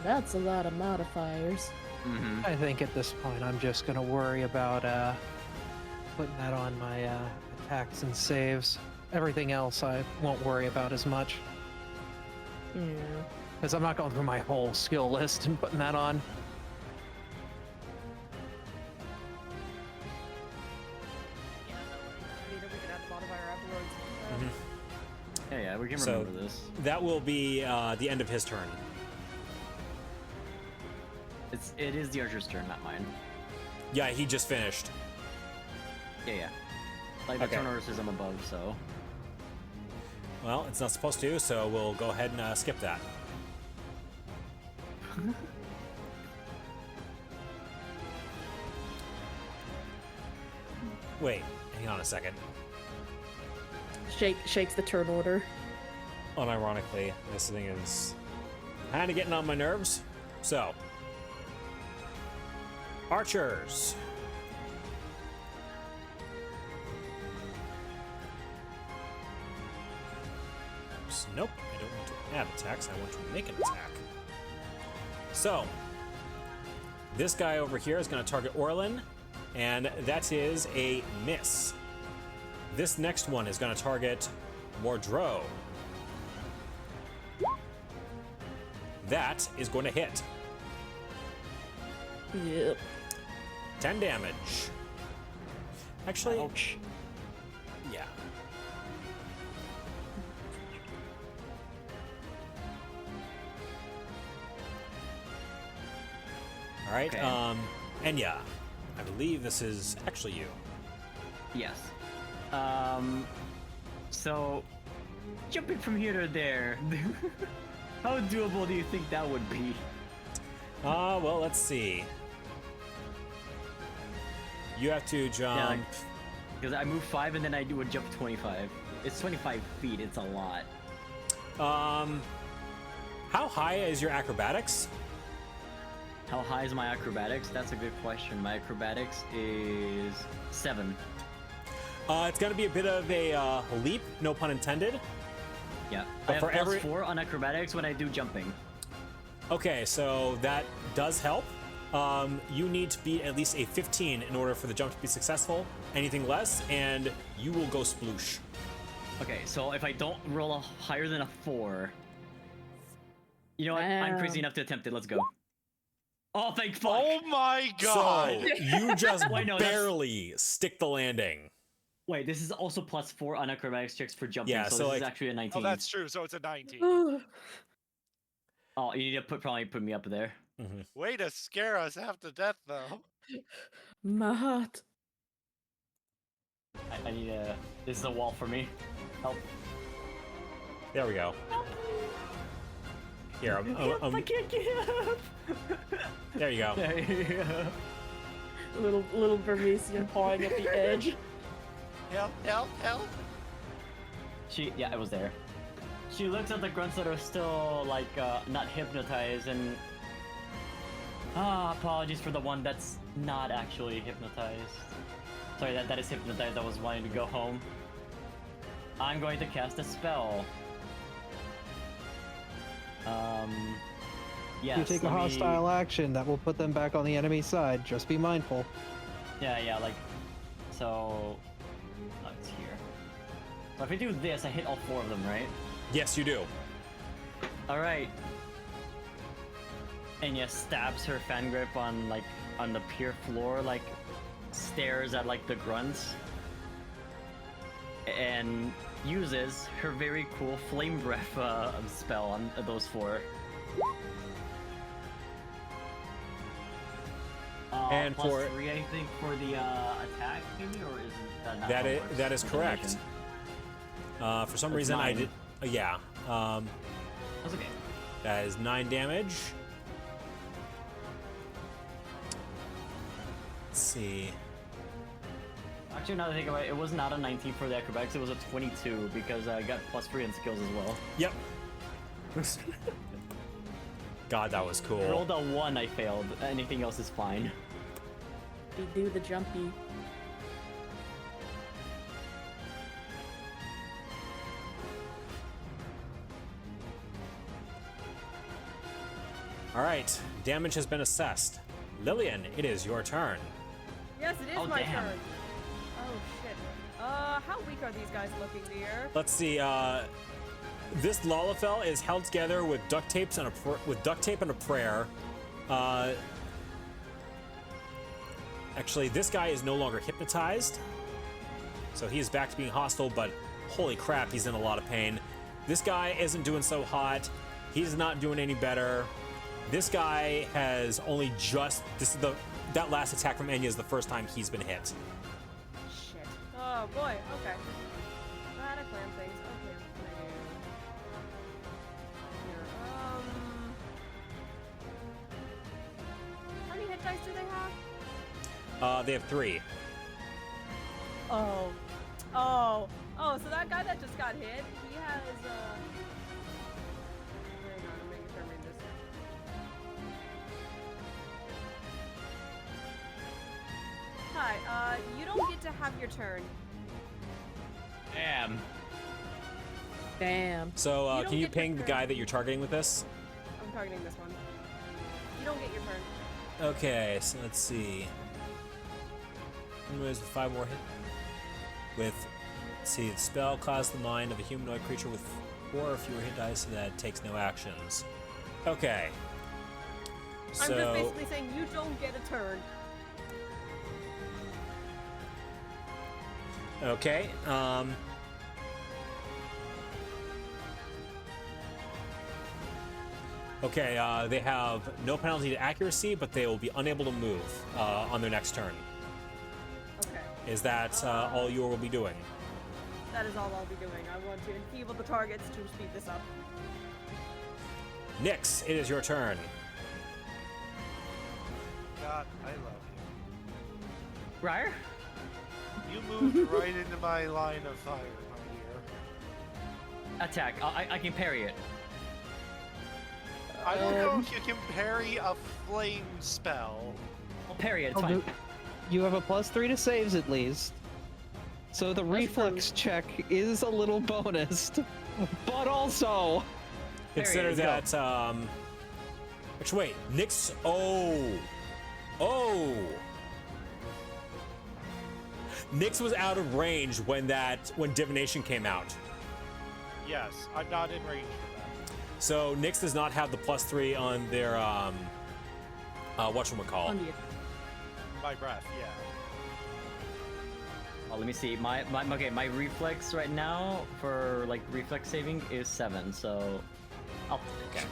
That's a lot of modifiers. Mm-hmm. I think at this point I'm just gonna worry about putting that on my attacks and saves. Everything else I won't worry about as much. Yeah. Because I'm not going through my whole skill list and putting that on. Yeah, no, we can add the modifier afterwards. Yeah, we can So- remember this. That will be the end of his turn. It is the archer's turn, not mine. Yeah, he just finished. Yeah. Like the Okay. turn order says I'm above, so. Well, it's not supposed to, so we'll go ahead and skip that. Wait, hang on a second. Shakes the turn order. Unironically, this thing is kind of getting on my nerves. So, archers. Oops, nope, I don't want to add attacks, I want to make an attack. So, this guy over here is going to target Orlin, and that is a miss. This next one is going to target Mordreau. That is going to hit. Yep. 10 damage. Actually, Ouch. yeah. All right, Okay. Enya, I believe this is actually you. Yes. So, jumping from here to there, how doable do you think that would be? Well, let's see. You have to jump. Because I move 5 and then I do a jump 25. It's 25 feet, it's a lot. How high is your acrobatics? How high is my acrobatics? That's a good question. My acrobatics is 7. It's going to be a bit of a leap, no pun intended. Yeah. But I have for plus every- 4 on acrobatics when I do jumping. Okay, so that does help. You need to beat at least a 15 in order for the jump to be successful. Anything less, and you will go sploosh. Okay, so if I don't roll a higher than a 4... You know what? I'm crazy enough to attempt it. Let's go. Oh, thank fuck! Oh my god! So you just Wait, no, that's- barely stick the landing. Wait, this is also plus 4 on acrobatics checks for jumping, Yeah, so so, this like- is actually a 19. Oh, that's true. So it's a 19. Oh, you need to probably put me up there. Way to scare us half to death, though. My heart. I need a... This is a wall for me. Help. There we go. Here, I can't get up! there you go. There you go. Little Vermisian pawing at the edge. Help, help, help! Yeah, I was there. She looks at the grunts that are still, like, not hypnotized, and... apologies for the one that's not actually hypnotized. Sorry, that is hypnotized, I was wanting to go home. I'm going to cast a spell. Yes, You take a let me- hostile action that will put them back on the enemy side. Just be mindful. Yeah, like... So... Oh, it's here. So if I do this, I hit all 4 of them, right? Yes, you do. Alright. Enya stabs her fan grip on, like, on the pier floor, like, stares at, like, the grunts. And uses her very cool flame breath spell on those 4. And plus for 3, I think, for the attack, maybe, or isn't that not that how it is works? that is correct. Combination? For some That's reason, I 9. did. Yeah. That's okay. That is 9 damage. Let's see. Actually, now that I think about it, it was not a 19 for the acrobatics, it was a 22 because I got plus 3 in skills as well. Yep. God, that was I cool. rolled a 1, I failed. Anything else is fine. We do the jumpy. All right, damage has been assessed. Lillian, it is your turn. Yes, it is Oh, my damn. turn. Oh shit. How weak are these guys looking, dear? Let's see. This Lalafell is held together with duct tapes and with duct tape and a prayer. Actually, this guy is no longer hypnotized, so he is back to being hostile. But holy crap, he's in a lot of pain. This guy isn't doing so hot. He's not doing any better. This guy has only just. That last attack from Enya is the first time he's been hit. Shit. Oh boy. Okay. Gotta clam things. Okay. What can I do? Here. How many hit dice do they have? They have 3. Oh. So that guy that just got hit, he has hang on, I'm making sure I read this. Hi, you don't get to have your turn. Damn. Damn. So You don't can you get your ping the turn. guy that you're targeting with this? I'm targeting this one. You don't get your turn. Okay, so let's see. Anyways, with 5 more hit. Let's see, the spell clouds the mind of a humanoid creature with 4 or fewer hit dice that takes no actions. Okay. I'm just So basically saying you don't get a turn. okay. Okay, they have no penalty to accuracy, but they will be unable to move on their next turn. Okay. Is that all you will be doing? That is all I'll be doing. I want to enfeeble the targets to speed this up. Nyx, it is your turn. God, I love Briar? you. You moved right into my line of fire, my dear. Attack. I can parry it. I don't know if you can parry a flame spell. I'll parry it, it's Oh, fine. You have a +3 to saves at least. So the reflex check is a little bonused. But also, Consider Let's that, actually, wait, Nyx, Nyx was out of range when divination came out. Yes, I'm not in range for that. So Nyx does not have the +3 on their, whatchamacallit. On the My breath, yeah. Oh, let me see. My reflex right now for like reflex saving is 7, so I'll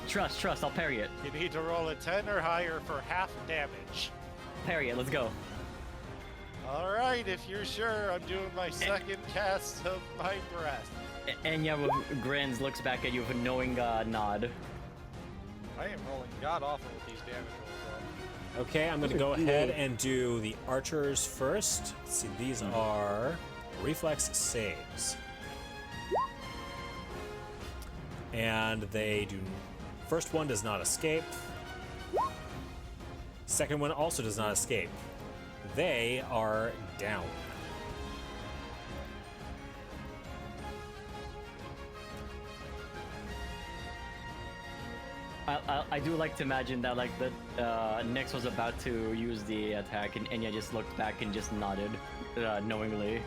trust. I'll parry it. You need to roll a 10 or higher for half damage. Parry it. Let's go. Alright, if you're sure, I'm doing my second cast of my breath. Enya with grins looks back at you with a knowing nod. I am rolling god awful with these damage rolls, Okay, I'm going to go ahead and do the archers first. Let's see, these are reflex saves. And they do. First one does not escape. Second one also does not escape. They are down. I do like to imagine that like the Nyx was about to use the attack and Enya just looked back and just nodded knowingly.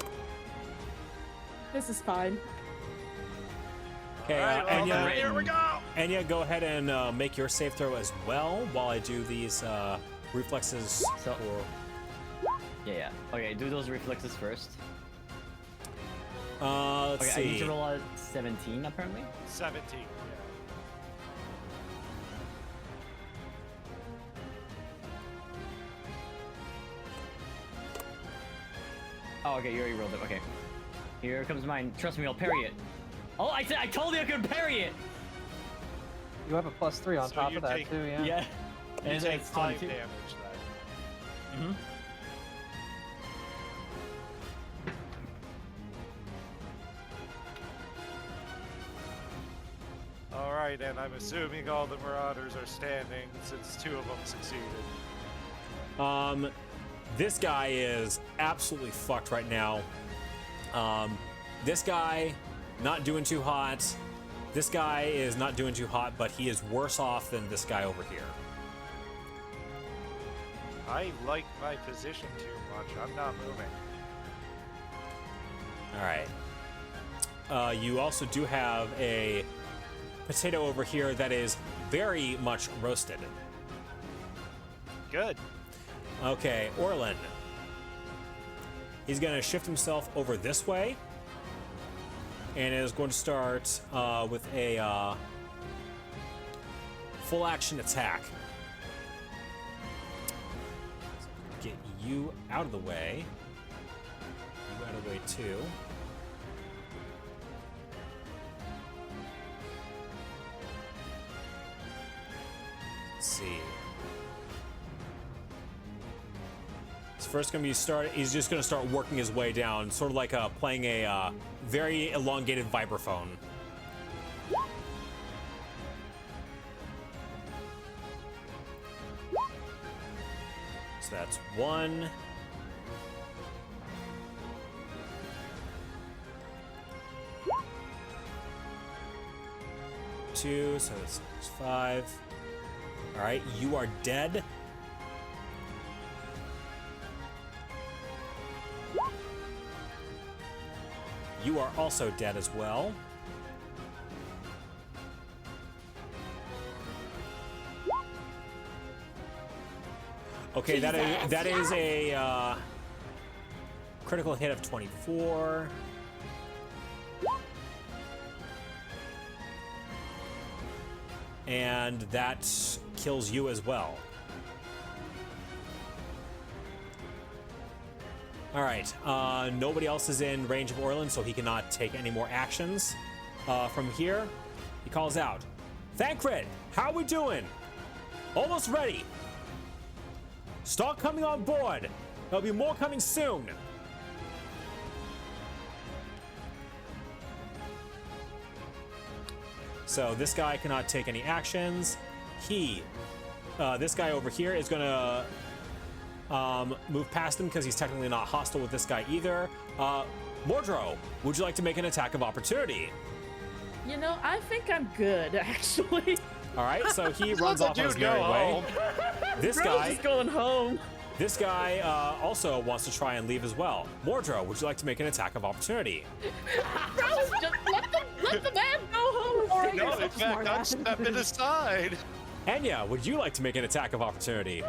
This is fine. Okay, Alright, well, Enya, then here we go! Enya, go ahead and make your save throw as well while I do these reflexes. So- Yeah. Okay, do those reflexes first. Let's Okay, see. I need to roll a 17 apparently. 17. Yeah. Oh, okay, you already rolled it. Okay. Here comes mine. Trust me, I'll parry it. Oh, I told you I could parry it. You have a +3 on So top you of that take- too, yeah. Yeah. You And take it's 5 22. damage then. Mm-hmm. Alright, and I'm assuming all the Marauders are standing since 2 of them succeeded. This guy is absolutely fucked right now. This guy not doing too hot. This guy is not doing too hot, but he is worse off than this guy over here. I like my position too much. I'm not moving. All right. You also do have a potato over here that is very much roasted. Good. Okay, Orlin. He's gonna shift himself over this way, and is going to start with a full action attack. Get you out of the way. You out of the way too. Let's see. It's first going to be he's just going to start working his way down, sort of like playing a very elongated vibraphone. So that's 1. Two, so that's 5. All right, you are dead. You are also dead as well. Okay, that is a critical hit of 24. And that kills you as well. All right, nobody else is in range of Orlin, so he cannot take any more actions. From here, he calls out, Thancred, how we doing? Almost ready. Start coming on board. There'll be more coming soon. So this guy cannot take any actions. This guy over here is gonna move past him because he's technically not hostile with this guy either. Mordro, would you like to make an attack of opportunity? You know, I think I'm good, actually. All right, so he Let runs the off on his dude go merry way. home. This Bro's guy, just going home. this guy also wants to try and leave as well. Mordro, would you like to make an attack of opportunity? Bro's just let the man go home. Or No, in fact, I'm stepping aside. Enya, would you like to make an attack of opportunity?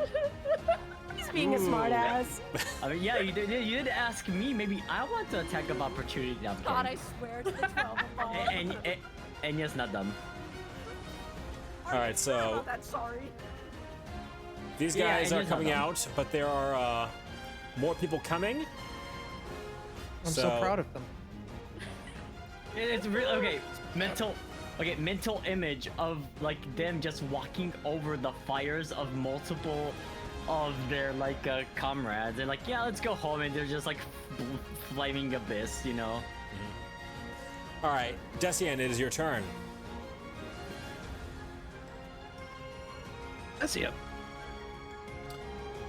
He's being a smartass. I mean, yeah, you did ask me. Maybe I want to attack of opportunity now. God, I swear to the 12 above. And yes, not done. All right, so I'm not sorry. these Yeah, guys and are he's not coming done. out, but there are more people coming. I'm so proud of them. It's really okay. Mental image of like them just walking over the fires of multiple of their like comrades. They're like, yeah, let's go home, and they're just like flaming abyss, you know. All right, Decian, it is your turn. That's it.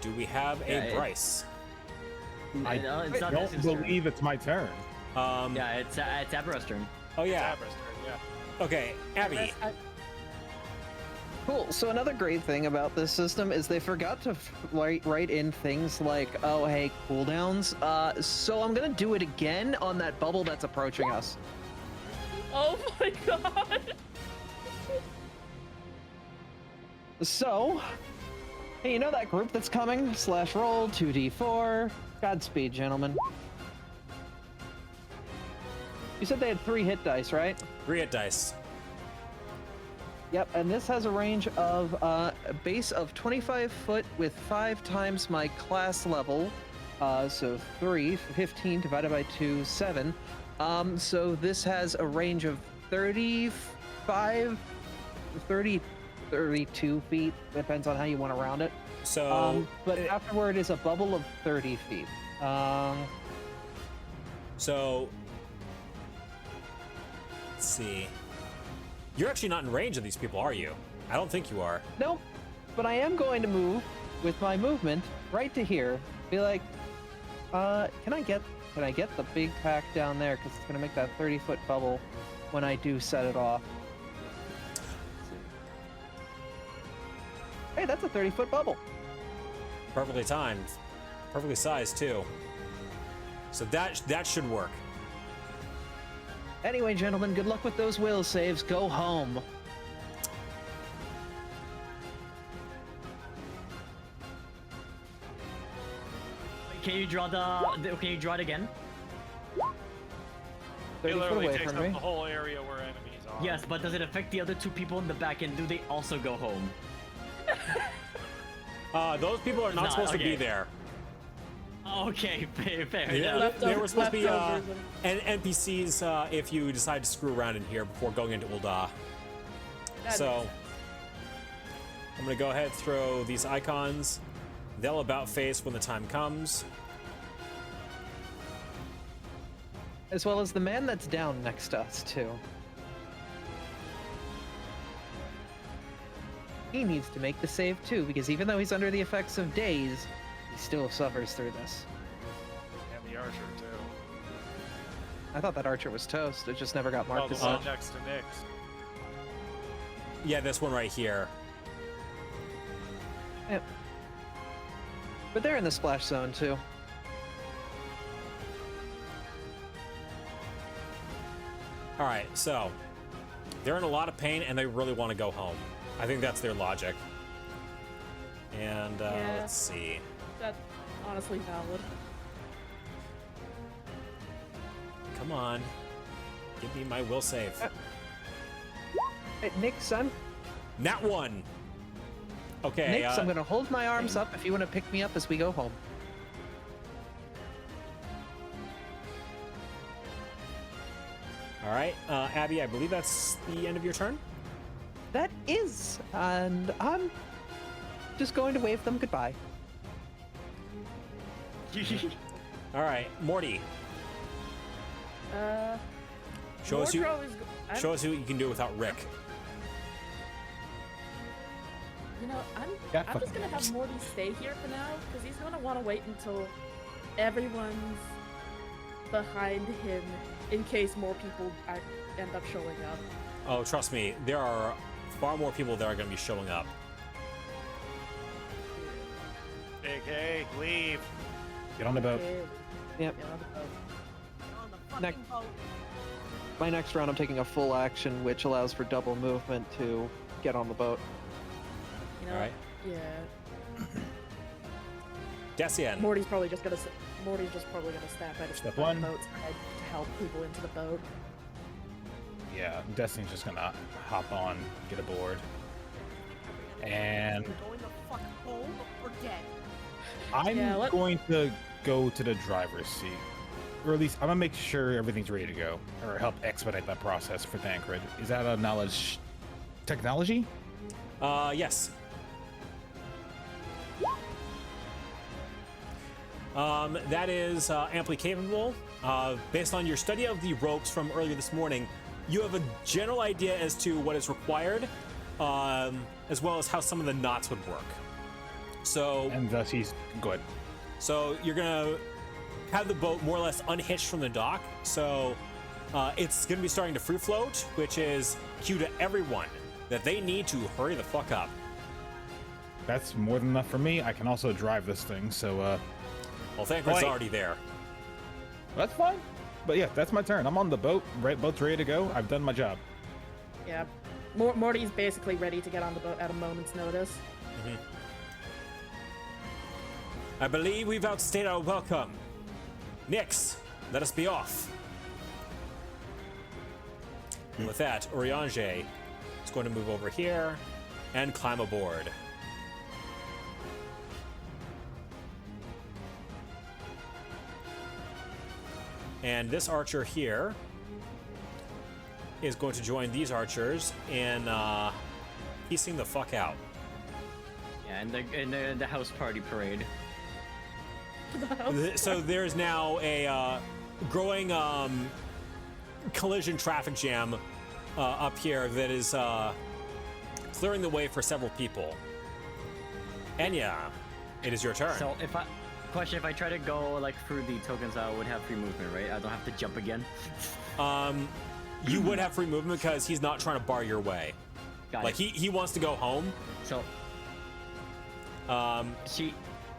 Do we have a Yeah, Bryce? I No, it's not don't Destiny's turn. believe it's my turn. Yeah, it's Aberon's turn. Oh yeah. Abra's turn, yeah. Okay, Abby. Cool. So another great thing about this system is they forgot to write in things like, oh, hey, cooldowns. So I'm gonna do it again on that bubble that's approaching us. Oh my god. So, hey, you know that group that's coming? /roll 2d4. Godspeed, gentlemen. You said they had 3 hit dice, right? 3 hit dice. Yep, and this has a range of a base of 25 foot with 5 times my class level. So 3, 15 divided by 2, 7. So this has a range of 32 feet. Depends on how you want to round it. So, but afterward is a bubble of 30 feet. So, let's see. You're actually not in range of these people, are you? I don't think you are. Nope. But I am going to move with my movement right to here. Be like, can I get the big pack down there? Because it's gonna make that 30-foot bubble when I do set it off. Hey, that's a 30-foot bubble. Perfectly timed. Perfectly sized, too. So that should work. Anyway, gentlemen, good luck with those will saves. Go home. Can you draw Can you draw it again? 30 It foot literally away takes from up me. the whole area where enemies are. Yes, but does it affect the other 2 people in the back end? Do they also go home? Those people are not supposed to be okay. there. Okay, fair Yeah, enough. they were supposed to be leftovers NPCs if you decide to screw around in here before going into Ul'dah. So, I'm gonna go ahead and throw these icons. They'll about face when the time comes. As well as the man that's down next to us, too. He needs to make the save, too, because even though he's under the effects of daze, he still suffers through this. And the archer, too. I thought that archer was toast. It just never got marked Oh, the as one such. next to Nyx. Yeah, this one right here. Yep. But they're in the splash zone, too. All right, so they're in a lot of pain and they really want to go home. I think that's their logic. And Yeah. let's see. That's honestly valid. Come on. Give me my will save. Hey, Nick, son. Nat 1. Okay. Nick, I'm going to hold my arms up if you want to pick me up as we go home. All right, Abby, I believe that's the end of your turn. That is, and I'm just going to wave them goodbye. All right, Morty, show us Mordro is. show us who you can do without Rick. You know, Yeah, I'm just gonna have Morty stay here for now because he's gonna want to wait until everyone's behind him in case more people end up showing up. Oh, trust me, there are far more people that are going to be showing up. Big, hey, leave. Get on the boat. Yep. Yeah, on the boat. On the fucking Next- boat. My next round, I'm taking a full action, which allows for double movement to get on the boat. You know, All right, yeah. Desian. Morty's probably just gonna snap at his Step boat's one. head to help people into the boat. Yeah, Destiny's just gonna hop on, get aboard. And Going the fuck home or dead? I'm Yeah, let- going to go to the driver's seat. Or at least I'm gonna make sure everything's ready to go. Or help expedite that process for Thancred. Is that a knowledge technology? Yes. That is amply capable. Based on your study of the ropes from earlier this morning, you have a general idea as to what is required, as well as how some of the knots would work. So, And thus he's good. so you're gonna have the boat more or less unhitched from the dock. So it's gonna be starting to free float, which is cue to everyone that they need to hurry the fuck up. That's more than enough for me. I can also drive this thing, so Well, Thancred's Oi. already there. that's fine. But yeah, that's my turn. I'm on the boat. Boat's ready to go. I've done my job. Yeah. Morty's basically ready to get on the boat at a moment's notice. I believe we've outstayed our welcome. Nyx, let us be off. And with that, Urianger is going to move over here and climb aboard. And this archer here is going to join these archers in piecing the fuck out. Yeah, in the house party parade. So there's now a growing collision traffic jam up here that is clearing the way for several people. Enya, it is your turn. So if I try to go like through the tokens, I would have free movement, right? I don't have to jump again. You would have free movement because he's not trying to bar your way. Got Like it. he wants to go home. So Enya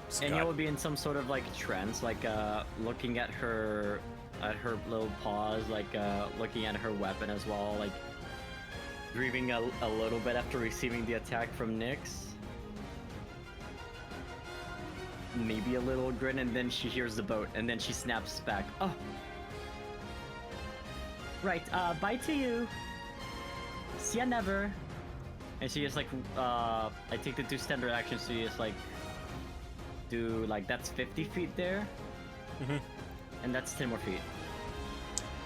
Scott. would be in some sort of like trance, like looking at her little paws, like looking at her weapon as well, like grieving a little bit after receiving the attack from Nyx. Maybe a little grin, and then she hears the boat, and then she snaps back. Oh, right. Bye to you. See ya never. And she just like I take the 2 standard actions, so you just like do like that's 50 feet there, and that's 10 more feet.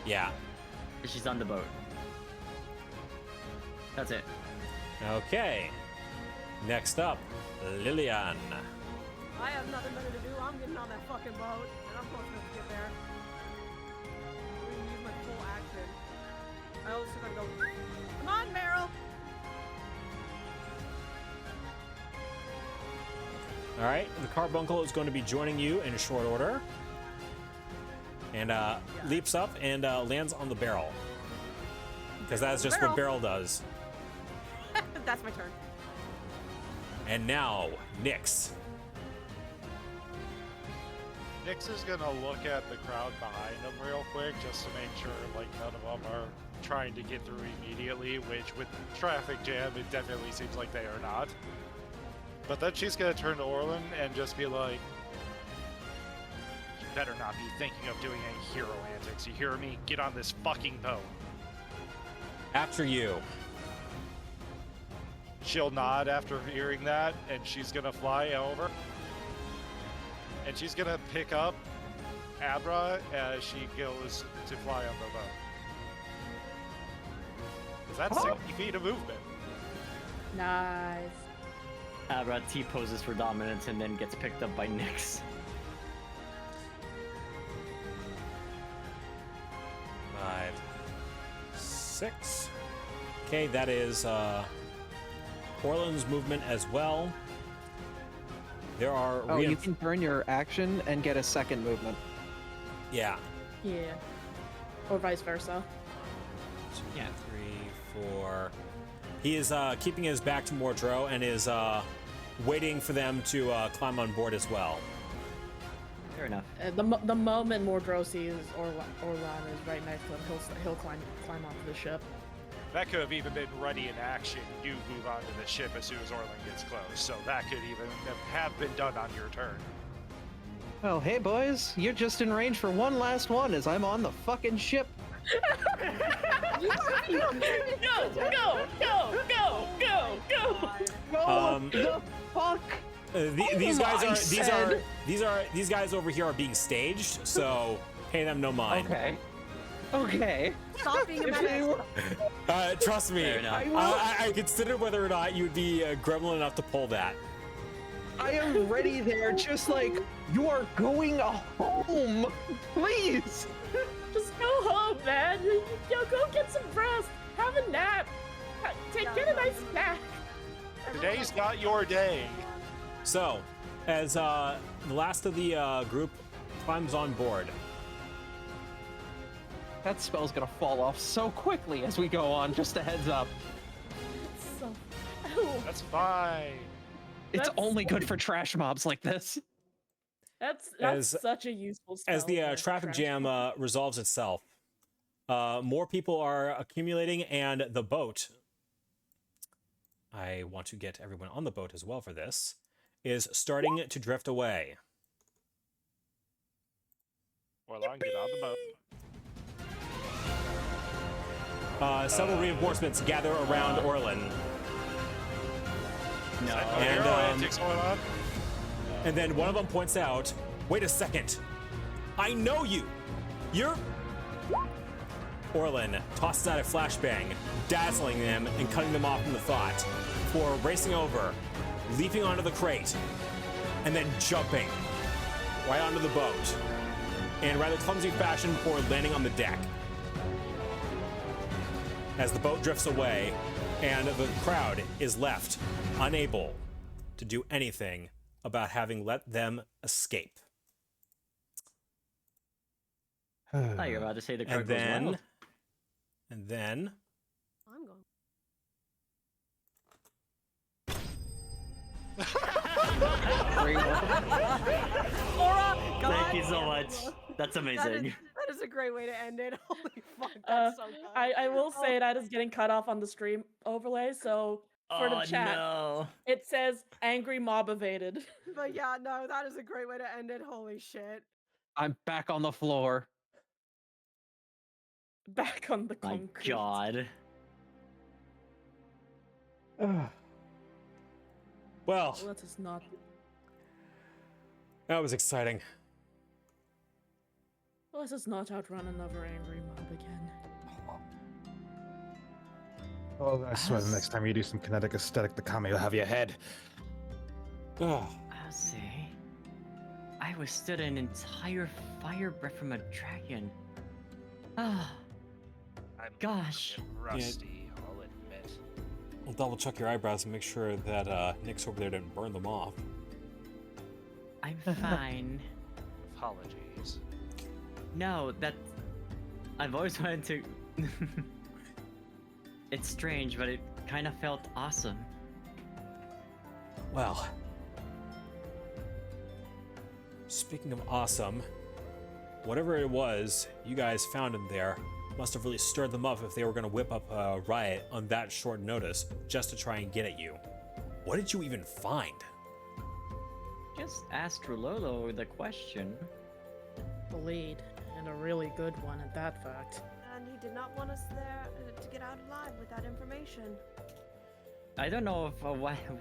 Yeah. And she's on the boat. That's it. Okay. Next up, Lillian. I have nothing better to do. I'm getting on that fucking boat, and I'm close enough to get there. I'm gonna use my full action. I also gotta go. Come on, Meryl! All right, the carbuncle is going to be joining you in short order. And leaps up and lands on the barrel. Because that's just what barrel does. That's my turn. And now, Nyx. Nyx is gonna look at the crowd behind him real quick just to make sure like none of them are trying to get through immediately, which with traffic jam it definitely seems like they are not. But then she's gonna turn to Orlin and just be like, "You better not be thinking of doing any hero antics, you hear me? Get on this fucking boat." After you. She'll nod after hearing that, and she's gonna fly over. And she's gonna pick up Abra as she goes to fly on the boat. 'Cause that's 60 feet of movement. Nice. Abra T poses for dominance and then gets picked up by Nyx. 5, 6. Okay, that is Orlin's movement as well. There are. Oh, you can burn your action and get a second movement. Yeah. Yeah. Or vice versa. Yeah. 3, 4. He is keeping his back to Mordreau and is waiting for them to climb on board as well. Fair enough. The moment Mordreau sees Orlan is right next to him, he'll climb onto the ship. That could have even been ready in action. You move onto the ship as soon as Orlin gets close, so that could even have been done on your turn. Well, hey boys, you're just in range for one last one as I'm on the fucking ship. Go! What the fuck? These guys over here are being staged, so pay them no mind. Okay. Stop being a menace. Trust me, Fair enough. I considered whether or not you'd be gremlin enough to pull that. I am ready there, just like, you are going home. Please. Just go home, man. Yo, go get some rest. Have a nap. Get a nice snack. Today's not your day. So, as the last of the group climbs on board, That spell's gonna fall off so quickly as we go on, just a heads up. So, That's fine. It's That's- only good for trash mobs like this. that's As- such a useful spell. as the for traffic trash jam people. resolves itself, more people are accumulating, and the boat, I want to get everyone on the boat as well for this, is starting to drift away. Orlin, get on the boat. Several reinforcements gather around Orlin. No. And, antics going on? And then one of them points out, wait a second. I know you. You're... Orlin tosses out a flashbang, dazzling them and cutting them off from the thought, before racing over, leaping onto the crate, and then jumping right onto the boat in rather clumsy fashion before landing on the deck. As the boat drifts away, and the crowd is left unable to do anything about having let them escape. I thought you were about to say the crowd goes wild. And then... I'm going. Aura, God. Thank you so much. That's amazing. That is a great way to end it. Holy fuck, that's so good. I will say that is getting cut off on the stream overlay, so for the chat, No. it says angry mob evaded. But yeah, no, that is a great way to end it. Holy shit. I'm back on the floor. Back on the My concrete. God. Well, Let us not. that was exciting. Let us not outrun another angry mob again. Oh, I swear the next time you do some kinetic aesthetic, the kami will have your head. Ugh. I'll say. I withstood an entire fire breath from a dragon. Ah. I'm Gosh. a bit rusty, I'll admit. I'll double check your eyebrows and make sure that Nick's over there didn't burn them off. I'm fine. Apologies. No, that... I've always wanted to... It's strange, but it kind of felt awesome. Well, speaking of awesome, whatever it was you guys found in there must have really stirred them up if they were going to whip up a riot on that short notice just to try and get at you. What did you even find? Just asked Rulolo the question. The lead, and a really good one at that fact. And he did not want us there to get out alive with that information. I don't know if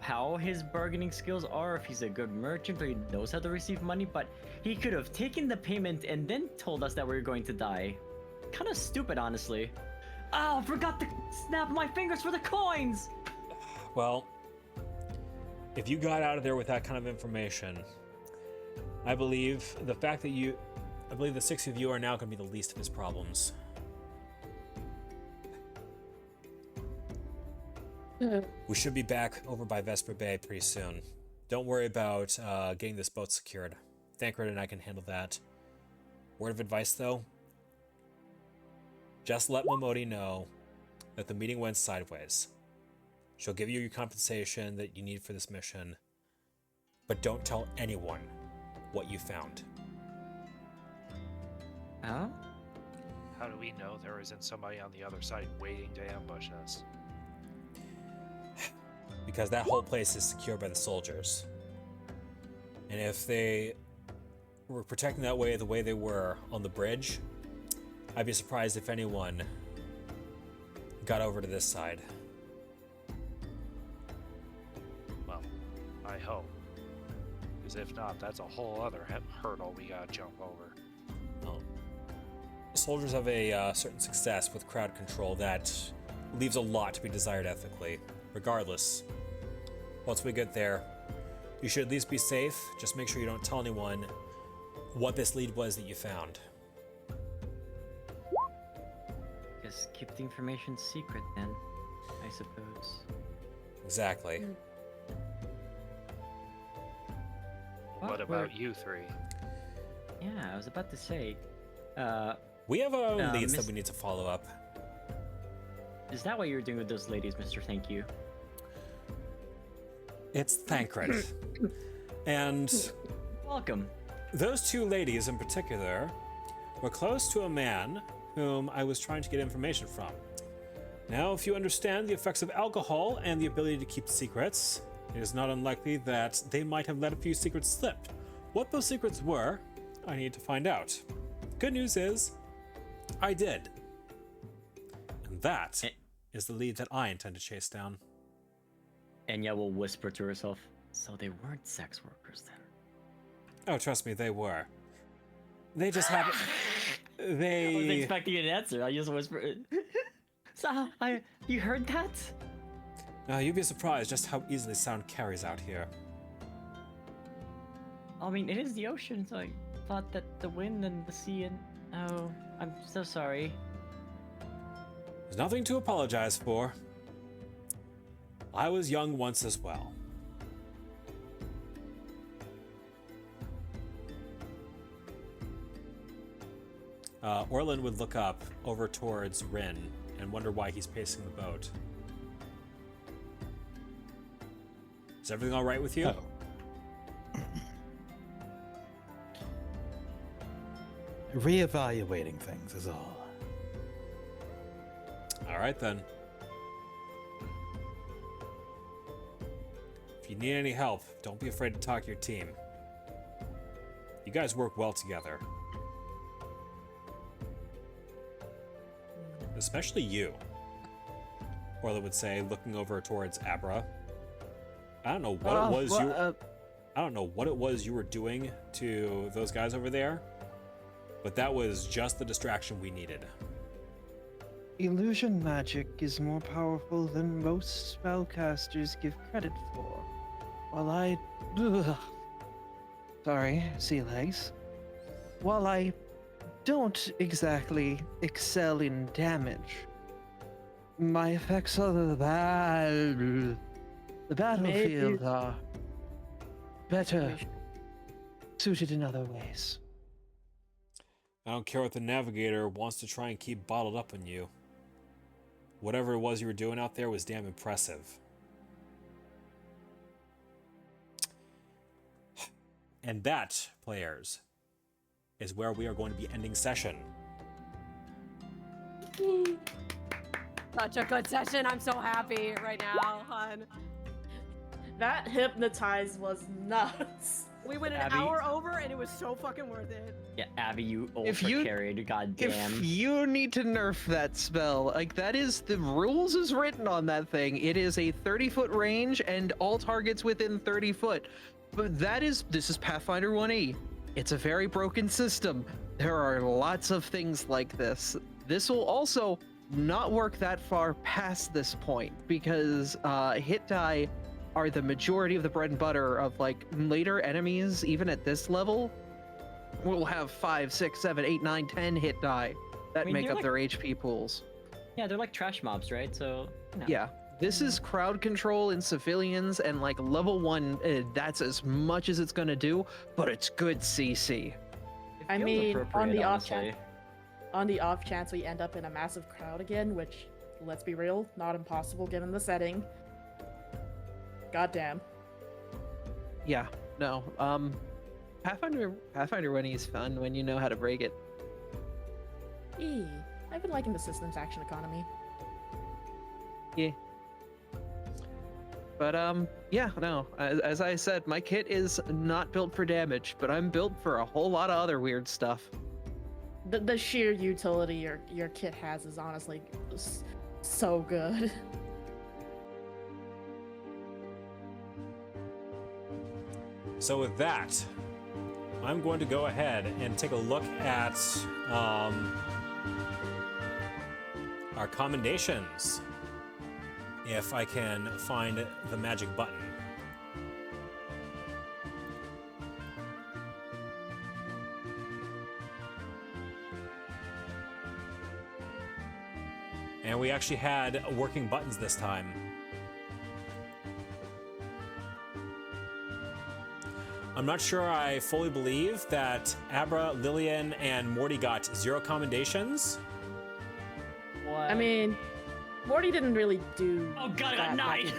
how his bargaining skills are, if he's a good merchant or he knows how to receive money, but he could have taken the payment and then told us that we were going to die. Kind of stupid, honestly. Oh, I forgot to snap my fingers for the coins! Well, if you got out of there with that kind of information, I believe the six of you are now going to be the least of his problems. We should be back over by Vesper Bay pretty soon. Don't worry about getting this boat secured. Thancred and I can handle that. Word of advice, though? Just let Momodi know that the meeting went sideways. She'll give you your compensation that you need for this mission, but don't tell anyone what you found. Oh? How do we know there isn't somebody on the other side waiting to ambush us? Because that whole place is secured by the soldiers. And if they were protecting that way the way they were on the bridge, I'd be surprised if anyone got over to this side. Well, I hope. Because if not, that's a whole other hurdle we gotta jump over. Well, soldiers have a certain success with crowd control that leaves a lot to be desired ethically. Regardless, once we get there, you should at least be safe. Just make sure you don't tell anyone what this lead was that you found. Just keep the information secret then, I suppose. Exactly. What about you three? Yeah, I was about to say, We have our own leads that Miss- we need to follow up. is that what you were doing with those ladies, Mr. Thank You? It's Thancred. And Welcome. those two ladies in particular were close to a man whom I was trying to get information from. Now, if you understand the effects of alcohol and the ability to keep secrets, it is not unlikely that they might have let a few secrets slip. What those secrets were, I need to find out. Good news is, I did. And that is the lead that I intend to chase down. Enya will whisper to herself, so they weren't sex workers then. Oh, trust me, they were. They just happened. I was They. expecting an answer. I just whispered. So, you heard that? You'd be surprised just how easily sound carries out here. I mean, it is the ocean, so I thought that the wind and the sea and... Oh, I'm so sorry. There's nothing to apologize for. I was young once as well. Orlin would look up over towards Rin and wonder why he's pacing the boat. Is everything all right with you? Reevaluating things is all. All right then. If you need any help, don't be afraid to talk to your team. You guys work well together. Especially you. Orla would say, looking over towards Abra. I don't know what it was I don't know what it was you were doing to those guys over there, but that was just the distraction we needed. Illusion magic is more powerful than most spellcasters give credit for. While I... Sorry, sea legs. While I don't exactly excel in damage, my effects on the battlefield are better suited in other ways. I don't care what the Navigator wants to try and keep bottled up in you. Whatever it was you were doing out there was damn impressive. And that, players, is where we are going to be ending session. Such a good session. I'm so happy right now, hon. That hypnotize was nuts. We went an Abby. hour over and it was so fucking worth it. Yeah, Abby, you If ultra you- carried, goddamn. If you need to nerf that spell, like that is the rules is written on that thing. It is a 30-foot range and all targets within 30 foot. But this is Pathfinder 1E. It's a very broken system. There are lots of things like this. This will also not work that far past this point because hit die are the majority of the bread and butter of like later enemies, even at this level, will have 5, 6, 7, 8, 9, 10 hit die that I mean, make they're up like- their HP pools. Yeah, they're like trash mobs, right? So, no. Yeah. This is crowd control in civilians, and like level 1, that's as much as it's gonna do, but it's good CC. It I feels mean, on appropriate, the off honestly. chance, on the off chance we end up in a massive crowd again, which, let's be real, not impossible given the setting. Goddamn. Yeah, no. Pathfinder 1E is fun when you know how to break it. I've been liking the system's action economy. Yeah. But yeah, no. As I said, my kit is not built for damage, but I'm built for a whole lot of other weird stuff. The sheer utility your kit has is honestly so good. So with that, I'm going to go ahead and take a look at our commendations. If I can find the magic button. And we actually had working buttons this time. I'm not sure I fully believe that Abra, Lillian, and Morty got 0 commendations. What? I mean, Morty didn't really do. Oh god, I that got 9! much.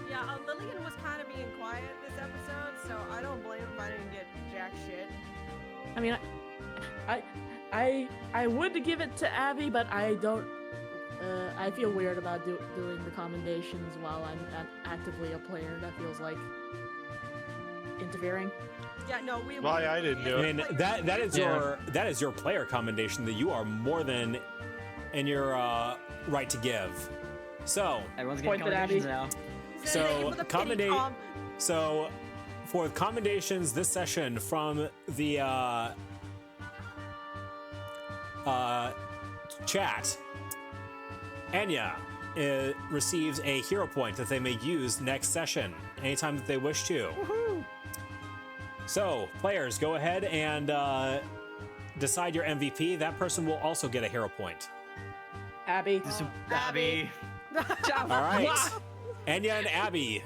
Yeah, Lillian was kind of being quiet this episode, so I don't blame him if I didn't get jack shit. I mean, I would give it to Abby, but I don't. I feel weird about doing the commendations while I'm actively a player. That feels like interfering. Yeah, no, we. Why I didn't do I it. mean, that is your player commendation that you are more than in your right to give. So, Everyone's getting Point at Abby. commendations now. so With a pity palm. So, for commendations this session from the chat, Anya receives a hero point that they may use next session anytime that they wish to. Woohoo! So, players, go ahead and decide your MVP. That person will also get a hero point. Abby. Abby. All right. Anya and Abby,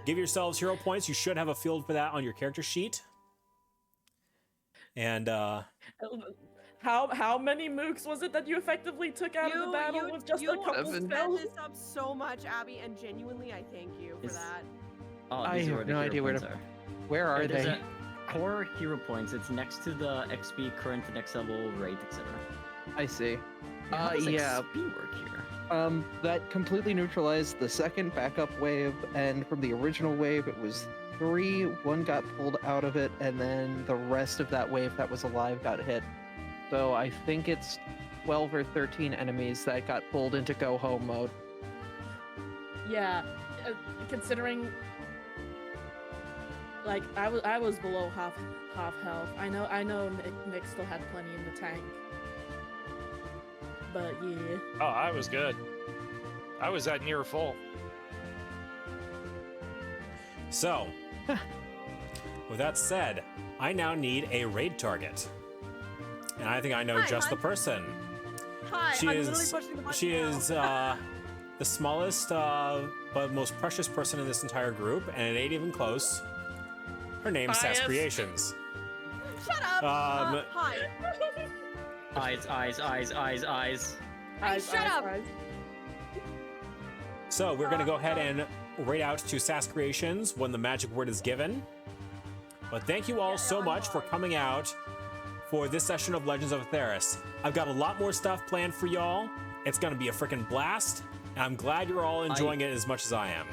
give yourselves hero points. You should have a field for that on your character sheet. And How many mooks was it that you effectively took out of the battle with just a couple sped spells? this up so much, Abby, and genuinely, I thank you for that. Oh, I these are have where the no hero idea where points to- are. Where are There's they? a core hero points. It's next to the XP, current, next level, rate, etc. I see. How does Yeah. XP work here? That completely neutralized the second backup wave, and from the original wave, it was 3. 1 got pulled out of it, and then the rest of that wave that was alive got hit. So I think it's 12 or 13 enemies that got pulled into go home mode. Yeah, considering like I was below half health. I know Nick still had plenty in the tank. But yeah. Oh, I was good. I was at near full. so, with that said, I now need a raid target. And I think I know Hi, just the hon. person. Hi, She I'm is literally pushing the button she now. is the smallest but most precious person in this entire group, and it ain't even close. Her name's Sass Bias. Creations. Shut up! Hi. Eyes. Hey, shut up! So we're gonna go ahead and raid out to Sass Creations when the magic word is given. But thank you all so much for coming out for this session of Legends of Etheirys. I've got a lot more stuff planned for y'all. It's gonna be a freaking blast, and I'm glad you're all enjoying it as much as I am.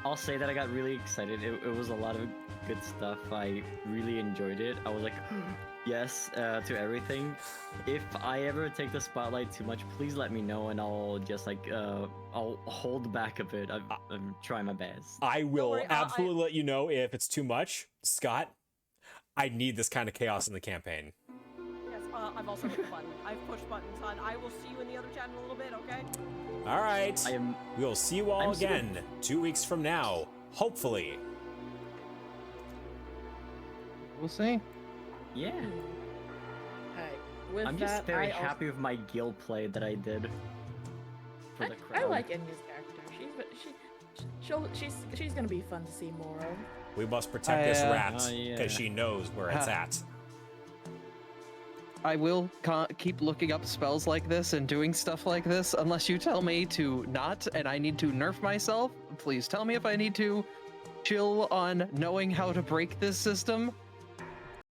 I'll say that I got really excited. It was a lot of good stuff. I really enjoyed it. I was like, yes to everything. If I ever take the spotlight too much, please let me know, and I'll just like I'll hold back a bit. I'm trying my best. I will worry, absolutely let you know if it's too much. Scott, I need this kind of chaos in the campaign. Yes, I've also hit the button. I've pushed buttons, hon. I will see you in the other chat in a little bit, okay? All right. We'll see you all I'm super- again 2 weeks from now, hopefully. We'll see. Yeah. Alright, with I'm that, just very I also- happy with my guild play that I did for the crowd. I like Enya's character. She's gonna be fun to see more of. We must protect this rat because yeah. she knows where it's at. I will keep looking up spells like this and doing stuff like this unless you tell me to not and I need to nerf myself. Please tell me if I need to chill on knowing how to break this system.